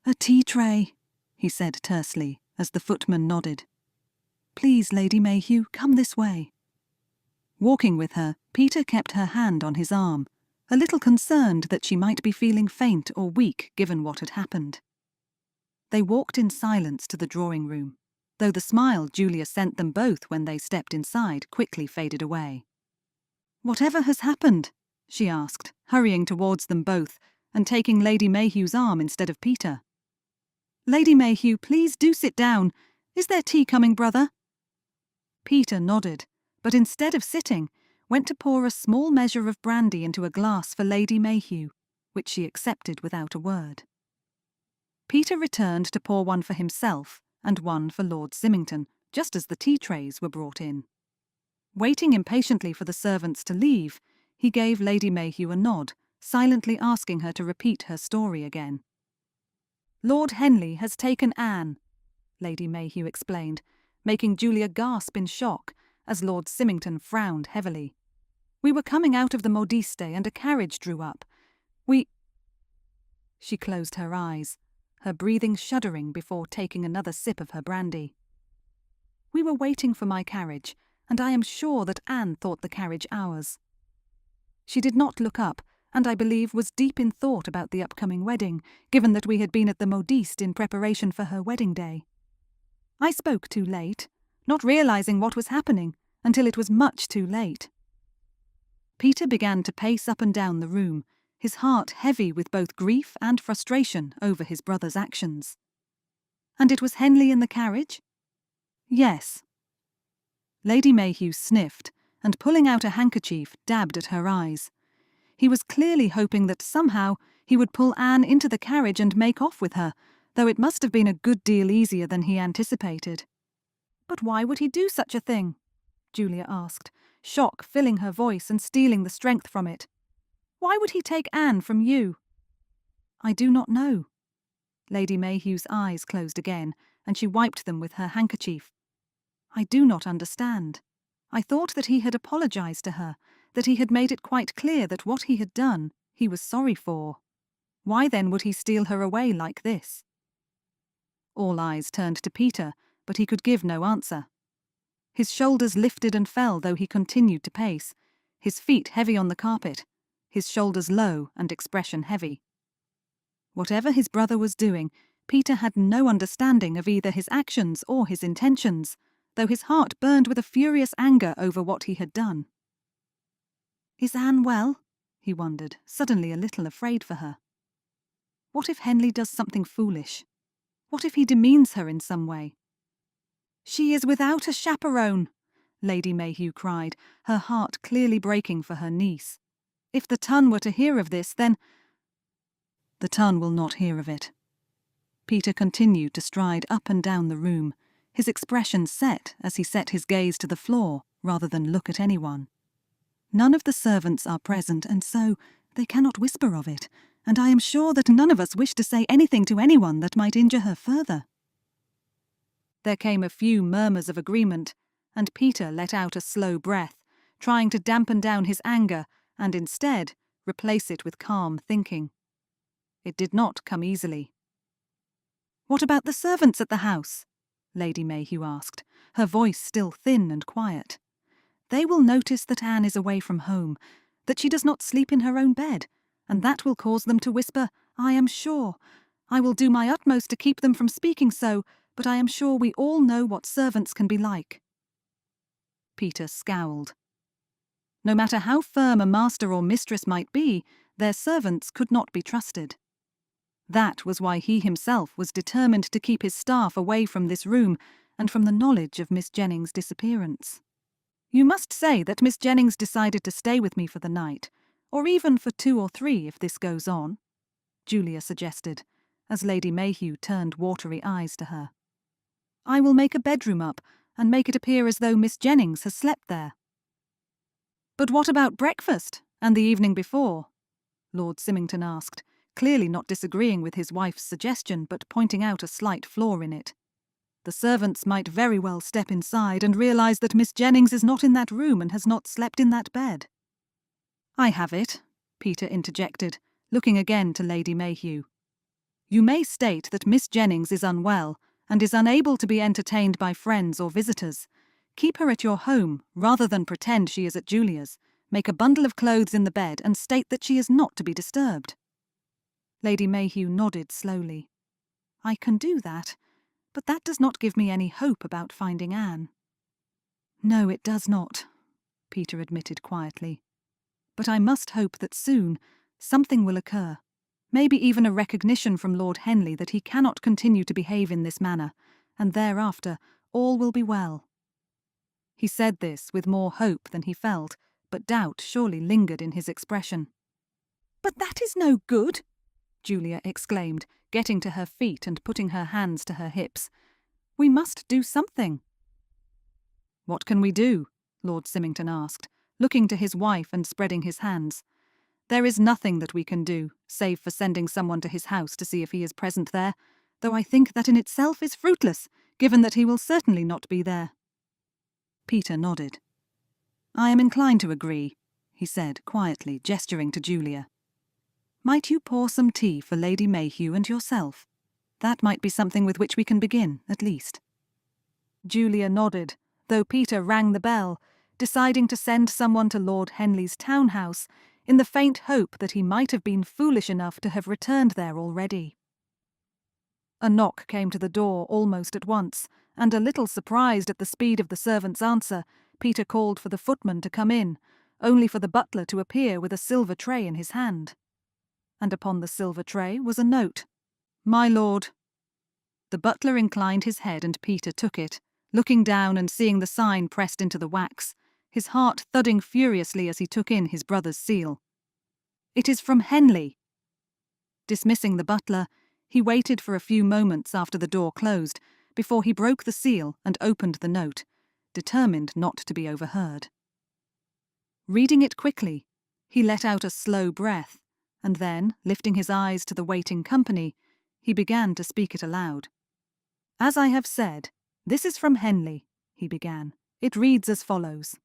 "A tea tray," he said tersely, as the footman nodded. "Please, Lady Mayhew, come this way." Walking with her, Peter kept her hand on his arm, a little concerned that she might be feeling faint or weak given what had happened. They walked in silence to the drawing-room, though the smile Julia sent them both when they stepped inside quickly faded away. "Whatever has happened?" she asked, hurrying towards them both, and taking Lady Mayhew's arm instead of Peter. "Lady Mayhew, please do sit down. Is there tea coming, brother?" Peter nodded, but instead of sitting, went to pour a small measure of brandy into a glass for Lady Mayhew, which she accepted without a word. Peter returned to pour one for himself and one for Lord Symington, just as the tea trays were brought in. Waiting impatiently for the servants to leave, he gave Lady Mayhew a nod, silently asking her to repeat her story again. "Lord Henley has taken Anne," Lady Mayhew explained, making Julia gasp in shock as Lord Symington frowned heavily. "We were coming out of the modiste and a carriage drew up. She closed her eyes, her breathing shuddering before taking another sip of her brandy. "We were waiting for my carriage, and I am sure that Anne thought the carriage ours. She did not look up, and I believe was deep in thought about the upcoming wedding, given that we had been at the modiste in preparation for her wedding day. I spoke too late, not realizing what was happening, until it was much too late." Peter began to pace up and down the room, his heart heavy with both grief and frustration over his brother's actions. "And it was Henley in the carriage?" "Yes." Lady Mayhew sniffed, and pulling out a handkerchief, dabbed at her eyes. He was clearly hoping that somehow he would pull Anne into the carriage and make off with her, though it must have been a good deal easier than he anticipated. "But why would he do such a thing?" Julia asked, shock filling her voice and stealing the strength from it. "Why would he take Anne from you?" "I do not know." Lady Mayhew's eyes closed again, and she wiped them with her handkerchief. "I do not understand. I thought that he had apologized to her, that he had made it quite clear that what he had done he was sorry for. Why then would he steal her away like this?" All eyes turned to Peter, but he could give no answer. His shoulders lifted and fell though he continued to pace, his feet heavy on the carpet, his shoulders low and expression heavy. Whatever his brother was doing, Peter had no understanding of either his actions or his intentions, though his heart burned with a furious anger over what he had done. "Is Anne well?" he wondered, suddenly a little afraid for her. What if Henley does something foolish? What if he demeans her in some way? "She is without a chaperone," Lady Mayhew cried, her heart clearly breaking for her niece. "If the Ton were to hear of this, then—" "The Ton will not hear of it." Peter continued to stride up and down the room, his expression set as he set his gaze to the floor rather than look at anyone. "None of the servants are present, and so they cannot whisper of it, and I am sure that none of us wish to say anything to anyone that might injure her further." There came a few murmurs of agreement, and Peter let out a slow breath, trying to dampen down his anger and instead replace it with calm thinking. It did not come easily. "What about the servants at the house?" Lady Mayhew asked, her voice still thin and quiet. "They will notice that Anne is away from home, that she does not sleep in her own bed, and that will cause them to whisper, I am sure. I will do my utmost to keep them from speaking so, but I am sure we all know what servants can be like." Peter scowled. No matter how firm a master or mistress might be, their servants could not be trusted. That was why he himself was determined to keep his staff away from this room and from the knowledge of Miss Jennings' disappearance. "You must say that Miss Jennings decided to stay with me for the night, or even for 2 or 3 if this goes on," Julia suggested, as Lady Mayhew turned watery eyes to her. "I will make a bedroom up and make it appear as though Miss Jennings has slept there." "But what about breakfast and the evening before?" Lord Symington asked, clearly not disagreeing with his wife's suggestion but pointing out a slight flaw in it. "The servants might very well step inside and realize that Miss Jennings is not in that room and has not slept in that bed." "I have it," Peter interjected, looking again to Lady Mayhew. "You may state that Miss Jennings is unwell and is unable to be entertained by friends or visitors. Keep her at your home rather than pretend she is at Julia's. Make a bundle of clothes in the bed and state that she is not to be disturbed." Lady Mayhew nodded slowly. "I can do that, but that does not give me any hope about finding Anne." "No, it does not," Peter admitted quietly. "But I must hope that soon something will occur. Maybe even a recognition from Lord Henley that he cannot continue to behave in this manner, and thereafter all will be well." He said this with more hope than he felt, but doubt surely lingered in his expression. "But that is no good," Julia exclaimed, getting to her feet and putting her hands to her hips. "We must do something." "What can we do?" Lord Symington asked, looking to his wife and spreading his hands. "There is nothing that we can do, save for sending someone to his house to see if he is present there, though I think that in itself is fruitless, given that he will certainly not be there. Peter nodded. I am inclined to agree, he said quietly, gesturing to Julia. Might you pour some tea for Lady Mayhew and yourself? That might be something with which we can begin, at least. Julia nodded, though Peter rang the bell, deciding to send someone to Lord Henley's townhouse in the faint hope that he might have been foolish enough to have returned there already. A knock came to the door almost at once, and a little surprised at the speed of the servant's answer, Peter called for the footman to come in, only for the butler to appear with a silver tray in his hand. And upon the silver tray was a note. My lord. The butler inclined his head and Peter took it, looking down and seeing the sign pressed into the wax, his heart thudding furiously as he took in his brother's seal. It is from Henley. Dismissing the butler, he waited for a few moments after the door closed before he broke the seal and opened the note, determined not to be overheard. Reading it quickly, he let out a slow breath, and then, lifting his eyes to the waiting company, he began to speak it aloud. As I have said, this is from Henley, he began. It reads as follows.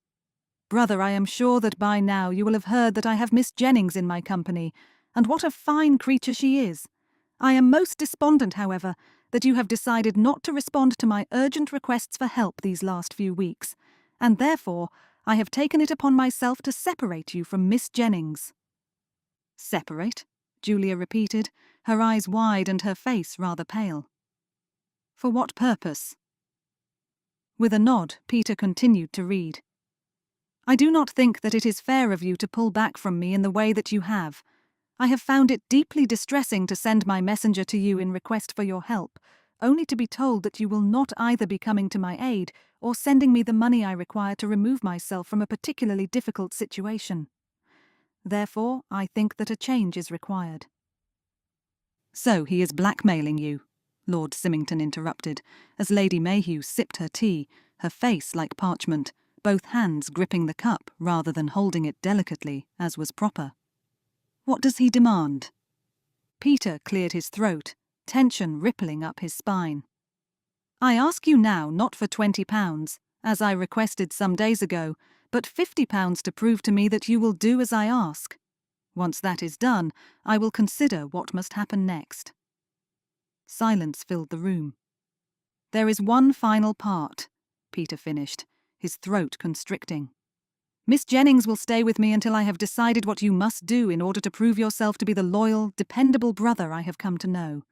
Brother, I am sure that by now you will have heard that I have Miss Jennings in my company, and what a fine creature she is. I am most despondent, however, that you have decided not to respond to my urgent requests for help these last few weeks, and therefore I have taken it upon myself to separate you from Miss Jennings. Separate? Julia repeated, her eyes wide and her face rather pale. For what purpose? With a nod, Peter continued to read. I do not think that it is fair of you to pull back from me in the way that you have. I have found it deeply distressing to send my messenger to you in request for your help, only to be told that you will not either be coming to my aid or sending me the money I require to remove myself from a particularly difficult situation. Therefore, I think that a change is required. So he is blackmailing you, Lord Symington interrupted, as Lady Mayhew sipped her tea, her face like parchment, both hands gripping the cup rather than holding it delicately, as was proper. What does he demand? Peter cleared his throat, tension rippling up his spine. I ask you now not for £20, as I requested some days ago, but £50 to prove to me that you will do as I ask. Once that is done, I will consider what must happen next. Silence filled the room. There is one final part, Peter finished, his throat constricting. Miss Jennings will stay with me until I have decided what you must do in order to prove yourself to be the loyal, dependable brother I have come to know.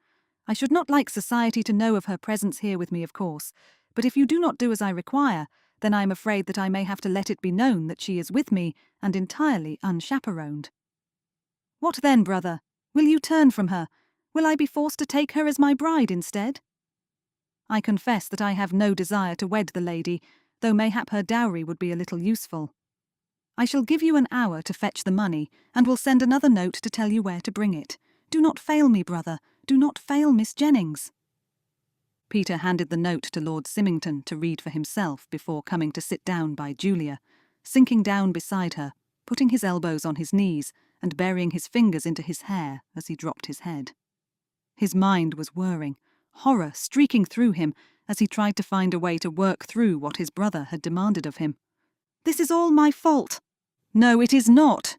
I should not like society to know of her presence here with me, of course, but if you do not do as I require, then I am afraid that I may have to let it be known that she is with me and entirely unchaperoned. What then, brother? Will you turn from her? Will I be forced to take her as my bride instead? I confess that I have no desire to wed the lady, though mayhap her dowry would be a little useful. I shall give you an hour to fetch the money, and will send another note to tell you where to bring it. Do not fail me, brother. Do not fail Miss Jennings. Peter handed the note to Lord Symington to read for himself before coming to sit down by Julia, sinking down beside her, putting his elbows on his knees and burying his fingers into his hair as he dropped his head. His mind was whirring, horror streaking through him as he tried to find a way to work through what his brother had demanded of him. This is all my fault. No, it is not,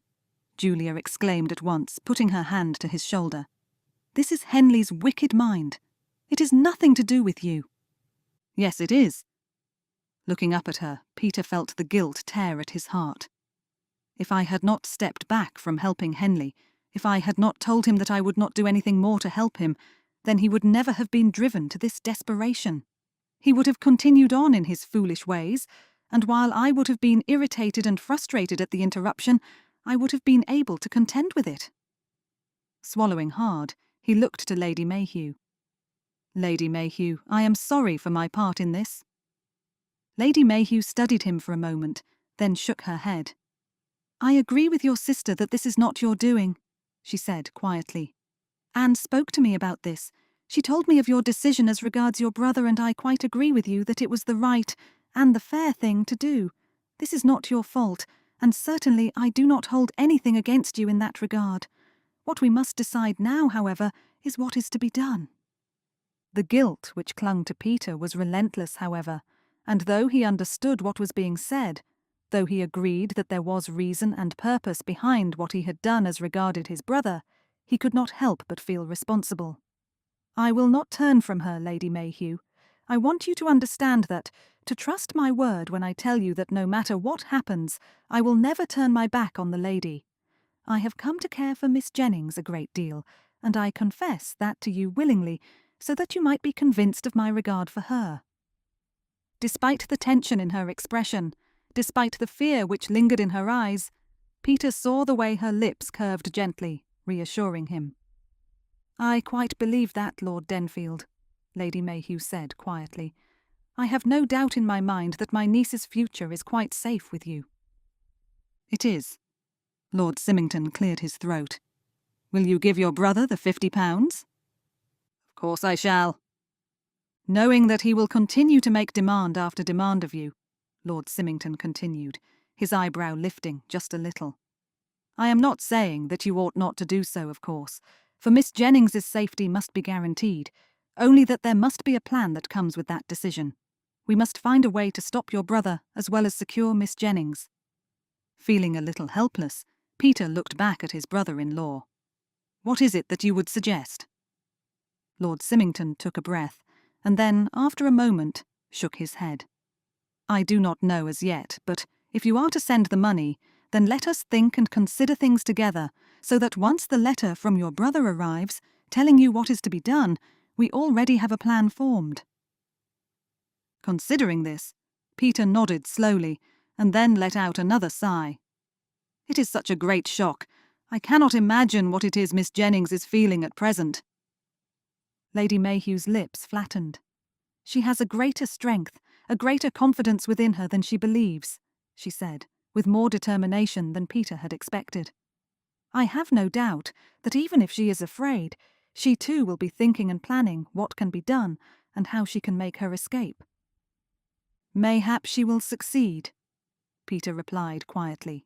Julia exclaimed at once, putting her hand to his shoulder. This is Henley's wicked mind. It is nothing to do with you. Yes, it is. Looking up at her, Peter felt the guilt tear at his heart. If I had not stepped back from helping Henley, if I had not told him that I would not do anything more to help him, then he would never have been driven to this desperation. He would have continued on in his foolish ways, and while I would have been irritated and frustrated at the interruption, I would have been able to contend with it. Swallowing hard, he looked to Lady Mayhew. Lady Mayhew, I am sorry for my part in this. Lady Mayhew studied him for a moment, then shook her head. I agree with your sister that this is not your doing, she said quietly. Anne spoke to me about this. She told me of your decision as regards your brother, and I quite agree with you that it was the right and the fair thing to do. This is not your fault, and certainly I do not hold anything against you in that regard. What we must decide now, however, is what is to be done. The guilt which clung to Peter was relentless, however, and though he understood what was being said, though he agreed that there was reason and purpose behind what he had done as regarded his brother, he could not help but feel responsible. "I will not turn from her, Lady Mayhew. I want you to understand that, to trust my word when I tell you that no matter what happens, I will never turn my back on the lady. I have come to care for Miss Jennings a great deal, and I confess that to you willingly, so that you might be convinced of my regard for her." Despite the tension in her expression, despite the fear which lingered in her eyes, Peter saw the way her lips curved gently, reassuring him. "I quite believe that, Lord Denfield," Lady Mayhew said quietly. "I have no doubt in my mind that my niece's future is quite safe with you." "It is." Lord Symington cleared his throat. "Will you give your brother the £50? "Of course I shall." "Knowing that he will continue to make demand after demand of you," Lord Symington continued, his eyebrow lifting just a little. "I am not saying that you ought not to do so, of course, for Miss Jennings's safety must be guaranteed, only that there must be a plan that comes with that decision. We must find a way to stop your brother as well as secure Miss Jennings." Feeling a little helpless, Peter looked back at his brother-in-law. "What is it that you would suggest?" Lord Symington took a breath, and then, after a moment, shook his head. "I do not know as yet, but if you are to send the money, then let us think and consider things together, so that once the letter from your brother arrives, telling you what is to be done, we already have a plan formed." Considering this, Peter nodded slowly, and then let out another sigh. "It is such a great shock. I cannot imagine what it is Miss Jennings is feeling at present." Lady Mayhew's lips flattened. "She has a greater strength, a greater confidence within her than she believes," she said, with more determination than Peter had expected. "I have no doubt that even if she is afraid, she too will be thinking and planning what can be done and how she can make her escape." "Mayhap she will succeed," Peter replied quietly.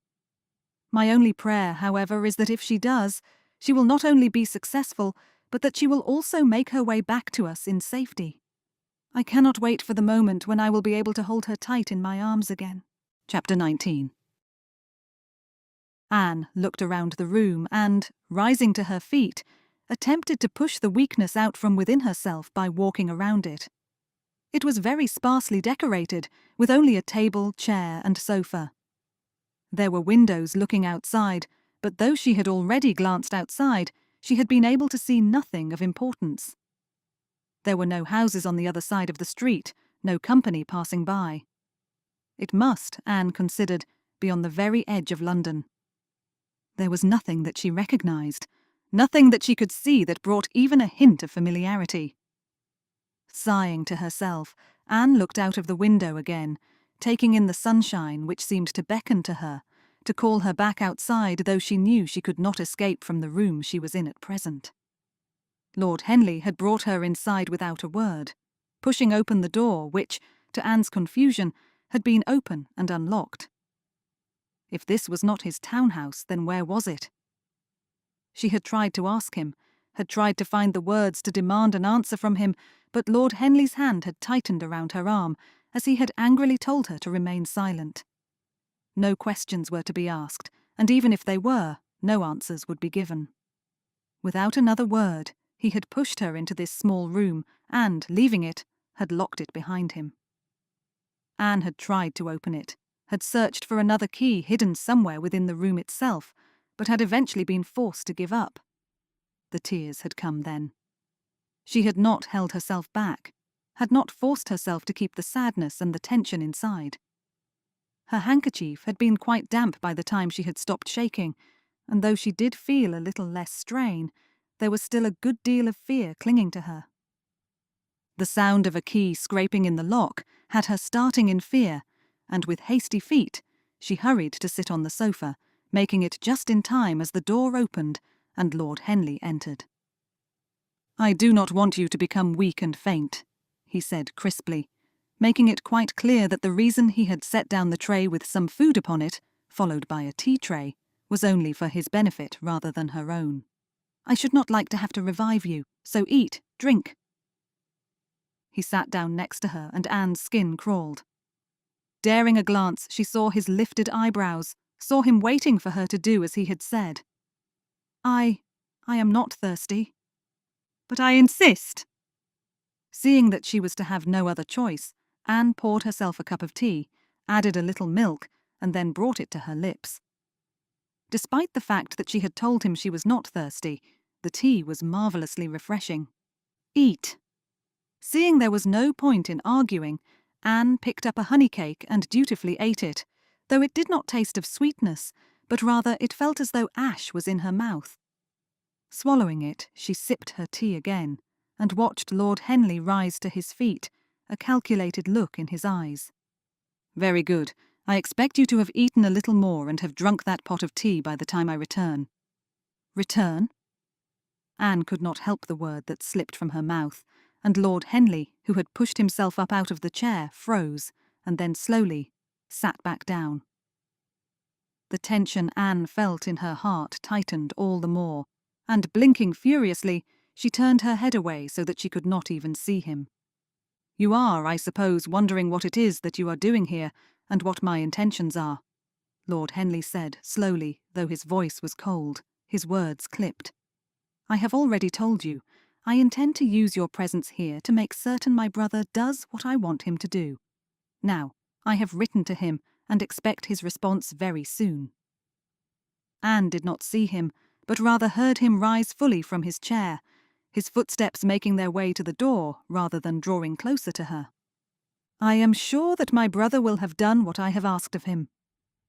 "My only prayer, however, is that if she does, she will not only be successful, but that she will also make her way back to us in safety. I cannot wait for the moment when I will be able to hold her tight in my arms again." Chapter 19. Anne looked around the room and, rising to her feet, attempted to push the weakness out from within herself by walking around it. It was very sparsely decorated, with only a table, chair, and sofa. There were windows looking outside, but though she had already glanced outside, she had been able to see nothing of importance. There were no houses on the other side of the street, no company passing by. It must, Anne considered, be on the very edge of London. There was nothing that she recognised, nothing that she could see that brought even a hint of familiarity. Sighing to herself, Anne looked out of the window again, taking in the sunshine which seemed to beckon to her, to call her back outside, though she knew she could not escape from the room she was in at present. Lord Henley had brought her inside without a word, pushing open the door which, to Anne's confusion, had been open and unlocked. If this was not his townhouse, then where was it? She had tried to ask him, had tried to find the words to demand an answer from him, but Lord Henley's hand had tightened around her arm, as he had angrily told her to remain silent. No questions were to be asked, and even if they were, no answers would be given. Without another word, he had pushed her into this small room, and, leaving it, had locked it behind him. Anne had tried to open it, had searched for another key hidden somewhere within the room itself, but had eventually been forced to give up. The tears had come then. She had not held herself back, had not forced herself to keep the sadness and the tension inside. Her handkerchief had been quite damp by the time she had stopped shaking, and though she did feel a little less strain, there was still a good deal of fear clinging to her. The sound of a key scraping in the lock had her starting in fear, and with hasty feet, she hurried to sit on the sofa, making it just in time as the door opened and Lord Henley entered. "I do not want you to become weak and faint," he said crisply, making it quite clear that the reason he had set down the tray with some food upon it, followed by a tea tray, was only for his benefit rather than her own. "I should not like to have to revive you, so eat, drink." He sat down next to her, and Anne's skin crawled. Daring a glance, she saw his lifted eyebrows, saw him waiting for her to do as he had said. I am not thirsty. But I insist. Seeing that she was to have no other choice, Anne poured herself a cup of tea, added a little milk, and then brought it to her lips. Despite the fact that she had told him she was not thirsty, the tea was marvellously refreshing. Eat. Seeing there was no point in arguing, Anne picked up a honey cake and dutifully ate it, though it did not taste of sweetness, but rather it felt as though ash was in her mouth. Swallowing it, she sipped her tea again, and watched Lord Henley rise to his feet, a calculated look in his eyes. "Very good. I expect you to have eaten a little more and have drunk that pot of tea by the time I return." "Return?" Anne could not help the word that slipped from her mouth, and Lord Henley, who had pushed himself up out of the chair, froze, and then slowly sat back down. The tension Anne felt in her heart tightened all the more, and blinking furiously, she turned her head away so that she could not even see him. "You are, I suppose, wondering what it is that you are doing here, and what my intentions are," Lord Henley said, slowly, though his voice was cold, his words clipped. "I have already told you. I intend to use your presence here to make certain my brother does what I want him to do. Now, I have written to him, and expect his response very soon." Anne did not see him, but rather heard him rise fully from his chair, his footsteps making their way to the door rather than drawing closer to her. "I am sure that my brother will have done what I have asked of him,"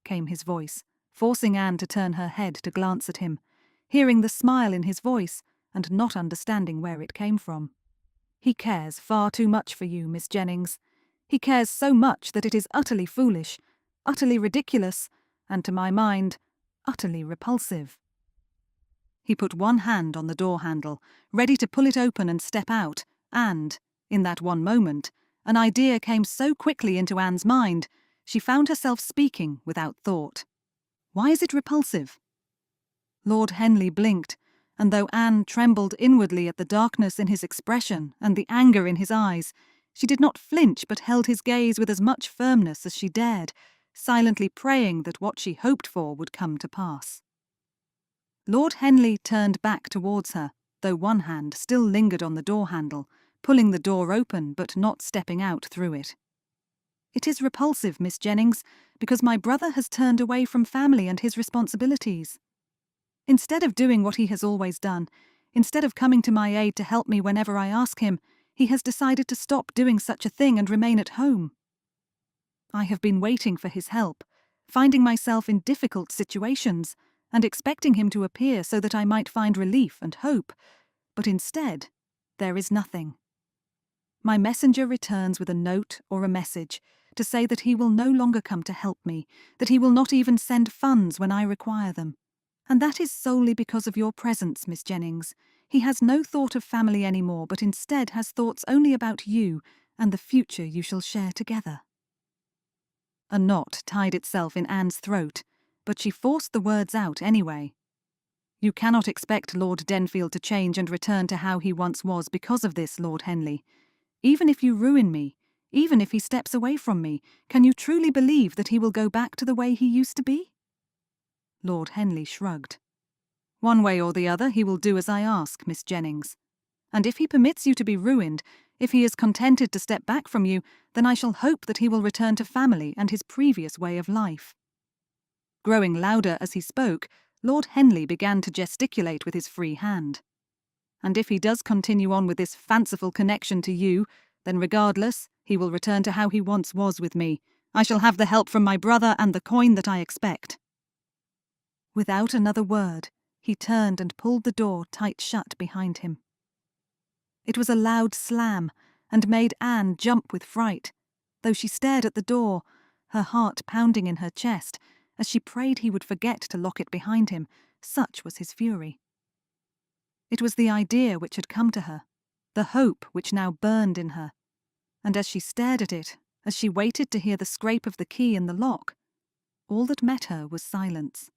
came his voice, forcing Anne to turn her head to glance at him, hearing the smile in his voice and not understanding where it came from. "He cares far too much for you, Miss Jennings. He cares so much that it is utterly foolish, utterly ridiculous, and to my mind, utterly repulsive." He put one hand on the door handle, ready to pull it open and step out, and, in that one moment, an idea came so quickly into Anne's mind, she found herself speaking without thought. "Why is it repulsive?" Lord Henley blinked, and though Anne trembled inwardly at the darkness in his expression and the anger in his eyes, she did not flinch but held his gaze with as much firmness as she dared, silently praying that what she hoped for would come to pass. Lord Henley turned back towards her, though one hand still lingered on the door handle, pulling the door open but not stepping out through it. "It is repulsive, Miss Jennings, because my brother has turned away from family and his responsibilities. Instead of doing what he has always done, instead of coming to my aid to help me whenever I ask him, he has decided to stop doing such a thing and remain at home. I have been waiting for his help, finding myself in difficult situations, and expecting him to appear so that I might find relief and hope, but instead, there is nothing. My messenger returns with a note or a message to say that he will no longer come to help me, that he will not even send funds when I require them. And that is solely because of your presence, Miss Jennings. He has no thought of family anymore, but instead has thoughts only about you and the future you shall share together." A knot tied itself in Anne's throat, but she forced the words out anyway. "You cannot expect Lord Denfield to change and return to how he once was because of this, Lord Henley. Even if you ruin me, even if he steps away from me, can you truly believe that he will go back to the way he used to be?" Lord Henley shrugged. "One way or the other, he will do as I ask, Miss Jennings. And if he permits you to be ruined, if he is contented to step back from you, then I shall hope that he will return to family and his previous way of life." Growing louder as he spoke, Lord Henley began to gesticulate with his free hand. "And if he does continue on with this fanciful connection to you, then regardless, he will return to how he once was with me. I shall have the help from my brother and the coin that I expect." Without another word, he turned and pulled the door tight shut behind him. It was a loud slam, and made Anne jump with fright, though she stared at the door, her heart pounding in her chest, as she prayed he would forget to lock it behind him, such was his fury. It was the idea which had come to her, the hope which now burned in her, and as she stared at it, as she waited to hear the scrape of the key in the lock, all that met her was silence.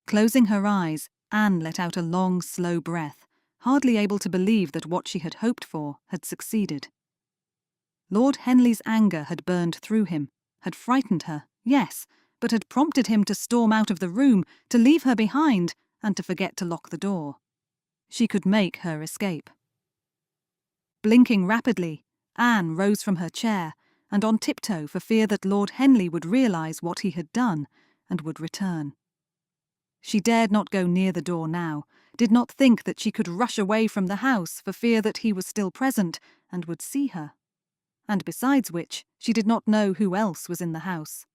Closing her eyes, Anne let out a long, slow breath, hardly able to believe that what she had hoped for had succeeded. Lord Henley's anger had burned through him, had frightened her, yes, but had prompted him to storm out of the room, to leave her behind, and to forget to lock the door. She could make her escape. Blinking rapidly, Anne rose from her chair, and on tiptoe for fear that Lord Henley would realise what he had done, and would return. She dared not go near the door now, did not think that she could rush away from the house for fear that he was still present and would see her. And besides which, she did not know who else was in the house.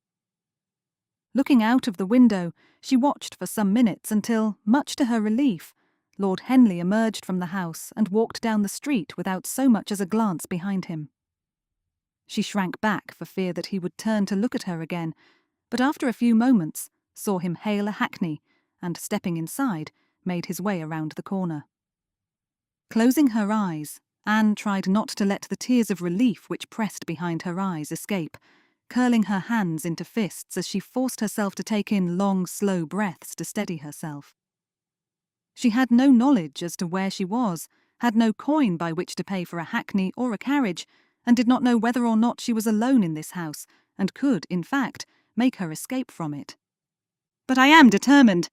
Looking out of the window, she watched for some minutes until, much to her relief, Lord Henley emerged from the house and walked down the street without so much as a glance behind him. She shrank back for fear that he would turn to look at her again, but after a few moments saw him hail a hackney and, stepping inside, made his way around the corner. Closing her eyes, Anne tried not to let the tears of relief which pressed behind her eyes escape, curling her hands into fists as she forced herself to take in long, slow breaths to steady herself. She had no knowledge as to where she was, had no coin by which to pay for a hackney or a carriage, and did not know whether or not she was alone in this house, and could, in fact, make her escape from it. "But I am determined."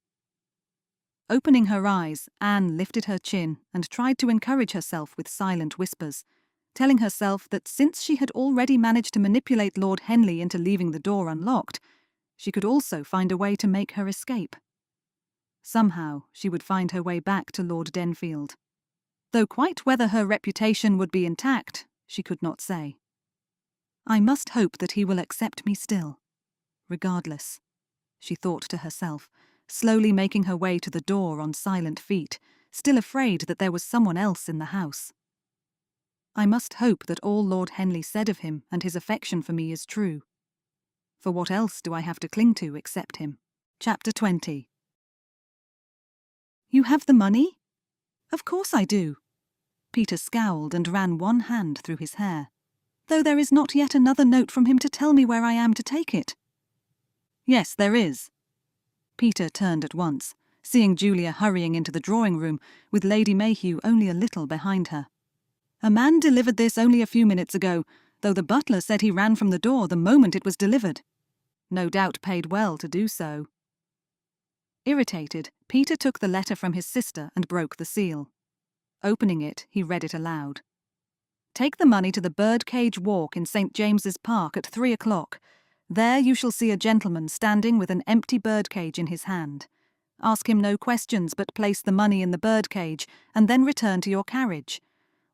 Opening her eyes, Anne lifted her chin and tried to encourage herself with silent whispers, telling herself that since she had already managed to manipulate Lord Henley into leaving the door unlocked, she could also find a way to make her escape. Somehow she would find her way back to Lord Denfield. Though quite whether her reputation would be intact, she could not say. "I must hope that he will accept me still. Regardless," she thought to herself, slowly making her way to the door on silent feet, still afraid that there was someone else in the house. "I must hope that all Lord Henley said of him and his affection for me is true. For what else do I have to cling to except him?" Chapter 20. "You have the money?" "Of course I do." Peter scowled and ran one hand through his hair. "Though there is not yet another note from him to tell me where I am to take it." "Yes, there is." Peter turned at once, seeing Julia hurrying into the drawing-room, with Lady Mayhew only a little behind her. "A man delivered this only a few minutes ago, though the butler said he ran from the door the moment it was delivered. No doubt paid well to do so." Irritated, Peter took the letter from his sister and broke the seal. Opening it, he read it aloud. "Take the money to the Birdcage Walk in St. James's Park at 3 o'clock. There you shall see a gentleman standing with an empty birdcage in his hand. Ask him no questions, but place the money in the birdcage, and then return to your carriage.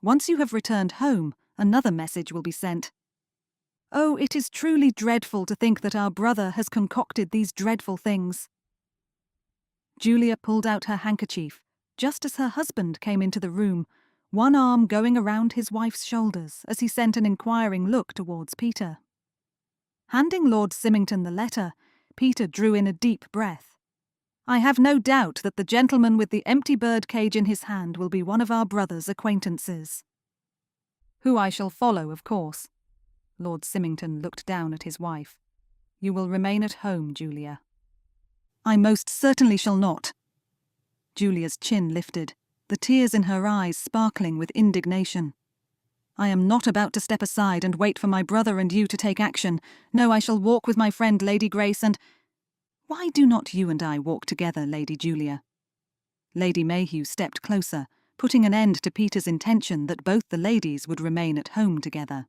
Once you have returned home, another message will be sent. Oh, it is truly dreadful to think that our brother has concocted these dreadful things." Julia pulled out her handkerchief, just as her husband came into the room, one arm going around his wife's shoulders as he sent an inquiring look towards Peter. Handing Lord Symington the letter, Peter drew in a deep breath. "I have no doubt that the gentleman with the empty birdcage in his hand will be one of our brother's acquaintances." "Who I shall follow, of course." Lord Symington looked down at his wife. "You will remain at home, Julia." "I most certainly shall not." Julia's chin lifted, the tears in her eyes sparkling with indignation. "I am not about to step aside and wait for my brother and you to take action. No, I shall walk with my friend Lady Grace and—" "Why do not you and I walk together, Lady Julia?" Lady Mayhew stepped closer, putting an end to Peter's intention that both the ladies would remain at home together.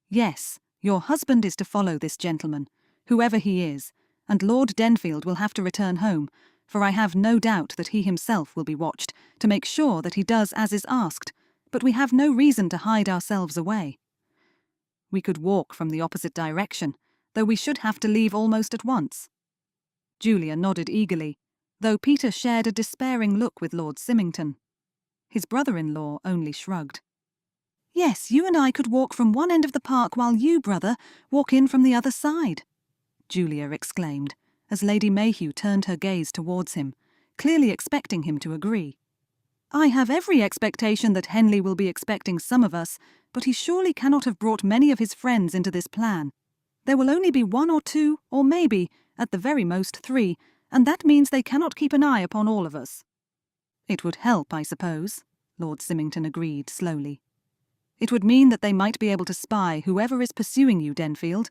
"Yes, your husband is to follow this gentleman, whoever he is, and Lord Denfield will have to return home, for I have no doubt that he himself will be watched, to make sure that he does as is asked, but we have no reason to hide ourselves away. We could walk from the opposite direction, though we should have to leave almost at once." Julia nodded eagerly, though Peter shared a despairing look with Lord Symington. His brother-in-law only shrugged. "Yes, you and I could walk from one end of the park while you, brother, walk in from the other side," Julia exclaimed, as Lady Mayhew turned her gaze towards him, clearly expecting him to agree. "I have every expectation that Henley will be expecting some of us, but he surely cannot have brought many of his friends into this plan. There will only be 1 or 2, or maybe, at the very most 3, and that means they cannot keep an eye upon all of us." It would help, I suppose, Lord Symington agreed slowly. It would mean that they might be able to spy whoever is pursuing you, Denfield.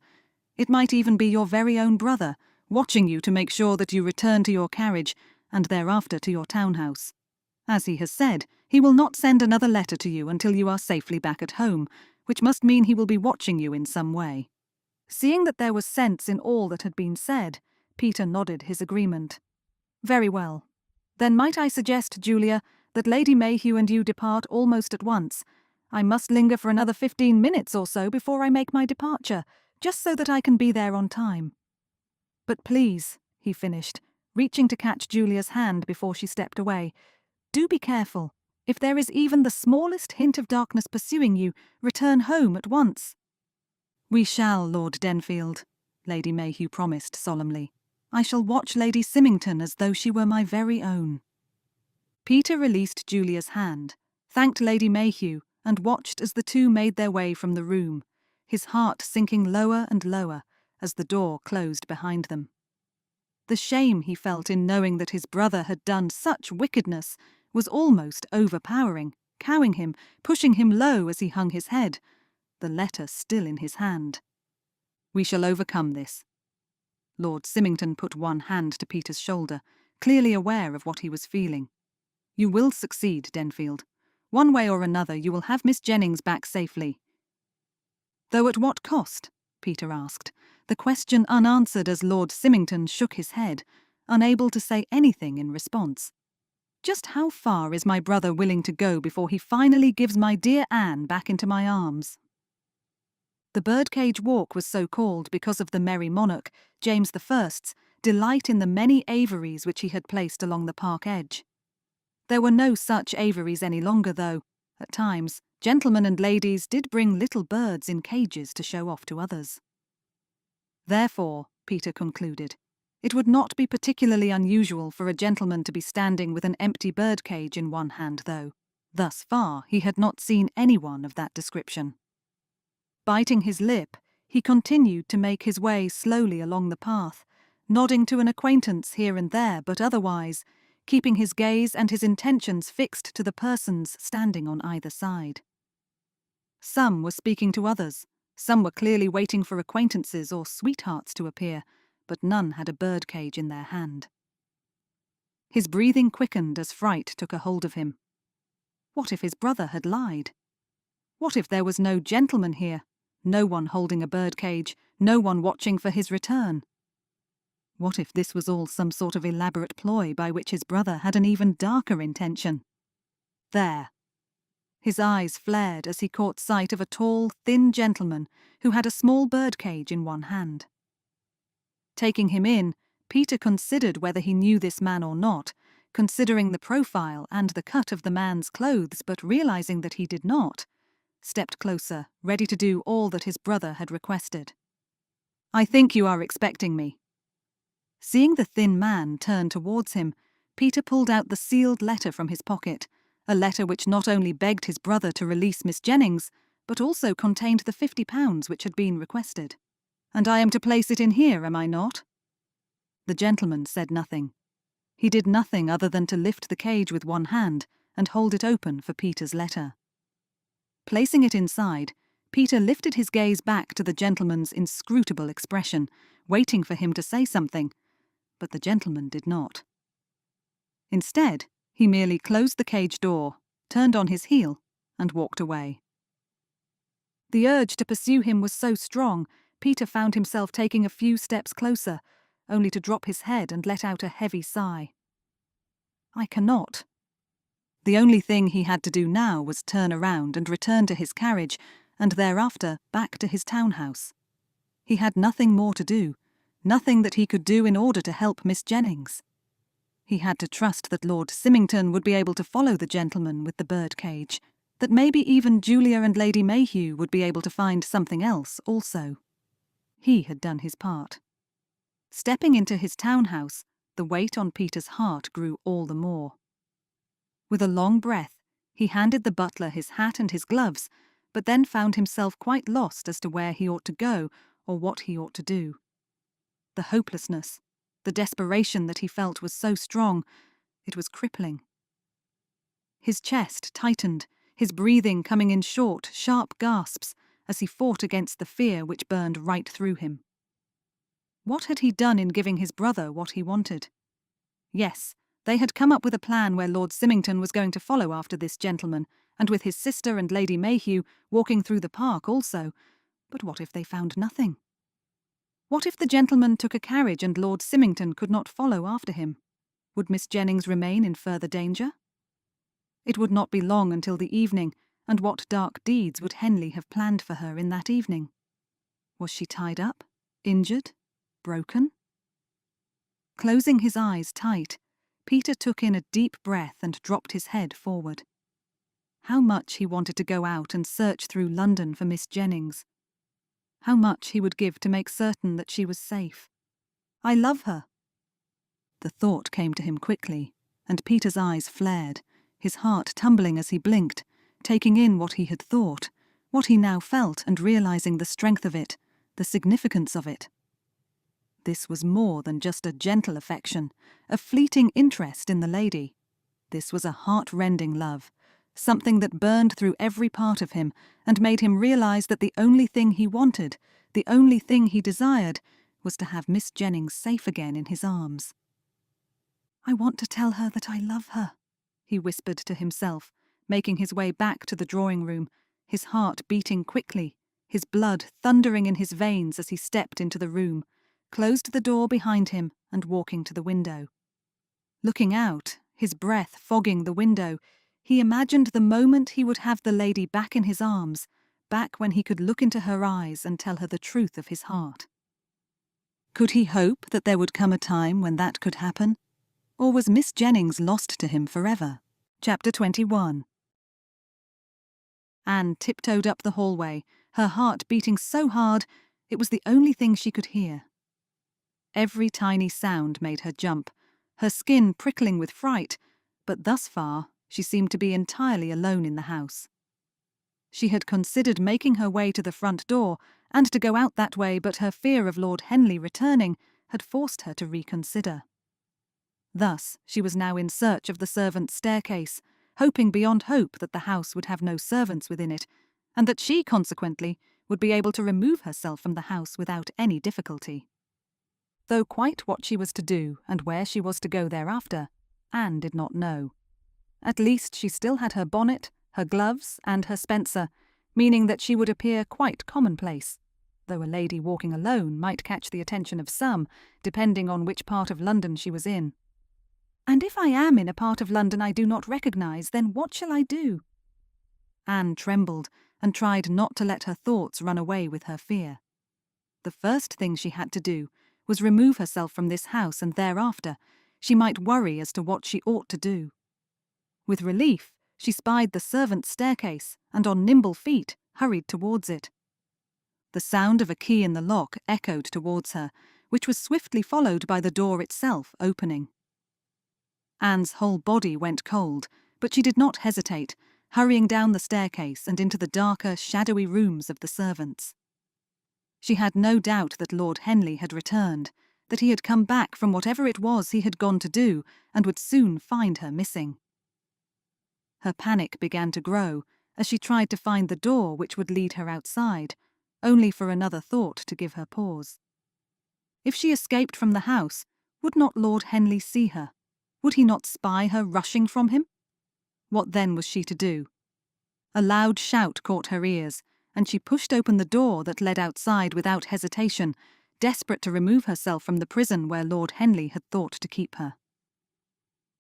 It might even be your very own brother, watching you to make sure that you return to your carriage and thereafter to your townhouse. As he has said, he will not send another letter to you until you are safely back at home, which must mean he will be watching you in some way. Seeing that there was sense in all that had been said, Peter nodded his agreement. Very well. Then might I suggest, Julia, that Lady Mayhew and you depart almost at once. I must linger for another 15 minutes or so before I make my departure, just so that I can be there on time. But please, he finished, reaching to catch Julia's hand before she stepped away, do be careful. If there is even the smallest hint of darkness pursuing you, return home at once. We shall, Lord Denfield, Lady Mayhew promised solemnly. I shall watch Lady Symington as though she were my very own. Peter released Julia's hand, thanked Lady Mayhew, and watched as the two made their way from the room, his heart sinking lower and lower as the door closed behind them. The shame he felt in knowing that his brother had done such wickedness was almost overpowering, cowing him, pushing him low as he hung his head, the letter still in his hand. We shall overcome this. Lord Symington put one hand to Peter's shoulder, clearly aware of what he was feeling. You will succeed, Denfield. One way or another you will have Miss Jennings back safely. Though at what cost? Peter asked, the question unanswered as Lord Symington shook his head, unable to say anything in response. Just how far is my brother willing to go before he finally gives my dear Anne back into my arms? The birdcage walk was so called because of the Merry Monarch, James I's, delight in the many aviaries which he had placed along the park edge. There were no such aviaries any longer, though, at times, gentlemen and ladies did bring little birds in cages to show off to others. Therefore, Peter concluded, it would not be particularly unusual for a gentleman to be standing with an empty birdcage in one hand, though. Thus far, he had not seen anyone of that description. Biting his lip, he continued to make his way slowly along the path, nodding to an acquaintance here and there, but otherwise, keeping his gaze and his intentions fixed to the persons standing on either side. Some were speaking to others, some were clearly waiting for acquaintances or sweethearts to appear, but none had a birdcage in their hand. His breathing quickened as fright took a hold of him. What if his brother had lied? What if there was no gentleman here, no one holding a birdcage, no one watching for his return? What if this was all some sort of elaborate ploy by which his brother had an even darker intention? There. His eyes flared as he caught sight of a tall, thin gentleman who had a small birdcage in one hand. Taking him in, Peter considered whether he knew this man or not, considering the profile and the cut of the man's clothes, but realizing that he did not, stepped closer, ready to do all that his brother had requested. I think you are expecting me. Seeing the thin man turn towards him, Peter pulled out the sealed letter from his pocket, a letter which not only begged his brother to release Miss Jennings, but also contained the £50 which had been requested. And I am to place it in here, am I not? The gentleman said nothing. He did nothing other than to lift the cage with one hand and hold it open for Peter's letter. Placing it inside, Peter lifted his gaze back to the gentleman's inscrutable expression, waiting for him to say something, but the gentleman did not. Instead, he merely closed the cage door, turned on his heel, and walked away. The urge to pursue him was so strong, Peter found himself taking a few steps closer, only to drop his head and let out a heavy sigh. I cannot. The only thing he had to do now was turn around and return to his carriage, and thereafter back to his townhouse. He had nothing more to do, nothing that he could do in order to help Miss Jennings. He had to trust that Lord Symington would be able to follow the gentleman with the birdcage, that maybe even Julia and Lady Mayhew would be able to find something else also. He had done his part. Stepping into his townhouse, the weight on Peter's heart grew all the more. With a long breath, he handed the butler his hat and his gloves, but then found himself quite lost as to where he ought to go or what he ought to do. The hopelessness, the desperation that he felt was so strong, it was crippling. His chest tightened, his breathing coming in short, sharp gasps as he fought against the fear which burned right through him. What had he done in giving his brother what he wanted? Yes, they had come up with a plan where Lord Symington was going to follow after this gentleman, and with his sister and Lady Mayhew walking through the park also. But what if they found nothing? What if the gentleman took a carriage and Lord Symington could not follow after him? Would Miss Jennings remain in further danger? It would not be long until the evening, and what dark deeds would Henley have planned for her in that evening? Was she tied up, injured, broken? Closing his eyes tight, Peter took in a deep breath and dropped his head forward. How much he wanted to go out and search through London for Miss Jennings. How much he would give to make certain that she was safe. I love her. The thought came to him quickly, and Peter's eyes flared, his heart tumbling as he blinked, taking in what he had thought, what he now felt, and realizing the strength of it, the significance of it. This was more than just a gentle affection, a fleeting interest in the lady. This was a heart-rending love, something that burned through every part of him and made him realize that the only thing he wanted, the only thing he desired, was to have Miss Jennings safe again in his arms. "I want to tell her that I love her," he whispered to himself, making his way back to the drawing-room, his heart beating quickly, his blood thundering in his veins as he stepped into the room, closed the door behind him and walking to the window. Looking out, his breath fogging the window, he imagined the moment he would have the lady back in his arms, back when he could look into her eyes and tell her the truth of his heart. Could he hope that there would come a time when that could happen? Or was Miss Jennings lost to him forever? Chapter 21. Anne tiptoed up the hallway, her heart beating so hard it was the only thing she could hear. Every tiny sound made her jump, her skin prickling with fright, but thus far she seemed to be entirely alone in the house. She had considered making her way to the front door and to go out that way, but her fear of Lord Henley returning had forced her to reconsider. Thus she was now in search of the servants' staircase, hoping beyond hope that the house would have no servants within it, and that she, consequently, would be able to remove herself from the house without any difficulty. Though quite what she was to do and where she was to go thereafter, Anne did not know. At least she still had her bonnet, her gloves, and her spencer, meaning that she would appear quite commonplace, though a lady walking alone might catch the attention of some, depending on which part of London she was in. And if I am in a part of London I do not recognise, then what shall I do? Anne trembled and tried not to let her thoughts run away with her fear. The first thing she had to do was remove herself from this house, and thereafter she might worry as to what she ought to do. With relief, she spied the servants' staircase and on nimble feet hurried towards it. The sound of a key in the lock echoed towards her, which was swiftly followed by the door itself opening. Anne's whole body went cold, but she did not hesitate, hurrying down the staircase and into the darker, shadowy rooms of the servants. She had no doubt that Lord Henley had returned, that he had come back from whatever it was he had gone to do, and would soon find her missing. Her panic began to grow as she tried to find the door which would lead her outside, only for another thought to give her pause. If she escaped from the house, would not Lord Henley see her? Would he not spy her rushing from him? What then was she to do? A loud shout caught her ears, and she pushed open the door that led outside without hesitation, desperate to remove herself from the prison where Lord Henley had thought to keep her.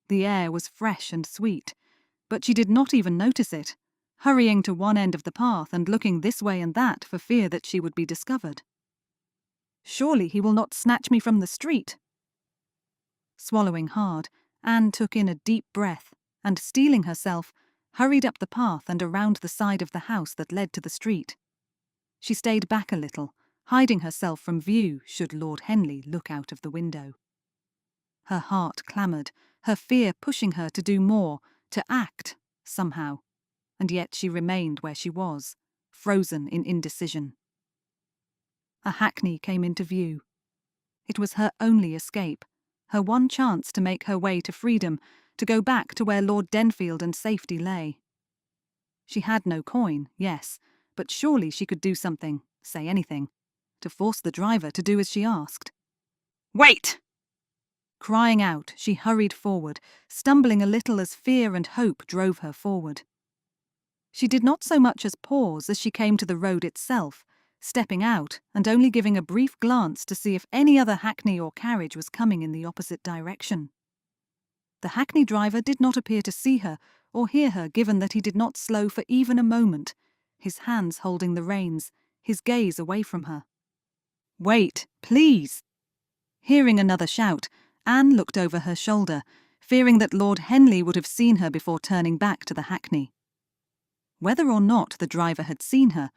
The air was fresh and sweet, but she did not even notice it, hurrying to one end of the path and looking this way and that for fear that she would be discovered. Surely he will not snatch me from the street. Swallowing hard, Anne took in a deep breath and, steeling herself, hurried up the path and around the side of the house that led to the street. She stayed back a little, hiding herself from view should Lord Henley look out of the window. Her heart clamoured, her fear pushing her to do more, to act, somehow, and yet she remained where she was, frozen in indecision. A hackney came into view. It was her only escape, her one chance to make her way to freedom, to go back to where Lord Denfield and safety lay. She had no coin, yes, but surely she could do something, say anything, to force the driver to do as she asked. "Wait!" Crying out, she hurried forward, stumbling a little as fear and hope drove her forward. She did not so much as pause as she came to the road itself, stepping out and only giving a brief glance to see if any other hackney or carriage was coming in the opposite direction. The hackney driver did not appear to see her or hear her, given that he did not slow for even a moment, his hands holding the reins, his gaze away from her. "Wait, please!" Hearing another shout, Anne looked over her shoulder, fearing that Lord Henley would have seen her before turning back to the hackney. Whether or not the driver had seen her,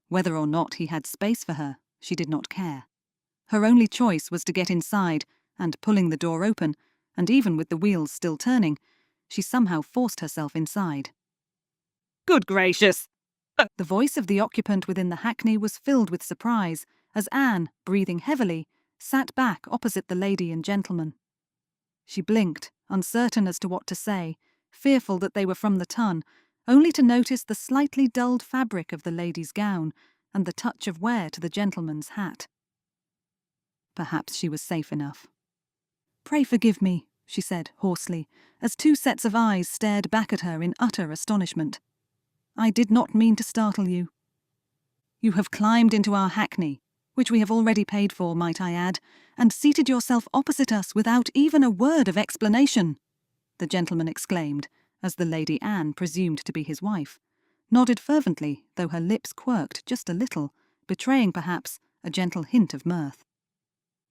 whether or not he had space for her, she did not care. Her only choice was to get inside, and pulling the door open, and even with the wheels still turning, she somehow forced herself inside. "Good gracious!" The voice of the occupant within the hackney was filled with surprise, as Anne, breathing heavily, sat back opposite the lady and gentleman. She blinked, uncertain as to what to say, fearful that they were from the ton, only to notice the slightly dulled fabric of the lady's gown and the touch of wear to the gentleman's hat. Perhaps she was safe enough. "Pray forgive me," she said hoarsely, as two sets of eyes stared back at her in utter astonishment. "I did not mean to startle you." "You have climbed into our hackney, which we have already paid for, might I add, and seated yourself opposite us without even a word of explanation," the gentleman exclaimed, as the Lady Anne, presumed to be his wife, nodded fervently, though her lips quirked just a little, betraying, perhaps, a gentle hint of mirth.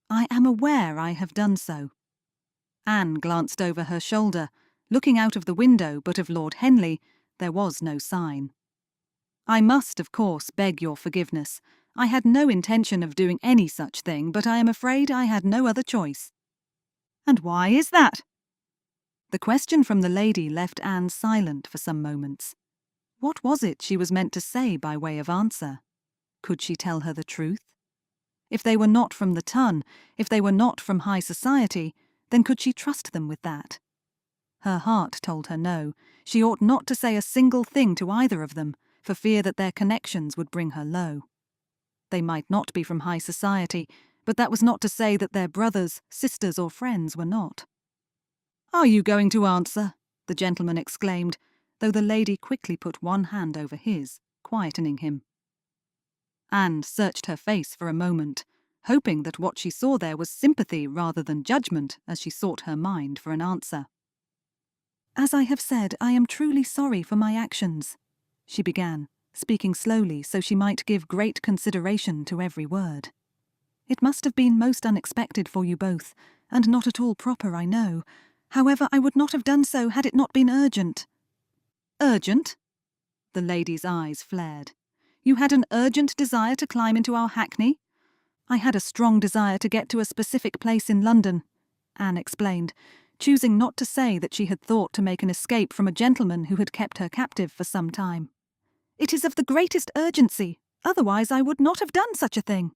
"I am aware I have done so." Anne glanced over her shoulder, looking out of the window, but of Lord Henley there was no sign. "I must, of course, beg your forgiveness. I had no intention of doing any such thing, but I am afraid I had no other choice." "And why is that?" The question from the lady left Anne silent for some moments. What was it she was meant to say by way of answer? Could she tell her the truth? If they were not from the ton, if they were not from high society, then could she trust them with that? Her heart told her no, she ought not to say a single thing to either of them, for fear that their connections would bring her low. They might not be from high society, but that was not to say that their brothers, sisters, or friends were not. "Are you going to answer?" the gentleman exclaimed, though the lady quickly put one hand over his, quietening him. Anne searched her face for a moment, hoping that what she saw there was sympathy rather than judgment as she sought her mind for an answer. "As I have said, I am truly sorry for my actions," she began, speaking slowly so she might give great consideration to every word. "It must have been most unexpected for you both, and not at all proper, I know. However, I would not have done so had it not been urgent." "Urgent?" The lady's eyes flared. "You had an urgent desire to climb into our hackney?" "I had a strong desire to get to a specific place in London," Anne explained, choosing not to say that she had thought to make an escape from a gentleman who had kept her captive for some time. "It is of the greatest urgency, otherwise I would not have done such a thing."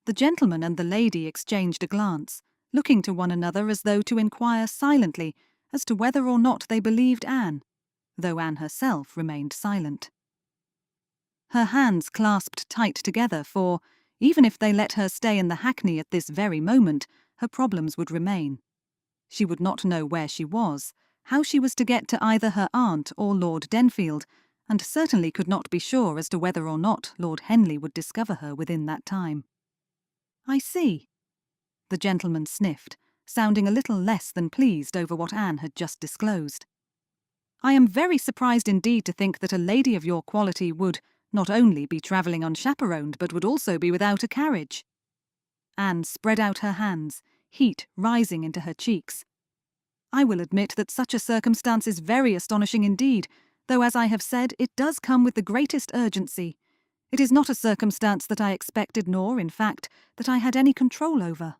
The gentleman and the lady exchanged a glance, looking to one another as though to inquire silently as to whether or not they believed Anne, though Anne herself remained silent. Her hands clasped tight together, for, even if they let her stay in the hackney at this very moment, her problems would remain. She would not know where she was, how she was to get to either her aunt or Lord Denfield, and certainly could not be sure as to whether or not Lord Henley would discover her within that time. "I see," the gentleman sniffed, sounding a little less than pleased over what Anne had just disclosed. "I am very surprised indeed to think that a lady of your quality would not only be travelling unchaperoned, but would also be without a carriage." Anne spread out her hands, heat rising into her cheeks. "I will admit that such a circumstance is very astonishing indeed, though, as I have said, it does come with the greatest urgency. It is not a circumstance that I expected, nor, in fact, that I had any control over."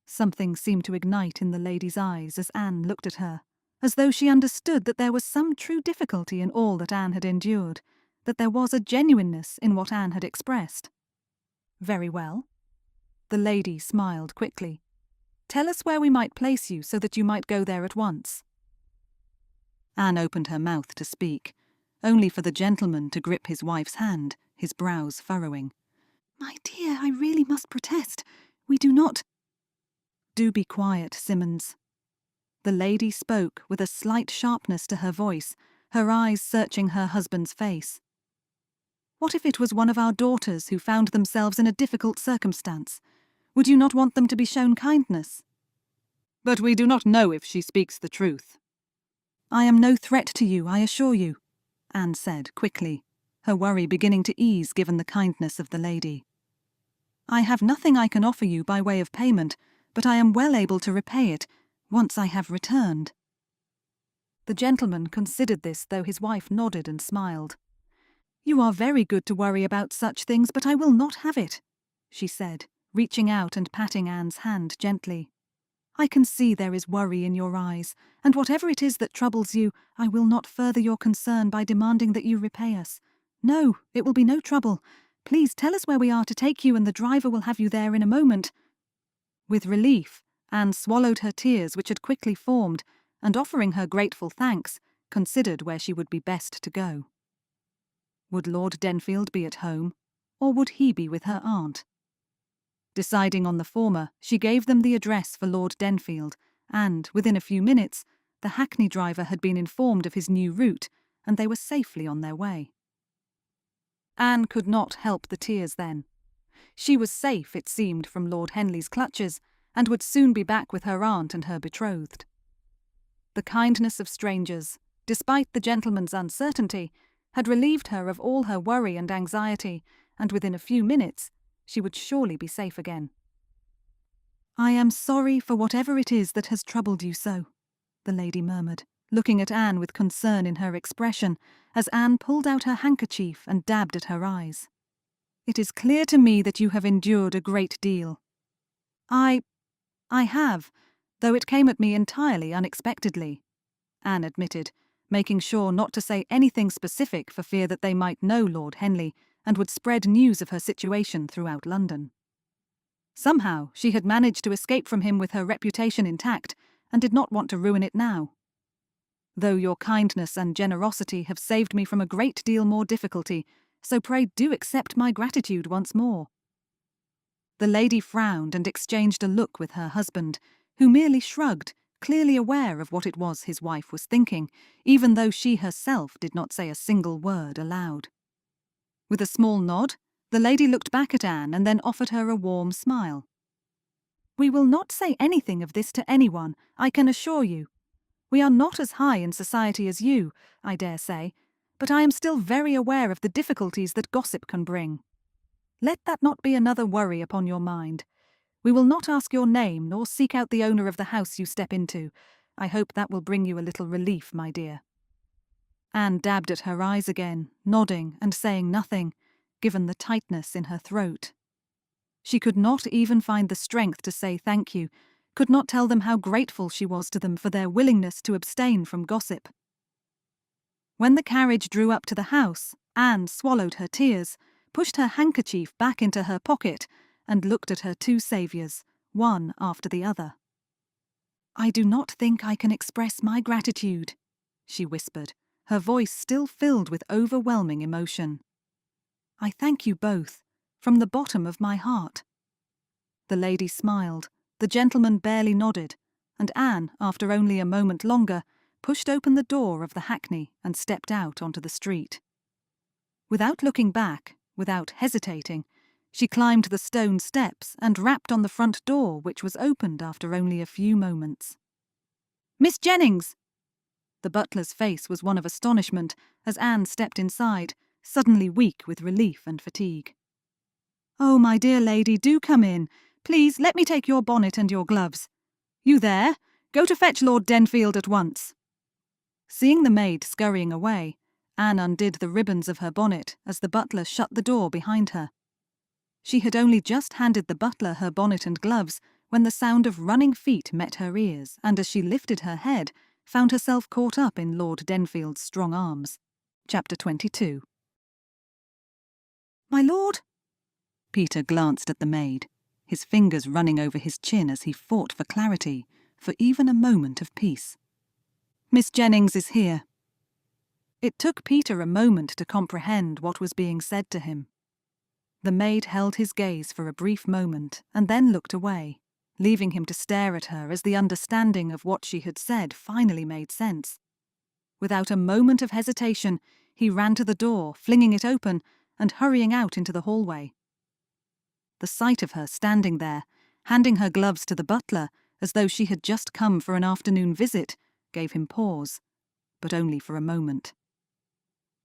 Something seemed to ignite in the lady's eyes as Anne looked at her, as though she understood that there was some true difficulty in all that Anne had endured, that there was a genuineness in what Anne had expressed. "Very well." The lady smiled quickly. Tell us where we might place you so that you might go there at once." Anne opened her mouth to speak, only for the gentleman to grip his wife's hand, his brows furrowing. "My dear, I really must protest. We do not—" "Do be quiet, Simmons." The lady spoke with a slight sharpness to her voice, her eyes searching her husband's face. "What if it was one of our daughters who found themselves in a difficult circumstance? Would you not want them to be shown kindness?" "But we do not know if she speaks the truth." "I am no threat to you, I assure you," Anne said quickly, her worry beginning to ease given the kindness of the lady. "I have nothing I can offer you by way of payment, but I am well able to repay it once I have returned." The gentleman considered this, though his wife nodded and smiled. "You are very good to worry about such things, but I will not have it," she said, reaching out and patting Anne's hand gently. "I can see there is worry in your eyes, and whatever it is that troubles you, I will not further your concern by demanding that you repay us. No, it will be no trouble. Please tell us where we are to take you, and the driver will have you there in a moment." With relief, Anne swallowed her tears, which had quickly formed, and offering her grateful thanks, considered where she would be best to go. Would Lord Denfield be at home, or would he be with her aunt? Deciding on the former, she gave them the address for Lord Denfield, and, within a few minutes, the hackney driver had been informed of his new route, and they were safely on their way. Anne could not help the tears then. She was safe, it seemed, from Lord Henley's clutches, and would soon be back with her aunt and her betrothed. The kindness of strangers, despite the gentleman's uncertainty, had relieved her of all her worry and anxiety, and within a few minutes she would surely be safe again. "I am sorry for whatever it is that has troubled you so," the lady murmured, looking at Anne with concern in her expression, as Anne pulled out her handkerchief and dabbed at her eyes. "It is clear to me that you have endured a great deal." I have, though it came at me entirely unexpectedly," Anne admitted, making sure not to say anything specific for fear that they might know Lord Henley and would spread news of her situation throughout London. Somehow she had managed to escape from him with her reputation intact, and did not want to ruin it now. "Though your kindness and generosity have saved me from a great deal more difficulty, so pray do accept my gratitude once more." The lady frowned and exchanged a look with her husband, who merely shrugged, clearly aware of what it was his wife was thinking, even though she herself did not say a single word aloud. With a small nod, the lady looked back at Anne and then offered her a warm smile. "We will not say anything of this to anyone, I can assure you. We are not as high in society as you, I dare say, but I am still very aware of the difficulties that gossip can bring. Let that not be another worry upon your mind. We will not ask your name nor seek out the owner of the house you step into. I hope that will bring you a little relief, my dear." Anne dabbed at her eyes again, nodding and saying nothing, given the tightness in her throat. She could not even find the strength to say thank you, could not tell them how grateful she was to them for their willingness to abstain from gossip. When the carriage drew up to the house, Anne swallowed her tears, pushed her handkerchief back into her pocket, and looked at her two saviours, one after the other. "I do not think I can express my gratitude," she whispered, her voice still filled with overwhelming emotion. "I thank you both, from the bottom of my heart." The lady smiled, the gentleman barely nodded, and Anne, after only a moment longer, pushed open the door of the hackney and stepped out onto the street. Without looking back, without hesitating, she climbed the stone steps and rapped on the front door, which was opened after only a few moments. "Miss Jennings!" The butler's face was one of astonishment as Anne stepped inside, suddenly weak with relief and fatigue. "Oh, my dear lady, do come in. Please, let me take your bonnet and your gloves. You there? Go to fetch Lord Denfield at once." Seeing the maid scurrying away, Anne undid the ribbons of her bonnet as the butler shut the door behind her. She had only just handed the butler her bonnet and gloves when the sound of running feet met her ears, and as she lifted her head, found herself caught up in Lord Denfield's strong arms. Chapter 22. "My lord?" Peter glanced at the maid. his fingers running over his chin as he fought for clarity, for even a moment of peace. "Miss Jennings is here." It took Peter a moment to comprehend what was being said to him. The maid held his gaze for a brief moment and then looked away, leaving him to stare at her as the understanding of what she had said finally made sense. Without a moment of hesitation, he ran to the door, flinging it open and hurrying out into the hallway. The sight of her standing there, handing her gloves to the butler as though she had just come for an afternoon visit, gave him pause, but only for a moment.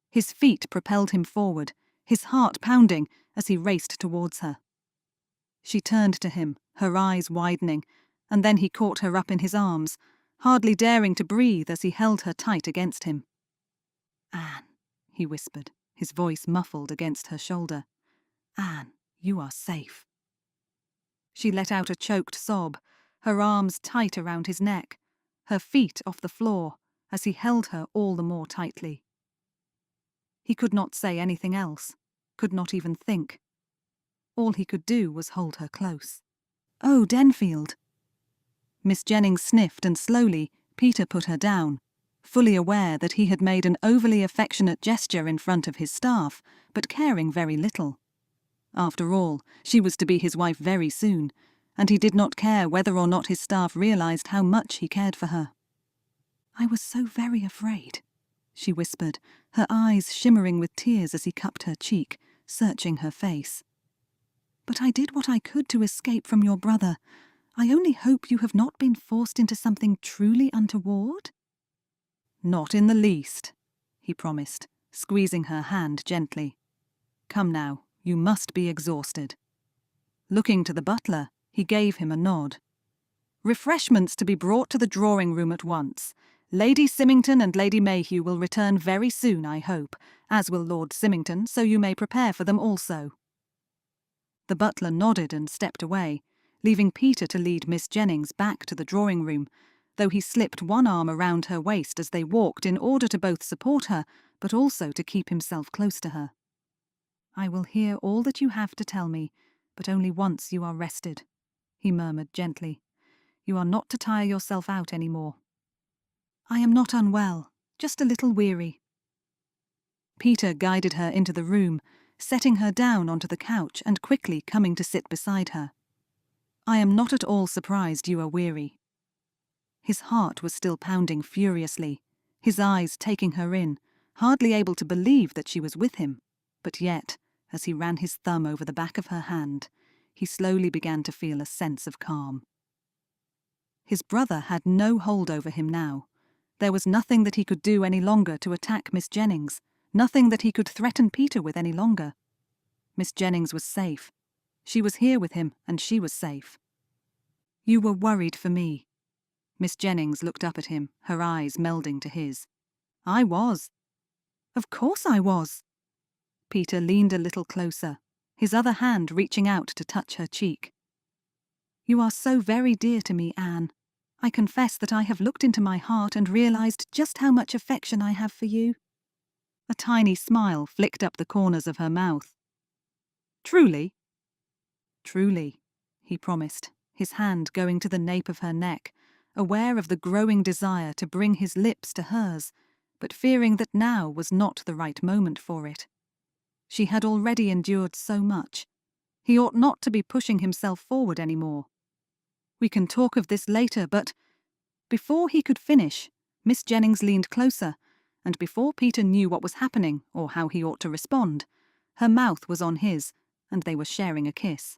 His feet propelled him forward, his heart pounding as he raced towards her. She turned to him, her eyes widening, and then he caught her up in his arms, hardly daring to breathe as he held her tight against him. "Anne," he whispered, his voice muffled against her shoulder. "Anne, you are safe." She let out a choked sob, her arms tight around his neck, her feet off the floor, as he held her all the more tightly. He could not say anything else, could not even think. All he could do was hold her close. "Oh, Denfield." Miss Jennings sniffed, and slowly Peter put her down, fully aware that he had made an overly affectionate gesture in front of his staff, but caring very little. After all, she was to be his wife very soon, and he did not care whether or not his staff realized how much he cared for her. "I was so very afraid," she whispered, her eyes shimmering with tears as he cupped her cheek, searching her face. "But I did what I could to escape from your brother. I only hope you have not been forced into something truly untoward?" "Not in the least," he promised, squeezing her hand gently. "Come now, you must be exhausted." Looking to the butler, he gave him a nod. "Refreshments to be brought to the drawing-room at once. Lady Symington and Lady Mayhew will return very soon, I hope, as will Lord Symington, so you may prepare for them also." The butler nodded and stepped away, leaving Peter to lead Miss Jennings back to the drawing-room, though he slipped one arm around her waist as they walked in order to both support her, but also to keep himself close to her. "I will hear all that you have to tell me, but only once you are rested," he murmured gently. "You are not to tire yourself out any more." "I am not unwell, just a little weary." Peter guided her into the room, setting her down onto the couch and quickly coming to sit beside her. "I am not at all surprised you are weary." His heart was still pounding furiously, his eyes taking her in, hardly able to believe that she was with him, but yet, as he ran his thumb over the back of her hand, he slowly began to feel a sense of calm. His brother had no hold over him now. There was nothing that he could do any longer to attack Miss Jennings, nothing that he could threaten Peter with any longer. Miss Jennings was safe. She was here with him, and she was safe. "You were worried for me." Miss Jennings looked up at him, her eyes melding to his. "I was." "Of course I was." Peter leaned a little closer, his other hand reaching out to touch her cheek. "You are so very dear to me, Anne. I confess that I have looked into my heart and realized just how much affection I have for you." A tiny smile flicked up the corners of her mouth. "Truly?" "Truly," he promised, his hand going to the nape of her neck, aware of the growing desire to bring his lips to hers, but fearing that now was not the right moment for it. She had already endured so much. He ought not to be pushing himself forward any more. "We can talk of this later, but—" Before he could finish, Miss Jennings leaned closer, and before Peter knew what was happening or how he ought to respond, her mouth was on his, and they were sharing a kiss.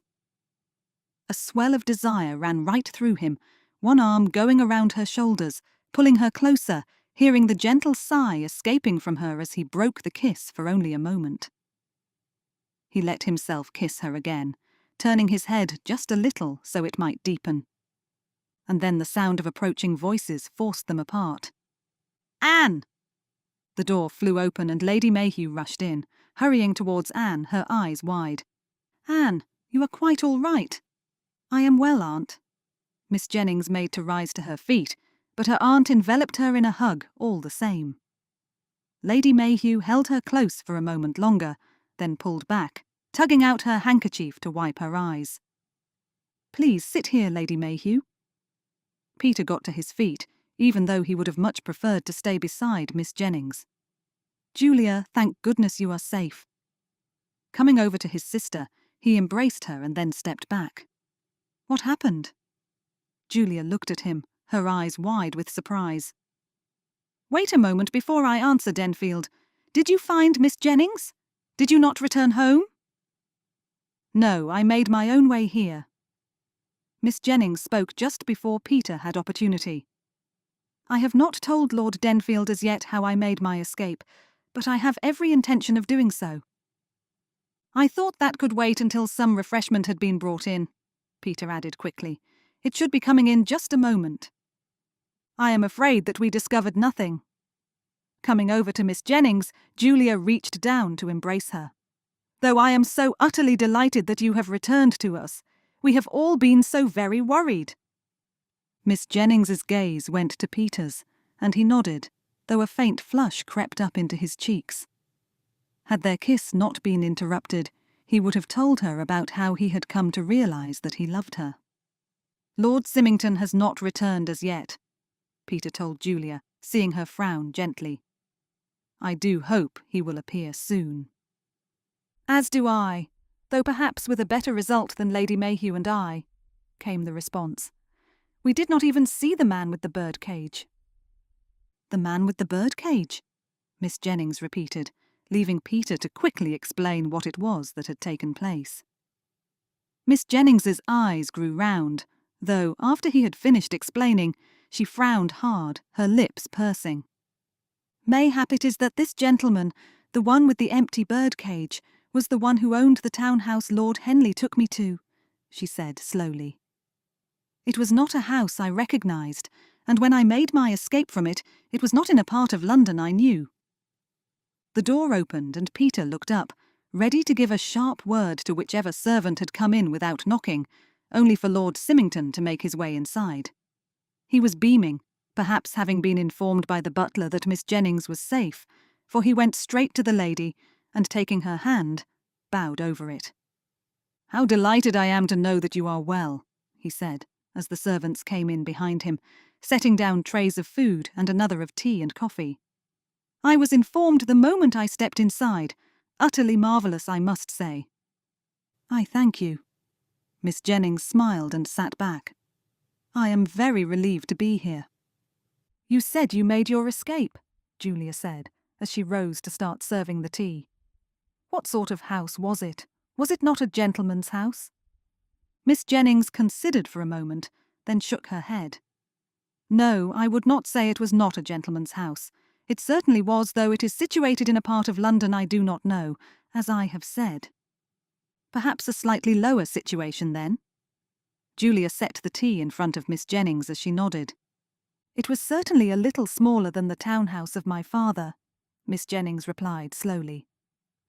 A swell of desire ran right through him, one arm going around her shoulders, pulling her closer, hearing the gentle sigh escaping from her as he broke the kiss for only a moment. He let himself kiss her again, turning his head just a little so it might deepen. And then the sound of approaching voices forced them apart. "Anne!" The door flew open and Lady Mayhew rushed in, hurrying towards Anne, her eyes wide. "Anne, you are quite all right." "I am well, Aunt." Miss Jennings made to rise to her feet, but her aunt enveloped her in a hug all the same. Lady Mayhew held her close for a moment longer, then pulled back, tugging out her handkerchief to wipe her eyes. Please sit here, Lady Mayhew. Peter got to his feet, even though he would have much preferred to stay beside Miss Jennings. Julia, thank goodness you are safe. Coming over to his sister, he embraced her and then stepped back. What happened? Julia looked at him, her eyes wide with surprise. Wait a moment before I answer, Denfield. Did you find Miss Jennings? Did you not return home? No, I made my own way here. Miss Jennings spoke just before Peter had opportunity. I have not told Lord Denfield as yet how I made my escape, but I have every intention of doing so. I thought that could wait until some refreshment had been brought in, Peter added quickly. It should be coming in just a moment. I am afraid that we discovered nothing. Coming over to Miss Jennings, Julia reached down to embrace her. Though I am so utterly delighted that you have returned to us, we have all been so very worried. Miss Jennings's gaze went to Peter's, and he nodded, though a faint flush crept up into his cheeks. Had their kiss not been interrupted, he would have told her about how he had come to realise that he loved her. Lord Symington has not returned as yet, Peter told Julia, seeing her frown gently. I do hope he will appear soon. As do I, though perhaps with a better result than Lady Mayhew and I, came the response. We did not even see the man with the bird-cage. The man with the bird-cage? Miss Jennings repeated, leaving Peter to quickly explain what it was that had taken place. Miss Jennings's eyes grew round, though, after he had finished explaining, she frowned hard, her lips pursing. Mayhap it is that this gentleman, the one with the empty bird-cage, was the one who owned the townhouse Lord Henley took me to, she said slowly. It was not a house I recognised, and when I made my escape from it, it was not in a part of London I knew. The door opened and Peter looked up, ready to give a sharp word to whichever servant had come in without knocking, only for Lord Symington to make his way inside. He was beaming, perhaps having been informed by the butler that Miss Jennings was safe, for he went straight to the lady, and taking her hand, bowed over it. How delighted I am to know that you are well, he said, as the servants came in behind him, setting down trays of food and another of tea and coffee. I was informed the moment I stepped inside. Utterly marvellous, I must say. I thank you. Miss Jennings smiled and sat back. I am very relieved to be here. You said you made your escape, Julia said, as she rose to start serving the tea. What sort of house was it? Was it not a gentleman's house? Miss Jennings considered for a moment, then shook her head. No, I would not say it was not a gentleman's house. It certainly was, though it is situated in a part of London I do not know, as I have said. Perhaps a slightly lower situation, then? Julia set the tea in front of Miss Jennings as she nodded. It was certainly a little smaller than the townhouse of my father, Miss Jennings replied slowly.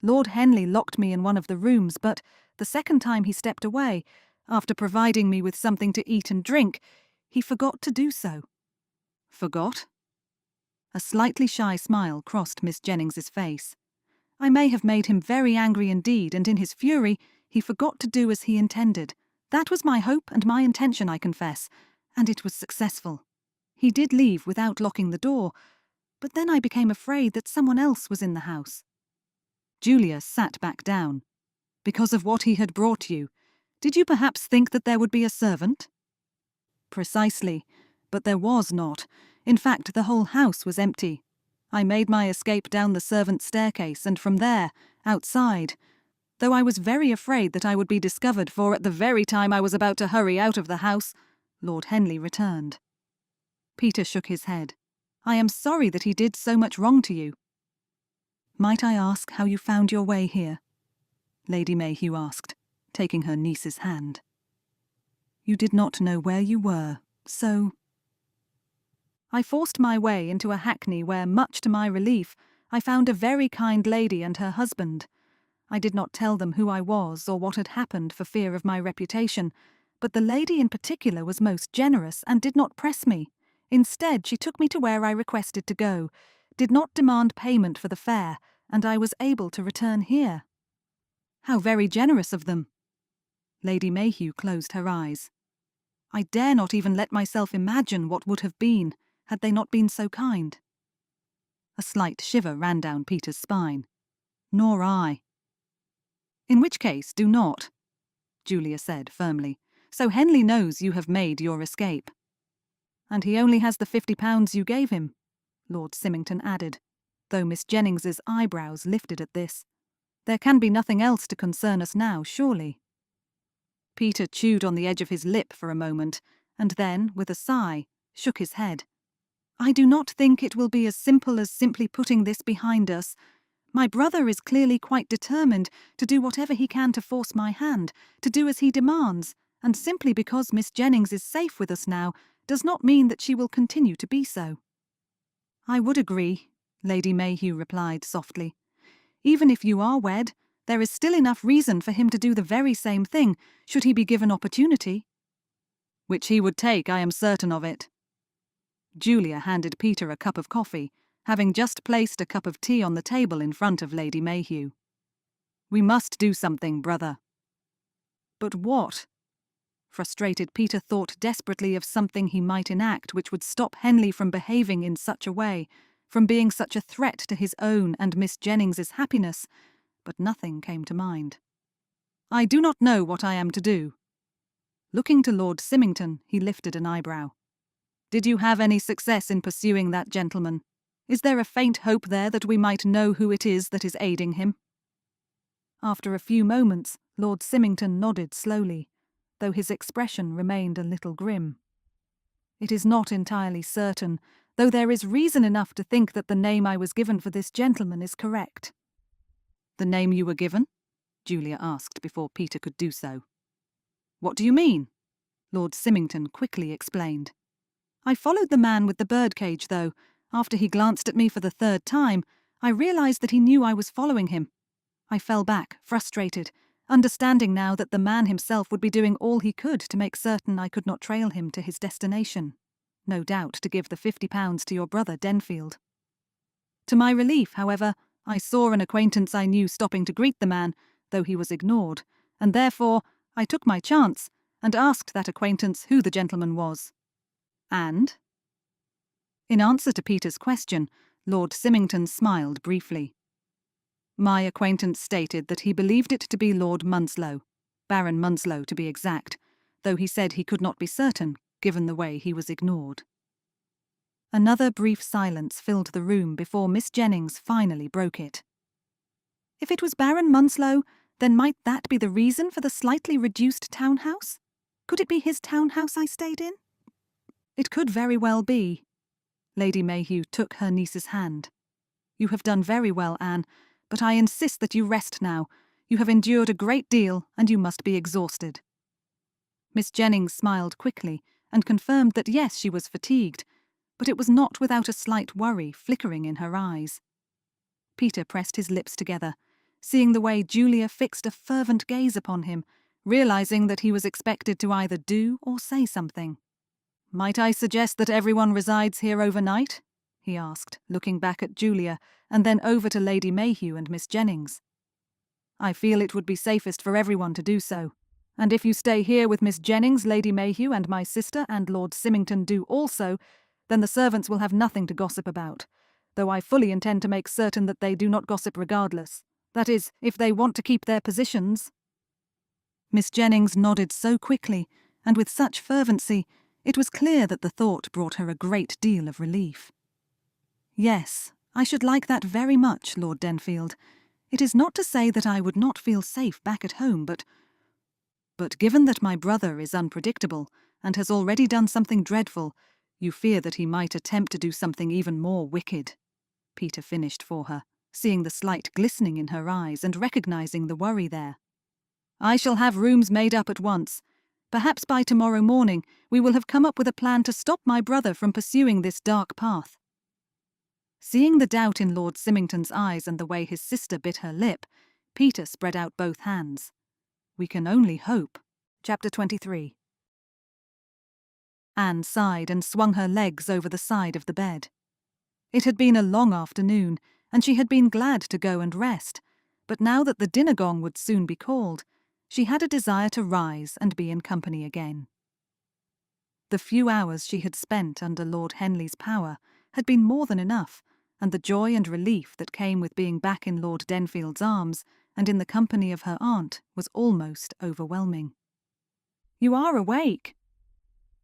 Lord Henley locked me in one of the rooms, but the second time he stepped away, after providing me with something to eat and drink, he forgot to do so. Forgot? A slightly shy smile crossed Miss Jennings's face. I may have made him very angry indeed, and in his fury he forgot to do as he intended. That was my hope and my intention, I confess, and it was successful. He did leave without locking the door, but then I became afraid that someone else was in the house. Julia sat back down. Because of what he had brought you, did you perhaps think that there would be a servant? Precisely, but there was not. In fact, the whole house was empty. I made my escape down the servants' staircase, and from there, outside, though I was very afraid that I would be discovered, for at the very time I was about to hurry out of the house, Lord Henley returned. Peter shook his head. I am sorry that he did so much wrong to you. Might I ask how you found your way here? Lady Mayhew asked, taking her niece's hand. You did not know where you were, so... I forced my way into a hackney where, much to my relief, I found a very kind lady and her husband. I did not tell them who I was or what had happened for fear of my reputation, but the lady in particular was most generous and did not press me. Instead, she took me to where I requested to go, did not demand payment for the fare, and I was able to return here. How very generous of them. Lady Mayhew closed her eyes. I dare not even let myself imagine what would have been had they not been so kind." A slight shiver ran down Peter's spine. "Nor I." "In which case, do not," Julia said firmly, "so Henley knows you have made your escape." "And he only has the £50 you gave him," Lord Symington added, though Miss Jennings's eyebrows lifted at this. "There can be nothing else to concern us now, surely." Peter chewed on the edge of his lip for a moment, and then, with a sigh, shook his head. "I do not think it will be as simple as simply putting this behind us. My brother is clearly quite determined to do whatever he can to force my hand, to do as he demands, and simply because Miss Jennings is safe with us now does not mean that she will continue to be so." "I would agree," Lady Mayhew replied softly. "Even if you are wed, there is still enough reason for him to do the very same thing, should he be given opportunity." "Which he would take, I am certain of it." Julia handed Peter a cup of coffee, having just placed a cup of tea on the table in front of Lady Mayhew. "We must do something, brother." "But what?" Frustrated, Peter thought desperately of something he might enact which would stop Henley from behaving in such a way, from being such a threat to his own and Miss Jennings's happiness, but nothing came to mind. "I do not know what I am to do." Looking to Lord Symington, he lifted an eyebrow. "Did you have any success in pursuing that gentleman? Is there a faint hope there that we might know who it is that is aiding him?" After a few moments, Lord Symington nodded slowly, though his expression remained a little grim. "It is not entirely certain, though there is reason enough to think that the name I was given for this gentleman is correct." "The name you were given?" Julia asked before Peter could do so. "What do you mean?" Lord Symington quickly explained. "I followed the man with the birdcage, though, after he glanced at me for the third time, I realized that he knew I was following him. I fell back, frustrated, understanding now that the man himself would be doing all he could to make certain I could not trail him to his destination, no doubt to give the £50 to your brother Denfield. To my relief, however, I saw an acquaintance I knew stopping to greet the man, though he was ignored, and therefore I took my chance and asked that acquaintance who the gentleman was." "And?" In answer to Peter's question, Lord Symington smiled briefly. "My acquaintance stated that he believed it to be Lord Munslow, Baron Munslow to be exact, though he said he could not be certain, given the way he was ignored." Another brief silence filled the room before Miss Jennings finally broke it. "If it was Baron Munslow, then might that be the reason for the slightly reduced townhouse? Could it be his townhouse I stayed in?" "It could very well be." Lady Mayhew took her niece's hand. "You have done very well, Anne, but I insist that you rest now. You have endured a great deal, and you must be exhausted." Miss Jennings smiled quickly and confirmed that yes, she was fatigued, but it was not without a slight worry flickering in her eyes. Peter pressed his lips together, seeing the way Julia fixed a fervent gaze upon him, realizing that he was expected to either do or say something. "Might I suggest that everyone resides here overnight?" he asked, looking back at Julia and then over to Lady Mayhew and Miss Jennings. "I feel it would be safest for everyone to do so, and if you stay here with Miss Jennings, Lady Mayhew, and my sister and Lord Symington do also, then the servants will have nothing to gossip about, though I fully intend to make certain that they do not gossip regardless. That is, if they want to keep their positions." Miss Jennings nodded so quickly, and with such fervency, it was clear that the thought brought her a great deal of relief. "Yes, I should like that very much, Lord Denfield. It is not to say that I would not feel safe back at home, but given that my brother is unpredictable and has already done something dreadful, you fear that he might attempt to do something even more wicked," Peter finished for her, seeing the slight glistening in her eyes and recognizing the worry there. "I shall have rooms made up at once. Perhaps by tomorrow morning we will have come up with a plan to stop my brother from pursuing this dark path." Seeing the doubt in Lord Symington's eyes and the way his sister bit her lip, Peter spread out both hands. "We can only hope." Chapter 23. Anne sighed and swung her legs over the side of the bed. It had been a long afternoon, and she had been glad to go and rest, but now that the dinner gong would soon be called, she had a desire to rise and be in company again. The few hours she had spent under Lord Henley's power had been more than enough, and the joy and relief that came with being back in Lord Denfield's arms and in the company of her aunt was almost overwhelming. "You are awake."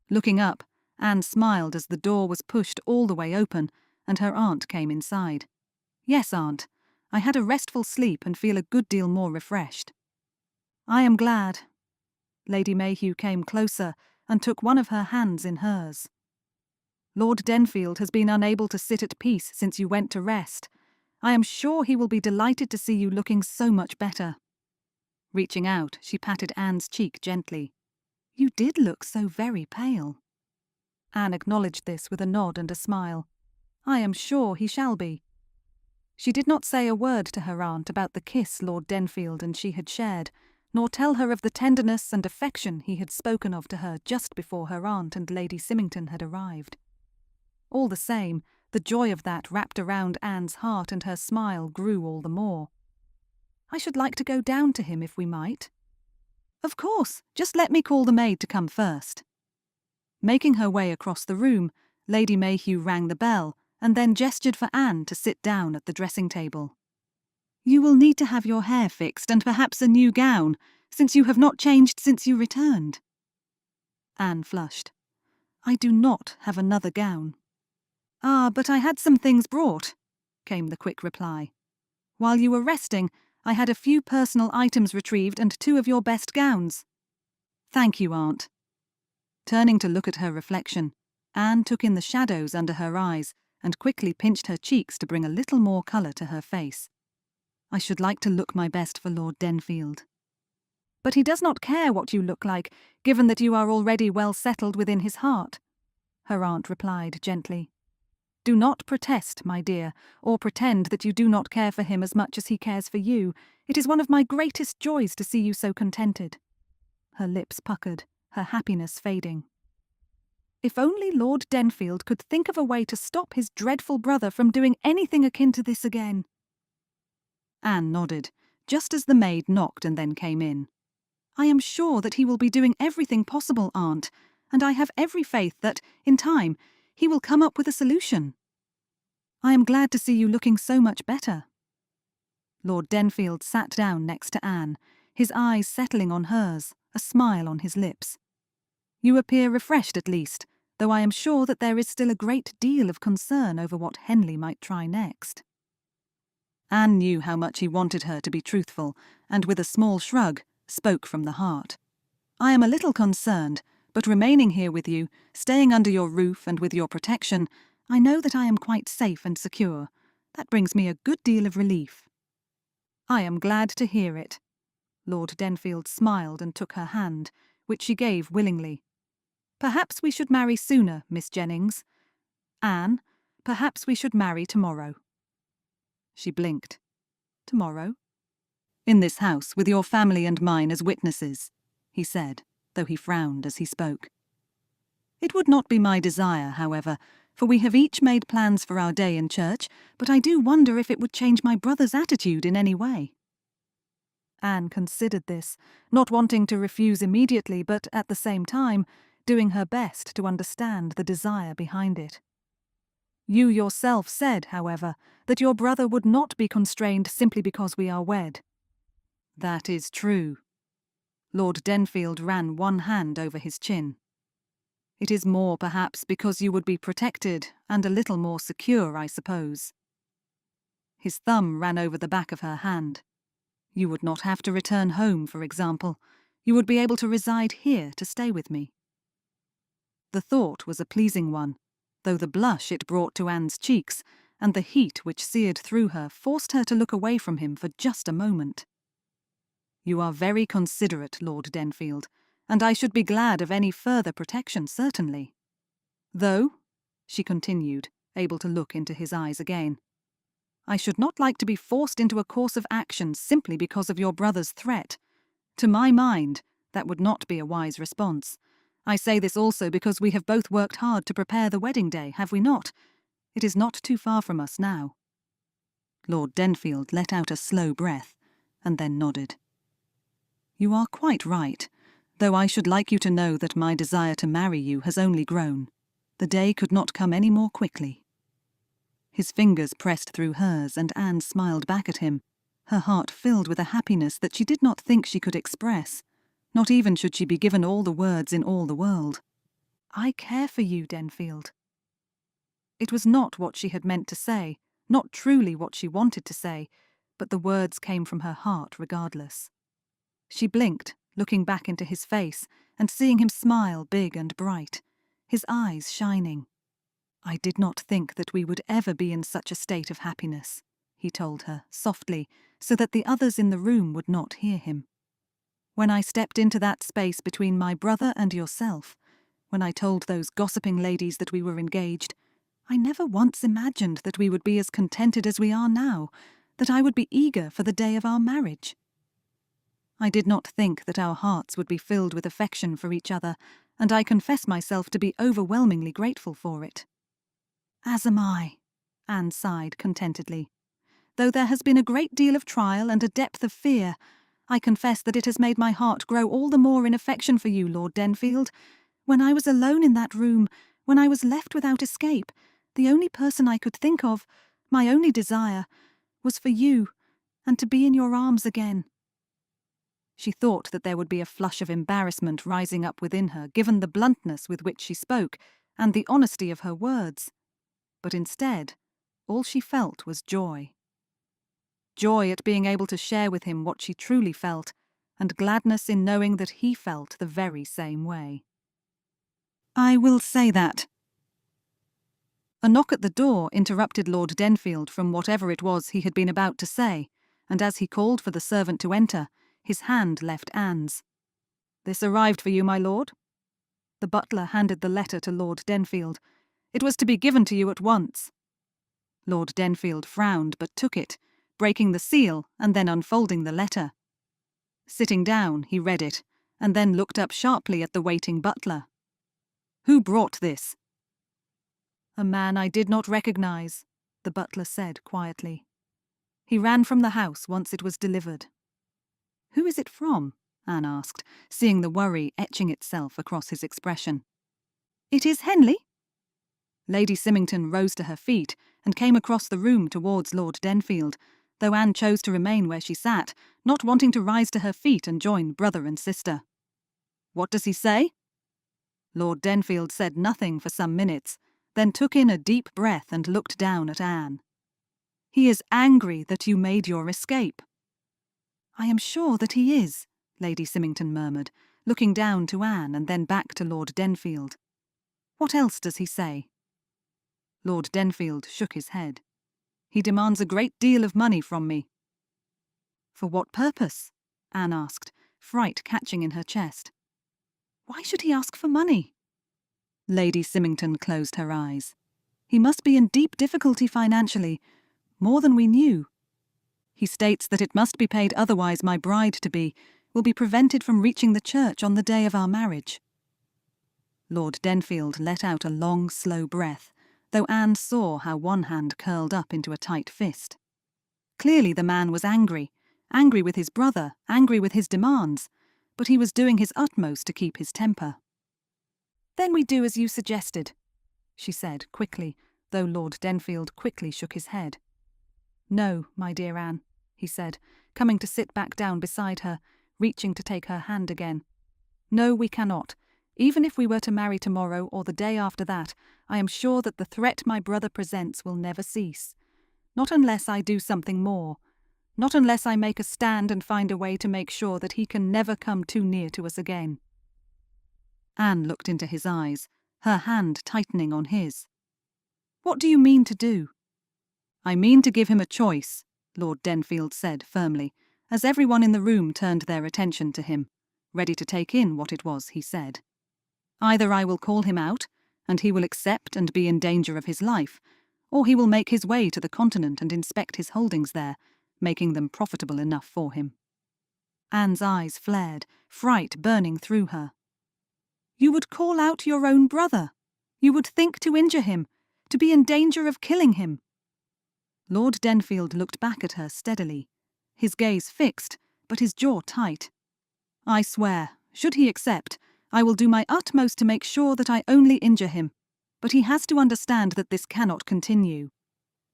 Looking up, Anne smiled as the door was pushed all the way open and her aunt came inside. "Yes, aunt. I had a restful sleep and feel a good deal more refreshed." "I am glad." Lady Mayhew came closer and took one of her hands in hers. "Lord Denfield has been unable to sit at peace since you went to rest. I am sure he will be delighted to see you looking so much better." Reaching out, she patted Anne's cheek gently. "You did look so very pale." Anne acknowledged this with a nod and a smile. "I am sure he shall be." She did not say a word to her aunt about the kiss Lord Denfield and she had shared, nor tell her of the tenderness and affection he had spoken of to her just before her aunt and Lady Symington had arrived. All the same, the joy of that wrapped around Anne's heart and her smile grew all the more. "I should like to go down to him if we might." "Of course, just let me call the maid to come first." Making her way across the room, Lady Mayhew rang the bell and then gestured for Anne to sit down at the dressing table. "You will need to have your hair fixed and perhaps a new gown, since you have not changed since you returned." Anne flushed. "I do not have another gown." "Ah, but I had some things brought," came the quick reply. "While you were resting, I had a few personal items retrieved and 2 of your best gowns." "Thank you, aunt." Turning to look at her reflection, Anne took in the shadows under her eyes and quickly pinched her cheeks to bring a little more colour to her face. "I should like to look my best for Lord Denfield." "But he does not care what you look like, given that you are already well settled within his heart," her aunt replied gently. "Do not protest, my dear, or pretend that you do not care for him as much as he cares for you. It is one of my greatest joys to see you so contented." Her lips puckered, her happiness fading. "If only Lord Denfield could think of a way to stop his dreadful brother from doing anything akin to this again." Anne nodded, just as the maid knocked and then came in. "I am sure that he will be doing everything possible, aunt, and I have every faith that, in time, he will come up with a solution." "I am glad to see you looking so much better." Lord Denfield sat down next to Anne, his eyes settling on hers, a smile on his lips. "You appear refreshed at least, though I am sure that there is still a great deal of concern over what Henley might try next." Anne knew how much he wanted her to be truthful, and with a small shrug, spoke from the heart. "I am a little concerned, but remaining here with you, staying under your roof and with your protection, I know that I am quite safe and secure. That brings me a good deal of relief." "I am glad to hear it." Lord Denfield smiled and took her hand, which she gave willingly. "Perhaps we should marry sooner, Miss Jennings. Anne, perhaps we should marry tomorrow." She blinked. "Tomorrow?" "In this house, with your family and mine as witnesses," he said, though he frowned as he spoke. "It would not be my desire, however, for we have each made plans for our day in church, but I do wonder if it would change my brother's attitude in any way." Anne considered this, not wanting to refuse immediately, but at the same time doing her best to understand the desire behind it. "You yourself said, however, that your brother would not be constrained simply because we are wed." "That is true." Lord Denfield ran one hand over his chin. "It is more, perhaps, because you would be protected and a little more secure, I suppose." His thumb ran over the back of her hand. "You would not have to return home, for example. You would be able to reside here to stay with me." The thought was a pleasing one, though the blush it brought to Anne's cheeks and the heat which seared through her forced her to look away from him for just a moment. "You are very considerate, Lord Denfield, and I should be glad of any further protection, certainly. Though," she continued, able to look into his eyes again, "I should not like to be forced into a course of action simply because of your brother's threat. To my mind, that would not be a wise response. I say this also because we have both worked hard to prepare the wedding day, have we not? It is not too far from us now." Lord Denfield let out a slow breath, and then nodded. "You are quite right. though I should like you to know that my desire to marry you has only grown. The day could not come any more quickly." His fingers pressed through hers, and Anne smiled back at him, her heart filled with a happiness that she did not think she could express, not even should she be given all the words in all the world. "I care for you, Denfield." It was not what she had meant to say, not truly what she wanted to say, but the words came from her heart regardless. She blinked, looking back into his face, and seeing him smile big and bright, his eyes shining. "I did not think that we would ever be in such a state of happiness," he told her, softly, so that the others in the room would not hear him. "When I stepped into that space between my brother and yourself, when I told those gossiping ladies that we were engaged, I never once imagined that we would be as contented as we are now, that I would be eager for the day of our marriage. I did not think that our hearts would be filled with affection for each other, and I confess myself to be overwhelmingly grateful for it." "As am I," Anne sighed contentedly. "Though there has been a great deal of trial and a depth of fear, I confess that it has made my heart grow all the more in affection for you, Lord Denfield. When I was alone in that room, when I was left without escape, the only person I could think of, my only desire, was for you, and to be in your arms again." She thought that there would be a flush of embarrassment rising up within her, given the bluntness with which she spoke, and the honesty of her words. But instead, all she felt was joy. Joy at being able to share with him what she truly felt, and gladness in knowing that he felt the very same way. "I will say that." A knock at the door interrupted Lord Denfield from whatever it was he had been about to say, and as he called for the servant to enter, his hand left Anne's. "This arrived for you, my lord." The butler handed the letter to Lord Denfield. "It was to be given to you at once." Lord Denfield frowned, but took it, breaking the seal and then unfolding the letter. Sitting down, he read it, and then looked up sharply at the waiting butler. "Who brought this?" "A man I did not recognize," the butler said quietly. "He ran from the house once it was delivered." "Who is it from?" Anne asked, seeing the worry etching itself across his expression. "It is Henley?" Lady Symington rose to her feet and came across the room towards Lord Denfield, though Anne chose to remain where she sat, not wanting to rise to her feet and join brother and sister. "What does he say?" Lord Denfield said nothing for some minutes, then took in a deep breath and looked down at Anne. "He is angry that you made your escape." "I am sure that he is," Lady Symington murmured, looking down to Anne and then back to Lord Denfield. "What else does he say?" Lord Denfield shook his head. "He demands a great deal of money from me." "For what purpose?" Anne asked, fright catching in her chest. "Why should he ask for money?" Lady Symington closed her eyes. "He must be in deep difficulty financially, more than we knew. He states that it must be paid, otherwise my bride-to-be will be prevented from reaching the church on the day of our marriage." Lord Denfield let out a long, slow breath, though Anne saw how one hand curled up into a tight fist. Clearly the man was angry with his brother, angry with his demands, but he was doing his utmost to keep his temper. "Then we do as you suggested," she said quickly, though Lord Denfield quickly shook his head. "No, my dear Anne," he said, coming to sit back down beside her, reaching to take her hand again. "No, we cannot. Even if we were to marry tomorrow or the day after that, I am sure that the threat my brother presents will never cease. Not unless I do something more. Not unless I make a stand and find a way to make sure that he can never come too near to us again." Anne looked into his eyes, her hand tightening on his. "What do you mean to do?" "I mean to give him a choice," Lord Denfield said firmly, as everyone in the room turned their attention to him, ready to take in what it was he said. "Either I will call him out, and he will accept and be in danger of his life, or he will make his way to the continent and inspect his holdings there, making them profitable enough for him." Anne's eyes flared, fright burning through her. "You would call out your own brother? You would think to injure him, to be in danger of killing him?" Lord Denfield looked back at her steadily, his gaze fixed, but his jaw tight. "I swear," Should he accept, I will do my utmost to make sure that I only injure him, but he has to understand that this cannot continue.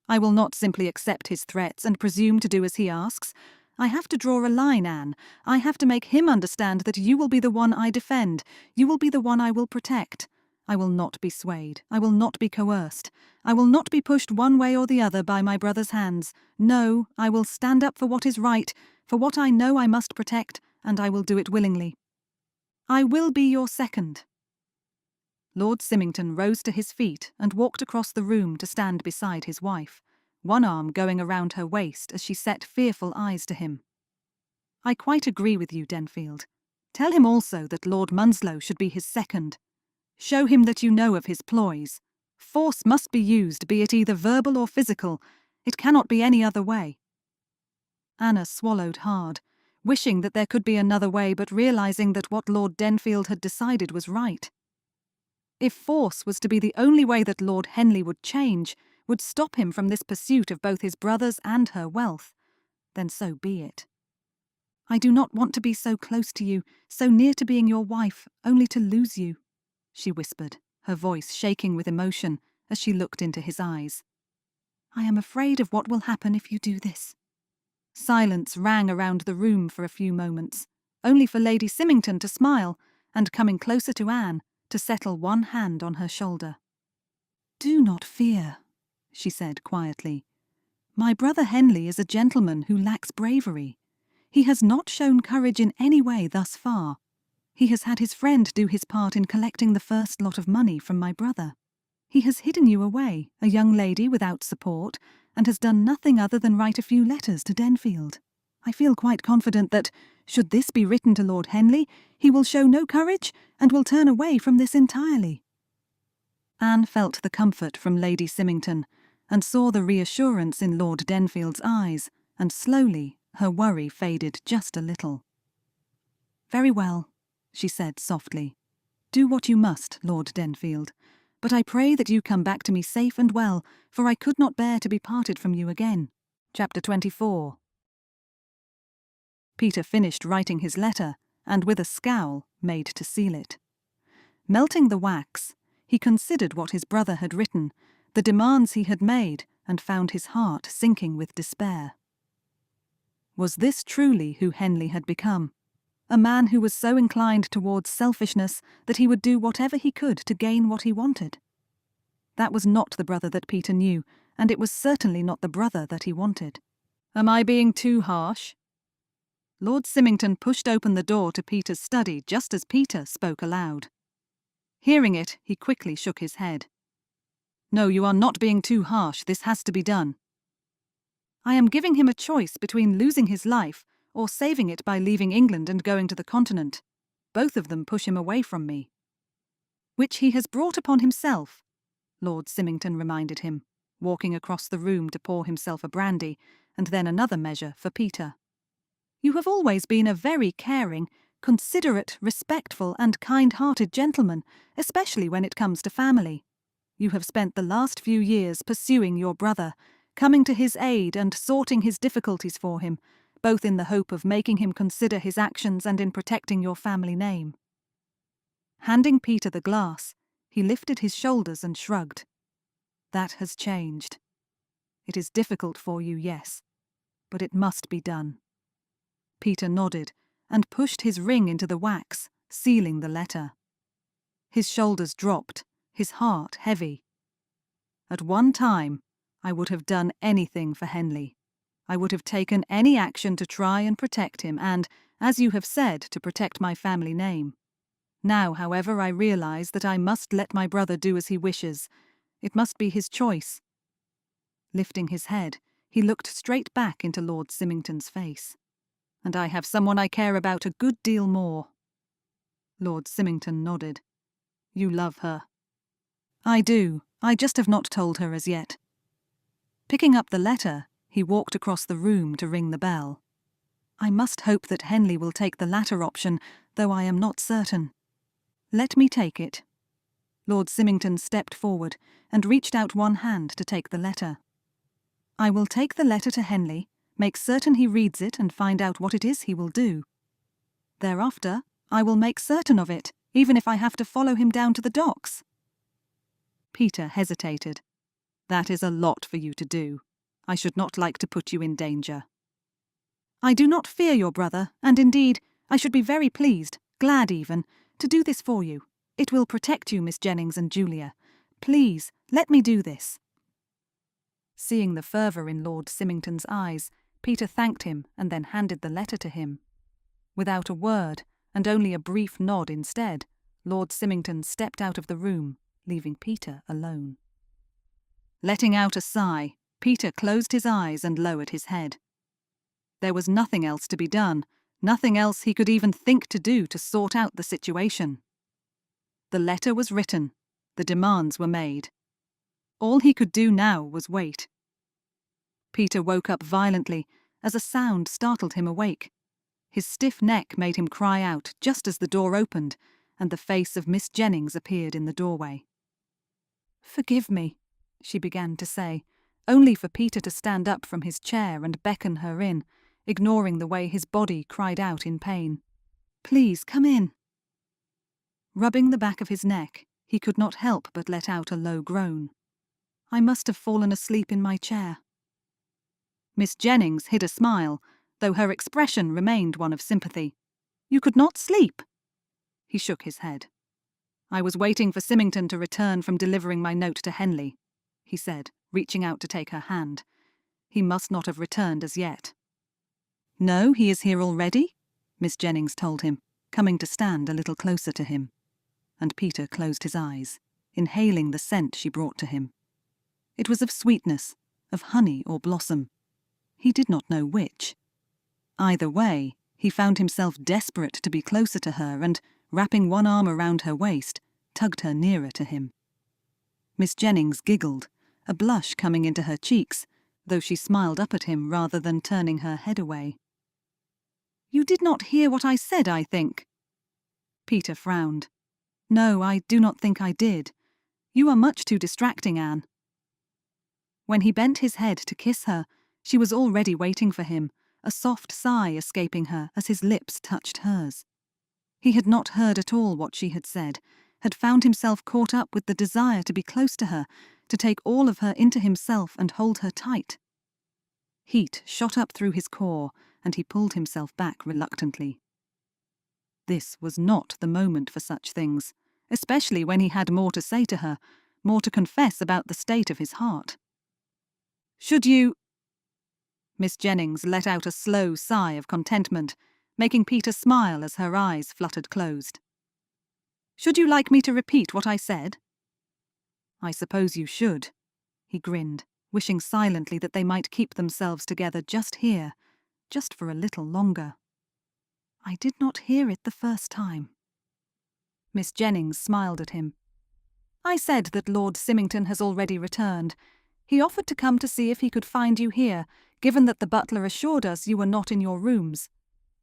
I will not simply accept his threats and presume to do as he asks. I have to draw a line, Anne. I have to make him understand that you will be the one I defend. You will be the one I will protect. I will not be swayed. I will not be coerced. I will not be pushed one way or the other by my brother's hands. No, I will stand up for what is right, for what I know I must protect, and I will do it willingly. I will be your second." Lord Symington rose to his feet and walked across the room to stand beside his wife, one arm going around her waist as she set fearful eyes to him. "I quite agree with you, Denfield. Tell him also that Lord Munslow should be his second. Show him that you know of his ploys. Force must be used, be it either verbal or physical. It cannot be any other way." Anna swallowed hard, wishing that there could be another way, but realizing that what Lord Denfield had decided was right. If force was to be the only way that Lord Henley would change, would stop him from this pursuit of both his brothers and her wealth, then so be it. "I do not want to be so close to you, so near to being your wife, only to lose you," she whispered, her voice shaking with emotion as she looked into his eyes. "I am afraid of what will happen if you do this." Silence rang around the room for a few moments, only for Lady Symington to smile, and coming closer to Anne, to settle one hand on her shoulder. "Do not fear," she said quietly. "My brother Henley is a gentleman who lacks bravery. He has not shown courage in any way thus far. He has had his friend do his part in collecting the first lot of money from my brother. He has hidden you away, a young lady without support, and has done nothing other than write a few letters to Denfield. I feel quite confident that, should this be written to Lord Henley, he will show no courage and will turn away from this entirely." Anne felt the comfort from Lady Symington and saw the reassurance in Lord Denfield's eyes, and slowly her worry faded just a little. "Very well," she said softly. "Do what you must, Lord Denfield, but I pray that you come back to me safe and well, for I could not bear to be parted from you again." Chapter 24. Peter finished writing his letter, and with a scowl made to seal it. Melting the wax, he considered what his brother had written, the demands he had made, and found his heart sinking with despair. Was this truly who Henley had become? A man who was so inclined towards selfishness that he would do whatever he could to gain what he wanted? That was not the brother that Peter knew, and it was certainly not the brother that he wanted. "Am I being too harsh?" Lord Symington pushed open the door to Peter's study just as Peter spoke aloud. Hearing it, he quickly shook his head. "No, you are not being too harsh. This has to be done. I am giving him a choice between losing his life or saving it by leaving England and going to the continent. Both of them push him away from me." "Which he has brought upon himself," Lord Symington reminded him, walking across the room to pour himself a brandy, and then another measure for Peter. "You have always been a very caring, considerate, respectful, and kind-hearted gentleman, especially when it comes to family. You have spent the last few years pursuing your brother, coming to his aid and sorting his difficulties for him, both in the hope of making him consider his actions and in protecting your family name." Handing Peter the glass, he lifted his shoulders and shrugged. "That has changed. It is difficult for you, yes, but it must be done." Peter nodded and pushed his ring into the wax, sealing the letter. His shoulders dropped, his heart heavy. "At one time, I would have done anything for Henley. I would have taken any action to try and protect him and, as you have said, to protect my family name. Now, however, I realize that I must let my brother do as he wishes. It must be his choice." Lifting his head, he looked straight back into Lord Symington's face. "And I have someone I care about a good deal more." Lord Symington nodded. "You love her." "I do. I just have not told her as yet." Picking up the letter, he walked across the room to ring the bell. "I must hope that Henley will take the latter option, though I am not certain." "Let me take it." Lord Symington stepped forward and reached out one hand to take the letter. "I will take the letter to Henley, make certain he reads it and find out what it is he will do. Thereafter, I will make certain of it, even if I have to follow him down to the docks." Peter hesitated. "That is a lot for you to do. I should not like to put you in danger." "I do not fear your brother, and indeed, I should be very pleased, glad even, to do this for you. It will protect you, Miss Jennings and Julia. Please, let me do this." Seeing the fervour in Lord Symington's eyes, Peter thanked him and then handed the letter to him. Without a word, and only a brief nod instead, Lord Symington stepped out of the room, leaving Peter alone. Letting out a sigh, Peter closed his eyes and lowered his head. There was nothing else to be done, nothing else he could even think to do to sort out the situation. The letter was written, the demands were made. All he could do now was wait. Peter woke up violently as a sound startled him awake. His stiff neck made him cry out just as the door opened and the face of Miss Jennings appeared in the doorway. "Forgive me," she began to say, only for Peter to stand up from his chair and beckon her in, ignoring the way his body cried out in pain. "Please, come in." Rubbing the back of his neck, he could not help but let out a low groan. "I must have fallen asleep in my chair." Miss Jennings hid a smile, though her expression remained one of sympathy. "You could not sleep?" He shook his head. "I was waiting for Symington to return from delivering my note to Henley," he said, reaching out to take her hand. "He must not have returned as yet." "No, he is here already?" Miss Jennings told him, coming to stand a little closer to him. And Peter closed his eyes, inhaling the scent she brought to him. It was of sweetness, of honey or blossom. He did not know which. Either way, he found himself desperate to be closer to her and, wrapping one arm around her waist, tugged her nearer to him. Miss Jennings giggled, a blush coming into her cheeks, though she smiled up at him rather than turning her head away. "You did not hear what I said, I think." Peter frowned. "No, I do not think I did. You are much too distracting, Anne." When he bent his head to kiss her, she was already waiting for him, a soft sigh escaping her as his lips touched hers. He had not heard at all what she had said, had found himself caught up with the desire to be close to her, to take all of her into himself and hold her tight. Heat shot up through his core, and he pulled himself back reluctantly. This was not the moment for such things, especially when he had more to say to her, more to confess about the state of his heart. "Should you—" Miss Jennings let out a slow sigh of contentment, making Peter smile as her eyes fluttered closed. "Should you like me to repeat what I said?" "I suppose you should," he grinned, wishing silently that they might keep themselves together just here, just for a little longer. "I did not hear it the first time." Miss Jennings smiled at him. "I said that Lord Symington has already returned. He offered to come to see if he could find you here, given that the butler assured us you were not in your rooms.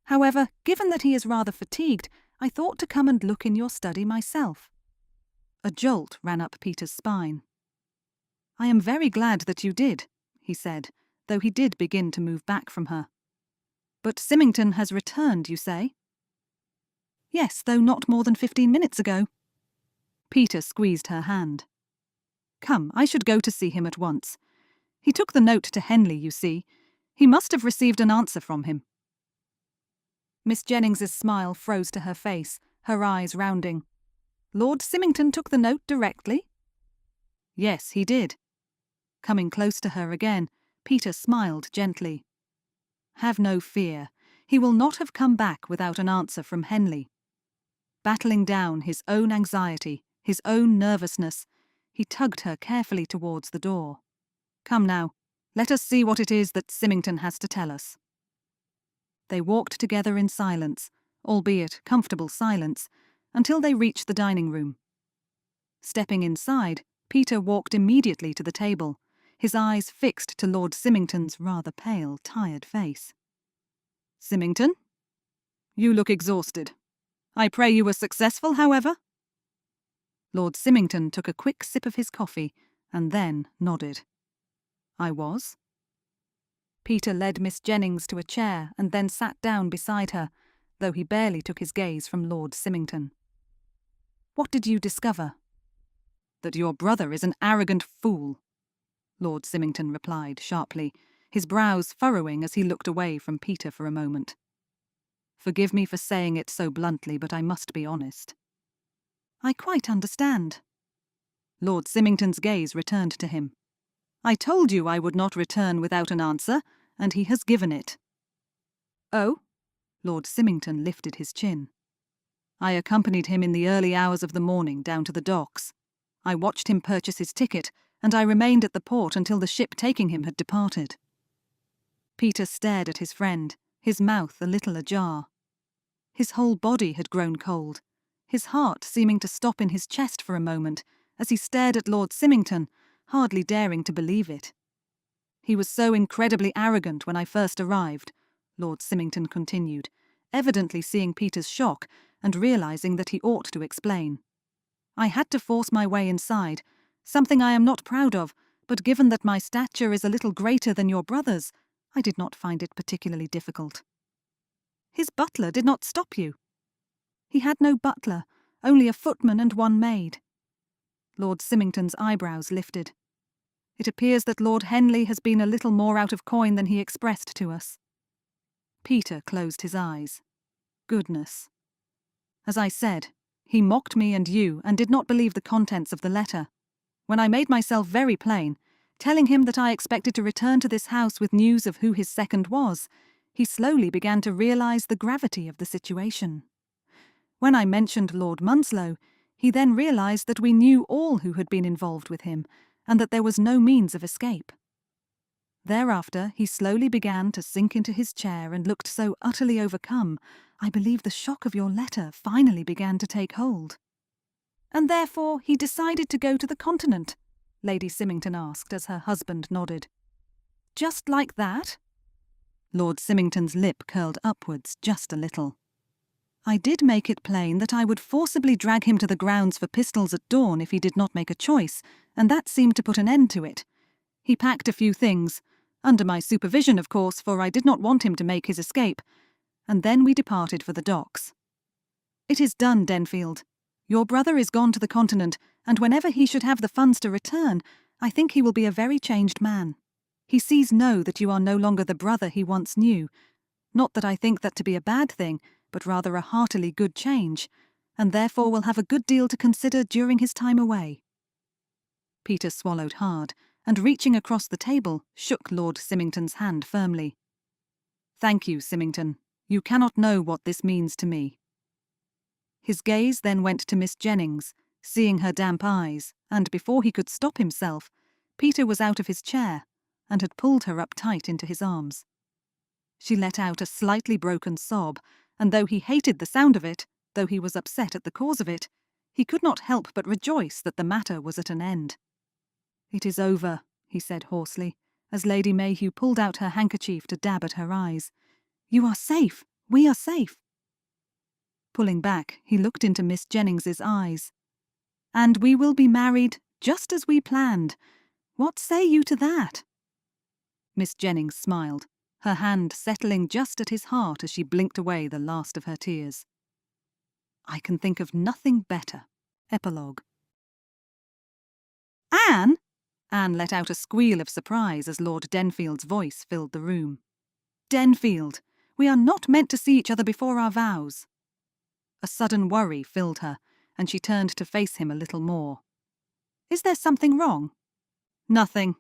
However, given that he is rather fatigued, I thought to come and look in your study myself." A jolt ran up Peter's spine. "I am very glad that you did," he said, though he did begin to move back from her. "But Symington has returned, you say?" "Yes, though not more than 15 minutes ago." Peter squeezed her hand. "Come, I should go to see him at once. He took the note to Henley, you see. He must have received an answer from him." Miss Jennings's smile froze to her face, her eyes rounding. "Lord Symington took the note directly?" "Yes, he did." Coming close to her again, Peter smiled gently. "Have no fear. He will not have come back without an answer from Henley." Battling down his own anxiety, his own nervousness, he tugged her carefully towards the door. "Come now, let us see what it is that Symington has to tell us." They walked together in silence, albeit comfortable silence, until they reached the dining room. Stepping inside, Peter walked immediately to the table, his eyes fixed to Lord Symington's rather pale, tired face. "Symington? You look exhausted. I pray you were successful, however?" Lord Symington took a quick sip of his coffee, and then nodded. "I was." Peter led Miss Jennings to a chair and then sat down beside her, though he barely took his gaze from Lord Symington. "What did you discover?" "That your brother is an arrogant fool," Lord Symington replied sharply, his brows furrowing as he looked away from Peter for a moment. "Forgive me for saying it so bluntly, but I must be honest." "I quite understand." Lord Symington's gaze returned to him. "I told you I would not return without an answer, and he has given it." "Oh?" Lord Symington lifted his chin. "I accompanied him in the early hours of the morning down to the docks. I watched him purchase his ticket, and I remained at the port until the ship taking him had departed." Peter stared at his friend, his mouth a little ajar. His whole body had grown cold, his heart seeming to stop in his chest for a moment as he stared at Lord Symington, hardly daring to believe it. "He was so incredibly arrogant when I first arrived," Lord Symington continued, evidently seeing Peter's shock and realizing that he ought to explain. "I had to force my way inside, something I am not proud of, but given that my stature is a little greater than your brother's, I did not find it particularly difficult." "His butler did not stop you?" "He had no butler, only a footman and one maid." Lord Symington's eyebrows lifted. "It appears that Lord Henley has been a little more out of coin than he expressed to us." Peter closed his eyes. Goodness. "As I said, he mocked me and you and did not believe the contents of the letter. When I made myself very plain, telling him that I expected to return to this house with news of who his second was, he slowly began to realize the gravity of the situation. When I mentioned Lord Munslow, he then realized that we knew all who had been involved with him, and that there was no means of escape. Thereafter, he slowly began to sink into his chair and looked so utterly overcome, I believe the shock of your letter finally began to take hold." "And therefore he decided to go to the continent?" Lady Symington asked as her husband nodded. "Just like that?" Lord Symington's lip curled upwards just a little. "I did make it plain that I would forcibly drag him to the grounds for pistols at dawn if he did not make a choice, and that seemed to put an end to it. He packed a few things, under my supervision, of course, for I did not want him to make his escape, and then we departed for the docks. It is done, Denfield. Your brother is gone to the continent, and whenever he should have the funds to return, I think he will be a very changed man. He sees that you are no longer the brother he once knew. Not that I think that to be a bad thing, but rather a heartily good change, and therefore will have a good deal to consider during his time away." Peter swallowed hard, and reaching across the table, shook Lord Symington's hand firmly. "Thank you, Symington. You cannot know what this means to me." His gaze then went to Miss Jennings, seeing her damp eyes, and before he could stop himself, Peter was out of his chair and had pulled her up tight into his arms. She let out a slightly broken sob, and though he hated the sound of it, though he was upset at the cause of it, he could not help but rejoice that the matter was at an end. "It is over," he said hoarsely, as Lady Mayhew pulled out her handkerchief to dab at her eyes. "You are safe. We are safe." Pulling back, he looked into Miss Jennings's eyes. "And we will be married just as we planned. What say you to that?" Miss Jennings smiled, her hand settling just at his heart as she blinked away the last of her tears. "I can think of nothing better." Epilogue. "Anne!" Anne let out a squeal of surprise as Lord Denfield's voice filled the room. "Denfield, we are not meant to see each other before our vows." A sudden worry filled her, and she turned to face him a little more. "Is there something wrong?" "Nothing."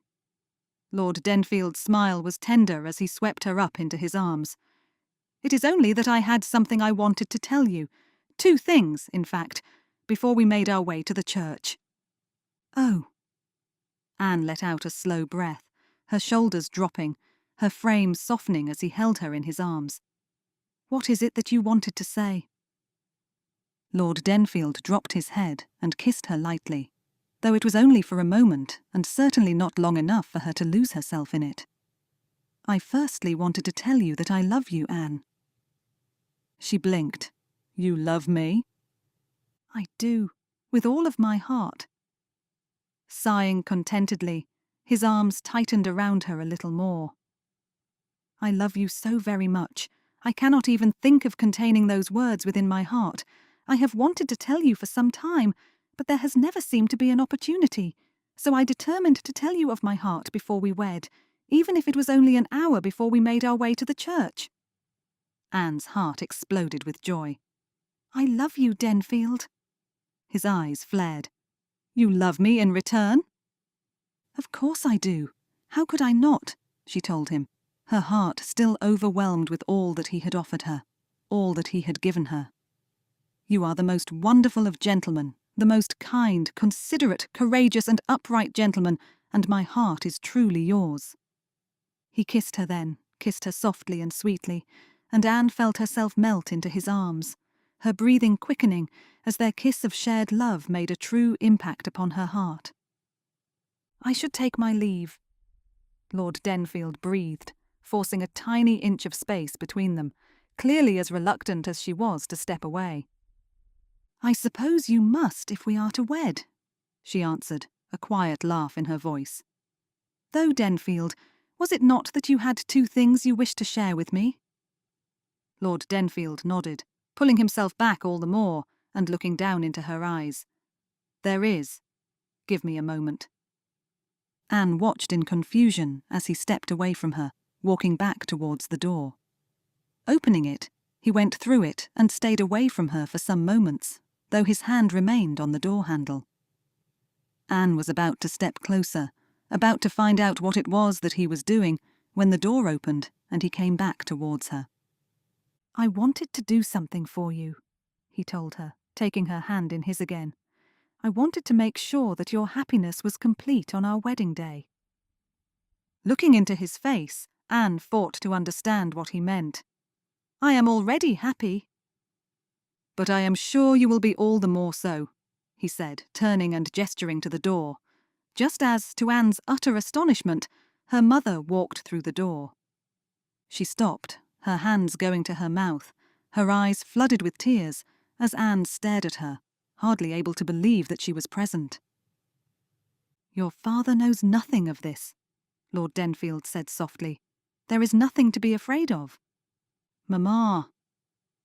Lord Denfield's smile was tender as he swept her up into his arms. "It is only that I had something I wanted to tell you. 2 things, in fact, before we made our way to the church." "Oh." Anne let out a slow breath, her shoulders dropping, her frame softening as he held her in his arms. "What is it that you wanted to say?" Lord Denfield dropped his head and kissed her lightly, though it was only for a moment and certainly not long enough for her to lose herself in it. "I firstly wanted to tell you that I love you, Anne." She blinked. "You love me?" "I do, with all of my heart." Sighing contentedly, his arms tightened around her a little more. "I love you so very much. I cannot even think of containing those words within my heart. I have wanted to tell you for some time, but there has never seemed to be an opportunity. So I determined to tell you of my heart before we wed, even if it was only an hour before we made our way to the church." Anne's heart exploded with joy. "I love you, Denfield." His eyes flared. "You love me in return?" "Of course I do. How could I not?" she told him, her heart still overwhelmed with all that he had offered her, all that he had given her. "You are the most wonderful of gentlemen, the most kind, considerate, courageous, and upright gentleman, and my heart is truly yours." He kissed her then, kissed her softly and sweetly, and Anne felt herself melt into his arms, her breathing quickening as their kiss of shared love made a true impact upon her heart. "I should take my leave," Lord Denfield breathed, forcing a tiny inch of space between them, clearly as reluctant as she was to step away. "I suppose you must if we are to wed," she answered, a quiet laugh in her voice. "Though, Denfield, was it not that you had 2 things you wished to share with me?" Lord Denfield nodded, pulling himself back all the more and looking down into her eyes. "There is. Give me a moment." Anne watched in confusion as he stepped away from her, walking back towards the door. Opening it, he went through it and stayed away from her for some moments, though his hand remained on the door handle. Anne was about to step closer, about to find out what it was that he was doing, when the door opened and he came back towards her. "I wanted to do something for you," he told her, taking her hand in his again. "I wanted to make sure that your happiness was complete on our wedding day." Looking into his face, Anne fought to understand what he meant. "I am already happy." "But I am sure you will be all the more so," he said, turning and gesturing to the door, just as, to Anne's utter astonishment, her mother walked through the door. She stopped, her hands going to her mouth, her eyes flooded with tears, as Anne stared at her, hardly able to believe that she was present. "Your father knows nothing of this," Lord Denfield said softly. "There is nothing to be afraid of." "Mamma."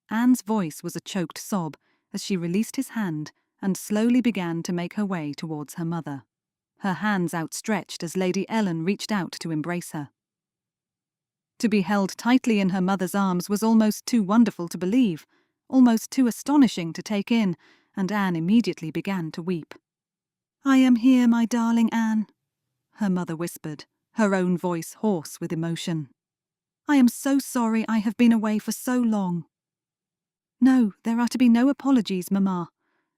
Anne's voice was a choked sob as she released his hand and slowly began to make her way towards her mother, her hands outstretched as Lady Ellen reached out to embrace her. To be held tightly in her mother's arms was almost too wonderful to believe, almost too astonishing to take in, and Anne immediately began to weep. "I am here, my darling Anne," her mother whispered, her own voice hoarse with emotion. "I am so sorry I have been away for so long." "No, there are to be no apologies, Mamma,"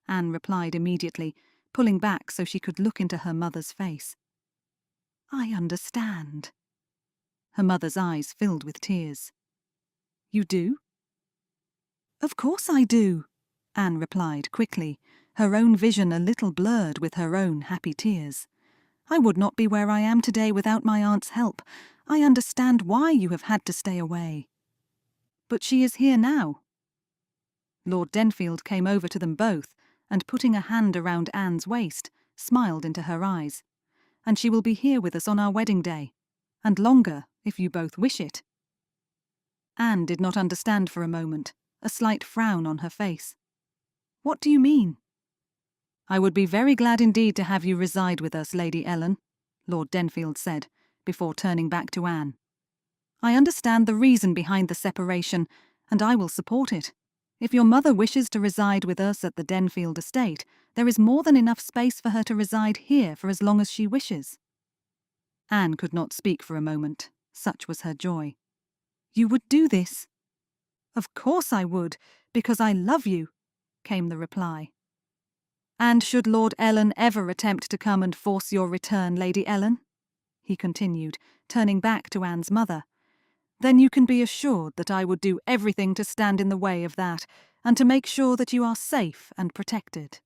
Anne replied immediately, pulling back so she could look into her mother's face. "I understand." Her mother's eyes filled with tears. "You do?" "Of course I do," Anne replied quickly, her own vision a little blurred with her own happy tears. "I would not be where I am today without my aunt's help. I understand why you have had to stay away." "But she is here now." Lord Denfield came over to them both and, putting a hand around Anne's waist, smiled into her eyes. "And she will be here with us on our wedding day, and longer, if you both wish it." Anne did not understand for a moment, a slight frown on her face. "What do you mean?" "I would be very glad indeed to have you reside with us, Lady Ellen," Lord Denfield said, before turning back to Anne. "I understand the reason behind the separation, and I will support it. If your mother wishes to reside with us at the Denfield estate, there is more than enough space for her to reside here for as long as she wishes." Anne could not speak for a moment, such was her joy. "You would do this?" "Of course I would, because I love you," came the reply. "And should Lord Ellen ever attempt to come and force your return, Lady Ellen," he continued, turning back to Anne's mother, "then you can be assured that I would do everything to stand in the way of that, and to make sure that you are safe and protected."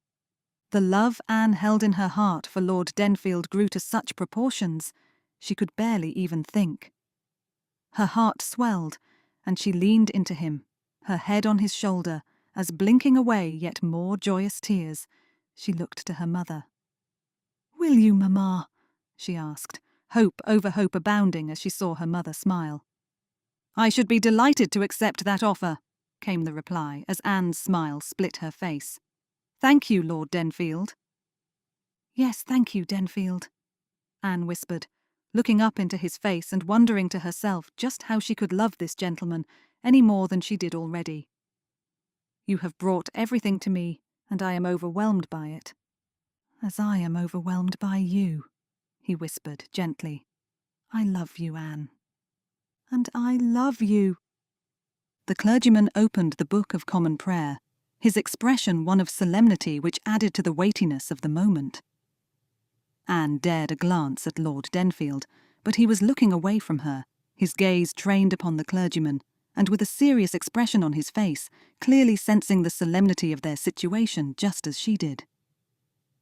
The love Anne held in her heart for Lord Denfield grew to such proportions, she could barely even think. Her heart swelled, and she leaned into him, her head on his shoulder, as blinking away yet more joyous tears, she looked to her mother. "Will you, Mamma?" she asked, hope over hope abounding as she saw her mother smile. "I should be delighted to accept that offer," came the reply, as Anne's smile split her face. "Thank you, Lord Denfield." "Yes, thank you, Denfield," Anne whispered, looking up into his face and wondering to herself just how she could love this gentleman any more than she did already. "You have brought everything to me, and I am overwhelmed by it." "As I am overwhelmed by you," he whispered gently. "I love you, Anne." "And I love you." The clergyman opened the Book of Common Prayer, his expression one of solemnity which added to the weightiness of the moment. Anne dared a glance at Lord Denfield, but he was looking away from her, his gaze trained upon the clergyman, and with a serious expression on his face, clearly sensing the solemnity of their situation just as she did.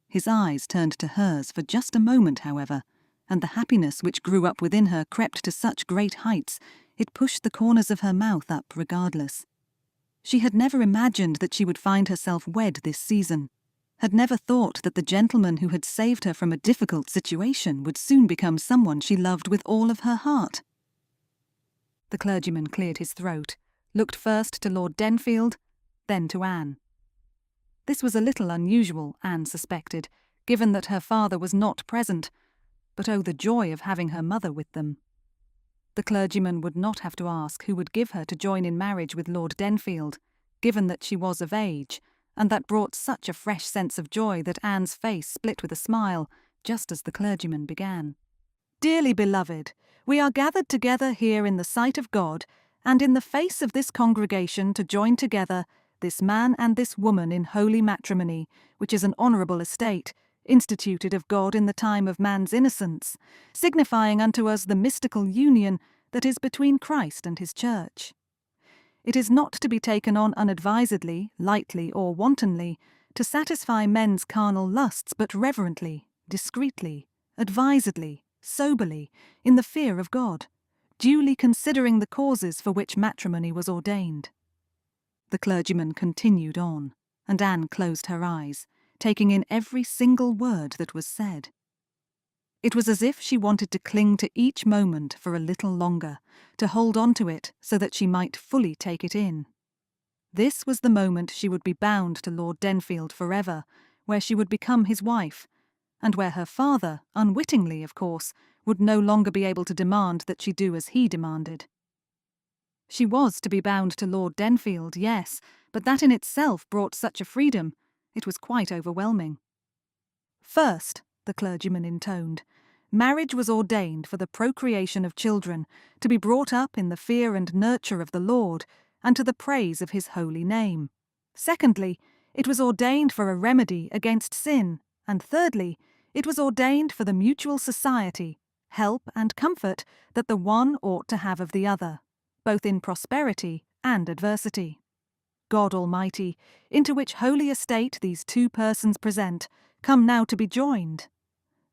His eyes turned to hers for just a moment, however, and the happiness which grew up within her crept to such great heights, it pushed the corners of her mouth up regardless. She had never imagined that she would find herself wed this season, had never thought that the gentleman who had saved her from a difficult situation would soon become someone she loved with all of her heart. The clergyman cleared his throat, looked first to Lord Denfield, then to Anne. This was a little unusual, Anne suspected, given that her father was not present, but oh, the joy of having her mother with them. The clergyman would not have to ask who would give her to join in marriage with Lord Denfield, given that she was of age, and that brought such a fresh sense of joy that Anne's face split with a smile, just as the clergyman began. "Dearly beloved, we are gathered together here in the sight of God, and in the face of this congregation to join together this man and this woman in holy matrimony, which is an honourable estate, instituted of God in the time of man's innocence, signifying unto us the mystical union that is between Christ and his church. It is not to be taken on unadvisedly, lightly, or wantonly, to satisfy men's carnal lusts, but reverently, discreetly, advisedly, soberly, in the fear of God, duly considering the causes for which matrimony was ordained." The clergyman continued on, and Anne closed her eyes, taking in every single word that was said. It was as if she wanted to cling to each moment for a little longer, to hold on to it so that she might fully take it in. This was the moment she would be bound to Lord Denfield forever, where she would become his wife, and where her father, unwittingly of course, would no longer be able to demand that she do as he demanded. She was to be bound to Lord Denfield, yes, but that in itself brought such a freedom, it was quite overwhelming. "First," the clergyman intoned, "marriage was ordained for the procreation of children, to be brought up in the fear and nurture of the Lord, and to the praise of his holy name. Secondly, it was ordained for a remedy against sin, and thirdly, it was ordained for the mutual society, help and comfort that the one ought to have of the other, both in prosperity and adversity. God Almighty, into which holy estate these two persons present, come now to be joined.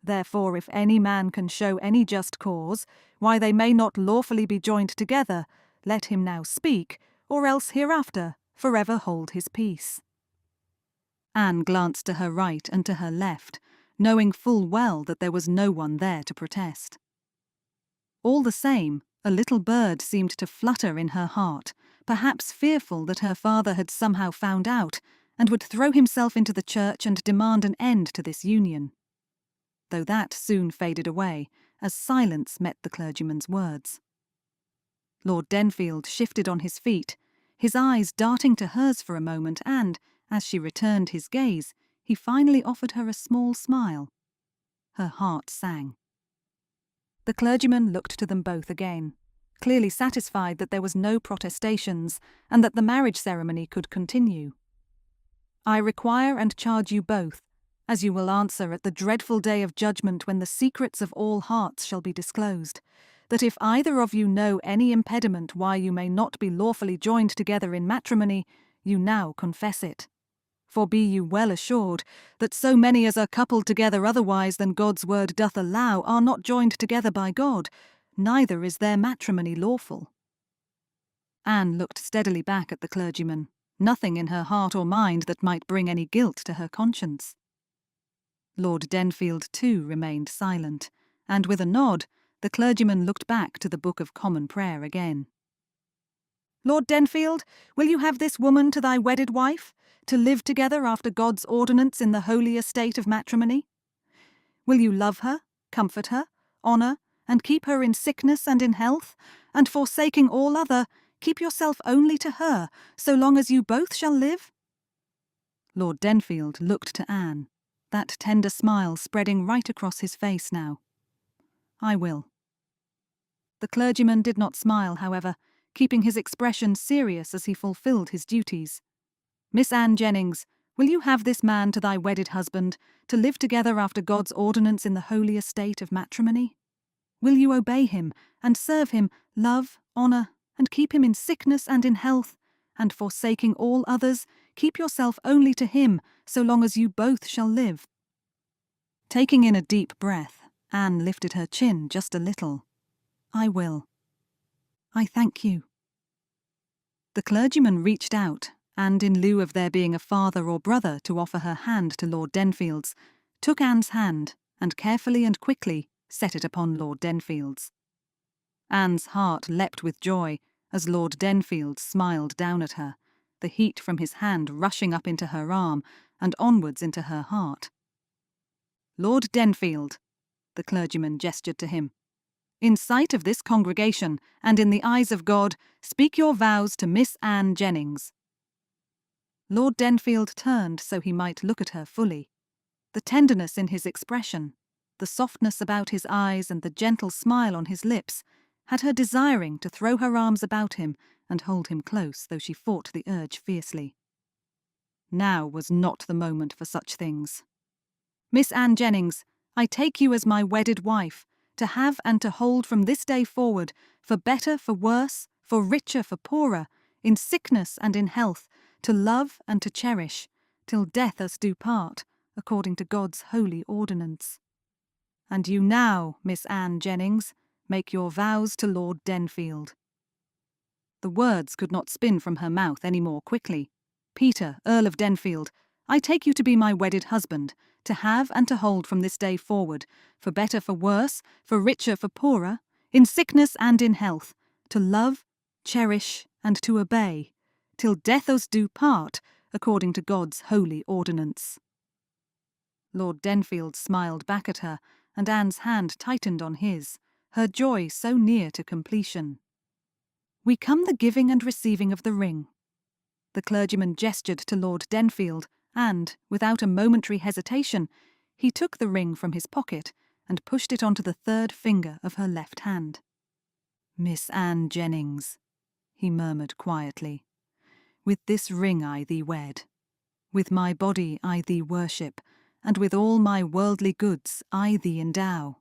Therefore, if any man can show any just cause why they may not lawfully be joined together, let him now speak, or else hereafter forever hold his peace." Anne glanced to her right and to her left, knowing full well that there was no one there to protest. All the same, a little bird seemed to flutter in her heart, perhaps fearful that her father had somehow found out and would throw himself into the church and demand an end to this union. Though that soon faded away, as silence met the clergyman's words. Lord Denfield shifted on his feet, his eyes darting to hers for a moment, and, as she returned his gaze, he finally offered her a small smile. Her heart sang. The clergyman looked to them both again, clearly satisfied that there was no protestations and that the marriage ceremony could continue. "I require and charge you both, as you will answer at the dreadful day of judgment when the secrets of all hearts shall be disclosed, that if either of you know any impediment why you may not be lawfully joined together in matrimony, you now confess it. For be you well assured that so many as are coupled together otherwise than God's word doth allow are not joined together by God, neither is their matrimony lawful." Anne looked steadily back at the clergyman, nothing in her heart or mind that might bring any guilt to her conscience. Lord Denfield too remained silent, and with a nod, the clergyman looked back to the Book of Common Prayer again. Lord Denfield, will you have this woman to thy wedded wife, to live together after God's ordinance in the holy estate of matrimony? Will you love her, comfort her, honour, and keep her in sickness and in health, and forsaking all other, keep yourself only to her, so long as you both shall live? Lord Denfield looked to Anne, that tender smile spreading right across his face now. I will. The clergyman did not smile, however, keeping his expression serious as he fulfilled his duties. Miss Anne Jennings, will you have this man to thy wedded husband, to live together after God's ordinance in the holy estate of matrimony? Will you obey him, and serve him, love, honour, and keep him in sickness and in health, and forsaking all others, keep yourself only to him, so long as you both shall live? Taking in a deep breath, Anne lifted her chin just a little. I will. I thank you. The clergyman reached out, and in lieu of there being a father or brother to offer her hand to Lord Denfield's, took Anne's hand and carefully and quickly set it upon Lord Denfield's. Anne's heart leapt with joy as Lord Denfield smiled down at her, the heat from his hand rushing up into her arm and onwards into her heart. Lord Denfield, the clergyman gestured to him, in sight of this congregation and in the eyes of God, speak your vows to Miss Anne Jennings. Lord Denfield turned so he might look at her fully. The tenderness in his expression, the softness about his eyes and the gentle smile on his lips had her desiring to throw her arms about him and hold him close, though she fought the urge fiercely. Now was not the moment for such things. Miss Anne Jennings, I take you as my wedded wife, to have and to hold from this day forward, for better, for worse, for richer, for poorer, in sickness and in health, to love and to cherish, till death us do part, according to God's holy ordinance. And you now, Miss Anne Jennings, make your vows to Lord Denfield. The words could not spin from her mouth any more quickly. Peter, Earl of Denfield, I take you to be my wedded husband, to have and to hold from this day forward, for better, for worse, for richer, for poorer, in sickness and in health, to love, cherish, and to obey, till death us do part, according to God's holy ordinance. Lord Denfield smiled back at her, and Anne's hand tightened on his, her joy so near to completion. We come the giving and receiving of the ring. The clergyman gestured to Lord Denfield, and, without a momentary hesitation, he took the ring from his pocket and pushed it onto the third finger of her left hand. Miss Anne Jennings, he murmured quietly, with this ring I thee wed. With my body I thee worship, and with all my worldly goods I thee endow.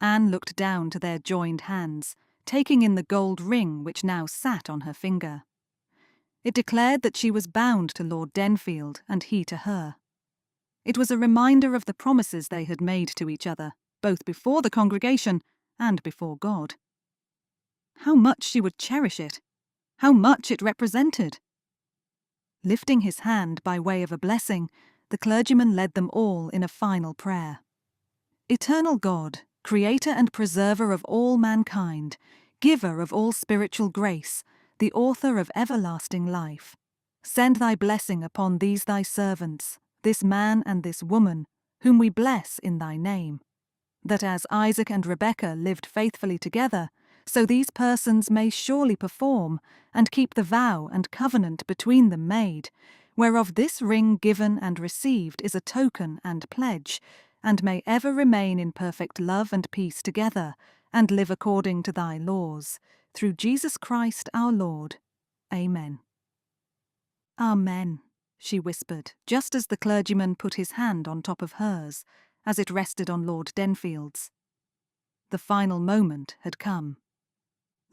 Anne looked down to their joined hands, taking in the gold ring which now sat on her finger. It declared that she was bound to Lord Denfield and he to her. It was a reminder of the promises they had made to each other, both before the congregation and before God. How much she would cherish it! How much it represented! Lifting his hand by way of a blessing, the clergyman led them all in a final prayer. Eternal God, Creator and Preserver of all mankind, Giver of all spiritual grace, the Author of everlasting life, send thy blessing upon these thy servants, this man and this woman, whom we bless in thy name, that as Isaac and Rebekah lived faithfully together, so these persons may surely perform and keep the vow and covenant between them made, whereof this ring given and received is a token and pledge, and may ever remain in perfect love and peace together, and live according to thy laws, through Jesus Christ our Lord. Amen. Amen, she whispered, just as the clergyman put his hand on top of hers, as it rested on Lord Denfield's. The final moment had come.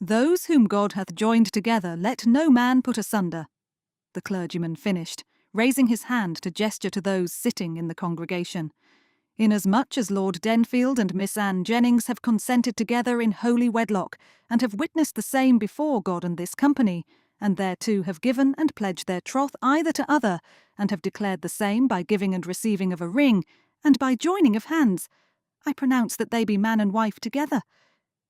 Those whom God hath joined together let no man put asunder, the clergyman finished, raising his hand to gesture to those sitting in the congregation. Inasmuch as Lord Denfield and Miss Anne Jennings have consented together in holy wedlock, and have witnessed the same before God and this company, and thereto have given and pledged their troth either to other, and have declared the same by giving and receiving of a ring, and by joining of hands, I pronounce that they be man and wife together,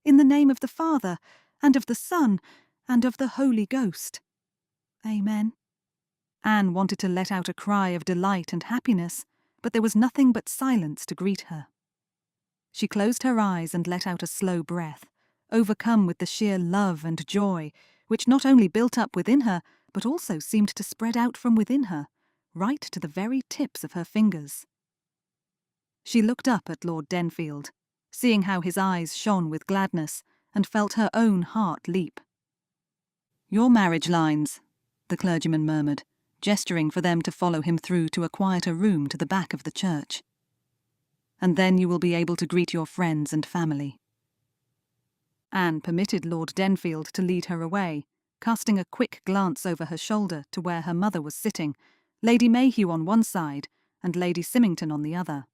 in the name of the Father, and of the Son, and of the Holy Ghost. Amen. Anne wanted to let out a cry of delight and happiness, but there was nothing but silence to greet her. She closed her eyes and let out a slow breath, overcome with the sheer love and joy, which not only built up within her, but also seemed to spread out from within her, right to the very tips of her fingers. She looked up at Lord Denfield, seeing how his eyes shone with gladness, and felt her own heart leap. "Your marriage lines," the clergyman murmured, gesturing for them to follow him through to a quieter room to the back of the church. "And then you will be able to greet your friends and family." Anne permitted Lord Denfield to lead her away, casting a quick glance over her shoulder to where her mother was sitting, Lady Mayhew on one side and Lady Symington on the other.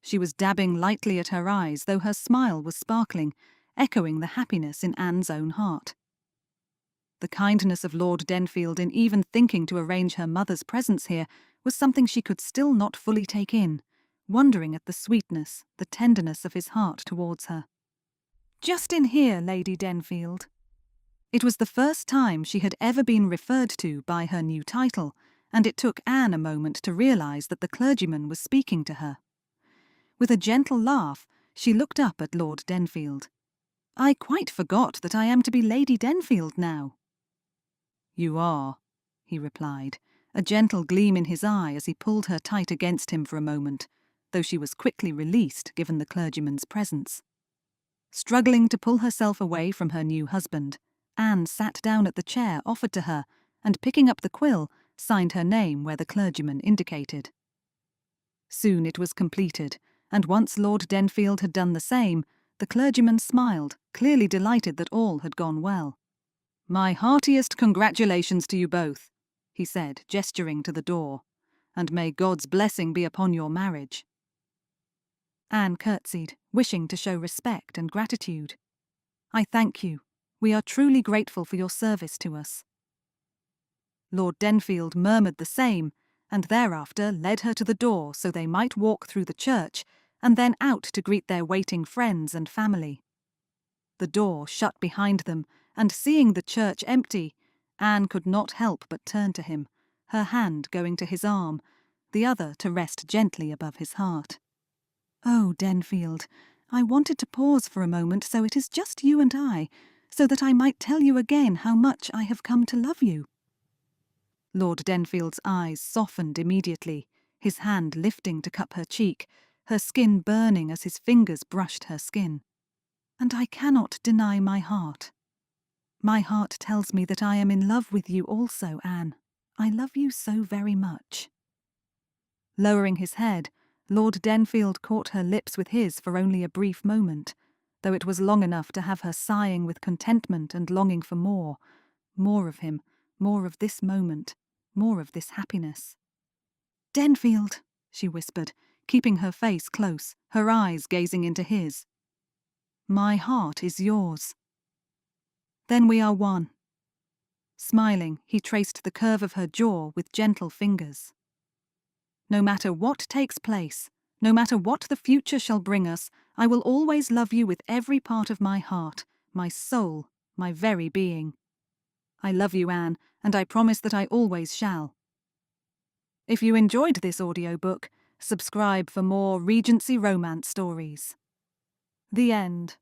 She was dabbing lightly at her eyes, though her smile was sparkling, echoing the happiness in Anne's own heart. The kindness of Lord Denfield in even thinking to arrange her mother's presence here was something she could still not fully take in, wondering at the sweetness, the tenderness of his heart towards her. "Just in here, Lady Denfield." It was the first time she had ever been referred to by her new title, and it took Anne a moment to realise that the clergyman was speaking to her. With a gentle laugh, she looked up at Lord Denfield. "I quite forgot that I am to be Lady Denfield now." "You are," he replied, a gentle gleam in his eye as he pulled her tight against him for a moment, though she was quickly released given the clergyman's presence. Struggling to pull herself away from her new husband, Anne sat down at the chair offered to her and, picking up the quill, signed her name where the clergyman indicated. Soon it was completed, and once Lord Denfield had done the same, the clergyman smiled, clearly delighted that all had gone well. "My heartiest congratulations to you both," he said, gesturing to the door, "and may God's blessing be upon your marriage." Anne curtsied, wishing to show respect and gratitude. "I thank you. We are truly grateful for your service to us." Lord Denfield murmured the same, and thereafter led her to the door so they might walk through the church and then out to greet their waiting friends and family. The door shut behind them, and seeing the church empty, Anne could not help but turn to him, her hand going to his arm, the other to rest gently above his heart. "Oh, Denfield, I wanted to pause for a moment so it is just you and I, so that I might tell you again how much I have come to love you." Lord Denfield's eyes softened immediately, his hand lifting to cup her cheek, her skin burning as his fingers brushed her skin. "And I cannot deny my heart. My heart tells me that I am in love with you also, Anne. I love you so very much." Lowering his head, Lord Denfield caught her lips with his for only a brief moment, though it was long enough to have her sighing with contentment and longing for more of him, more of this moment, more of this happiness. "Denfield," she whispered, keeping her face close, her eyes gazing into his. "My heart is yours." "Then we are one." Smiling, he traced the curve of her jaw with gentle fingers. "No matter what takes place, no matter what the future shall bring us, I will always love you with every part of my heart, my soul, my very being. I love you, Anne, and I promise that I always shall." If you enjoyed this audiobook, subscribe for more Regency romance stories. The end.